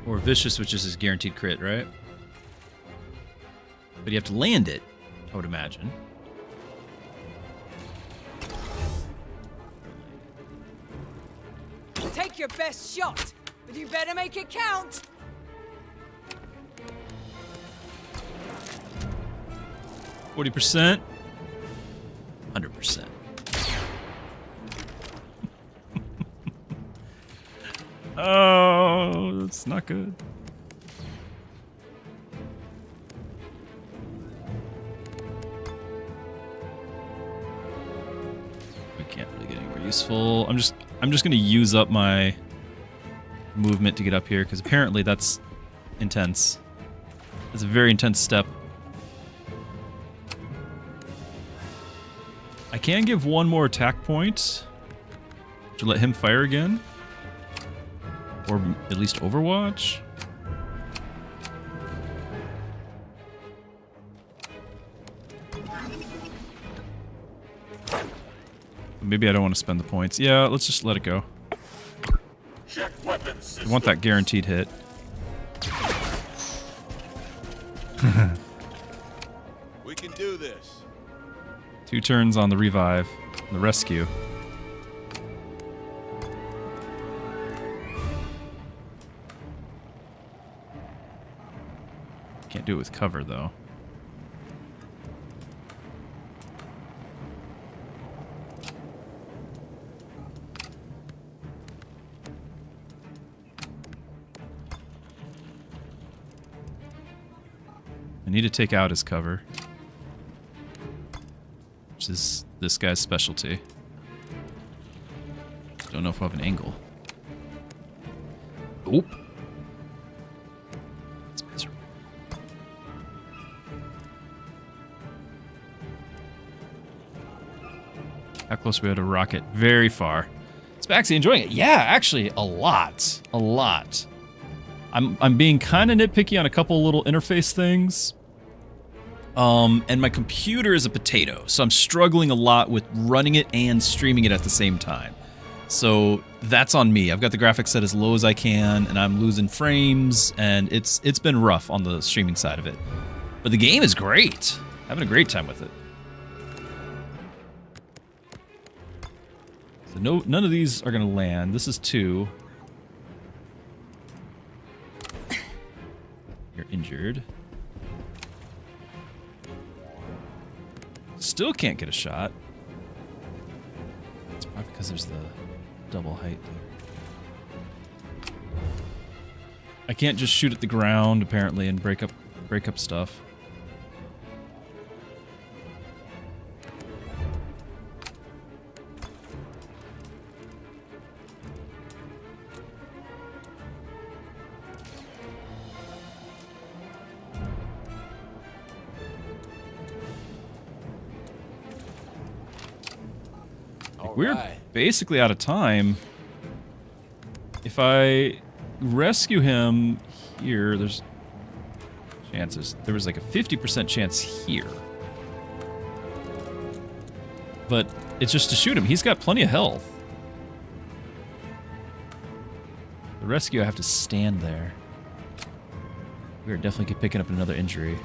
A: Or vicious, which is his guaranteed crit, right? But you have to land it, I would imagine.
E: Take your best shot, but you better make it count.
A: %, 100%. Oh, that's not good. We can't really get anywhere useful. I'm just gonna use up my movement to get up here because apparently that's intense. It's a very intense step. I can give one more attack point to let him fire again. Or at least Overwatch. Maybe I don't want to spend the points. Yeah, let's just let it go.
P: Check weapons.
A: I want that guaranteed hit.
L: We can do this.
A: 2 turns on the revive, the rescue. Can't do it with cover, though. I need to take out his cover, which is this guy's specialty. Don't know if I have an angle. Oop. How close we had to rocket? Very far. Spaxy enjoying it? Yeah, actually, a lot. A lot. I'm being kind of nitpicky on a couple little interface things. And my computer is a potato, so I'm struggling a lot with running it and streaming it at the same time. So that's on me. I've got the graphics set as low as I can, and I'm losing frames, and it's been rough on the streaming side of it. But the game is great. Having a great time with it. So none of these are going to land. This is 2. You're injured. Still can't get a shot. It's probably because there's the double height there. I can't just shoot at the ground, apparently, and break up stuff. We're basically out of time. If I rescue him here, there's chances. There was like a 50% chance here. But it's just to shoot him. He's got plenty of health. The rescue, I have to stand there. We are definitely picking up another injury.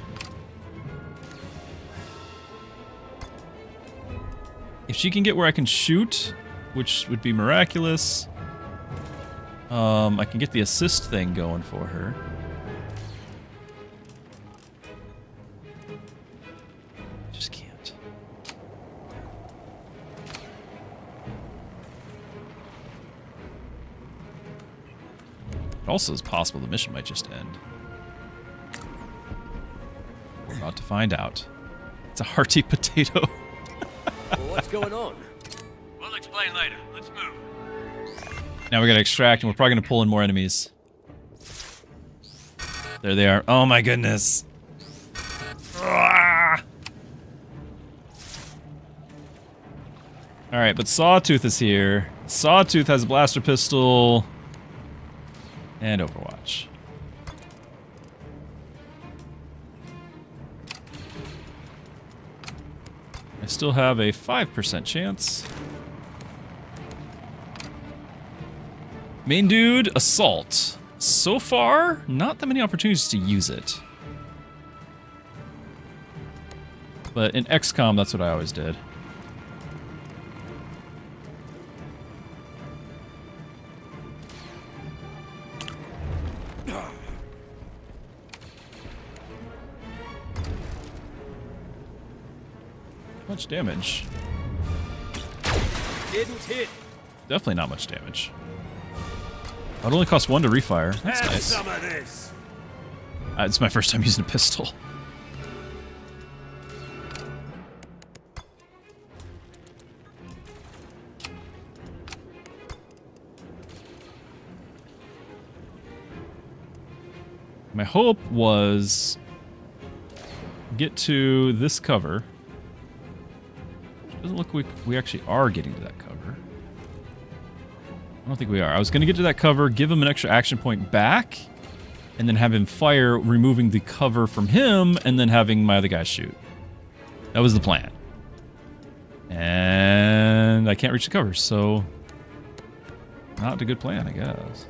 A: If she can get where I can shoot, which would be miraculous, I can get the assist thing going for her. Just can't. It also is possible the mission might just end. We're about to find out. It's a hearty potato.
D: Well, what's going on?
J: We'll explain later. Let's move.
A: Now we gotta extract, and we're probably gonna pull in more enemies. There they are. Oh my goodness. Ah! Alright, but Sawtooth is here. Sawtooth has a blaster pistol. And Overwatch. I still have a 5% chance. Main dude, assault. So far, not that many opportunities to use it. But in XCOM, that's what I always did. Much damage.
D: Didn't hit.
A: Definitely not much damage. It only costs 1 to refire. That's
G: Have
A: nice.
G: some of this.
A: It's my first time using a pistol. My hope was get to this cover. Doesn't look like we actually are getting to that cover. I don't think we are. I was going to get to that cover, give him an extra action point back, and then have him fire, removing the cover from him, and then having my other guy shoot. That was the plan. And I can't reach the cover, so not a good plan, I guess.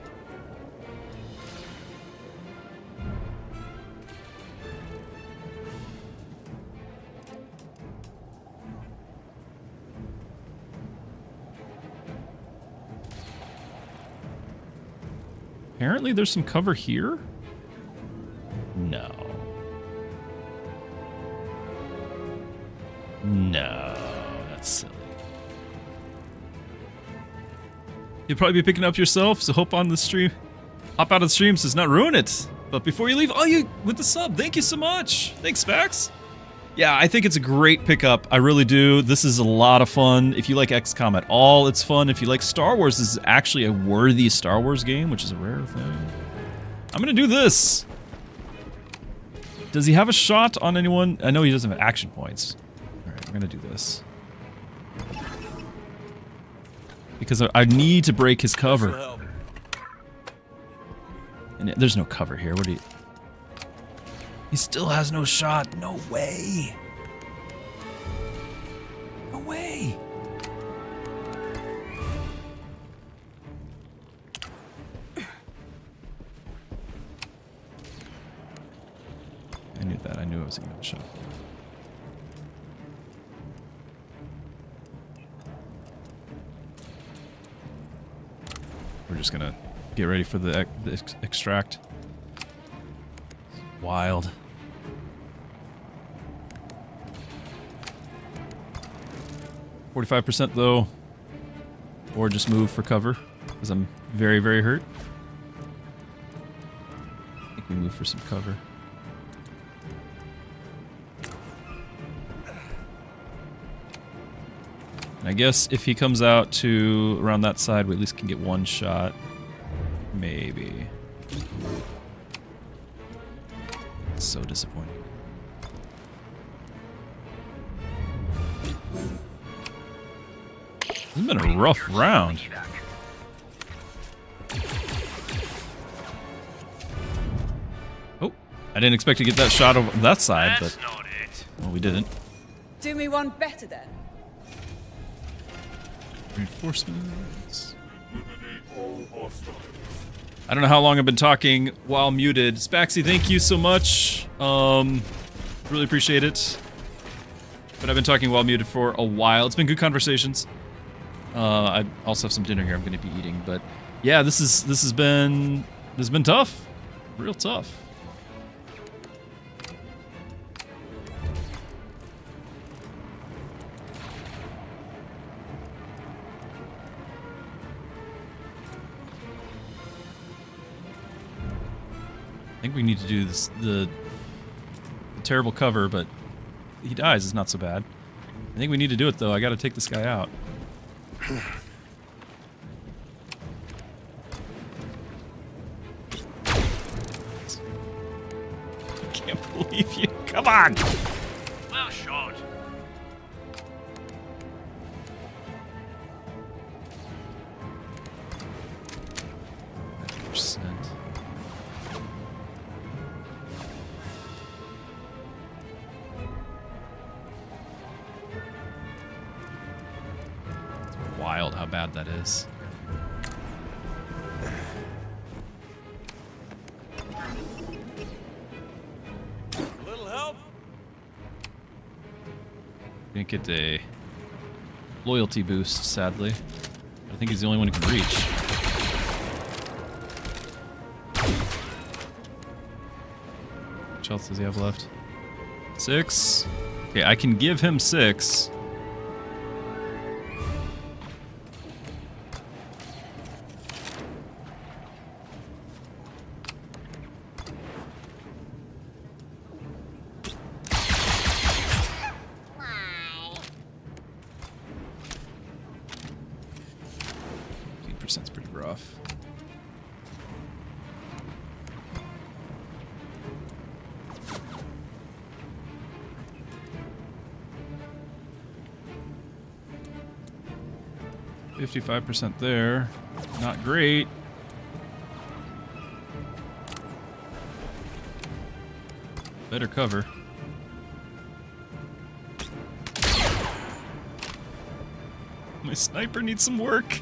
A: Apparently there's some cover here? No. No, that's silly. You'll probably be picking up yourself, so hop on the stream. Hop out of the stream so it's not ruin it. But before you leave, oh, you with the sub, thank you so much. Thanks, Spax. Yeah, I think it's a great pickup. I really do. This is a lot of fun. If you like XCOM at all, it's fun. If you like Star Wars, this is actually a worthy Star Wars game, which is a rare thing. I'm gonna do this. Does he have a shot on anyone? I know he doesn't have action points. Alright, we're gonna do this. Because I need to break his cover. And there's no cover here. What do you... He still has no shot. No way. No way. I knew that. I knew I was going to have a shot. We're just going to get ready for the extract. Wild. 45% though, or just move for cover, because I'm very, very hurt. I think we move for some cover. And I guess if he comes out to around that side, we at least can get one shot. Maybe. So disappointing. This has been a rough round. Oh, I didn't expect to get that shot over that side, but well, we didn't.
E: Do me one better then.
A: Reinforcements. I don't know how long I've been talking while muted. Spaxy, thank you so much. Really appreciate it. But I've been talking while muted for a while. It's been good conversations. I also have some dinner here I'm going to be eating, but yeah, this has been tough, real tough. I think we need to do this the terrible cover, but he dies is not so bad. I think we need to do it though. I got to take this guy out. I can't believe you. Come on.
F: Well shot.
A: %. Wild how bad that is.
R: A little help?
A: Didn't get a loyalty boost, sadly. I think he's the only one who can reach. How much health does he have left? 6. Okay, I can give him 6. Percent's pretty rough. %55 there. Not great. Better cover. My sniper needs some work.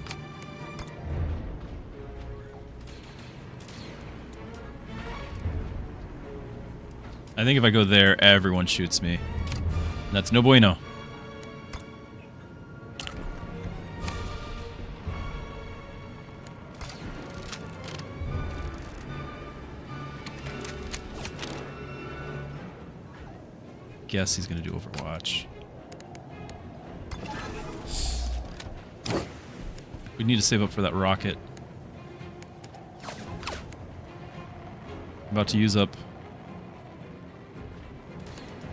A: I think if I go there, everyone shoots me. That's no bueno. Guess he's gonna do Overwatch. We need to save up for that rocket. I'm about to use up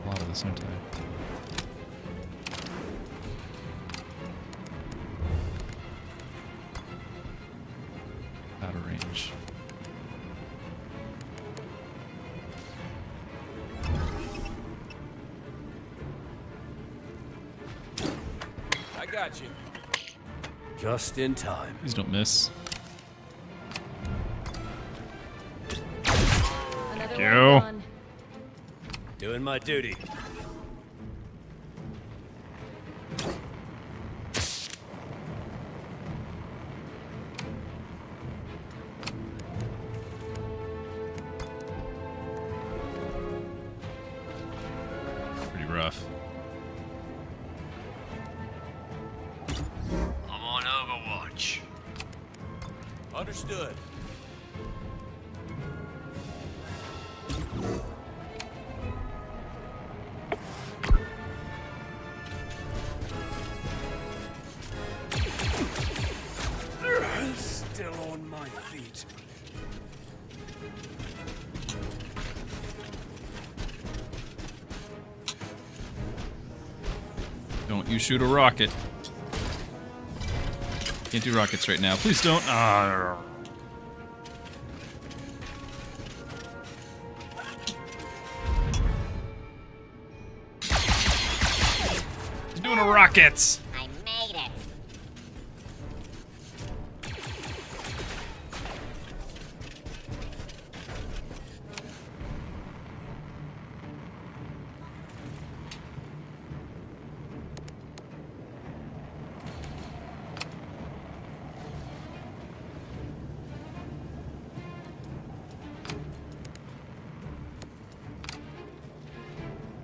A: a lot of this, aren't I? Out of range.
R: I got you.
D: Just in time.
A: Please don't miss. Thank you.
D: Doing my duty.
A: Pretty rough.
J: I'm on Overwatch.
R: Understood.
D: Still on my feet.
A: Don't you shoot a rocket. Can't do rockets right now. Please don't. Ah. He's doing a rocket.
U: I made it.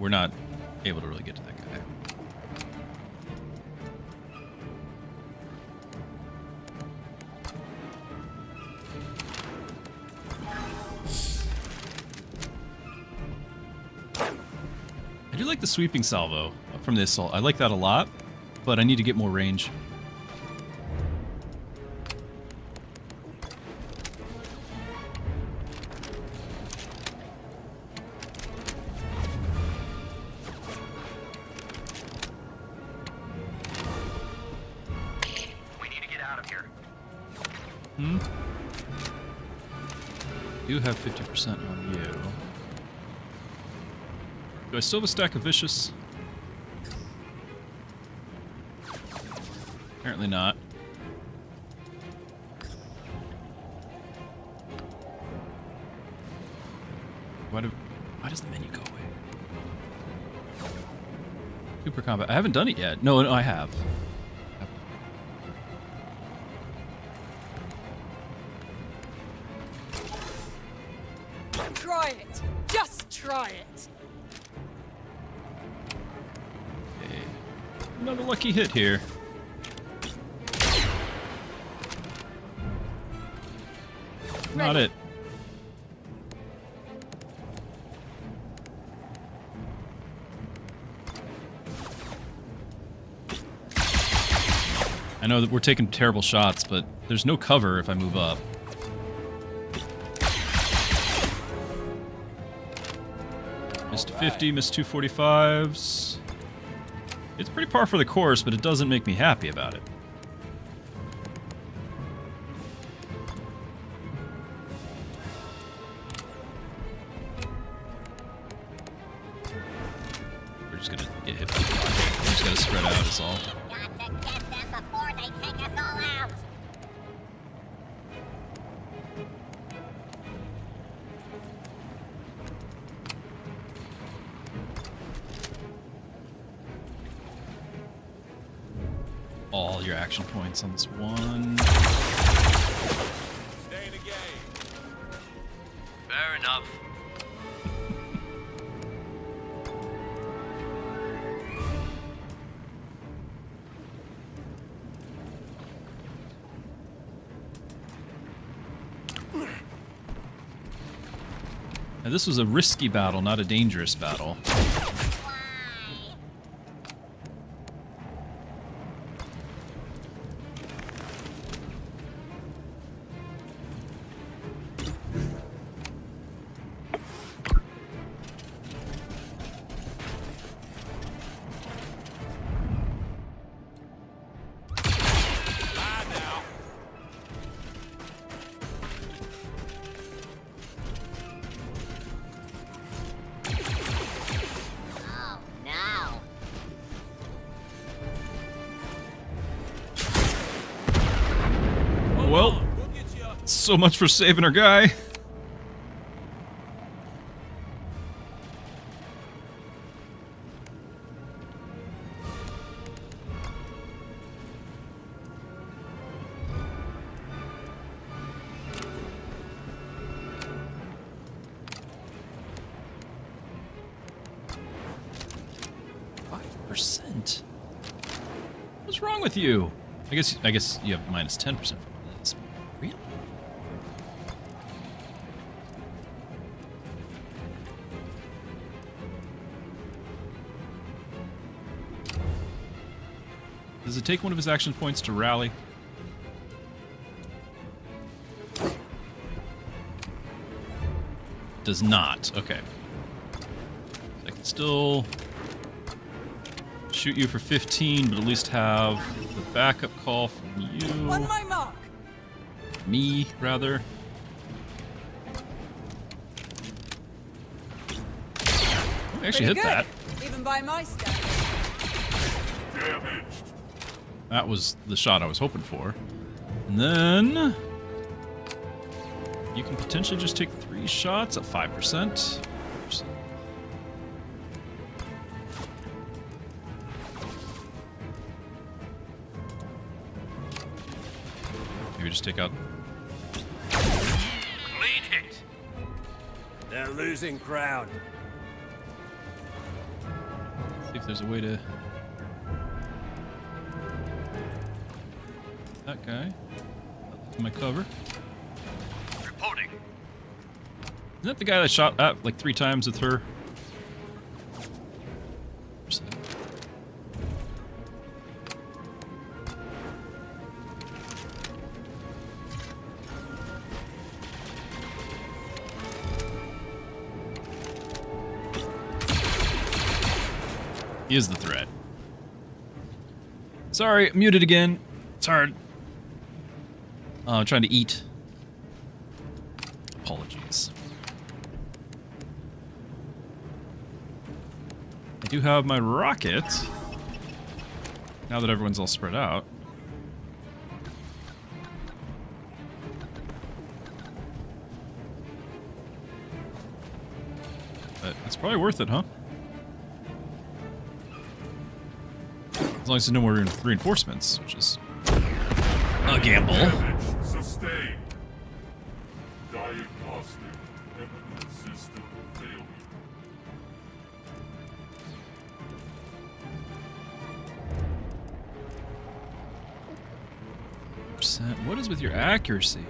A: we're not able to really get to that guy. I do like the sweeping salvo from the assault. I like that a lot, but I need to get more range.
F: We need to get out of here.
A: You have 50% on you. Do I still have a stack of vicious? Apparently not. Why does the menu go away? Super combat. I haven't done it yet. No, I have.
E: Try it. Just try it.
A: Okay. Another lucky hit here. Not it. I know that we're taking terrible shots, but there's no cover if I move up. Missed 50, missed 245s. It's pretty par for the course, but it doesn't make me happy about it. We're just gonna get hit by the block. We just gotta spread out, is all.
U: Before they take us all out.
A: All your action points on this one.
R: Stay in the game.
J: Fair enough.
A: Now, this was a risky battle, not a dangerous battle. Well, so much for saving our guy. %. What's wrong with you? I guess you have minus 10% from this. Really? Does it take one of his action points to rally? Does not. Okay. I can still shoot you for 15, but at least have the backup call from you.
E: On my mark.
A: Me, rather. I actually hit that.
E: Even by my standards.
A: That was the shot I was hoping for. And then you can potentially just take 3 shots at 5%. Maybe just take out.
D: Clean hit. They're losing ground.
A: if there's a way to... That guy. That's my cover.
F: Reporting.
A: Isn't that the guy that shot at like 3 times with her? He is the threat. Sorry, muted again. It's hard. I'm trying to eat. Apologies. I do have my rocket. Now that everyone's all spread out. But it's probably worth it, huh? As long as there's no more reinforcements, which is a gamble.
P: Damage sustained. Diagnostic. Evidence system failure.
A: What is with your accuracy?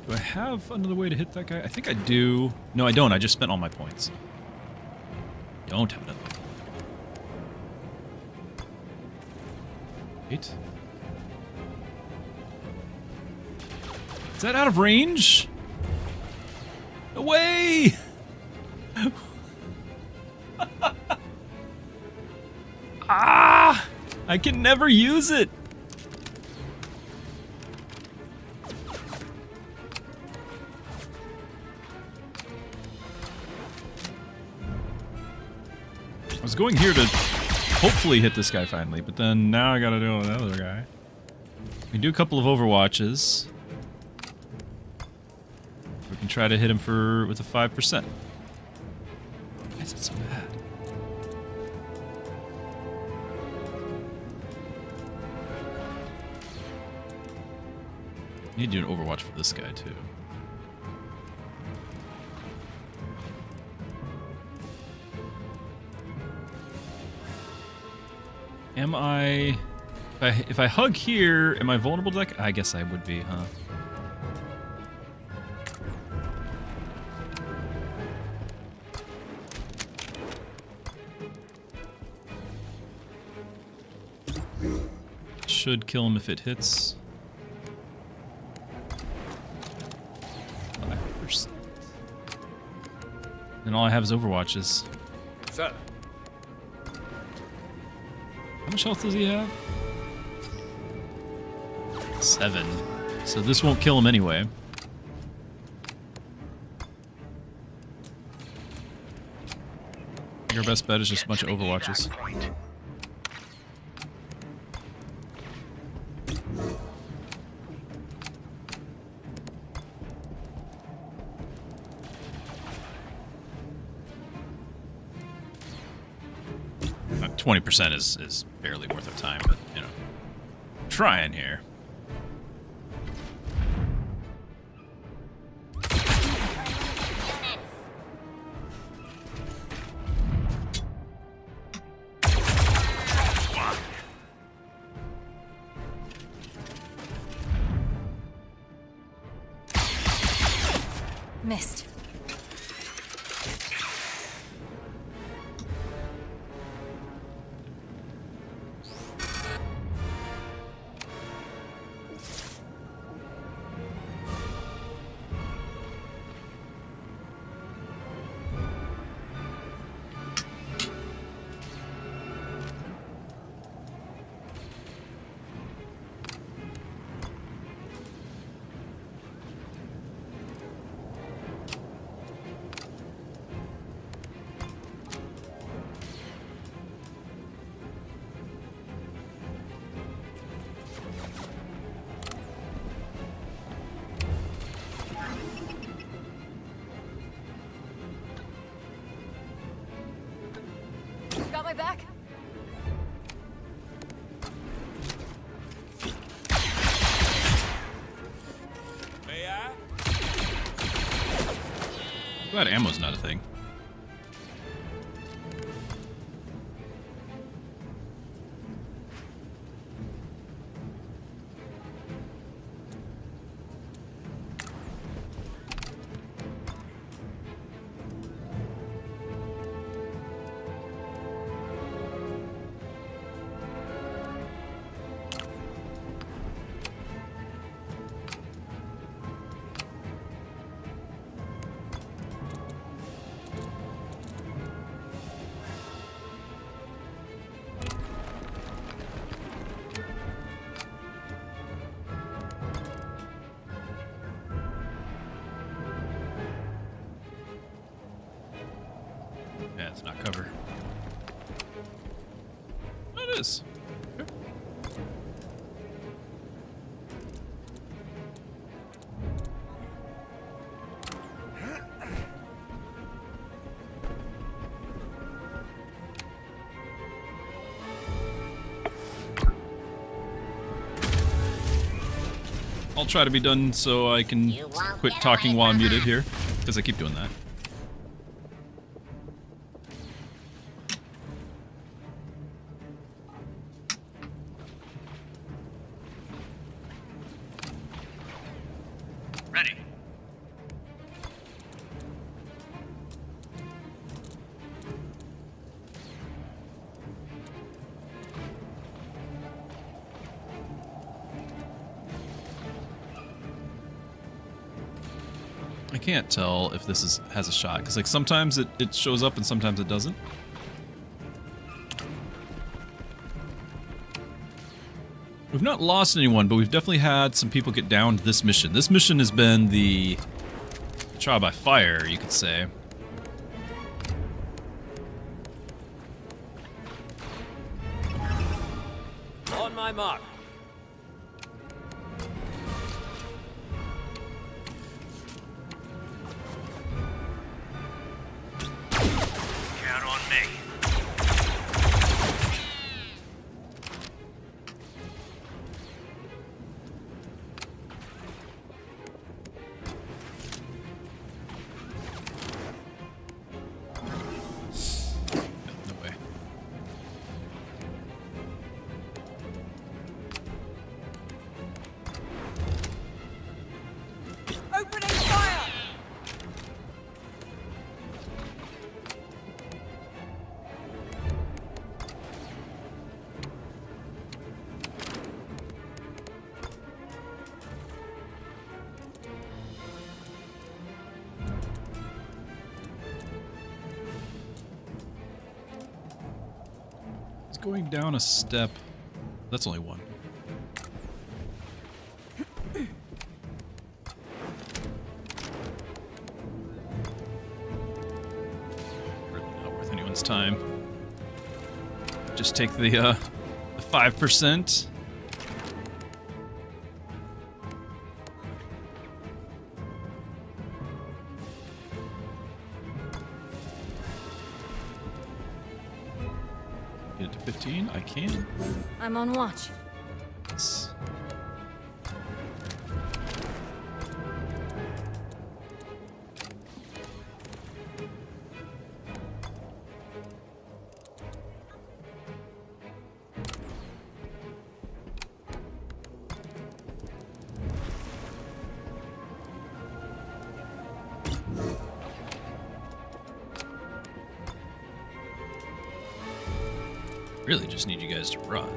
A: Do I have another way to hit that guy? I think I do. No, I don't. I just spent all my points. Don't have another way. Wait. Is that out of range? No way! Ah! I can never use it! I was going here to hopefully hit this guy finally, but then now I gotta do another guy. We can do a couple of overwatches. We can try to hit him with a 5%. Why is it so bad? I need to do an overwatch for this guy too. Am I... If I hug here, am I vulnerable to that? I guess I would be, huh? Should kill him if it hits. 5%. And all I have is overwatches.
R: Sir.
A: How much health does he have? 7. So this won't kill him anyway. Your best bet is just a bunch of overwatches. 20% is barely worth of time, but, you know, trying here.
B: Missed.
K: back?
R: May I?
A: Glad ammo's not a thing. Yeah, it's not cover. Oh, it is. Okay. I'll try to be done so I can quit talking while I'm muted here, because I keep doing that.
F: Ready.
A: I can't tell if this has a shot, because like sometimes it shows up and sometimes it doesn't. We've not lost anyone, but we've definitely had some people get downed this mission. This mission has been the trial by fire, you could say.
D: On my mark.
F: Count on me.
A: No way.
E: Opening fire!
A: It's going down a step. That's only one. Really not worth anyone's time. Just take the 5%. Get it to 15? I can.
K: I'm on watch.
A: Yes. Really just need you guys to run.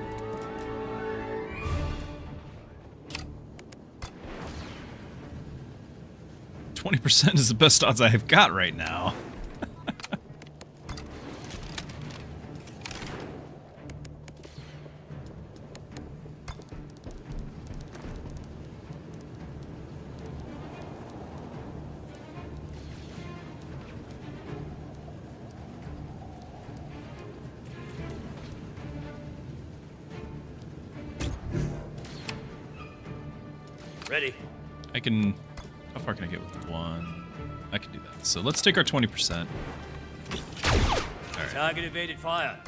A: %20 is the best odds I have got right now.
D: Ready.
A: I can... How far can I get with one? I can do that. So let's take our 20%. Alright.
D: Target evaded fire.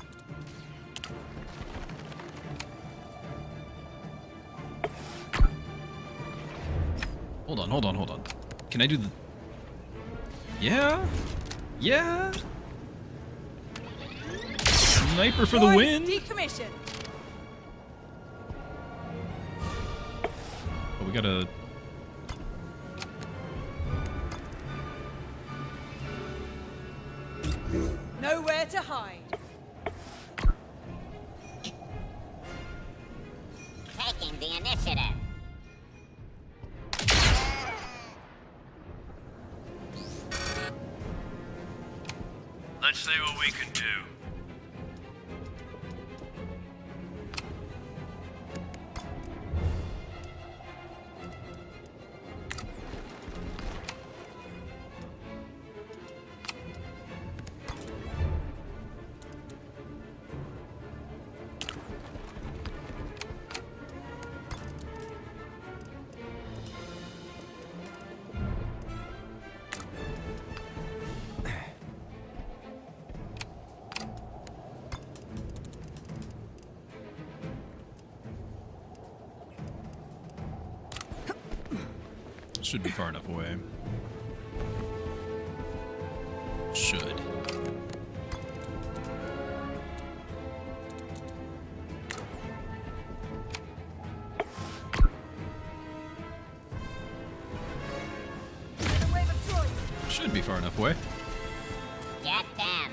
A: Hold on. Can I do the... Yeah? Yeah? Sniper for the win?
E: Decommission.
A: Oh, we gotta...
E: Nowhere to hide.
T: Taking the initiative.
J: Let's see what we can do.
A: Should be far enough away. Should. Should be far enough away.
T: Get them.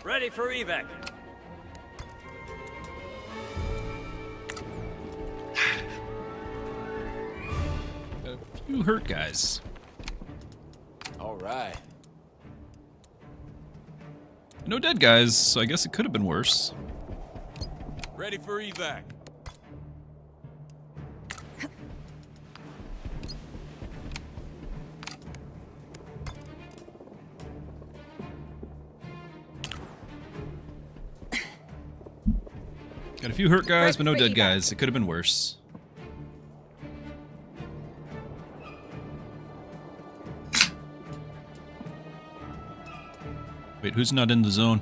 D: Ready for evac.
A: A few hurt guys.
H: All right.
A: No dead guys, so I guess it could have been worse.
R: Ready for evac.
A: Got a few hurt guys, but no dead guys. It could have been worse. Wait, who's not in the zone?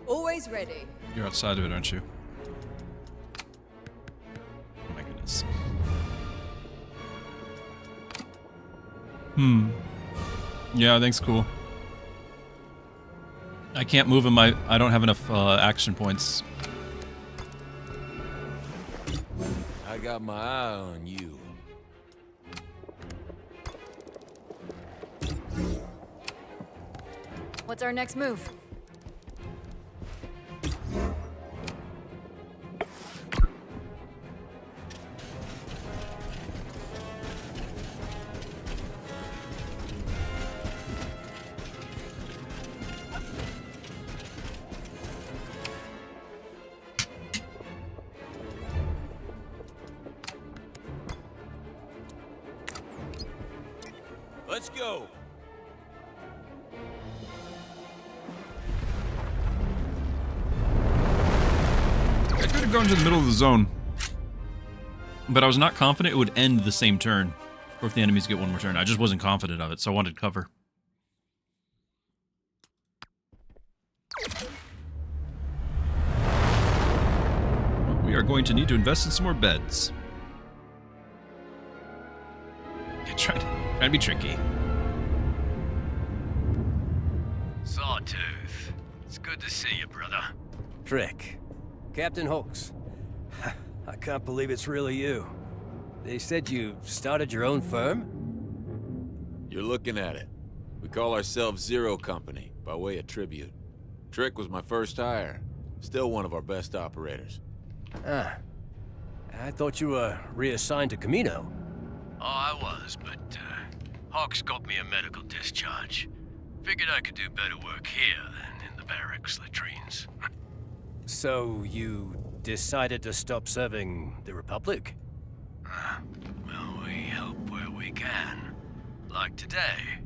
E: Always ready.
A: You're outside of it, aren't you? Yeah, I think's cool. I can't move him. I don't have enough action points.
L: I got my eye on you.
B: What's our next move?
R: Let's go.
A: I could have gone to the middle of the zone, but I was not confident it would end the same turn, or if the enemies get one more turn. I just wasn't confident of it, so I wanted cover. We are going to need to invest in some more beds. Yeah, try to be tricky.
J: Sawtooth. It's good to see you, brother.
V: Trick. Captain Hawks. I can't believe it's really you. They said you started your own firm?
L: You're looking at it. We call ourselves Zero Company, by way of tribute. Trick was my first hire. Still one of our best operators.
V: Ah. I thought you were reassigned to Camino.
J: Oh, I was, but Hawks got me a medical discharge. Figured I could do better work here than in the barracks latrines.
V: So you decided to stop serving the Republic?
J: Well, we help where we can. Like today.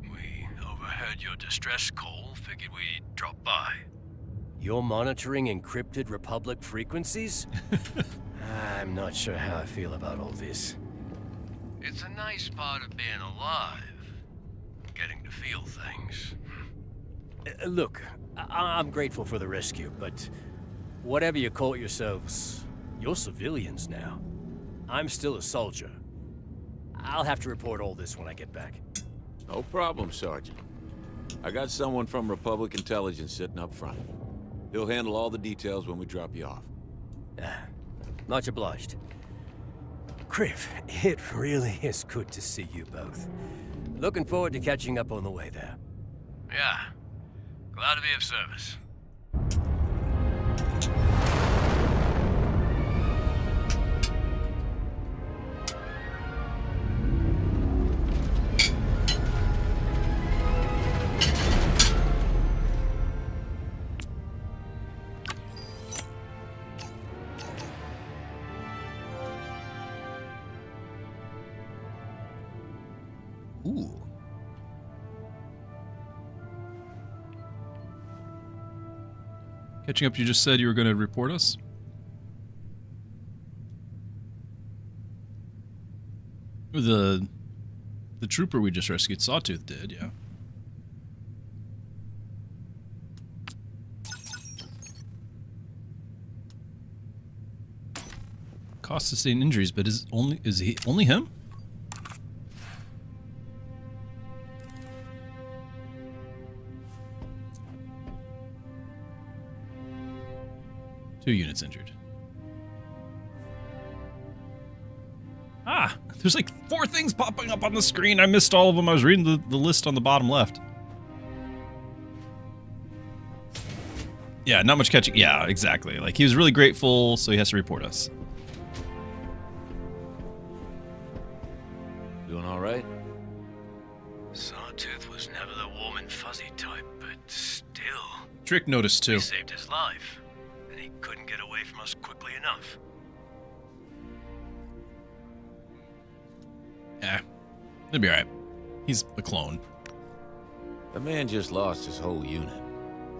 J: We overheard your distress call, figured we'd drop by.
V: You're monitoring encrypted Republic frequencies? I'm not sure how I feel about all this.
J: It's a nice part of being alive. Getting to feel things.
V: Look, I'm grateful for the rescue, but whatever you call yourselves, you're civilians now. I'm still a soldier. I'll have to report all this when I get back.
L: No problem, Sergeant. I got someone from Republic Intelligence sitting up front. He'll handle all the details when we drop you off.
V: Much obliged. Kriv, it really is good to see you both. Looking forward to catching up on the way there.
J: Yeah. Glad to be of service.
A: Ooh. Catching up, you just said you were going to report us? The trooper we just rescued, Sawtooth, did, yeah. Cost sustained injuries, but is he only him? Two units injured. Ah, there's like 4 things popping up on the screen. I missed all of them. I was reading the list on the bottom left. Yeah, not much catching. Yeah, exactly. Like, he was really grateful, so he has to report us.
L: Doing all right?
J: Sawtooth was never the warm and fuzzy type, but still.
A: Trick noticed too.
J: We saved his life. He couldn't get away from us quickly enough.
A: Yeah, he'll be alright. He's a clone.
L: The man just lost his whole unit.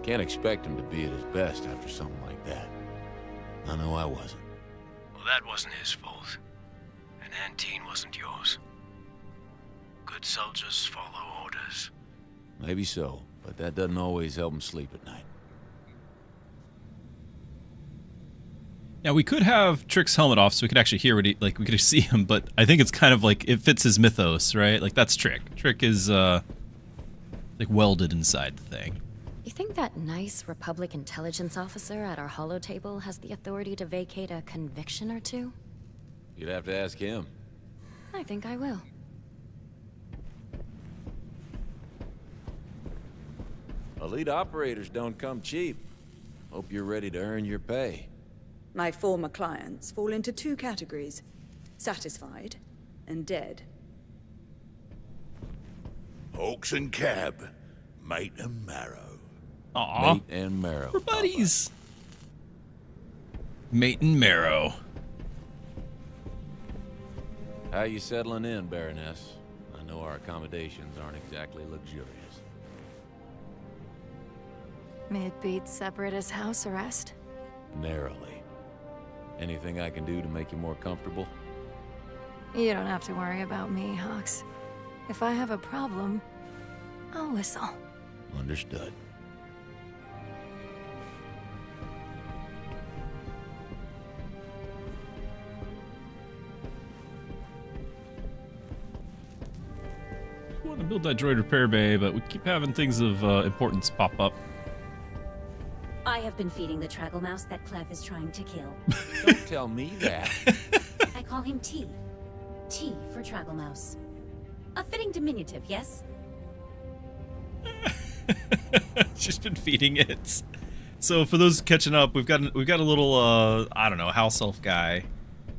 L: Can't expect him to be at his best after something like that. I know I wasn't.
J: Well, that wasn't his fault. And Antine wasn't yours. Good soldiers follow orders.
L: Maybe so, but that doesn't always help him sleep at night.
A: Now, we could have Trick's helmet off so we could actually hear what he, like, we could see him, but I think it's kind of like, it fits his mythos, right? Like, that's Trick. Trick is, like, welded inside the thing.
N: You think that nice Republic intelligence officer at our holotable has the authority to vacate a conviction or two?
L: You'd have to ask him.
N: I think I will.
L: Elite operators don't come cheap. Hope you're ready to earn your pay.
S: My former clients fall into 2 categories: satisfied and dead.
W: Hawks and Cab, mate and marrow.
A: Aw.
L: Mate and marrow.
A: We're buddies. Mate and marrow.
L: How you settling in, Baroness? I know our accommodations aren't exactly luxurious.
B: It beats separatist house arrest.
L: Narrowly. Anything I can do to make you more comfortable?
B: You don't have to worry about me, Hawks. If I have a problem, I'll whistle.
L: Understood.
A: We want to build that droid repair bay, but we keep having things of importance pop up.
I: I have been feeding the Traggle mouse that Clef is trying to kill.
L: Don't tell me that.
I: I call him T. T for Traggle mouse. A fitting diminutive, yes?
A: She's been feeding it. So for those catching up, we've got a little I don't know, house elf guy.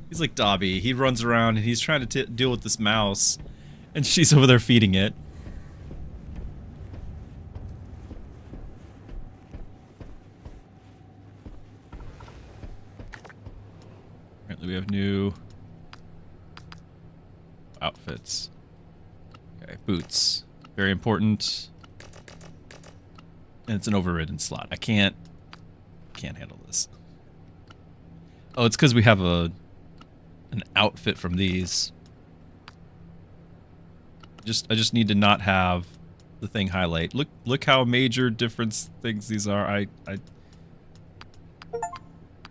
A: He's like Dobby. He runs around and he's trying to deal with this mouse, and she's over there feeding it. we have new outfits. Okay, boots. Very important. And it's an overridden slot. I can't handle this. Oh, it's because we have an outfit from these. I just need to not have the thing highlight. Look how major difference things these are.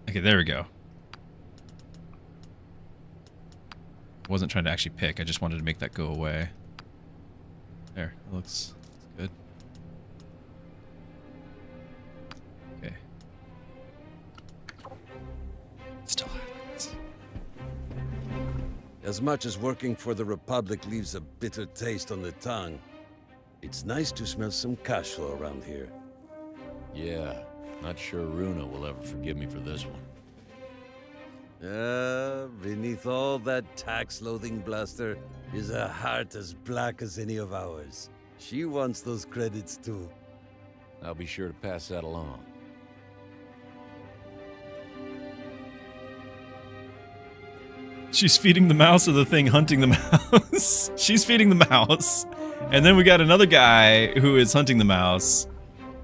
A: Okay, there we go. I wasn't trying to actually pick. I just wanted to make that go away. There, that looks good. Okay. Still highlights.
Q: As much as working for the Republic leaves a bitter taste on the tongue, it's nice to smell some cash flow around here.
L: Yeah, not sure Runa will ever forgive me for this one.
Q: Beneath all that tax-loathing bluster is a heart as black as any of ours. She wants those credits too.
L: I'll be sure to pass that along.
A: She's feeding the mouse or the thing hunting the mouse? She's feeding the mouse. And then we got another guy who is hunting the mouse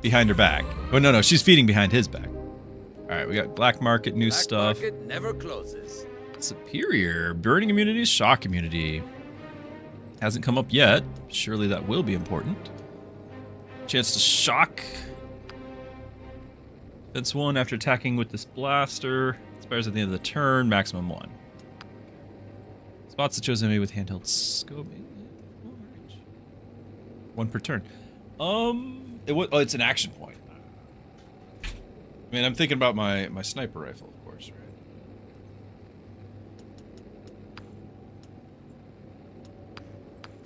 A: behind her back. Oh, no, she's feeding behind his back. All right, we got black market, new stuff.
Q: Black market never closes.
A: Superior. Burning immunity, shock immunity. Hasn't come up yet. Surely that will be important. Chance to shock. Defense 1 after attacking with this blaster. Expires at the end of the turn, maximum 1. Spots the chosen enemy with handheld scope. 1 per turn. It's an action point. I mean, I'm thinking about my sniper rifle, of course, right?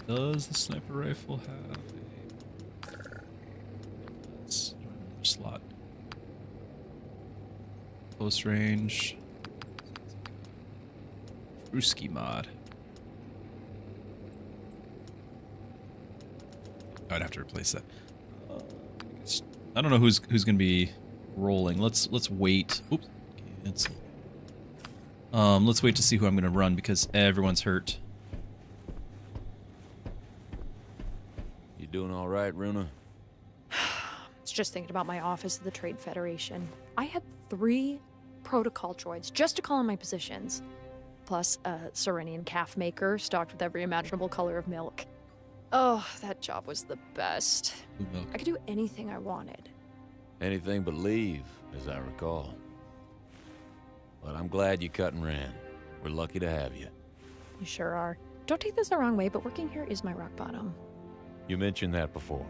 A: Does the sniper rifle have a slot? Close range. Druski mod. I'd have to replace that. I don't know who's gonna be rolling. Let's wait. Oops. Cancel. Let's wait to see who I'm gonna run because everyone's hurt.
L: You doing all right, Runa?
K: It's just thinking about my office of the Trade Federation. I had 3 protocol droids just to call in my positions, plus a Serenian calf maker stocked with every imaginable color of milk. Oh, that job was the best. I could do anything I wanted.
L: Anything but leave, as I recall. But I'm glad you cut and ran. We're lucky to have you.
K: You sure are. Don't take this the wrong way, but working here is my rock bottom.
L: You mentioned that before.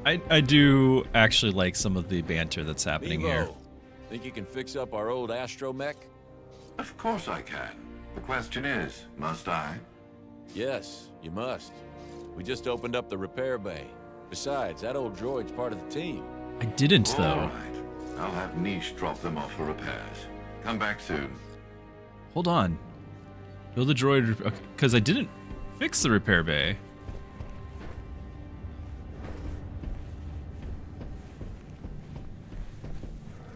A: I do actually like some of the banter that's happening here.
L: Think you can fix up our old astromech?
C: Of course I can. The question is, must I?
L: Yes, you must. We just opened up the repair bay. Besides, that old droid's part of the team.
A: I didn't, though.
C: All right. I'll have Niche drop them off for repairs. Come back soon.
A: Hold on. Build the droid... Because I didn't fix the repair bay.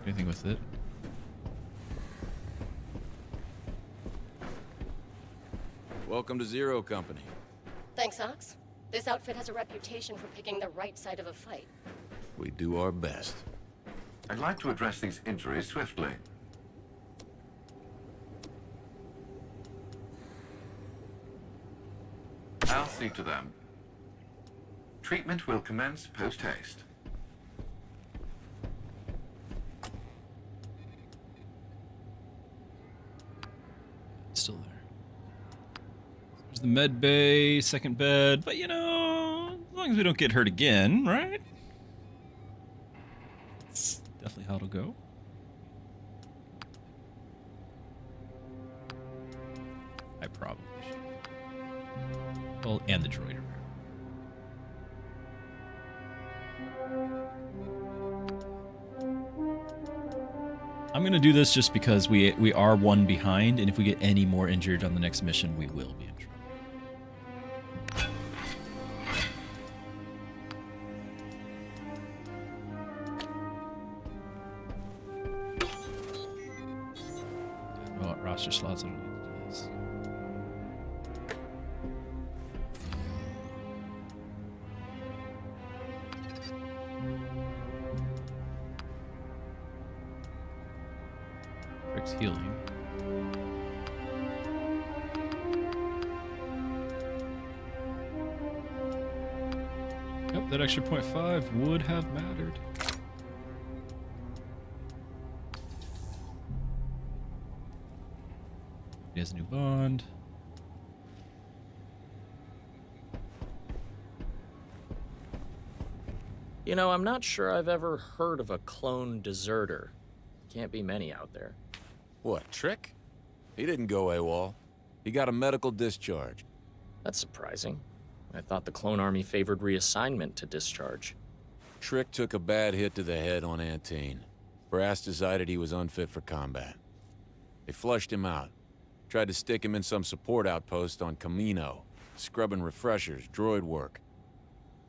A: Anything with it?
L: Welcome to Zero Company.
M: Thanks, Ox. This outfit has a reputation for picking the right side of a fight.
L: We do our best.
C: I'd like to address these injuries swiftly. I'll see to them. Treatment will commence post-haste.
A: Still there. There's the med bay, second bed, but you know, as long as we don't get hurt again, right? That's definitely how it'll go. I probably should. Well, and the droid. I'm gonna do this just because we are 1 behind, and if we get any more injured on the next mission, we will be in trouble. extra slots. I don't need this. Rick's healing. Yep, that extra 0.5 would have mattered. He has a new bond.
G: You know, I'm not sure I've ever heard of a clone deserter. Can't be many out there.
L: What, Trick? He didn't go AWOL. He got a medical discharge.
G: That's surprising. I thought the clone army favored reassignment to discharge.
L: Trick took a bad hit to the head on Antine. Brass decided he was unfit for combat. They flushed him out. Tried to stick him in some support outpost on Camino, scrubbing refreshers, droid work.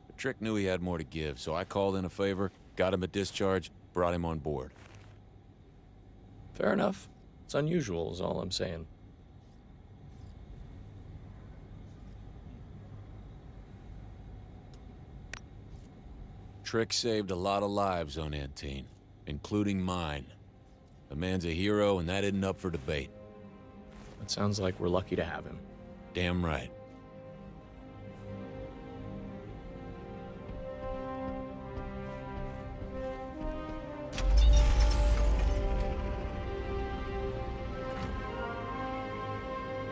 L: But Trick knew he had more to give, so I called in a favor, got him a discharge, brought him on board.
G: Fair enough. It's unusual is all I'm saying.
L: Trick saved a lot of lives on Antine, including mine. The man's a hero, and that isn't up for debate.
G: It sounds like we're lucky to have him.
L: Damn right.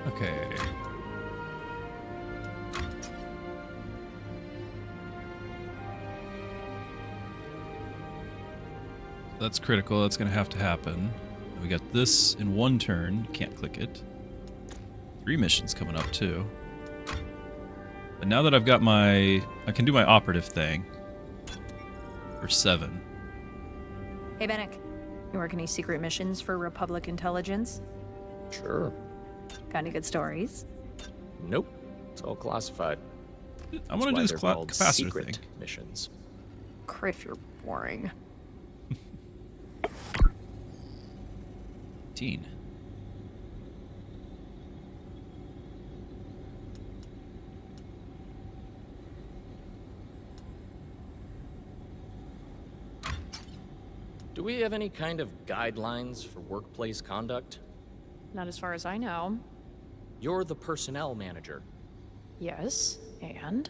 A: Okay. That's critical. That's going to have to happen. We got this in one turn. Can't click it. 3 missions coming up, too. But now that I've got my... I can do my operative thing. For 7.
K: Hey, Bennick. You work any secret missions for Republic intelligence?
G: Sure.
K: Got any good stories?
G: Nope. It's all classified.
A: I want to do this capacitor
G: secret
A: thing.
G: Missions.
K: Criff, you're boring.
A: 18.
G: Do we have any kind of guidelines for workplace conduct?
K: Not as far as I know.
G: You're the personnel manager.
K: Yes, and?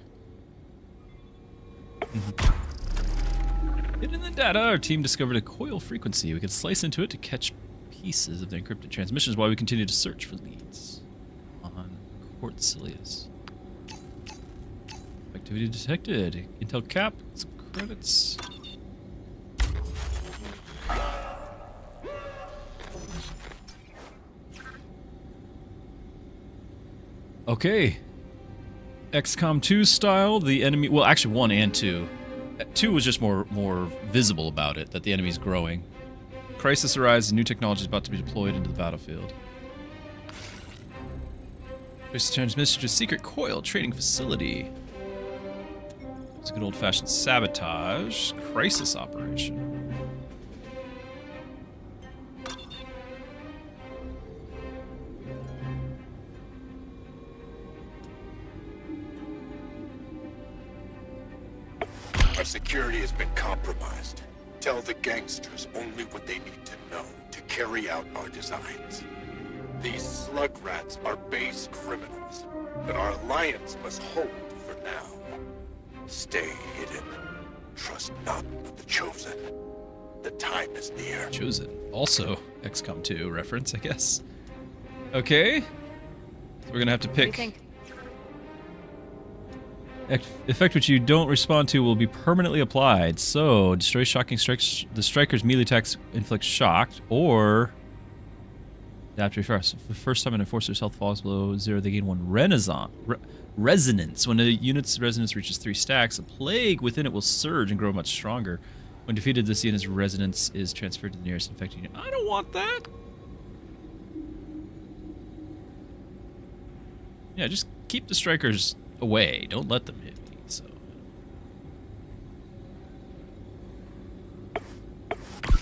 A: Hidden in the data, our team discovered a coil frequency. We could slice into it to catch pieces of the encrypted transmissions while we continue to search for leads on Port Silius. Activity detected. Intel cap, some credits. Okay. Xcom 2 style, the enemy... Well, actually 1 and 2. 2 was just more visible about it, that the enemy's growing. Crisis arises, new technology is about to be deployed into the battlefield. Trace transmission to a secret coil trading facility. It's a good old-fashioned sabotage. Crisis operation.
P: Our security has been compromised. Tell the gangsters only what they need to know to carry out our designs. These slug rats are base criminals, but our alliance must hold for now. Stay hidden. Trust not the Chosen. The time is near.
A: Chosen. Also, XCOM 2 reference, I guess. Okay. So we're gonna have to pick.
K: What do you think?
A: Effect which you don't respond to will be permanently applied. So, destroy shocking strikes. The striker's melee attacks inflict shock, or adapt to refresh. The first time an enforcer's health falls below 0, they gain 1 resonance. When a unit's resonance reaches 3 stacks, a plague within it will surge and grow much stronger. When defeated, this unit's resonance is transferred to the nearest infected unit. I don't want that. Yeah, just keep the strikers away. Don't let them hit me. So.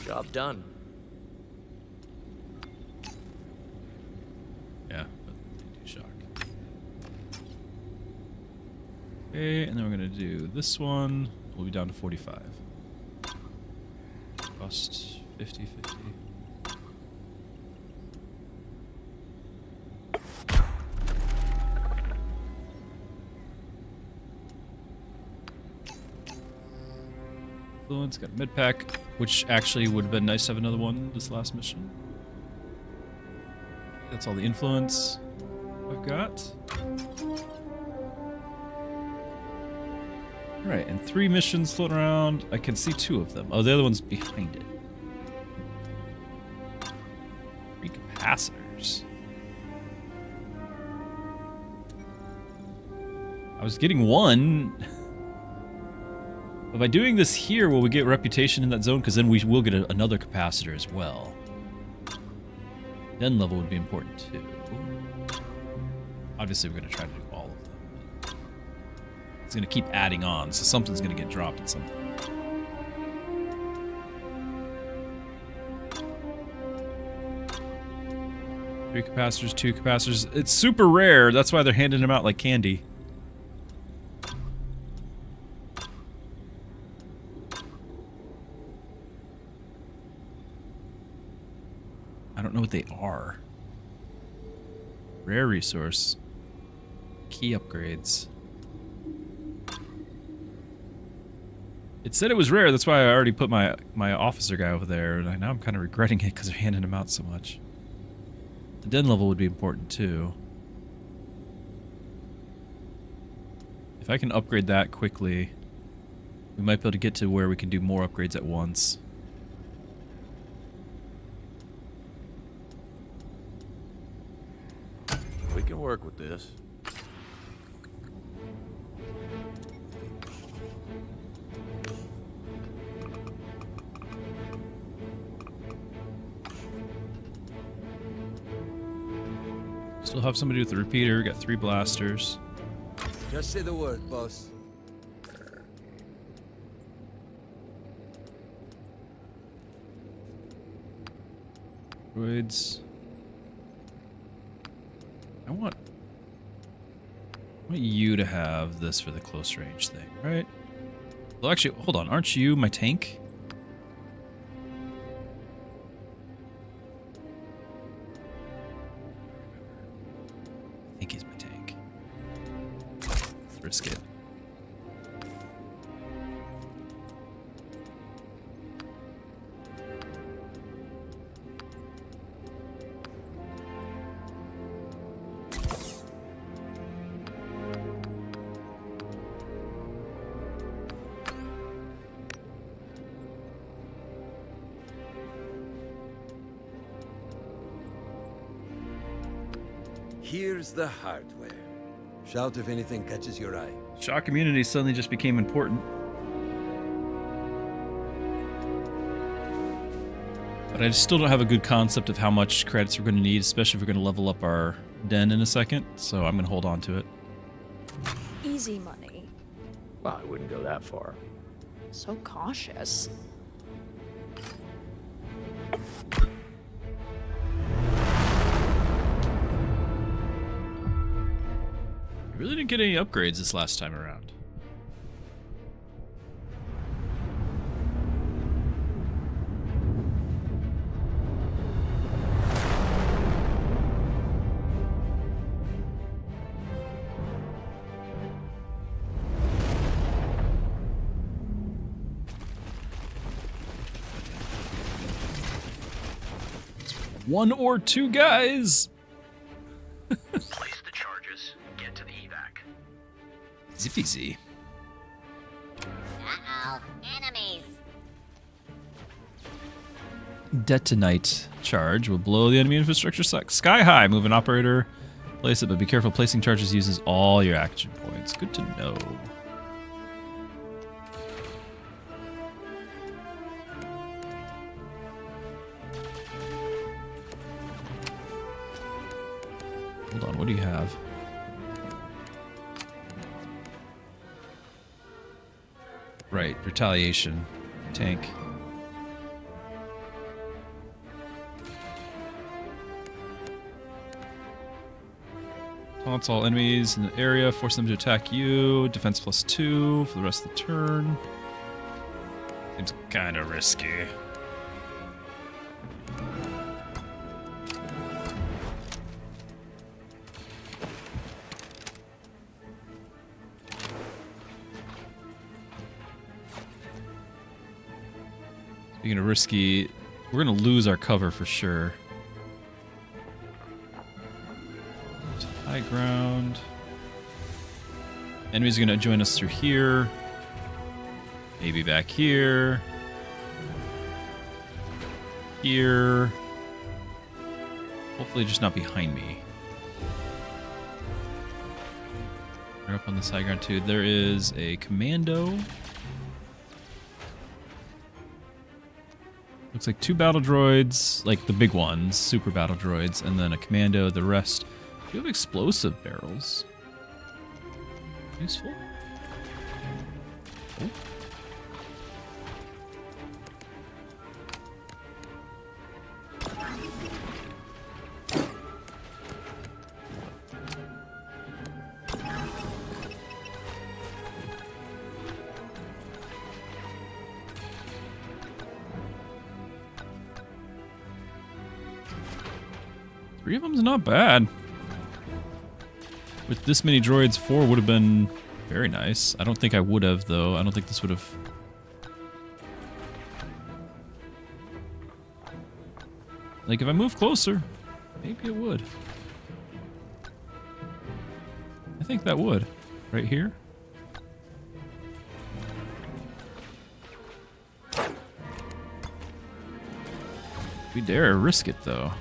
G: Job done.
A: shock. Okay, and then we're gonna do this one. We'll be down to 45. Cost 50, 50. Influence, got a mid pack, which actually would have been nice to have another one this last mission. That's all the influence I've got. Alright, and 3 missions floating around. I can see 2 of them. Oh, the other one's behind it. 3 capacitors. I was getting 1. By doing this here, will we get reputation in that zone? Because then we will get another capacitor as well. Den level would be important too. Obviously, we're going to try to do all of them. It's going to keep adding on, so something's going to get dropped at some point. Three capacitors, 2 capacitors. It's super rare. That's why they're handing them out like candy. I don't know what they are. Rare resource. Key upgrades. It said it was rare, that's why I already put my officer guy over there, and now I'm kind of regretting it because they're handing him out so much. The den level would be important too. If I can upgrade that quickly, we might be able to get to where we can do more upgrades at once.
L: We can work with this.
A: Still have somebody with the repeater, got 3 blasters.
Q: Just say the word, boss.
A: Droids. I want you to have this for the close range thing, right? Well, actually, hold on. Aren't you my tank? I think he's my tank. Let's risk it.
Q: Here's the hardware. Shout if anything catches your eye.
A: Shock immunity suddenly just became important. But I still don't have a good concept of how much credits we're going to need, especially if we're going to level up our den in a second. So I'm going to hold on to it.
K: Easy money.
G: Well, I wouldn't go that far.
K: So cautious.
A: We really didn't get any upgrades this last time around. One or 2 guys.
J: Place the charges. Get to the evac.
A: Zippy Z.
T: Uh-oh. Enemies.
A: Detonite charge will blow the enemy infrastructure sky high. Move an operator, place it, but be careful. Placing charges uses all your action points. Good to know. Hold on, what do you have? Right, retaliation. Tank. Taunts all enemies in the area, force them to attack you. Defense +2 for the rest of the turn. Seems kind of risky. Speaking of risky, we're going to lose our cover for sure. High ground. Enemies are going to join us through here. Maybe back here. Here. Hopefully just not behind me. They're up on the side ground too. There is a commando. Looks like 2 battle droids, like the big ones, super battle droids, and then a commando. The rest, you have explosive barrels. Useful. Oh. Three of them's not bad. With this many droids, 4 would have been very nice. I don't think I would have, though. I don't think this would have... Like, if I move closer, maybe it would. I think that would. Right here. We dare risk it, though.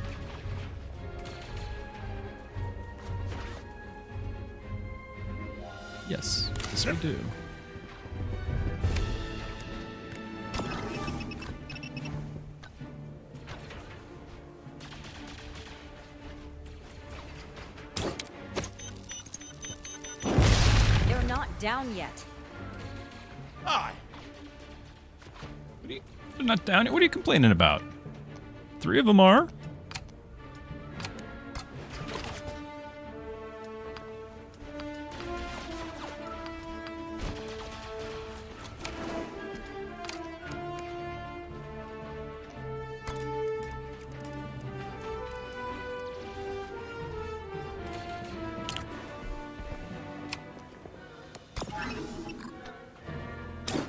A: Yes, yes we do.
I: They're not down yet.
A: Hi. They're not down yet. What are you complaining about? 3 of them are.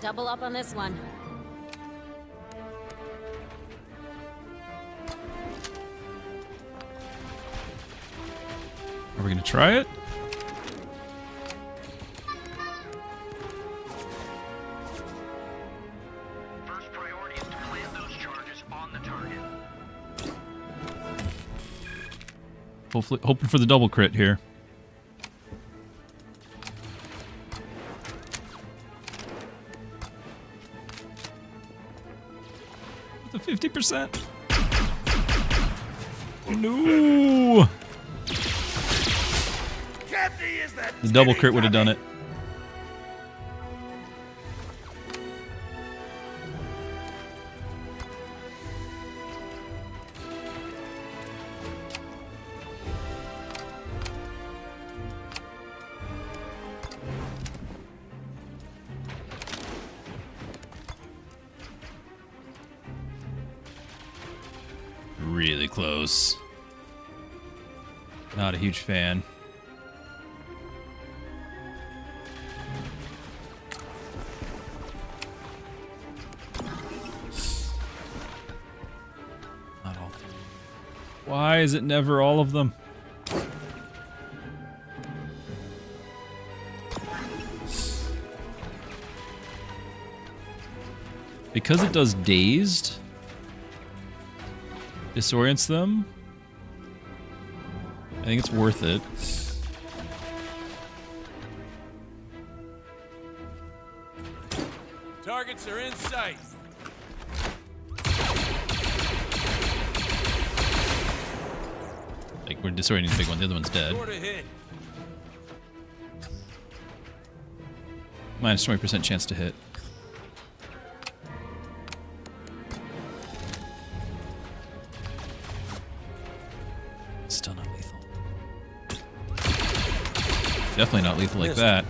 N: Double up on this one.
A: Are we gonna try it?
J: First priority is to plant those charges on the target.
A: Hopefully, hoping for the double crit here. The 50%. No. The double crit would have done it. Really close. Not a huge fan. Not all 3. Why is it never all of them? Because it does dazed, disorients them. I think it's worth it.
R: Targets are in sight.
A: Like, we're disorienting the big one, the other one's dead. Minus 20% chance to hit. Still not lethal. Definitely not lethal like that.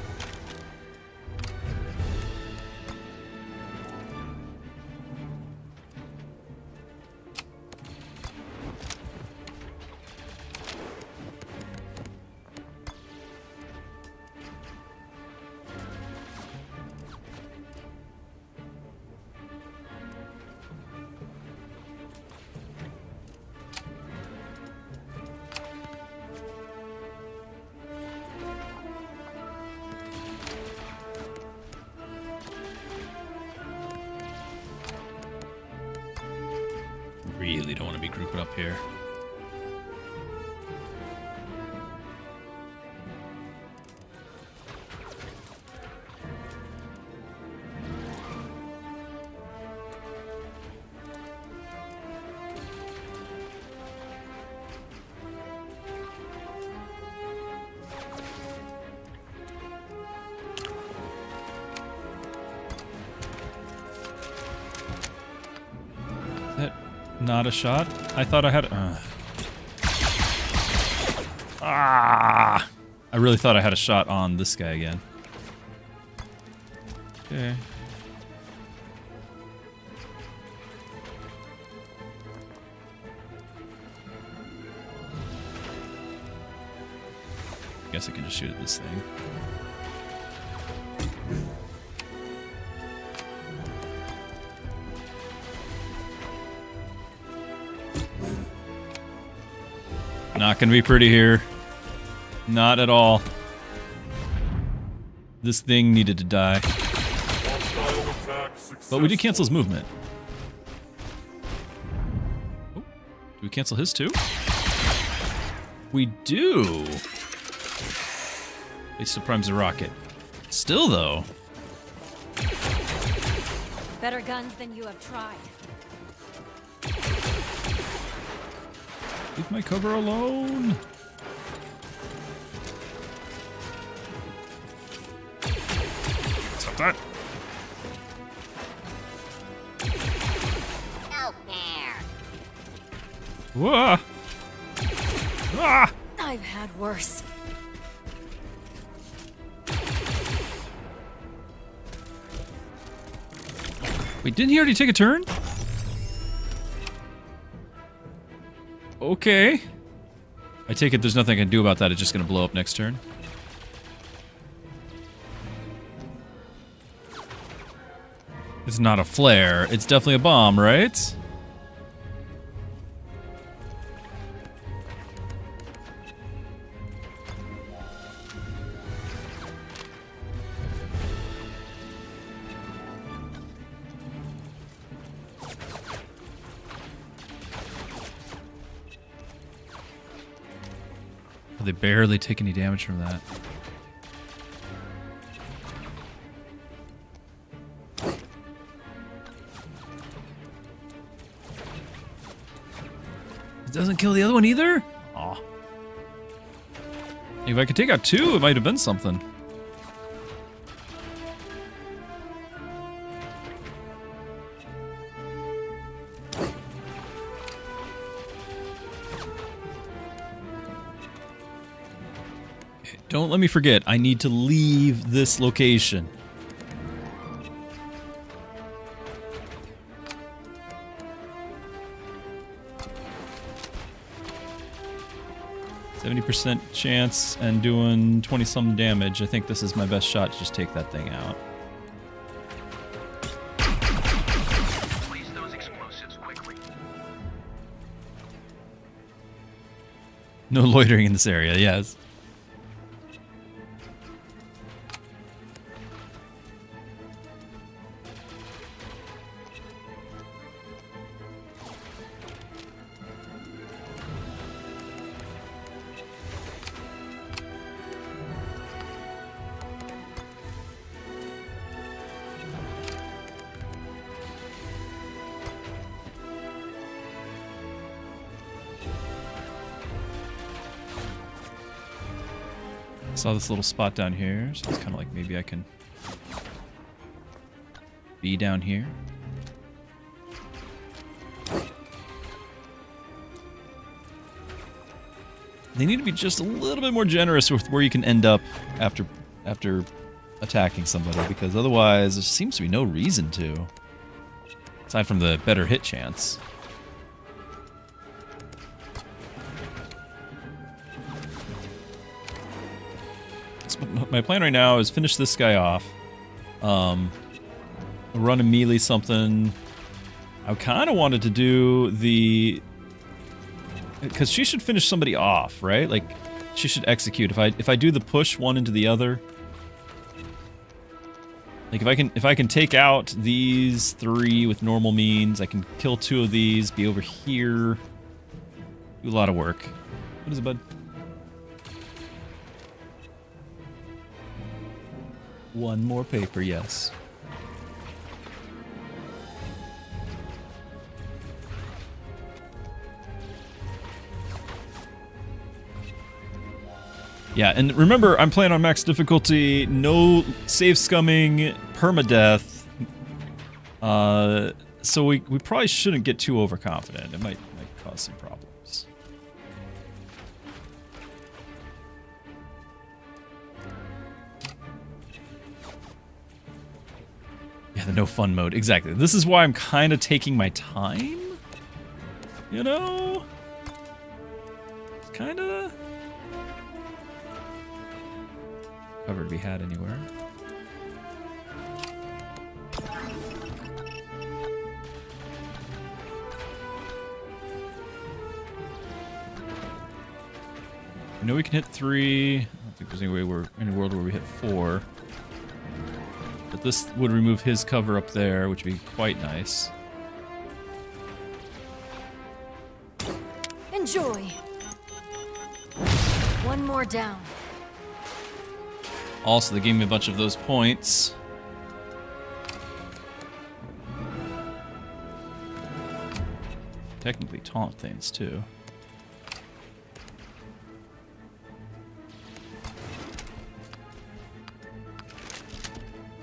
A: Really don't want to be grouping up here. Not a shot? I thought I had... Ah! I really thought I had a shot on this guy again. Okay. Guess I can just shoot at this thing. Not gonna be pretty here. Not at all. This thing needed to die. But we did cancel his movement. Oh, do we cancel his too? We do. It still primes the rocket. Still though.
I: Better guns than you have tried.
A: Leave my cover alone. Stop that.
T: No fair.
A: Whoa. Ah.
I: I've had worse.
A: Wait, didn't he already take a turn? Okay. I take it there's nothing I can do about that. It's just going to blow up next turn. It's not a flare. It's definitely a bomb, right? They barely take any damage from that. It doesn't kill the other one either? Aw. If I could take out two, it might have been something. Don't let me forget, I need to leave this location. %70 chance and doing 20-some damage. I think this is my best shot to just take that thing out.
J: Place those explosives quickly.
A: No loitering in this area, yes. Saw this little spot down here, so it's kind of like maybe I can be down here. They need to be just a little bit more generous with where you can end up after attacking somebody, because otherwise there seems to be no reason to. Aside from the better hit chance. So my plan right now is finish this guy off. Run a melee something. I kind of wanted to do the... Because she should finish somebody off, right? Like, she should execute. If I do the push one into the other... Like, if I can take out these 3 with normal means, I can kill 2 of these, be over here. Do a lot of work. What is it, bud? One more paper, yes. Yeah, and remember, I'm playing on max difficulty, no save scumming, permadeath. So we probably shouldn't get too overconfident. It might cause some problems. Yeah, the no fun mode. Exactly. This is why I'm kind of taking my time. You know? It's kind of... cover to be had anywhere. I know we can hit 3. I don't think there's any way we're in a world where we hit 4. But this would remove his cover up there, which would be quite nice.
K: Enjoy. One more down.
A: Also, they gave me a bunch of those points. Technically taunt things, too.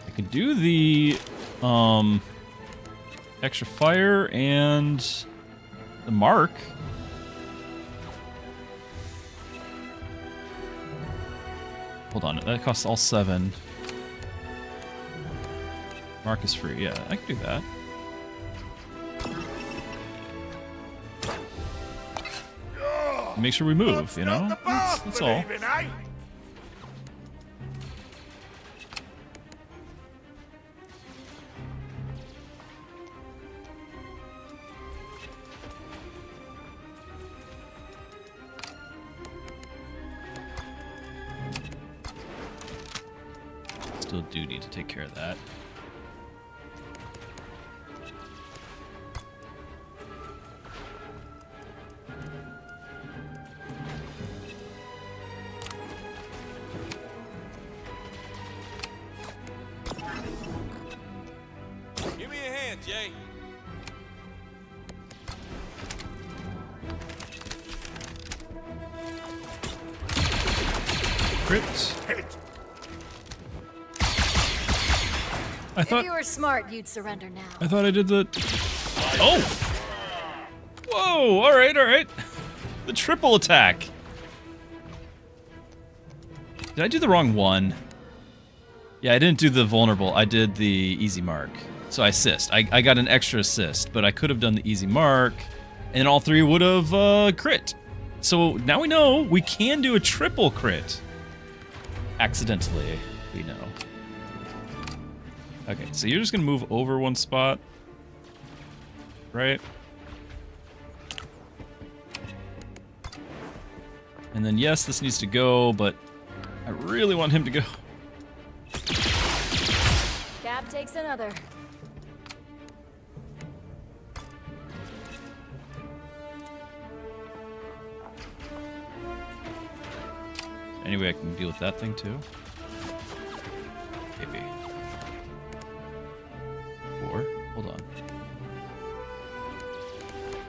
A: I could do the extra fire and the mark. Hold on, that costs all 7. Mark is free, yeah, I can do that. Make sure we move, you know? That's all. Still do need to take care of that.
R: Give me a hand, Jay.
A: Crit.
K: If you were smart, you'd surrender now.
A: I thought I did the... Oh! Whoa! Alright, alright. The triple attack. Did I do the wrong one? Yeah, I didn't do the vulnerable. I did the easy mark. So I assist. I got an extra assist, but I could have done the easy mark, and all 3 would have crit. So now we know we can do a triple crit. Accidentally, we know. Okay, so you're just gonna move over 1 spot, right? And then yes, this needs to go, but I really want him to go.
K: Cab takes another.
A: Anyway, I can deal with that thing too. Maybe. Or, hold on.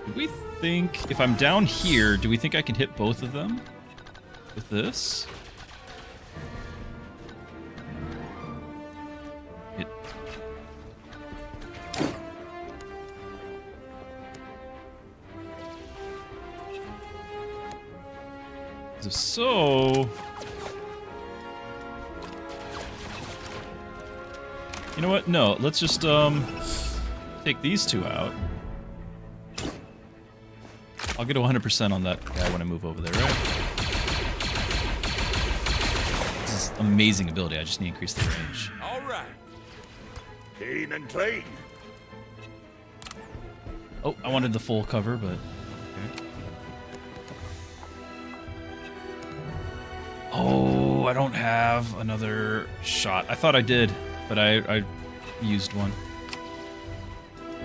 A: Do we think, if I'm down here, do we think I can hit both of them with this? Hit. explosives. So... You know what? No, let's just take these two out. I'll get 100% on that guy when I move over there, right? This is amazing ability. I just need to increase the range.
W: All right. Keen and clean.
A: Oh, I wanted the full cover, but... Okay. Oh, I don't have another shot. I thought I did, but I used one.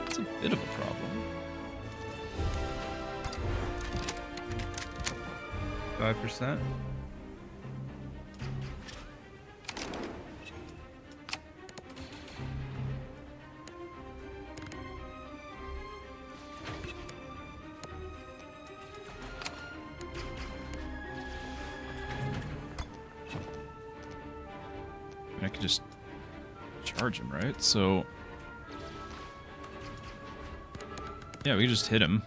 A: It's a bit of a problem. 5%. I could just charge him, right? So... Yeah, we can just hit him.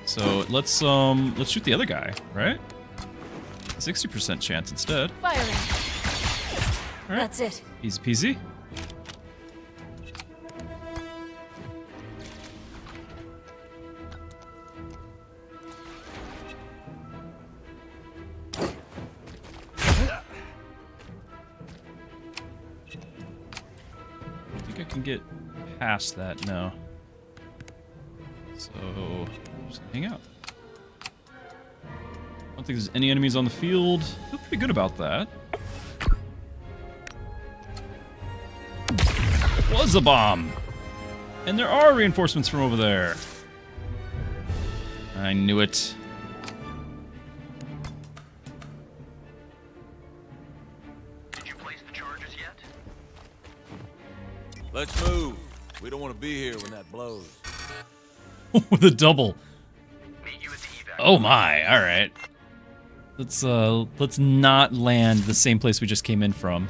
A: So let's shoot the other guy, right? 60% chance instead.
K: Firing.
A: All right.
K: That's it.
A: Easy peasy. I think I can get past that now. So just hang out. I don't think there's any enemies on the field. Feel pretty good about that. It was a bomb! And there are reinforcements from over there. I knew it.
J: Did you place the charges yet?
L: Let's move. We don't want to be here when that blows.
A: With a double. Oh my, alright. Let's not land the same place we just came in from.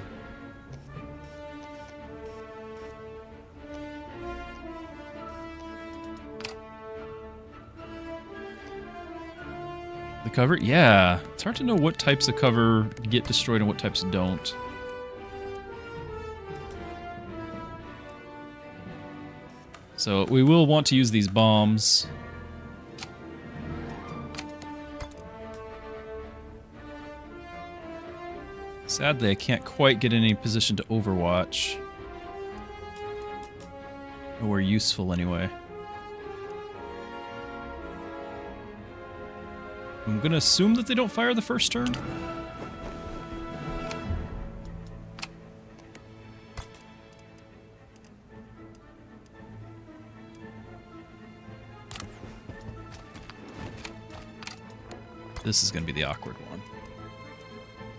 A: The cover? Yeah. It's hard to know what types of cover get destroyed and what types don't. So we will want to use these bombs. Sadly, I can't quite get in any position to overwatch. Or useful anyway. I'm gonna assume that they don't fire the first turn. This is going to be the awkward one.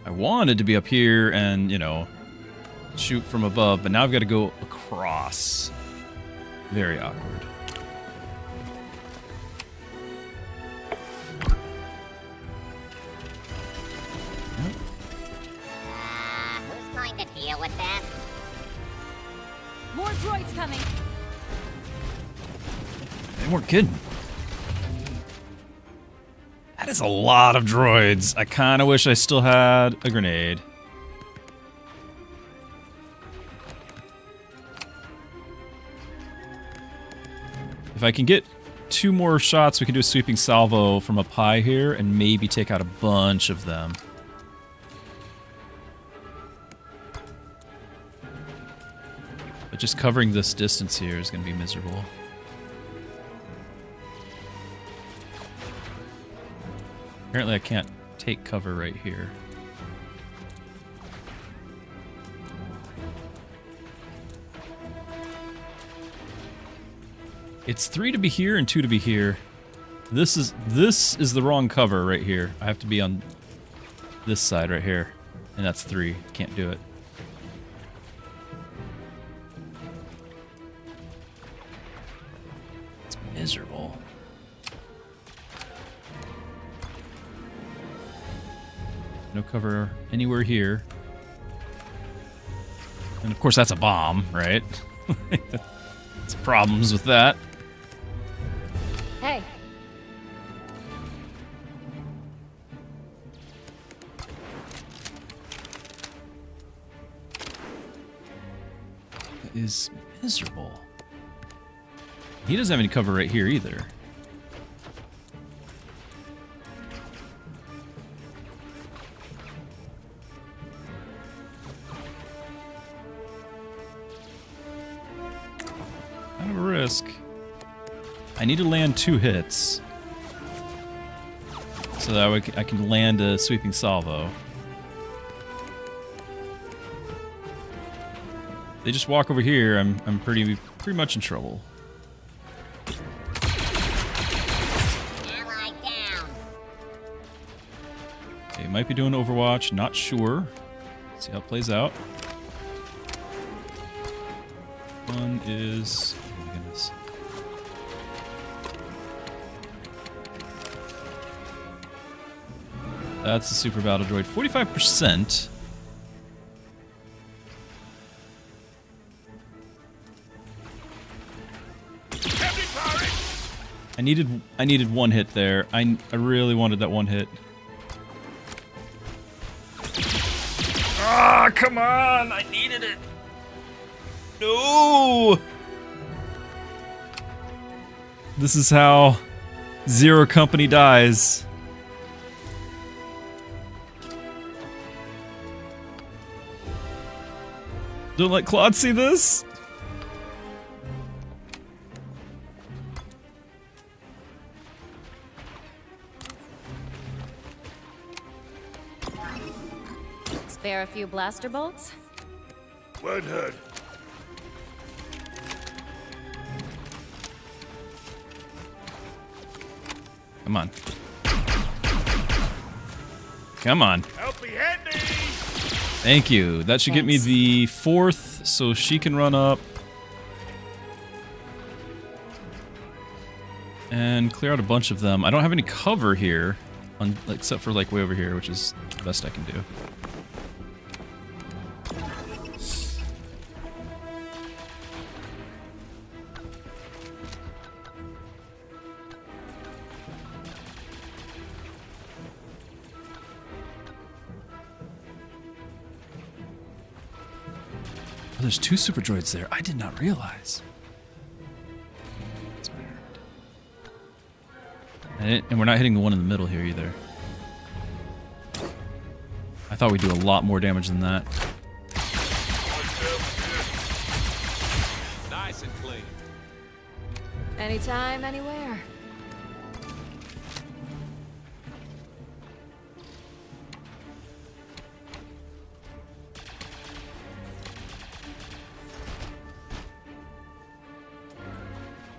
A: I wanted to be up here and, you know, shoot from above, but now I've got to go across. Very awkward.
T: Who's going to deal with this?
I: More droids coming.
A: They weren't kidding. That is a lot of droids. I kind of wish I still had a grenade. If I can get 2 more shots, we can do a sweeping salvo from up high here and maybe take out a bunch of them. But just covering this distance here is going to be miserable. Apparently I can't take cover right here. It's 3 to be here and 2 to be here. This is the wrong cover right here. I have to be on this side right here. And that's 3. Can't do it. It's miserable. No cover anywhere here. And of course that's a bomb, right? That's problems with that.
N: Hey.
A: That is miserable. He doesn't have any cover right here either. Kind of a risk. I need to land 2 hits. So that I can land a sweeping salvo. They just walk over here, I'm pretty much in trouble. Okay, might be doing Overwatch, not sure. See how it plays out. One is, oh my goodness. That's the super battle droid. 45%. I needed 1 hit there. I really wanted that 1 hit. Ah, come on! I needed it. No. This is how Zero Company dies. Don't let Claude see this.
N: Spare a few blaster bolts?
W: Word heard.
A: Come on. Come on.
W: Help me handy.
A: Thank you. That should get me the 4th, so she can run up. And clear out a bunch of them. I don't have any cover here, except for like way over here, which is the best I can do. There's 2 super droids there. I did not realize. And we're not hitting the one in the middle here either. I thought we'd do a lot more damage than that.
R: Nice and clean.
B: Anytime, anywhere.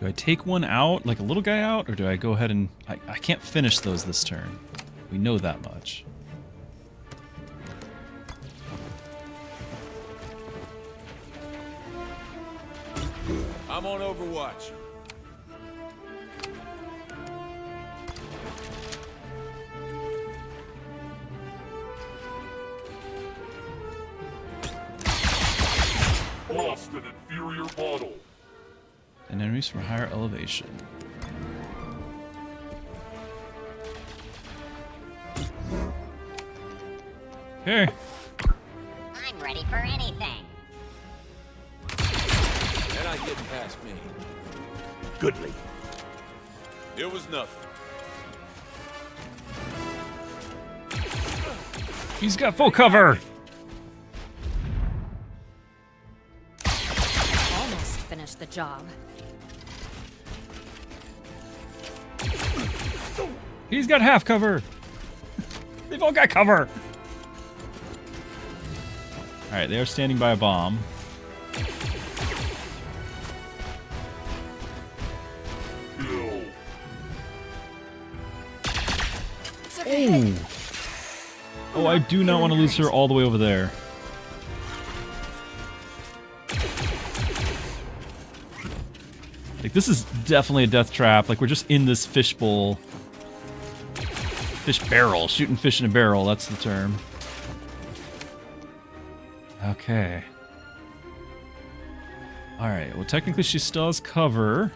A: Do I take one out, like a little guy out, or do I go ahead and... I can't finish those this turn. We know that much.
R: I'm on Overwatch.
P: Lost an inferior model.
A: And enemies from higher elevation. Here.
T: I'm ready for anything.
R: They're not getting past me.
W: Goodly.
R: It was nothing.
A: He's got full cover.
N: Almost finished the job.
A: He's got half cover. They've all got cover. Alright, they are standing by a bomb. Oh. Oh, I do not want to lose her all the way over there. Like, this is definitely a death trap. Like, we're just in this fishbowl. Fish barrel. Shooting fish in a barrel, that's the term. Okay. Alright, well technically she still has cover.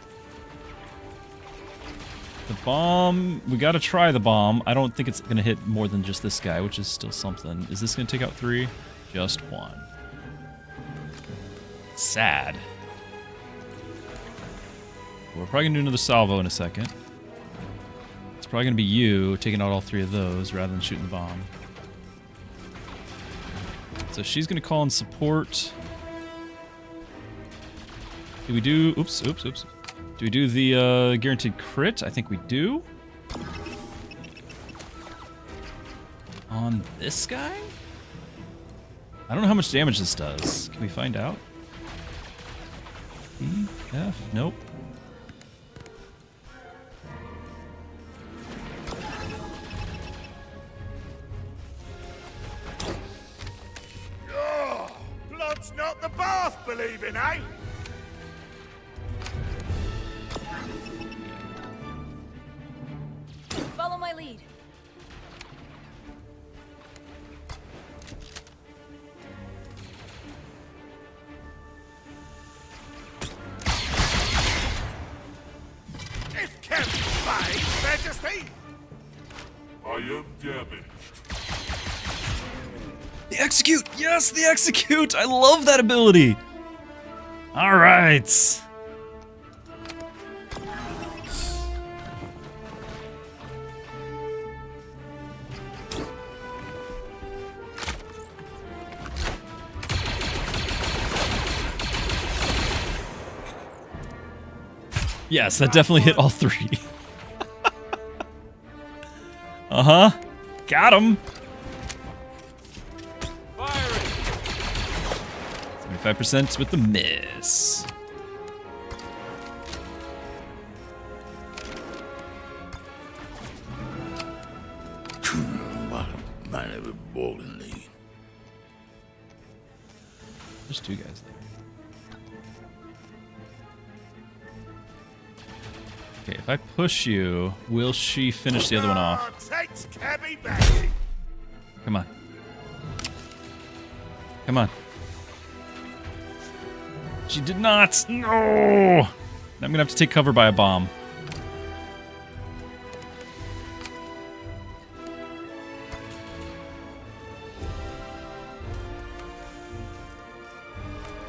A: The bomb, we gotta try the bomb. I don't think it's gonna hit more than just this guy, which is still something. Is this gonna take out 3? Just 1. Sad. We're probably gonna do another salvo in a second. It's probably gonna be you taking out all 3 of those rather than shooting the bomb. So she's gonna call in support. Do we do, oops. Do we do the guaranteed crit? I think we do. On this guy? I don't know how much damage this does. Can we find out? E, F, nope.
W: Oh, blood's not the bath, believing, eh?
E: Follow my lead.
W: If kept by Majesty! I am damaged.
A: The execute! Yes, the execute! I love that ability! Alright. Yes, that definitely hit all 3. Uh-huh. Got him. 75% with the miss.
W: Man of a bowling lead.
A: There's 2 guys there. Okay, if I push you, will she finish the other one off? Come on. Come on. She did not. No. I'm gonna have to take cover by a bomb.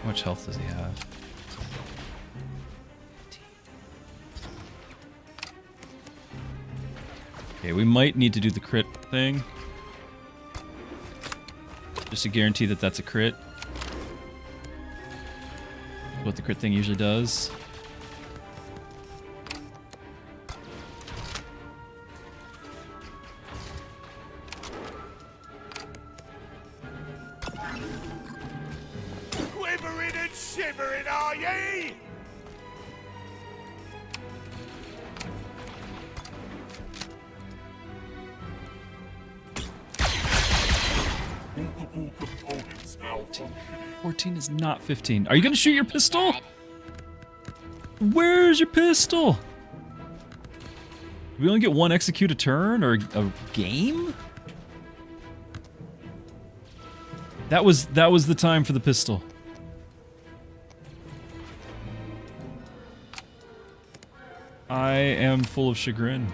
A: How much health does he have? Okay, we might need to do the crit thing. Just to guarantee that that's a crit. What the crit thing usually does.
W: Quivering and shivering, are ye? Multiple components malfunctioning.
A: 14 is not 15. Are you gonna shoot your pistol? Where's your pistol? Do we only get 1 execute a turn or a game? That was the time for the pistol. I am full of chagrin.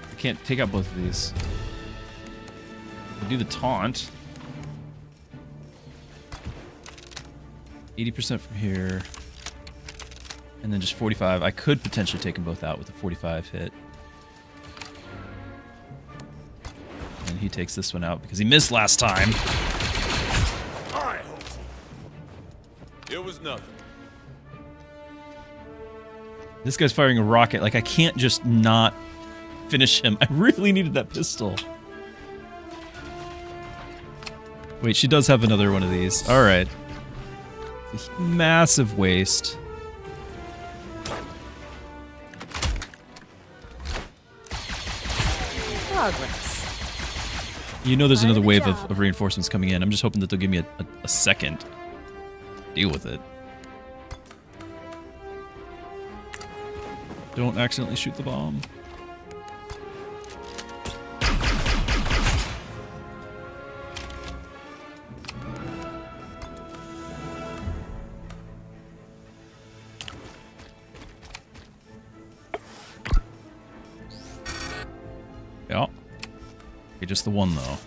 A: I can't take out both of these. We'll do the taunt. 80% from here. And then just 45. I could potentially take them both out with a 45 hit. And he takes this one out because he missed last time.
R: It was nothing.
A: This guy's firing a rocket. Like, I can't just not finish him. I really needed that pistol. Wait, she does have another one of these. Alright. Massive waste.
I: Progress.
A: You know there's another wave of reinforcements coming in. I'm just hoping that they'll give me a second to deal with it. Don't accidentally shoot the bomb. Okay, just the one, though.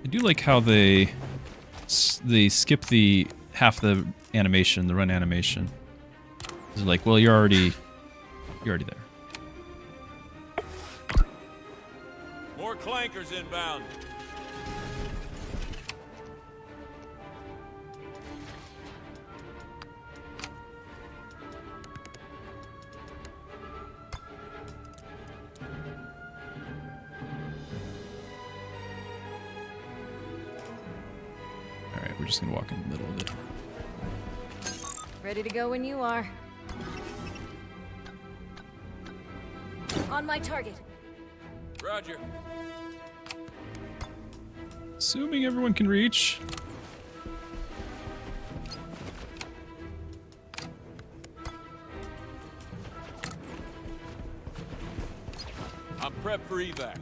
A: I do like how they skip the half the animation, the run animation. It's like, well, you're already there.
R: More clankers inbound.
A: Alright, we're just gonna walk in the middle of it.
B: Ready to go when you are.
K: On my target.
R: Roger.
A: Assuming everyone can reach.
R: I'm prepped for evac.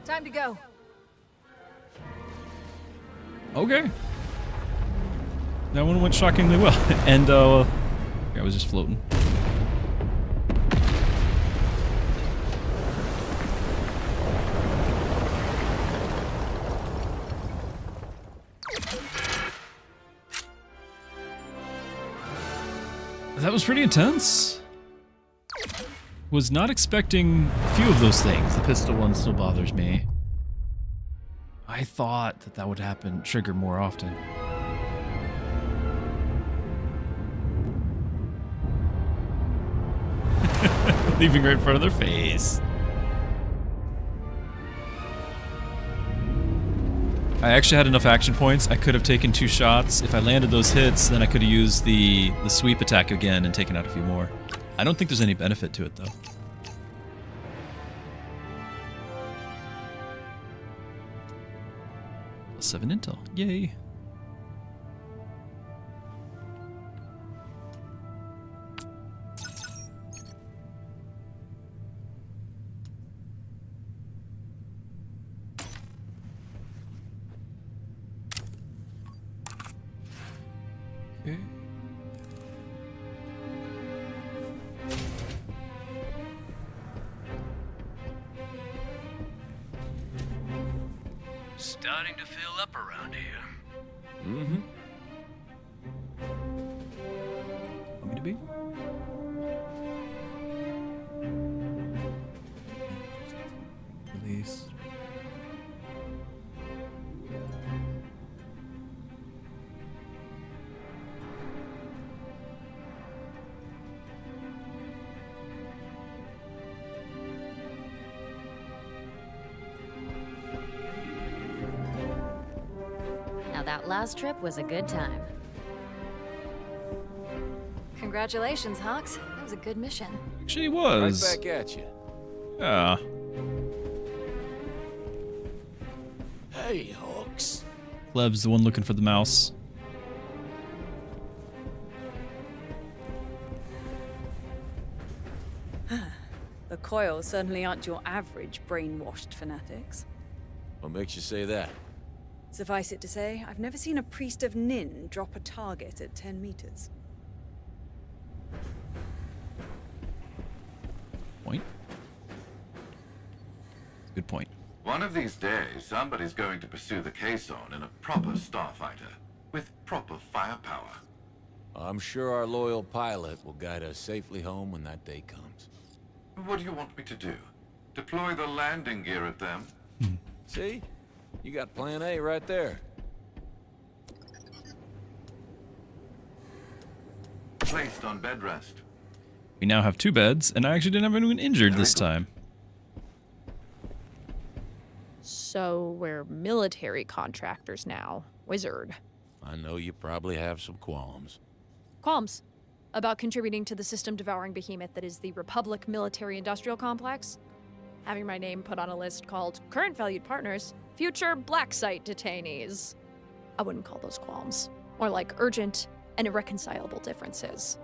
K: Time to go.
A: Okay. That one went shockingly well. And, I was just floating. That was pretty intense. Was not expecting a few of those things. The pistol one still bothers me. I thought that would happen, trigger more often. Leaving right in front of their face. I actually had enough action points. I could have taken 2 shots. If I landed those hits, then I could have used the sweep attack again and taken out a few more. I don't think there's any benefit to it, though. +7 intel. Yay. Okay.
J: Starting to fill up around here.
L: Mm-hmm.
A: Want me to be? Release.
N: Now that last trip was a good time.
B: Congratulations, Hawks. That was a good mission.
A: She was.
L: Right back at you.
A: Yeah.
V: Hey, Hawks.
A: Clev's the one looking for the mouse.
S: The coils certainly aren't your average brainwashed fanatics.
L: What makes you say that?
S: Suffice it to say, I've never seen a priest of Nin drop a target at 10 meters.
A: Point. Good point.
C: One of these days, somebody's going to pursue the caisson in a proper starfighter, with proper firepower.
L: I'm sure our loyal pilot will guide us safely home when that day comes.
C: What do you want me to do? Deploy the landing gear at them?
L: See? You got plan A right there.
C: Placed on bed rest.
A: We now have 2 beds, and I actually didn't have anyone injured this time.
K: So we're military contractors now. Wizard.
L: I know you probably have some qualms.
K: Qualms about contributing to the system-devouring behemoth that is the Republic Military Industrial Complex. Having my name put on a list called Current Valued Partners future black site detainees. I wouldn't call those qualms. More like urgent and irreconcilable differences.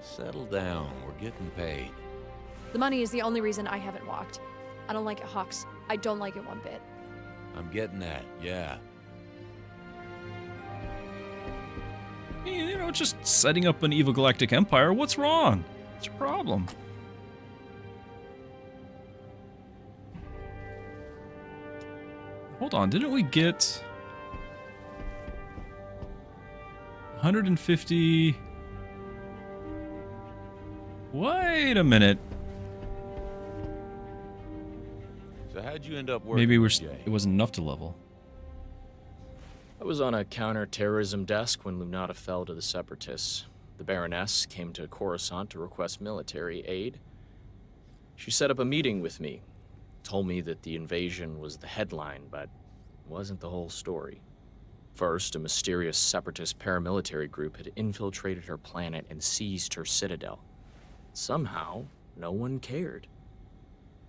L: Settle down. We're getting paid.
K: The money is the only reason I haven't walked. I don't like it, Hawks. I don't like it one bit.
L: I'm getting that, yeah.
A: You know, just setting up an evil galactic empire. What's wrong? What's your problem? Hold on, didn't we get 150? Wait a minute.
L: So how'd you end up working?
A: Maybe
L: with Jay?
A: it wasn't enough to level.
G: I was on a counter-terrorism desk when Lunata fell to the Separatists. The Baroness came to Coruscant to request military aid. She set up a meeting with me, told me that the invasion was the headline, but wasn't the whole story. First, a mysterious Separatist paramilitary group had infiltrated her planet and seized her citadel. Somehow, no one cared.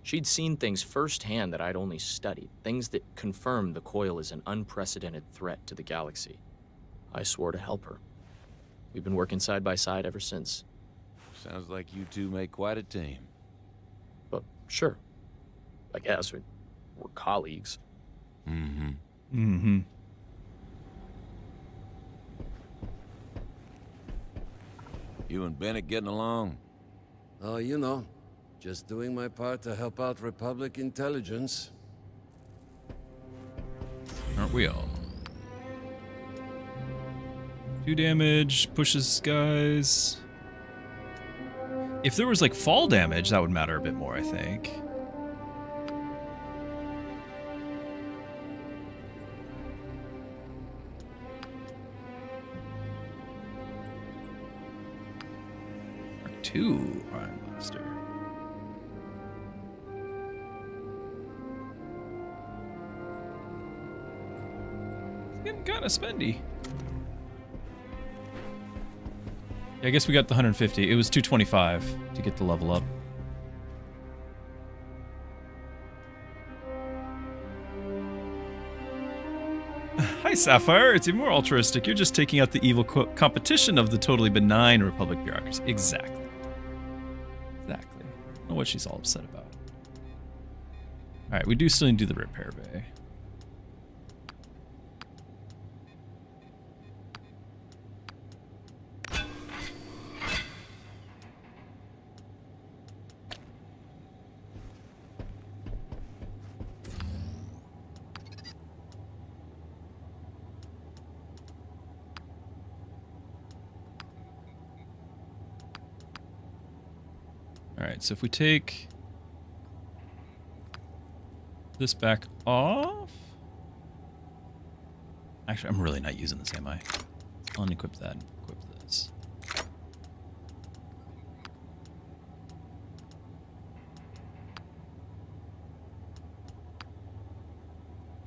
G: She'd seen things firsthand that I'd only studied, things that confirmed the Coil is an unprecedented threat to the galaxy. I swore to help her. We've been working side by side ever since.
L: Sounds like you two make quite a team.
G: But sure, I guess we're colleagues.
L: Mm-hmm.
A: Mm-hmm.
L: You and Bennett getting along?
Q: Oh, you know, just doing my part to help out Republic intelligence.
A: Aren't we all? 2 damage, pushes guys. If there was like fall damage, that would matter a bit more, I think. Mark 2 Iron Blaster. It's getting kind of spendy. Yeah, I guess we got the 150. It was 225 to get the level up. Hi, Sapphire. It's even more altruistic. You're just taking out the evil competition of the totally benign Republic bureaucracy. Exactly. Exactly. I don't know what she's all upset about. Alright, we do still need to do the repair bay. Alright, so if we take this back off... Actually, I'm really not using this, am I? Unequip that and equip this.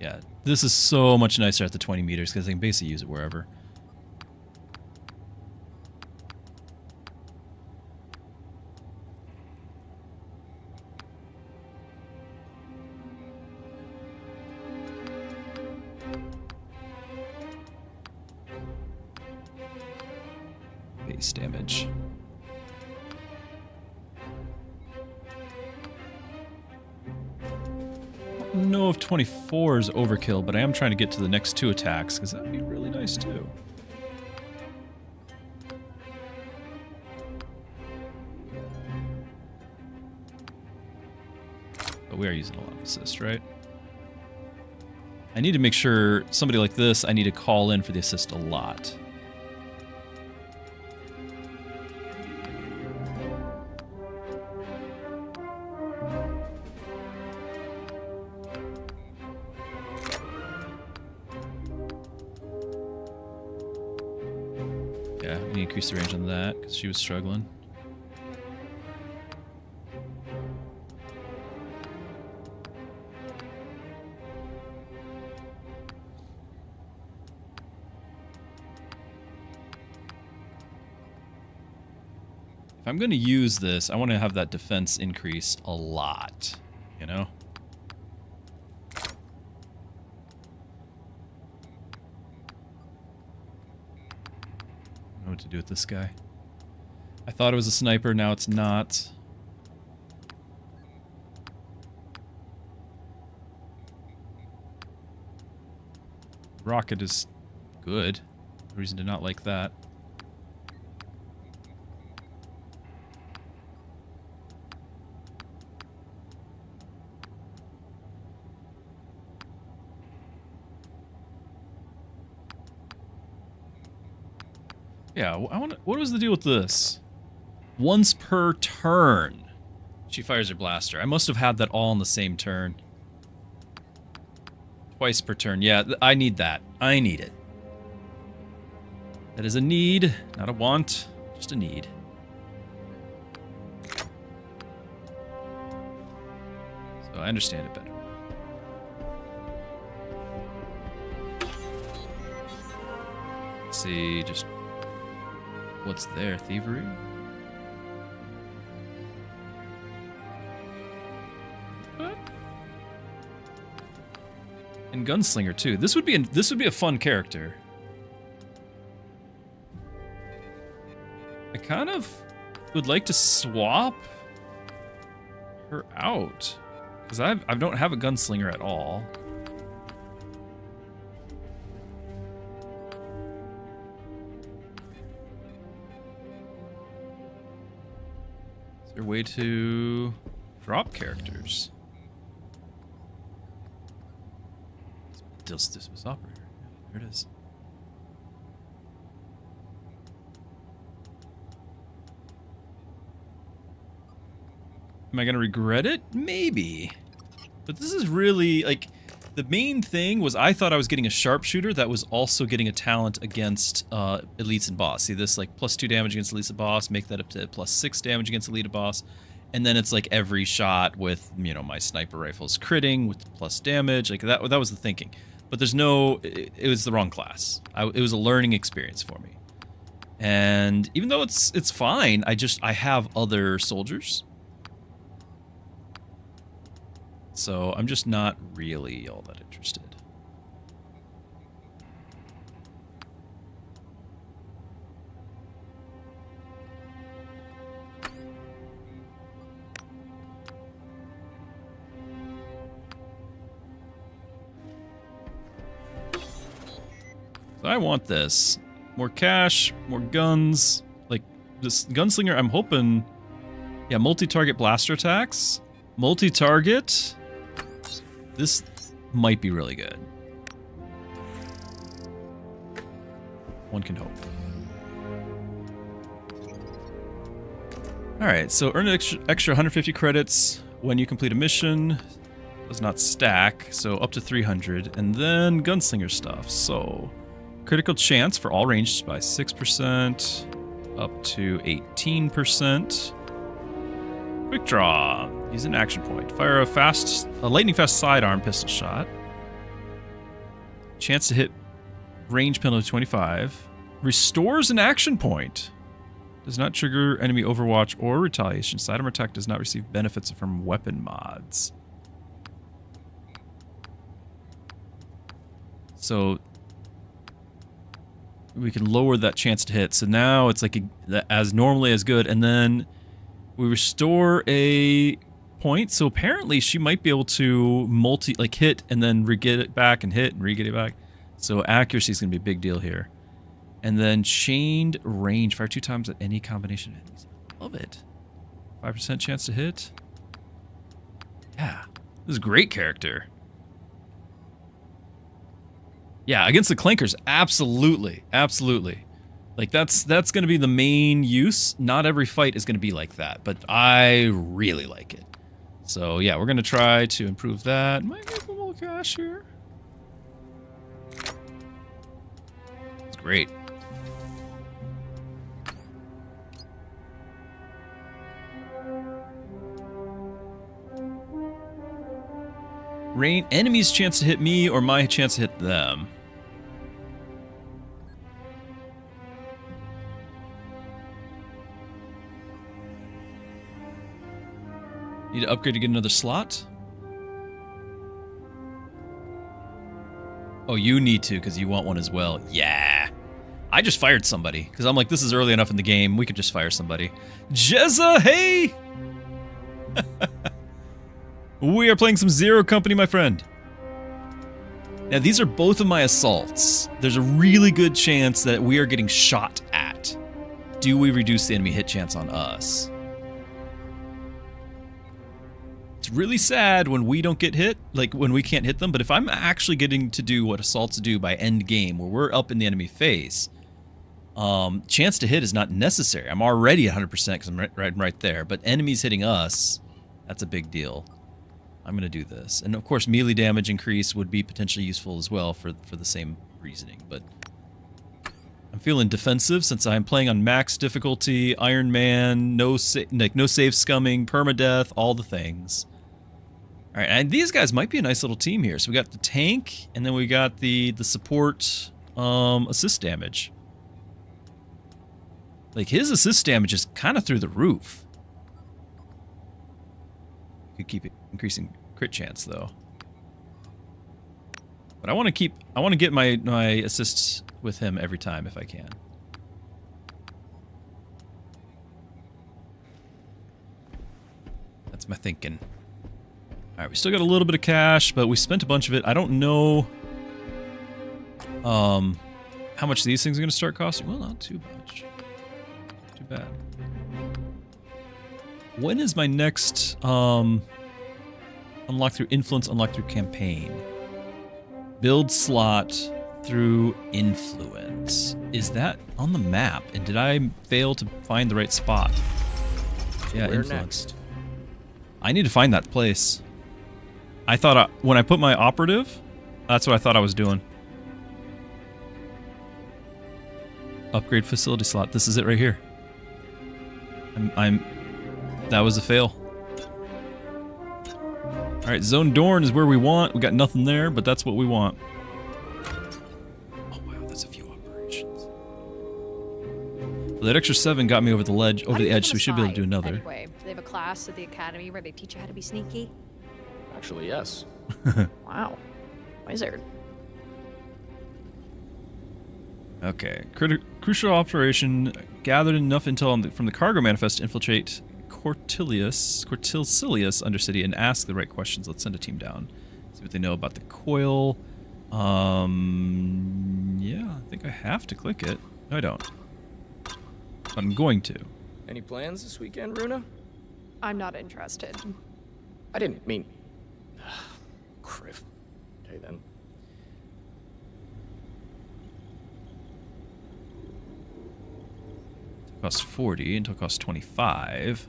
A: Yeah, this is so much nicer at the 20 meters because I can basically use it wherever. Base damage. I don't know if 24 is overkill, but I am trying to get to the next 2 attacks because that'd be really nice too. But we are using a lot of assist, right? I need to make sure somebody like this, I need to call in for the assist a lot. Yeah, we need to increase the range on that because she was struggling. If I'm going to use this, I want to have that defense increase a lot, you know? know what to do with this guy. I thought it was a sniper, now it's not. Rocket is good. No reason to not like that. Yeah, what was the deal with this? Once per turn. She fires her blaster. I must have had that all in the same turn. Twice per turn. Yeah, I need that. I need it. That is a need, not a want, just a need. So I understand it better. Let's see, just what's there? Thievery? What? And Gunslinger too. This would be a fun character. I kind of would like to swap her out because I don't have a Gunslinger at all. Is there a way to drop characters? This was operator. There it is. Am I gonna regret it? Maybe. But this is really, like, the main thing was I thought I was getting a sharpshooter that was also getting a talent against elites and boss. See this, like, +2 damage against elites and boss, make that up to +6 damage against elite and boss. And then it's like every shot with, you know, my sniper rifles critting with plus damage. Like that was the thinking. But there's no, it was the wrong class. It was a learning experience for me. And even though it's fine, I have other soldiers. So I'm just not really all that interested. So I want this. More cash, more guns. Like, this gunslinger, I'm hoping... Yeah, multi-target blaster attacks. Multi-target. This might be really good. One can hope. Alright, so earn an extra 150 credits when you complete a mission. Does not stack, so up to 300. And then gunslinger stuff, so... Critical chance for all ranges by 6%, up to 18%. Quick draw. Use an action point. Fire a lightning fast sidearm pistol shot. Chance to hit range penalty 25. Restores an action point. Does not trigger enemy overwatch or retaliation. Sidearm attack does not receive benefits from weapon mods. So we can lower that chance to hit. So now it's like as normally as good. And then we restore a point. So apparently she might be able to hit and then re-get it back and hit and re-get it back. So accuracy is going to be a big deal here. And then chained range. Fire 2 times at any combination of enemies. Love it. 5% chance to hit. Yeah. This is a great character. Yeah, against the clankers, absolutely, absolutely. Like that's going to be the main use. Not every fight is going to be like that, but I really like it. So yeah, we're going to try to improve that. Might make a little cash here. It's great. Enemy's chance to hit me or my chance to hit them. Need to upgrade to get another slot? Oh, you need to because you want one as well. Yeah. I just fired somebody, because I'm like, this is early enough in the game, we could just fire somebody. Jezza, hey! We are playing some Zero Company, my friend. Now, these are both of my assaults. There's a really good chance that we are getting shot at. Do we reduce the enemy hit chance on us? It's really sad when we don't get hit, like when we can't hit them, but if I'm actually getting to do what assaults do by end game, where we're up in the enemy face, chance to hit is not necessary. I'm already 100% because I'm right there, but enemies hitting us, that's a big deal. I'm going to do this. And of course, melee damage increase would be potentially useful as well for the same reasoning, but I'm feeling defensive since I'm playing on max difficulty, Iron Man, no save scumming, permadeath, all the things. All right, and these guys might be a nice little team here. So we got the tank, and then we got the support assist damage. Like, his assist damage is kind of through the roof. Could keep it increasing crit chance, though. But I want to get my assists with him every time if I can. That's my thinking. Alright, we still got a little bit of cash, but we spent a bunch of it. I don't know how much these things are going to start costing. Well, not too much. Not too bad. When is my next unlock through influence, unlock through campaign? Build slot through influence. Is that on the map? And did I fail to find the right spot? Yeah,
G: Where
A: influence.
G: next?
A: I need to find that place. I thought when I put my operative, that's what I thought I was doing. Upgrade facility slot. This is it right here. That was a fail. All right, Zone Dorn is where we want. We got nothing there, but that's what we want. Oh wow, that's a few operations. Well, that extra 7 got me over the ledge, over the edge, so we should be able to do another.
K: Anyway, do they have a class at the academy where they teach you how to be sneaky?
G: Actually, yes.
K: Wow. Wizard.
A: Okay. Crucial operation. Gathered enough intel from the cargo manifest to infiltrate Cortilius Undercity and ask the right questions. Let's send a team down. See what they know about the coil. Yeah, I think I have to click it. No, I don't. But I'm going to.
G: Any plans this weekend, Runa?
K: I'm not interested.
G: I didn't mean... Criff. Okay, then.
A: It costs 40 until it costs 25.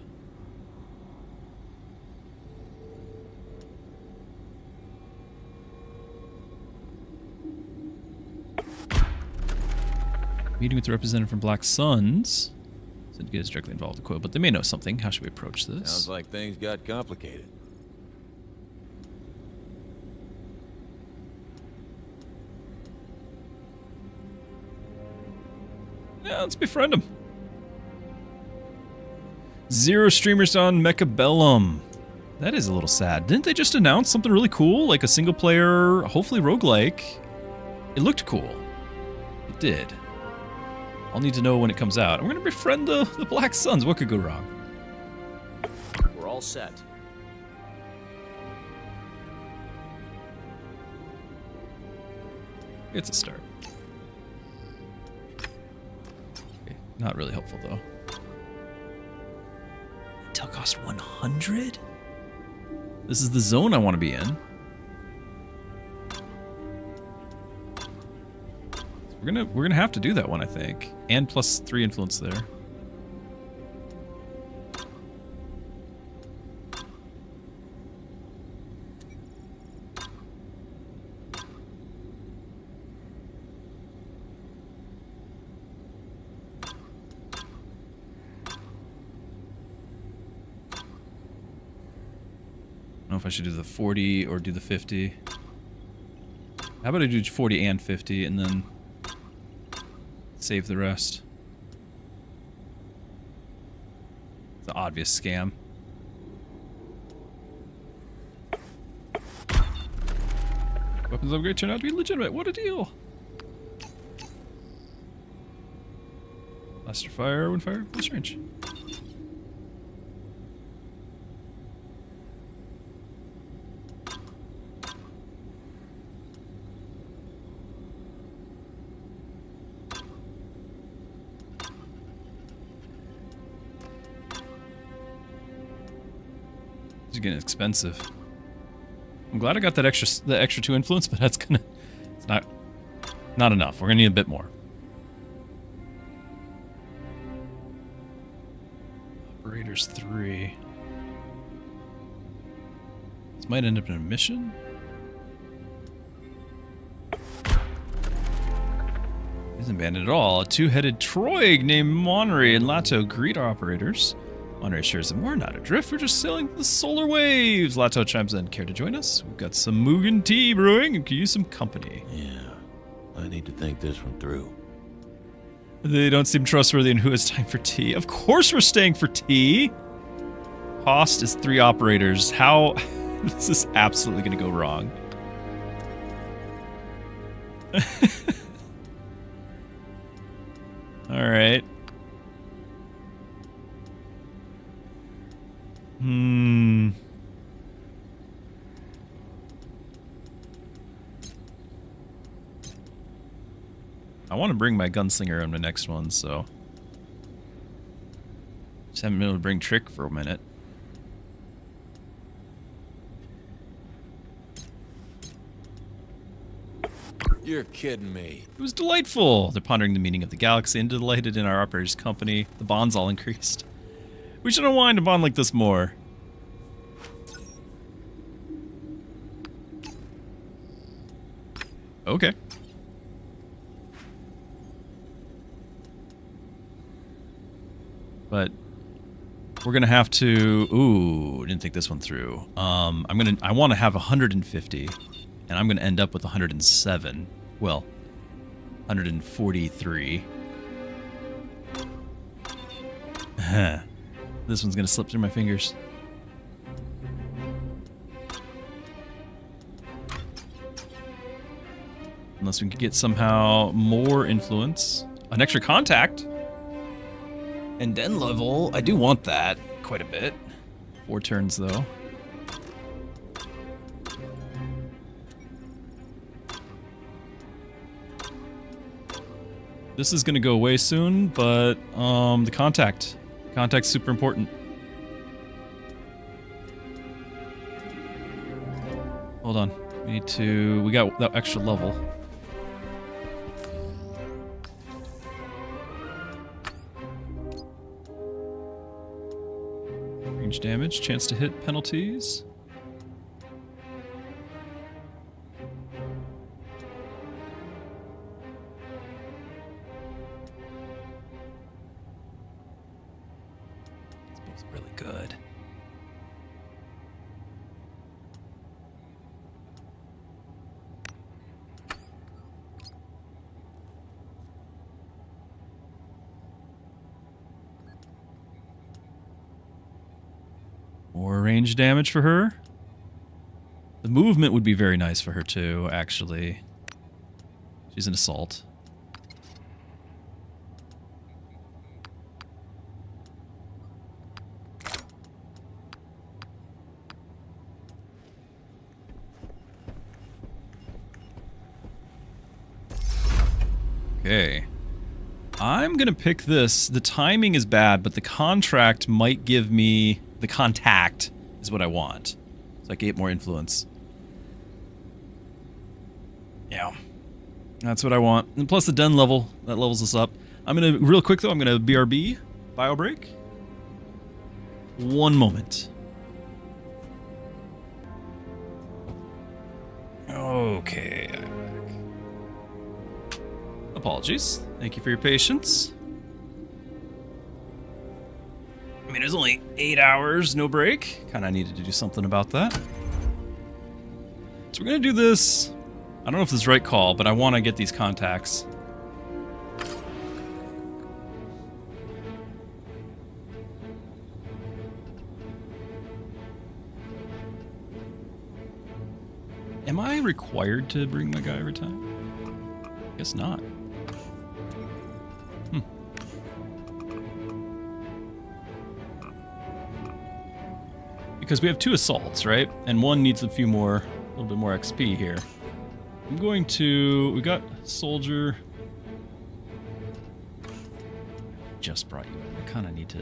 A: Meeting with the representative from Black Suns. Said to get us directly involved in the quote, but they may know something. How should we approach this?
L: Sounds like things got complicated.
A: Yeah, let's befriend him. 0 streamers on Mechabellum. That is a little sad. Didn't they just announce something really cool? Like a single player, hopefully roguelike. It looked cool. It did. I'll need to know when it comes out. I'm going to befriend the Black Suns. What could go wrong?
G: We're all set.
A: It's a start. Okay, not really helpful though. Intel cost 100? This is the zone I want to be in. So we're gonna have to do that one, I think. And plus 3 influence there. I don't know if I should do the 40 or do the 50. How about I do 40 and 50 and then save the rest? It's an obvious scam. Weapons upgrade turned out to be legitimate. What a deal! Blaster fire, wind fire, close range. It's getting expensive. I'm glad I got that the extra 2 influence, but it's not enough. We're gonna need a bit more. Operators 3. This might end up in a mission. Isn't abandoned at all. A 2-headed Troig named Monterey and Lato greet our operators. Monterey assures them we're not adrift, we're just sailing the solar waves. Lato chimes in, care to join us? We've got some Mugen tea brewing and could use some company.
L: Yeah, I need to think this one through.
A: They don't seem trustworthy, and who has time for tea? Of course we're staying for tea! Cost is 3 operators. How? This is absolutely going to go wrong. Alright. I want to bring my gunslinger on the next one, so just haven't been able to bring Trick for a minute.
L: You're kidding me.
A: It was delightful. They're pondering the meaning of the galaxy and delighted in our operators' company. The bonds all increased. We should unwind a bond like this more. Okay. But we're gonna have to. Ooh, didn't think this one through. I want to have 150, and I'm gonna end up with 107. Well, 143. This one's gonna slip through my fingers. Unless we can get somehow more influence, an extra contact. And den level, I do want that quite a bit. 4 turns though. This is gonna go away soon, but the contact's super important. Hold on, we got that extra level. Damage, chance to hit penalties. It's both really good. More range damage for her. The movement would be very nice for her too, actually. She's an assault. Okay. I'm gonna pick this. The timing is bad, but the contract might give me... The contact is what I want. So I can get more influence. Yeah. That's what I want. And plus the den level, that levels us up. I'm gonna, real quick though, I'm gonna BRB, bio break. One moment. Okay. I'm back. Apologies. Thank you for your patience. I mean, it was only 8 hours, no break. Kinda needed to do something about that. So we're gonna do this. I don't know if this is the right call, but I wanna get these contacts. Am I required to bring my guy every time? Guess not. because we have 2 assaults, right? And one needs a little bit more XP here. I'm going to, we got soldier. Just brought you in. I kind of need to.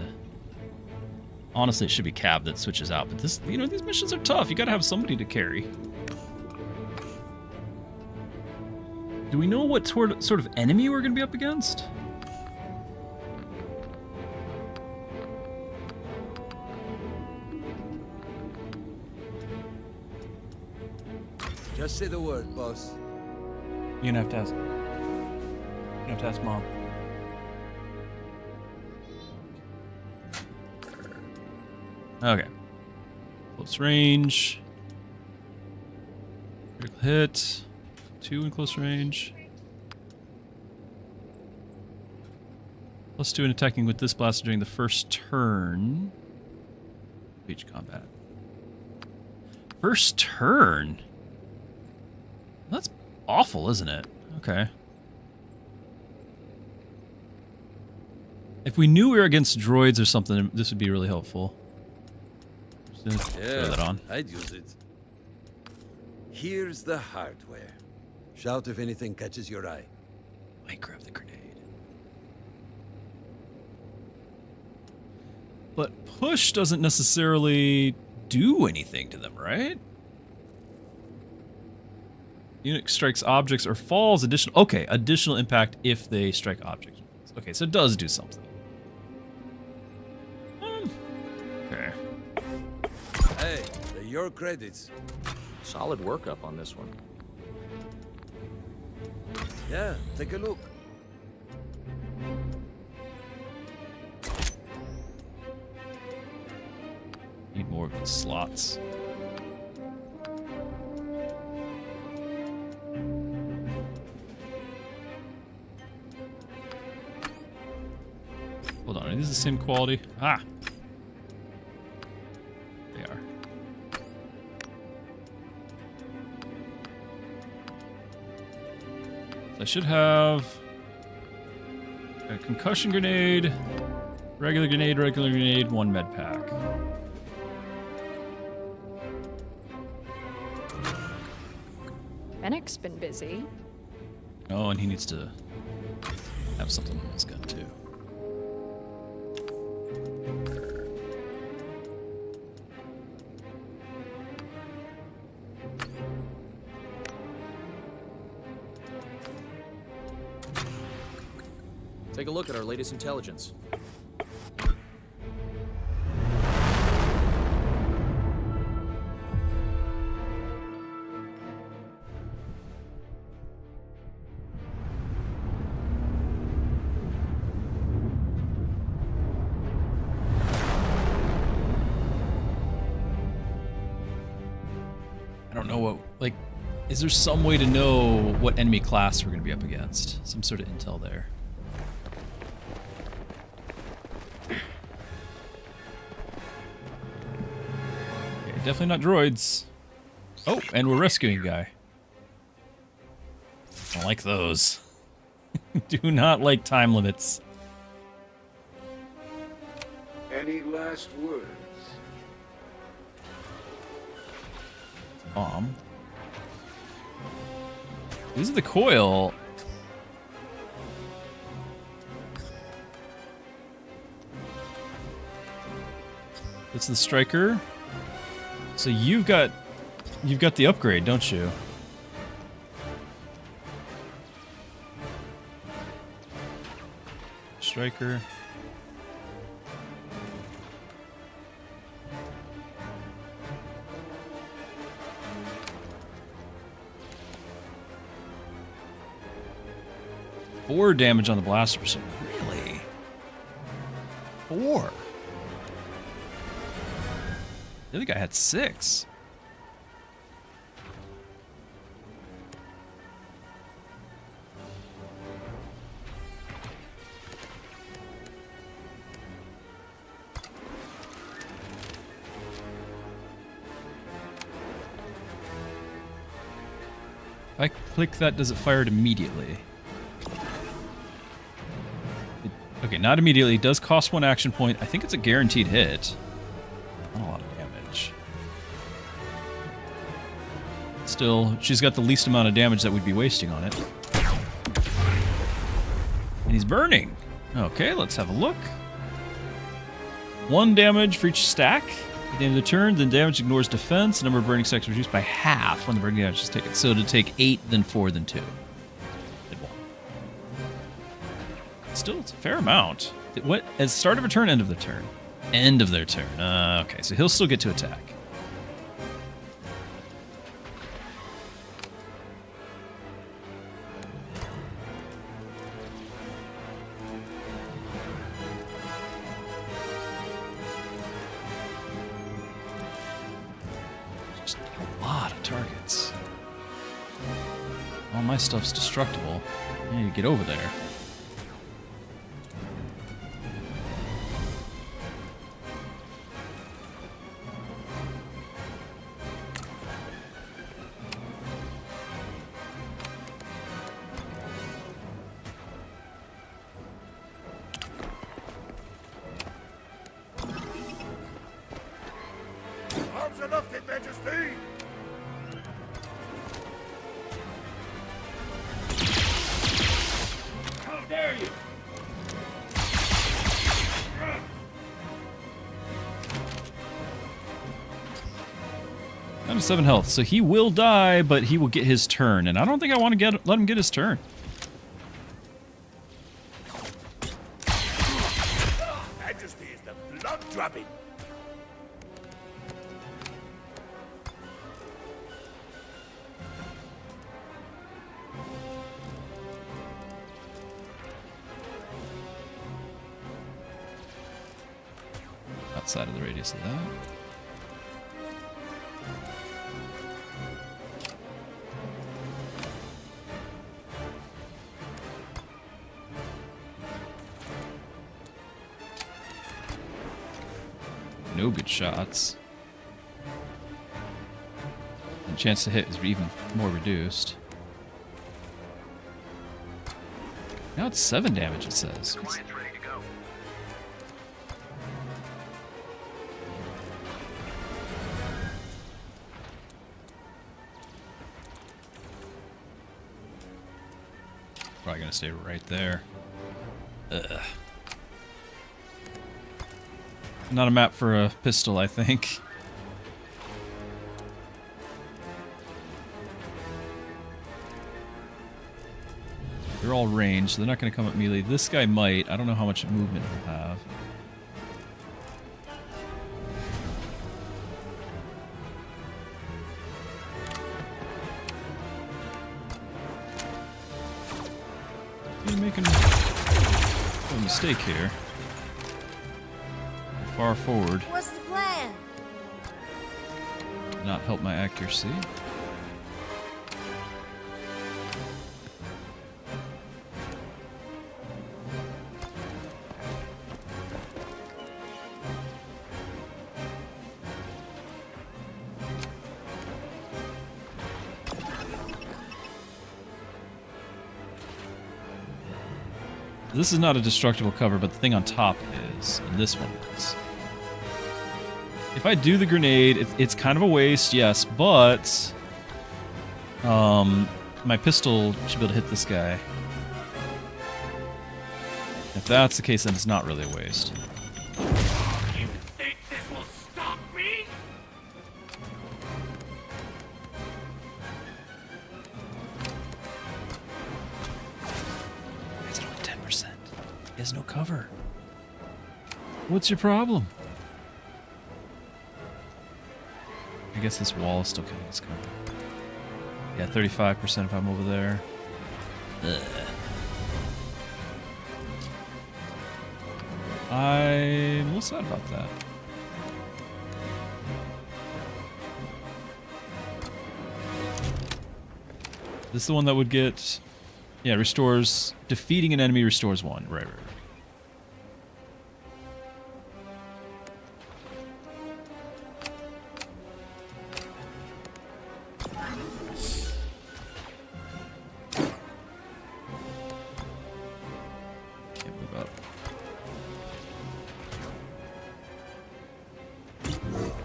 A: Honestly, it should be Cab that switches out, but this, you know, these missions are tough. You gotta have somebody to carry. Do we know what sort of enemy we're gonna be up against?
Q: Just say the word, boss.
A: You're gonna have to ask. You're gonna have to ask Mom. Okay. Close range. Critical hit. 2 in close range. +2 in attacking with this blaster during the first turn. Beach combat. First turn? That's awful, isn't it? Okay. If we knew we were against droids or something, this would be really helpful. Just throw that on.
Q: I'd use it. Here's the hardware. Shout if anything catches your eye.
A: Might grab the grenade. But push doesn't necessarily do anything to them, right? Unit strikes objects or falls. Additional impact if they strike objects. Okay, so it does do something. Okay.
Q: Hey, they're your credits.
G: Solid workup on this one.
Q: Yeah, take a look.
A: Need more of these slots. Hold on, are these the same quality? Ah! They are. So I should have a concussion grenade, regular grenade, 1 med pack.
K: Fennec's been busy.
A: Oh, and he needs to have something in his gun too.
G: Take a look at our latest intelligence.
A: I don't know what, like, is there some way to know what enemy class we're going to be up against? Some sort of intel there. Okay, definitely not droids. Oh, and we're rescuing a guy. I don't like those. Do not like time limits.
W: Any last words?
A: Bomb. This is the coil. It's the striker. So you've got the upgrade, don't you? Striker. Four damage on the blaster. So really? 4. The other guy had 6. If I click that, does it fire it immediately? Okay, not immediately. It does cost 1 action point. I think it's a guaranteed hit. Not a lot of damage. Still, she's got the least amount of damage that we'd be wasting on it. And he's burning. Okay, let's have a look. 1 damage for each stack. At the end of the turn, then damage ignores defense. The number of burning stacks reduced by half when the burning damage is taken. So to take 8, then 4, then 2. Did 1. Still, it's a fair amount. What? At the start of a turn, end of the turn. End of their turn. Okay, so he'll still get to attack. Just a lot of targets. All my stuff's destructible. I need to get over there.
W: Arms aloft, Your Majesty! How dare you!
A: Down to 7 health, so he will die, but he will get his turn, and I don't think I want to let him get his turn.
W: Majesty is the blood-drubbing.
A: Outside of the radius of that. No good shots. And chance to hit is even more reduced. Now it's 7 damage, it says. Probably gonna stay right there. Ugh. Not a map for a pistol, I think. They're all ranged, so they're not going to come at melee. This guy might. I don't know how much movement he'll have. You're making a mistake here. Far forward.
F: What's the plan?
A: Not help my accuracy. This is not a destructible cover, but the thing on top is, and this one is. If I do the grenade, it's kind of a waste, yes, but my pistol should be able to hit this guy. If that's the case, then it's not really a waste.
W: You think this will stop me?
A: It's only 10%. He has no cover. What's your problem? I guess this wall is still counting as cover. Yeah, 35% if I'm over there. Ugh. I'm a little sad about that. This is the one that would get... Yeah, restores... Defeating an enemy restores 1. Right.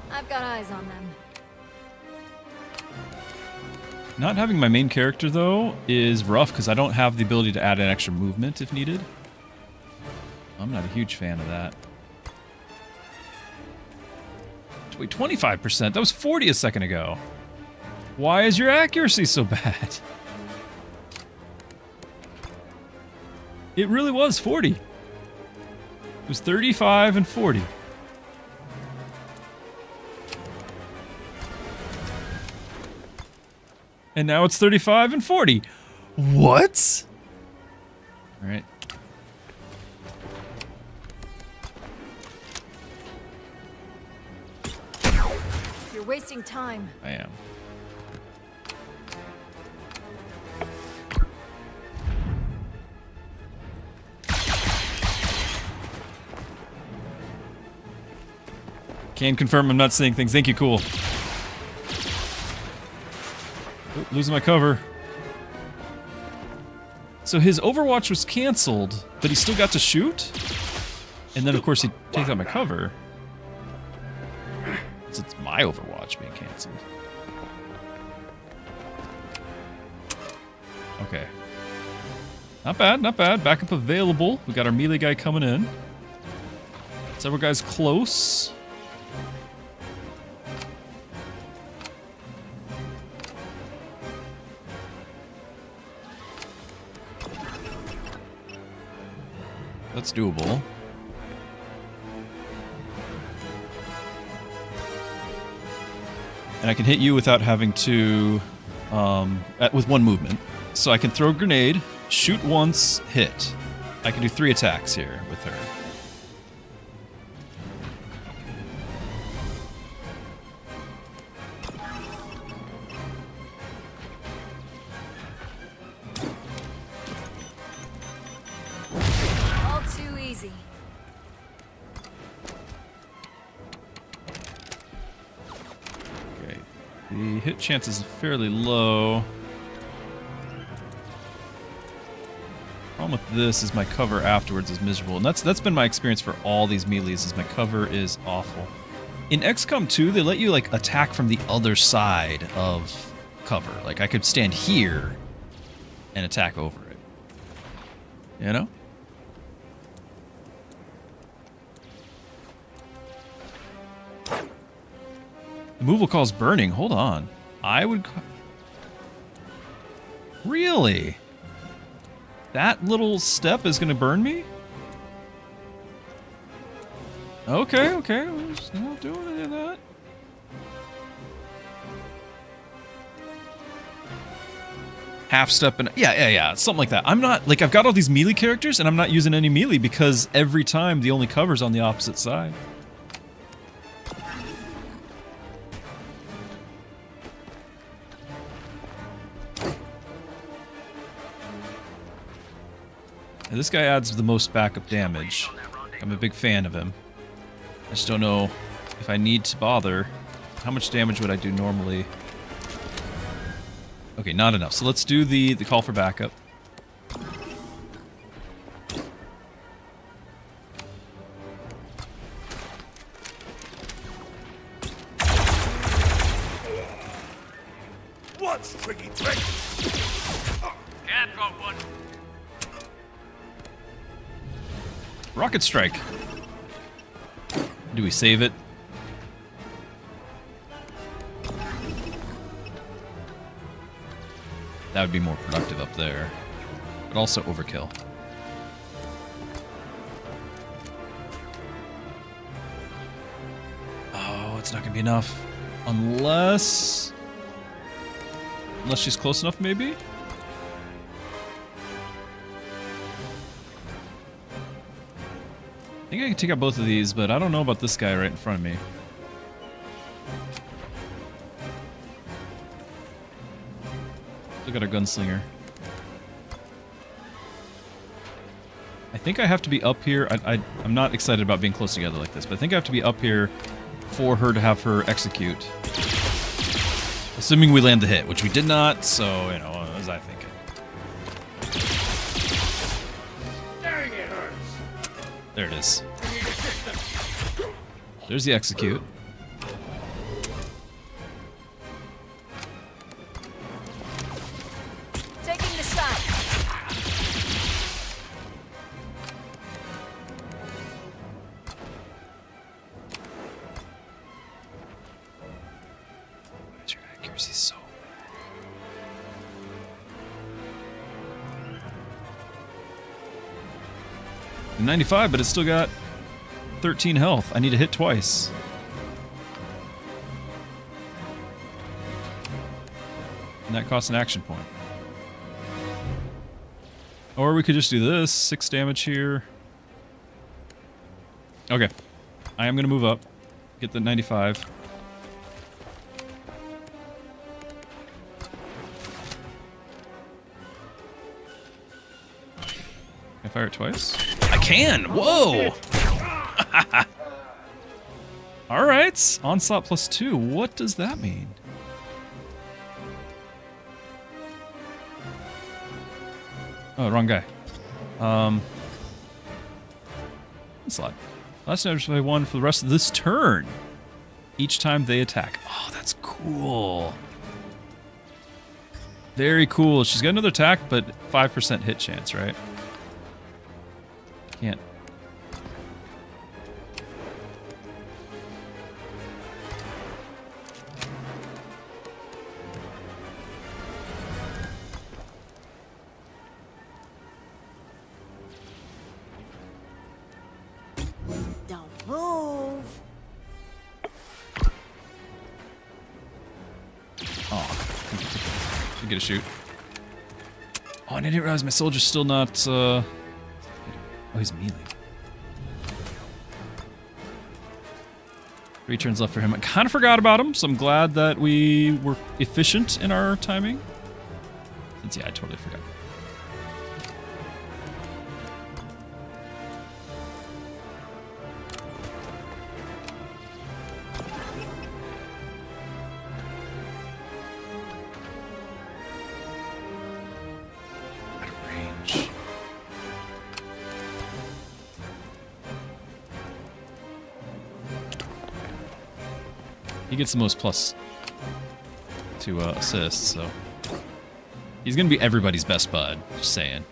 B: I've got eyes on them.
A: Not having my main character, though, is rough because I don't have the ability to add an extra movement if needed. I'm not a huge fan of that. Wait, 25%? That was 40 a second ago. Why is your accuracy so bad? It really was 40. It was 35 and 40. And now it's 35 and 40. What? All right.
K: You're wasting time.
A: I am. Can confirm I'm not saying things. Thank you, cool. Oh, losing my cover. So his Overwatch was canceled, but he still got to shoot? And then, of course, he takes out my cover. It's my Overwatch being canceled. Okay. Not bad, not bad. Backup available. We got our melee guy coming in. Several guys close. That's doable. And I can hit you without having to, with one movement. So I can throw a grenade, shoot once, hit. I can do 3 attacks here with her.
K: All too easy.
A: Okay. The hit chance is fairly low. Problem with this is my cover afterwards is miserable, and that's been my experience for all these melees. Is my cover is awful. In XCOM 2, they let you like attack from the other side of cover. Like I could stand here and attack over it. You know? The move will cause burning. Hold on. I would. Really? That little step is going to burn me? Okay, okay. We're just not doing any of that. Half step and yeah, something like that. I'm not like I've got all these melee characters and I'm not using any melee because every time the only cover's on the opposite side. And this guy adds the most backup damage. I'm a big fan of him. I just don't know if I need to bother. How much damage would I do normally? Okay, not enough. So let's do the call for backup.
W: What's tricky trick?
J: Cat got one.
A: Rocket strike. Do we save it? That would be more productive up there. But also overkill. Oh, it's not gonna be enough. Unless she's close enough, maybe? I think I can take out both of these, but I don't know about this guy right in front of me. Look at our gunslinger. I think I have to be up here. I'm not excited about being close together like this, but I think I have to be up here for her to have her execute. Assuming we land the hit, which we did not, so, you know, what was I thinking?
W: Dang, it hurts.
A: There it is. There's the execute. Thurs, he's so... 95, but it's still got 13 health. I need to hit twice. And that costs an action point. Or we could just do this. 6 damage here. Okay. I am going to move up. Get the 95. Can I fire it twice? I can! Whoa! Alright. Onslaught +2. What does that mean? Oh, wrong guy. Onslaught. Last damage by 1 for the rest of this turn. Each time they attack. Oh, that's cool. Very cool. She's got another attack, but 5% hit chance, right? Can't.
E: Don't move.
A: Oh, I get a shoot. Oh, and I didn't realize my soldier's still not. Oh, he's melee. 3 turns left for him. I kind of forgot about him, so I'm glad that we were efficient in our timing. Since, yeah, I totally forgot. Out of range. He gets the most plus to assists, so he's gonna be everybody's best bud. Just saying.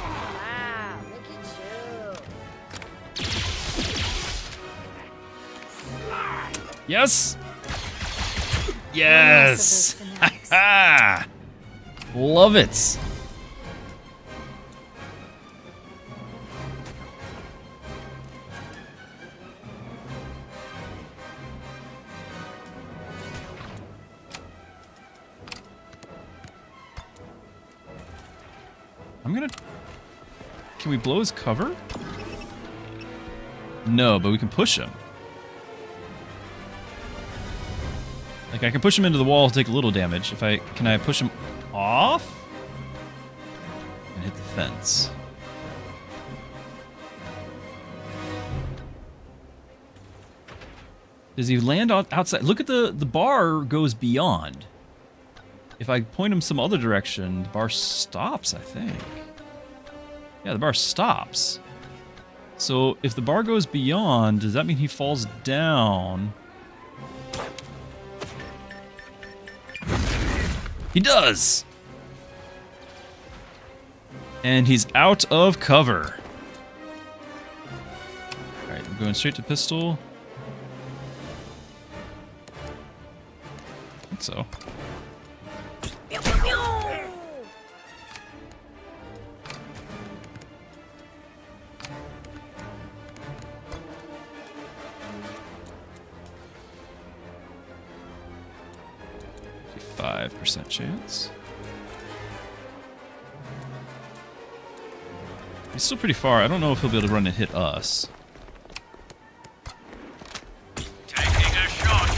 T: Wow, look at you.
A: Yes. Yes. Ha! Love it. I'm gonna... Can we blow his cover? No, but we can push him. Like, I can push him into the wall to take a little damage. If I... Can I push him off? And hit the fence. Does he land outside? Look at the bar goes beyond. If I point him some other direction, the bar stops, I think. Yeah, the bar stops. So, if the bar goes beyond, does that mean he falls down? He does! And he's out of cover. Alright, I'm going straight to pistol. I think so. 5% chance. He's still pretty far. I don't know if he'll be able to run and hit us.
J: Taking a shot.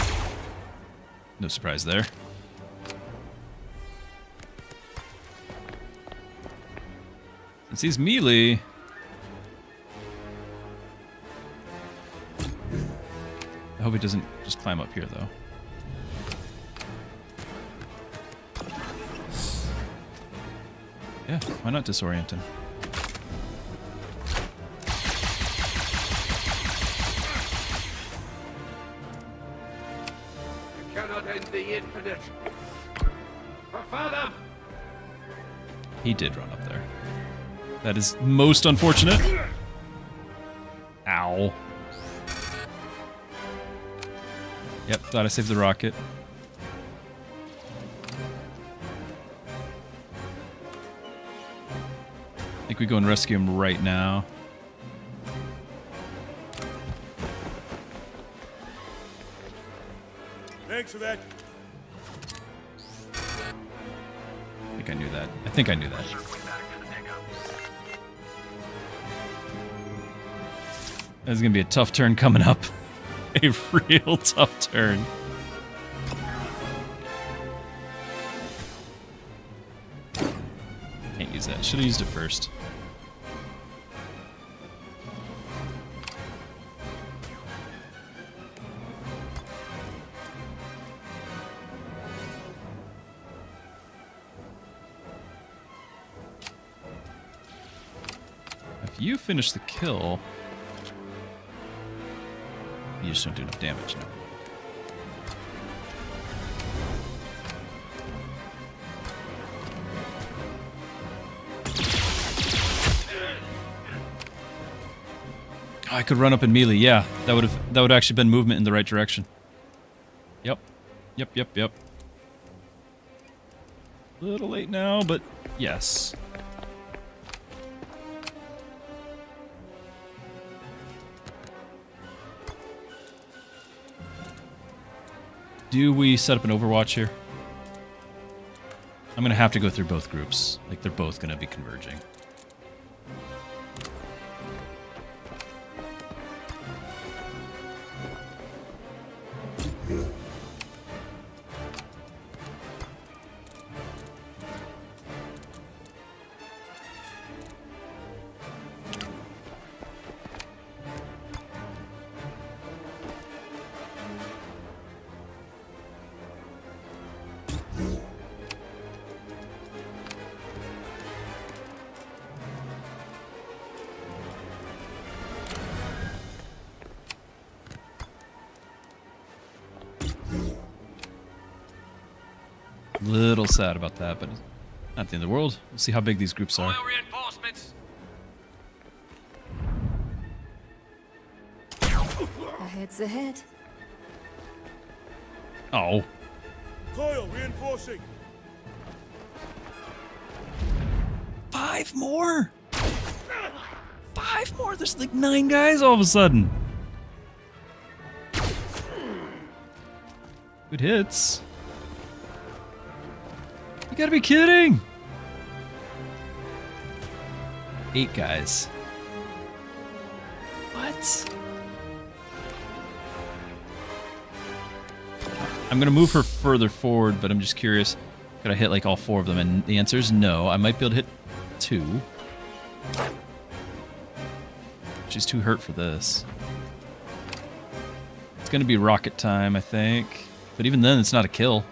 A: No surprise there. Since he's melee... I hope he doesn't just climb up here, though. Yeah, why not disorient him?
W: You cannot end the infinite. For Father!
A: He did run up there. That is most unfortunate. Ow. Yep, thought I saved the rocket. I think we go and rescue him right now.
W: Thanks for that.
A: I think I knew that. I think I knew that. This is gonna be a tough turn coming up. A real tough turn. Can't use that. Should have used it first. If you finish the kill, you just don't do enough damage now. Oh, I could run up and melee. Yeah, that would actually been movement in the right direction. Yep. Yep. A little late now, but yes. Do we set up an Overwatch here? I'm gonna have to go through both groups. Like, they're both gonna be converging. Little sad about that, but not the end of the world. We'll see how big these groups are.
S: Ahead's ahead.
A: Oh.
W: Coil reinforcing.
A: 5 more? 5 more? There's like 9 guys all of a sudden. Good hits. You gotta be kidding! 8 guys. What? I'm gonna move her further forward, but I'm just curious. Could I hit like all 4 of them? And the answer is no. I might be able to hit 2. She's too hurt for this. It's gonna be rocket time, I think. But even then, it's not a kill.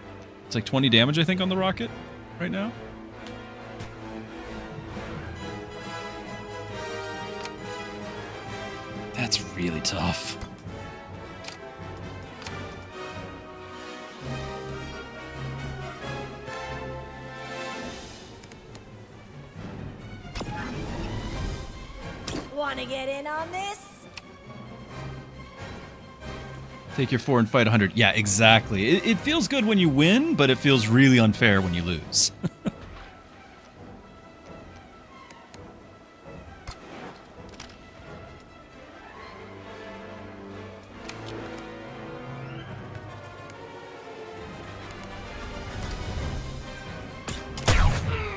A: It's like 20 damage, I think, on the rocket right now. That's really tough.
E: Wanna get in on this?
A: Take your 4 and fight 100. Yeah, exactly. It feels good when you win, but it feels really unfair when you lose.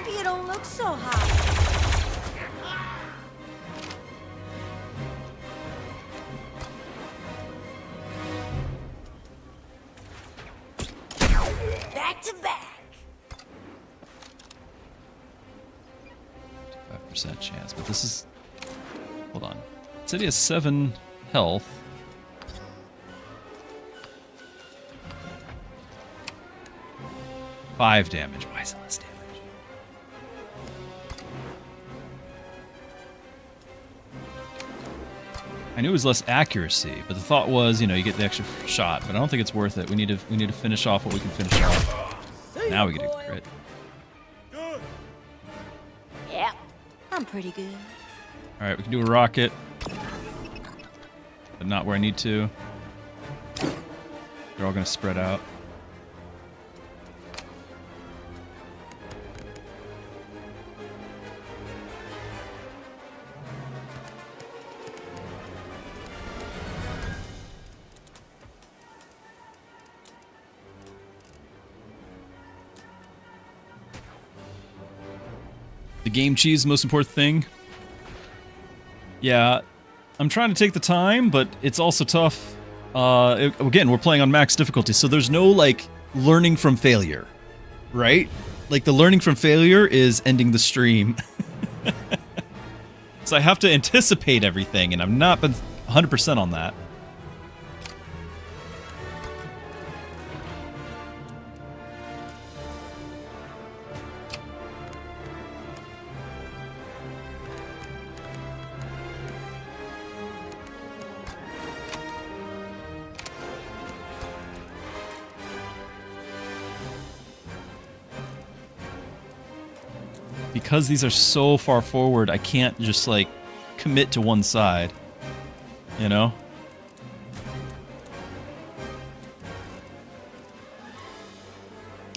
E: You don't look so hot. Back to back.
A: 5% chance, but this is... Hold on. It said he has 7 health. Five damage. Why is it less damage? I knew it was less accuracy, but the thought was, you know, you get the extra shot, but I don't think it's worth it. We need to finish off what we can finish off. Now we get a crit.
I: I'm pretty good.
A: Alright, we can do a rocket. But not where I need to. They're all gonna spread out. The game cheese, most important thing. Yeah, I'm trying to take the time, but it's also tough. Again, we're playing on max difficulty, so there's no, like, learning from failure, right? Like, the learning from failure is ending the stream. So I have to anticipate everything, and I've not been 100% on that. Because these are so far forward, I can't just, like, commit to one side. You know?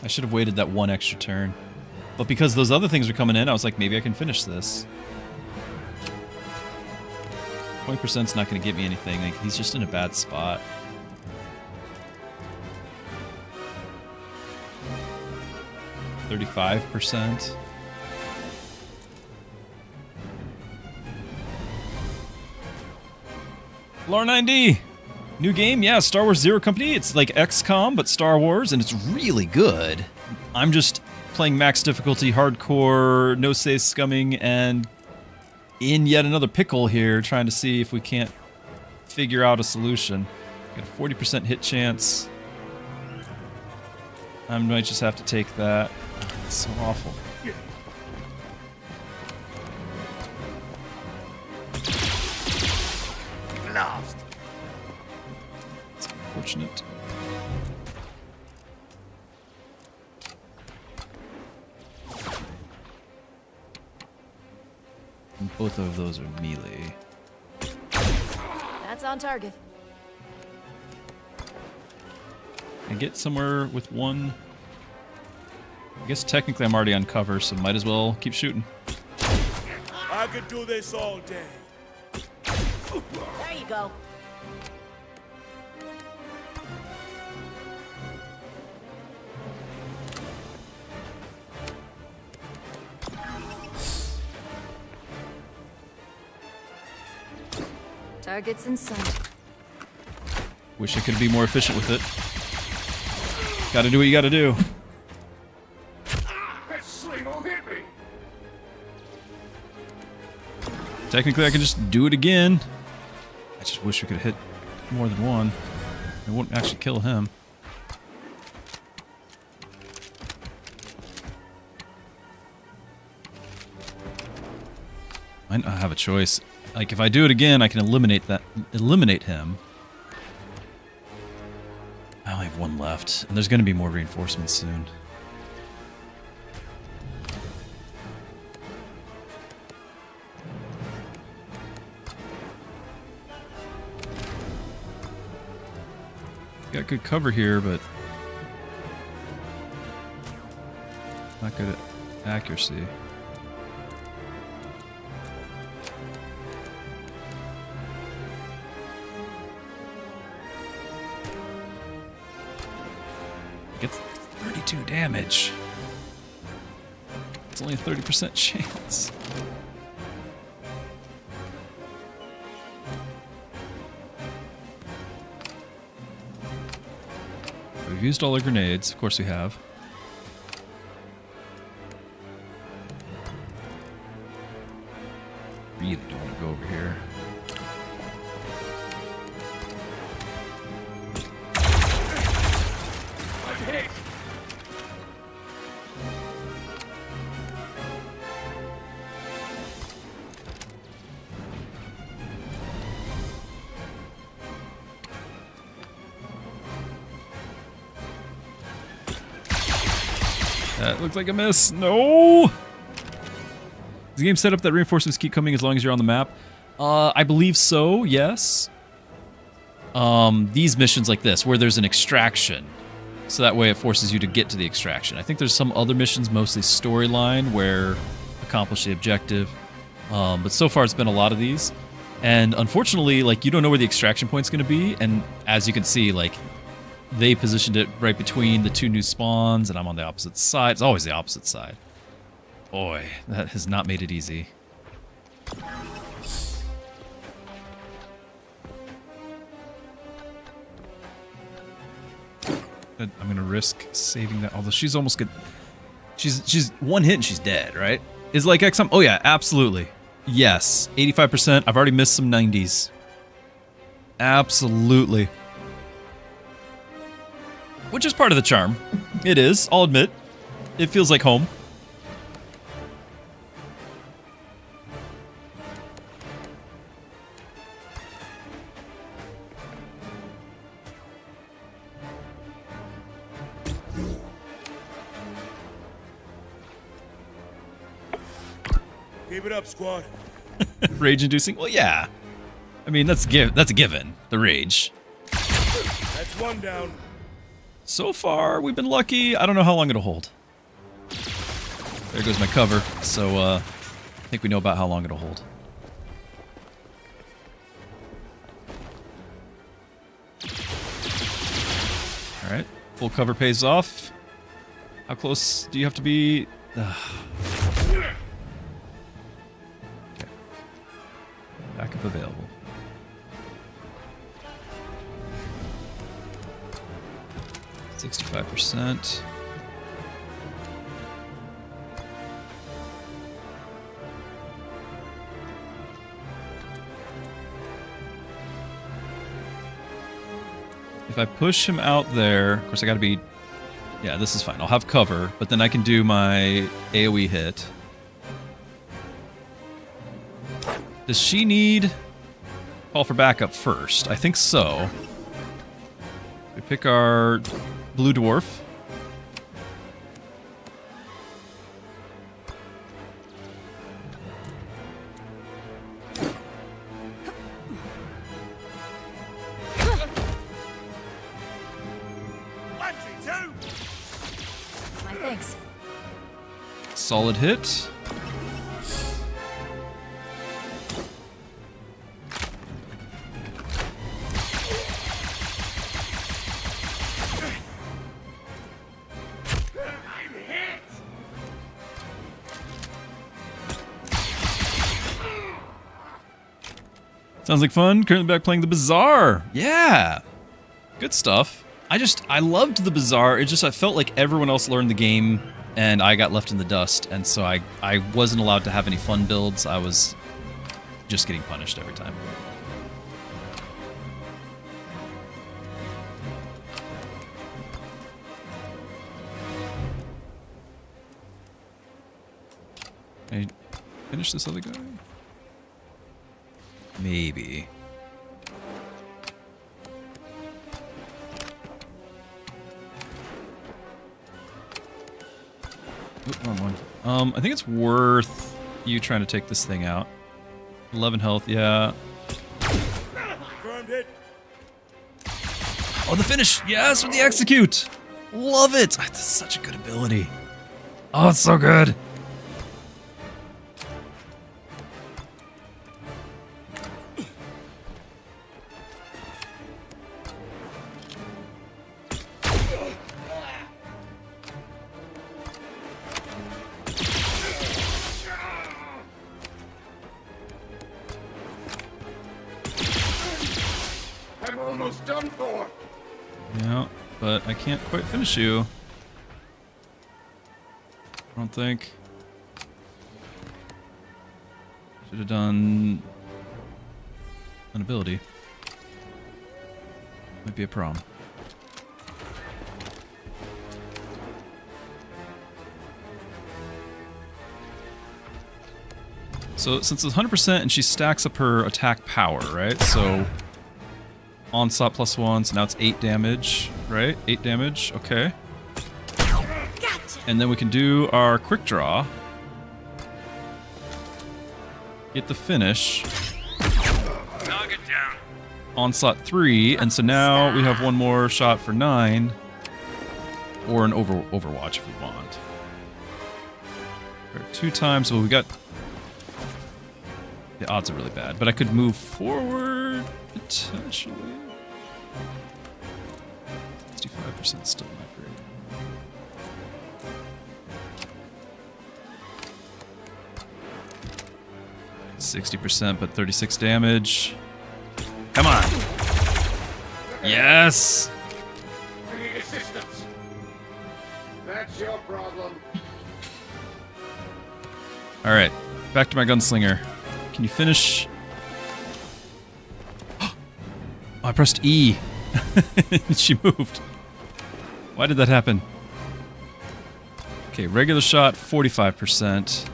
A: I should have waited that one extra turn. But because those other things are coming in, I was like, maybe I can finish this. 20%'s not going to get me anything. Like, he's just in a bad spot. %. LR9D! New game? Yeah, Star Wars Zero Company. It's like XCom, but Star Wars, and it's really good. I'm just playing max difficulty, hardcore, no save scumming, and in yet another pickle here, trying to see if we can't figure out a solution. Got a 40% hit chance. I might just have to take that. It's so awful.
W: Lost.
A: It's unfortunate. And both of those are melee.
B: That's on target.
A: I get somewhere with one. I guess technically I'm already on cover, so might as well keep shooting.
W: I could do this all day.
I: There you go.
B: Targets in sight.
A: Wish I could be more efficient with it. Gotta do what you gotta do.
W: That sling will hit me.
A: Technically I can just do it again. I just wish we could hit more than one. It wouldn't actually kill him. I don't have a choice. Like, if I do it again, I can eliminate him. I only have one left, and there's going to be more reinforcements soon. Got good cover here, but not good at accuracy. Gets 32 damage. It's only a 30% chance. We've used all our grenades. Of course we have. Really don't want to go over here. That looks like a miss. No! Is the game set up that reinforcements keep coming as long as you're on the map? I believe so, yes. These missions like this, where there's an extraction. So that way it forces you to get to the extraction. I think there's some other missions, mostly storyline, where accomplish the objective. But so far it's been a lot of these. And unfortunately, like, you don't know where the extraction point's going to be. And as you can see, like, they positioned it right between the two new spawns, and I'm on the opposite side. It's always the opposite side. Boy, that has not made it easy. I'm gonna risk saving that, although she's almost good. She's one hit and she's dead, right? Is like Xcom? Oh yeah, absolutely. Yes, 85%. I've already missed some 90s. Absolutely. Which is part of the charm. It is, I'll admit. It feels like home.
W: Keep it up, squad.
A: Rage-inducing? Well, yeah. I mean, that's a given. The rage.
W: That's one down.
A: So far, we've been lucky. I don't know how long it'll hold. There goes my cover. So, I think we know about how long it'll hold. Alright. Full cover pays off. How close do you have to be? Backup available. %. If I push him out there, of course I gotta be... Yeah, this is fine. I'll have cover, but then I can do my AoE hit. Does she need call for backup first? I think so. We pick our blue dwarf.
B: My thanks.
A: Solid hit. Sounds like fun. Currently back playing the Bazaar. Yeah. Good stuff. I loved the Bazaar. It just, I felt like everyone else learned the game and I got left in the dust. And so I wasn't allowed to have any fun builds. I was just getting punished every time. Can I finish this other guy? Maybe. Oop, wrong one. I think it's worth you trying to take this thing out. 11 health, yeah. Oh, the finish! Yes, with the execute! Love it! That's such a good ability. Oh, it's so good!
W: I'm almost done for.
A: Yeah, but I can't quite finish you. I don't think. Should have done an ability. Might be a problem. So since it's 100% and she stacks up her attack power, right? So onslaught +1, so now it's 8 damage, right? 8 damage, okay. And then we can do our quick draw. get the finish.
J: Target down.
A: On slot 3, and so now we have one more shot for 9. Or an Overwatch if we want. Or 2 times, well we got... The odds are really bad, but I could move forward, potentially. 65% still not great. 60%, but 36 damage. Come on! Yes!
W: I need assistance. That's your problem.
A: Alright, back to my gunslinger. Can you finish? Oh, I pressed E. She moved. Why did that happen? Okay, regular shot, 45%.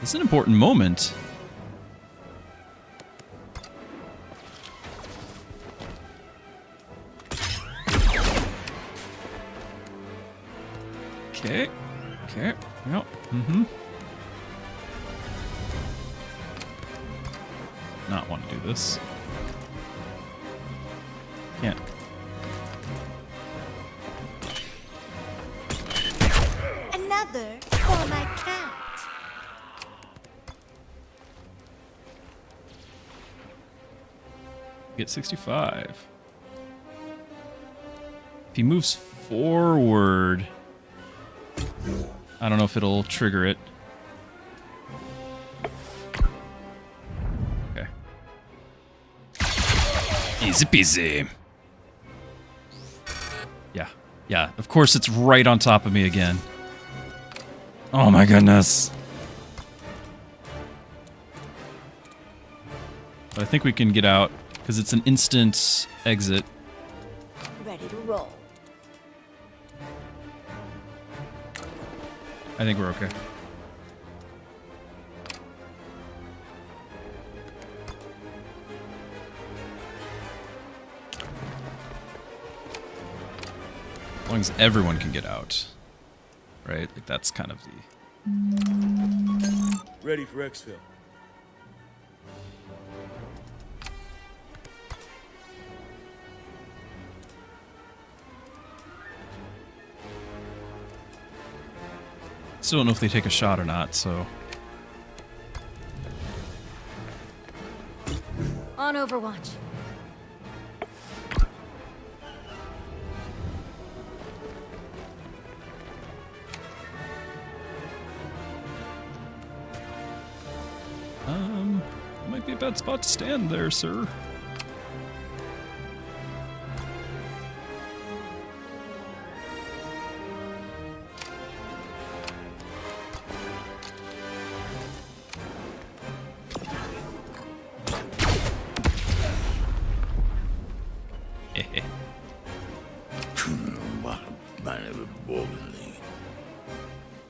A: It's an important moment. Okay. Okay. Yep. Not want to do this. Can't.
T: Another for my cat.
A: Get 65. If he moves forward, I don't know if it'll trigger it. Okay. Easy peasy. Yeah. Yeah. Of course it's right on top of me again. Oh my goodness. But I think we can get out because it's an instant exit.
T: Ready to roll.
A: I think we're okay. As long as everyone can get out. Right? Like that's kind of the...
F: Ready for exfil.
A: Still don't know if they take a shot or not, so...
N: On Overwatch.
A: Might be a bad spot to stand there, sir.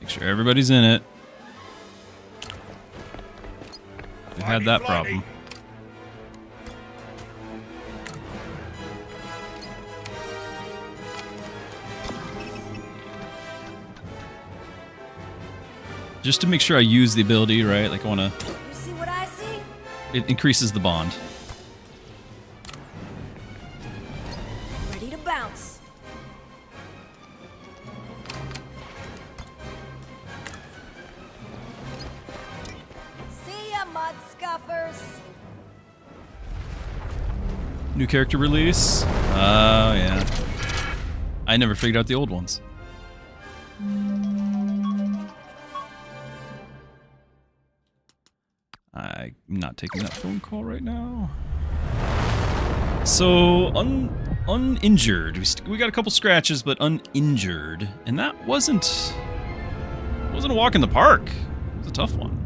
A: Make sure everybody's in it. We had that problem. Just to make sure I use the ability, right? Like I want to...
T: You see what I see?
A: It increases the bond.
T: Ready to bounce. See ya, mud scuffers.
A: New character release? Oh, yeah. I never figured out the old ones. I'm not taking that phone call right now. So, uninjured. We got a couple scratches, but uninjured. And that wasn't a walk in the park. It was a tough one.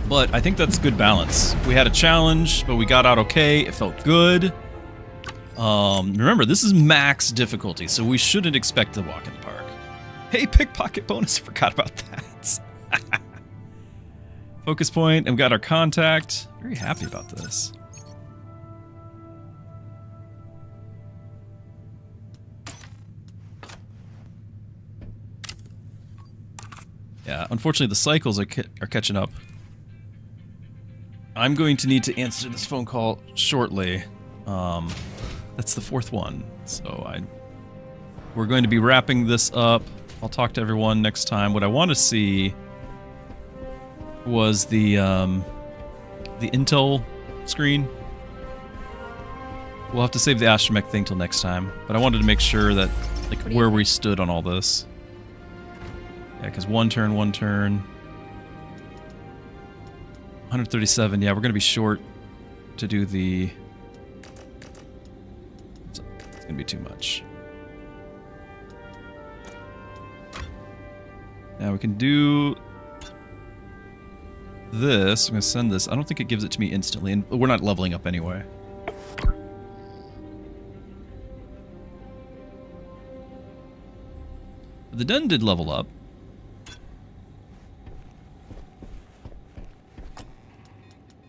A: But I think that's good balance. We had a challenge, but we got out okay. It felt good. Remember, this is max difficulty, so we shouldn't expect to walk in the park. Hey, pickpocket bonus, I forgot about that. Focus point, and we got our contact. Very happy about this. Yeah, unfortunately the cycles are catching up. I'm going to need to answer this phone call shortly. That's the 4th one, so we're going to be wrapping this up. I'll talk to everyone next time. What I want to see was the intel screen. We'll have to save the astromech thing till next time, but I wanted to make sure that, like, where we stood on all this. Yeah, because one turn. 137, yeah, we're going to be short to do the... It's going to be too much. Now we can do this. I'm going to send this. I don't think it gives it to me instantly, and we're not leveling up anyway. The den did level up.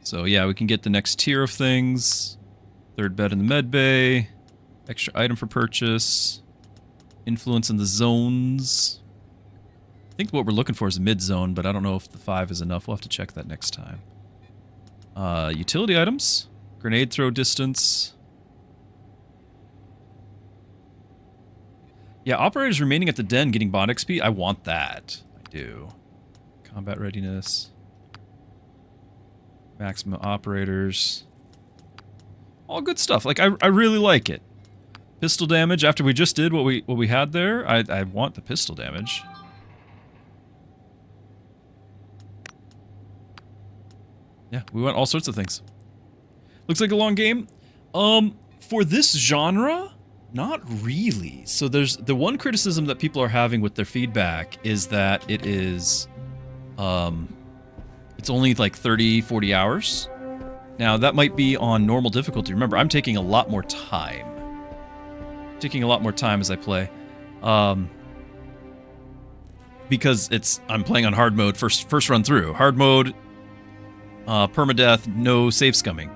A: So yeah, we can get the next tier of things. 3rd bed in the med bay. Extra item for purchase. Influence in the zones. I think what we're looking for is a mid zone, but I don't know if the 5 is enough. We'll have to check that next time. Utility items. Grenade throw distance. Yeah, operators remaining at the den getting bond XP. I want that. I do. Combat readiness. Maximum operators. All good stuff. Like, I really like it. Pistol damage, after we just did what we had there, I want the pistol damage. Yeah, we want all sorts of things. Looks like a long game. For this genre, not really. So there's the one criticism that people are having with their feedback is that it is, it's only like 30, 40 hours. Now, that might be on normal difficulty. Remember, I'm taking a lot more time. Taking a lot more time as I play. Because I'm playing on hard mode first run through. Hard mode, permadeath, no save scumming.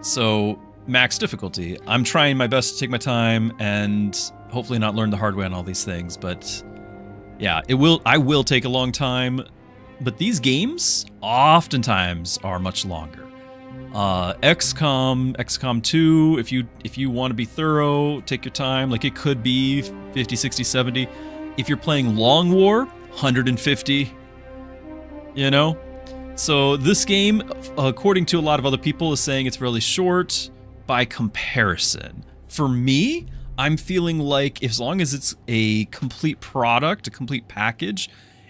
A: So, max difficulty. I'm trying my best to take my time and hopefully not learn the hard way on all these things, but yeah, I will take a long time, but these games oftentimes are much longer. Xcom 2, if you want to be thorough, take your time. Like, it could be 50, 60, 70. If you're playing Long War, 150, you know? So this game, according to a lot of other people, is saying it's really short by comparison. For me, I'm feeling like as long as it's a complete product, a complete package,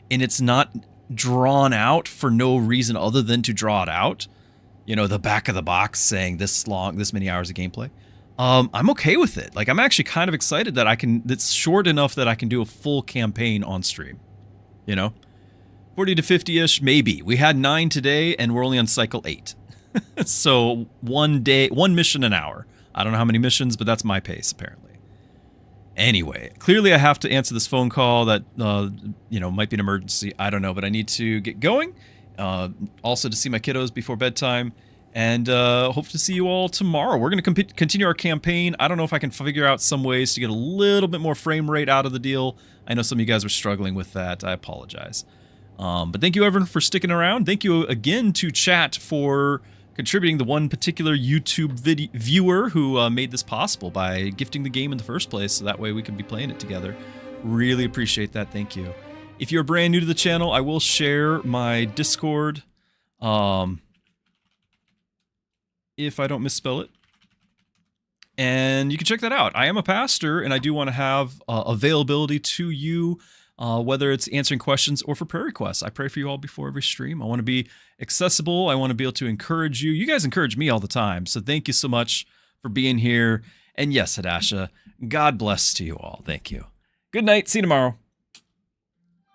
A: and it's not drawn out for no reason other than to draw it out, you know, the back of the box saying this long, this many hours of gameplay, I'm okay with it. Like, I'm actually kind of excited that it's short enough that I can do a full campaign on stream, you know? 40 to 50-ish, maybe. We had 9 today, and we're only on cycle 8. So, one mission an hour. I don't know how many missions, but that's my pace, apparently. Anyway, clearly I have to answer this phone call that, you know, might be an emergency. I don't know, but I need to get going. Also to see my kiddos before bedtime. And hope to see you all tomorrow. We're going to continue our campaign. I don't know if I can figure out some ways to get a little bit more frame rate out of the deal. I know some of you guys were struggling with that. I apologize. But thank you, everyone, for sticking around. Thank you again to chat for contributing, the one particular YouTube viewer who made this possible by gifting the game in the first place, so that way we can be playing it together. Really appreciate that. Thank you. If you're brand new to the channel, I will share my Discord, if I don't misspell it. And you can check that out. I am a pastor, and I do want to have availability to you, whether it's answering questions or for prayer requests. I pray for you all before every stream. I want to be accessible. I want to be able to encourage you. You guys encourage me all the time, so thank you so much for being here. And yes, Hadasha, God bless to you all. Thank you. Good night. See you tomorrow.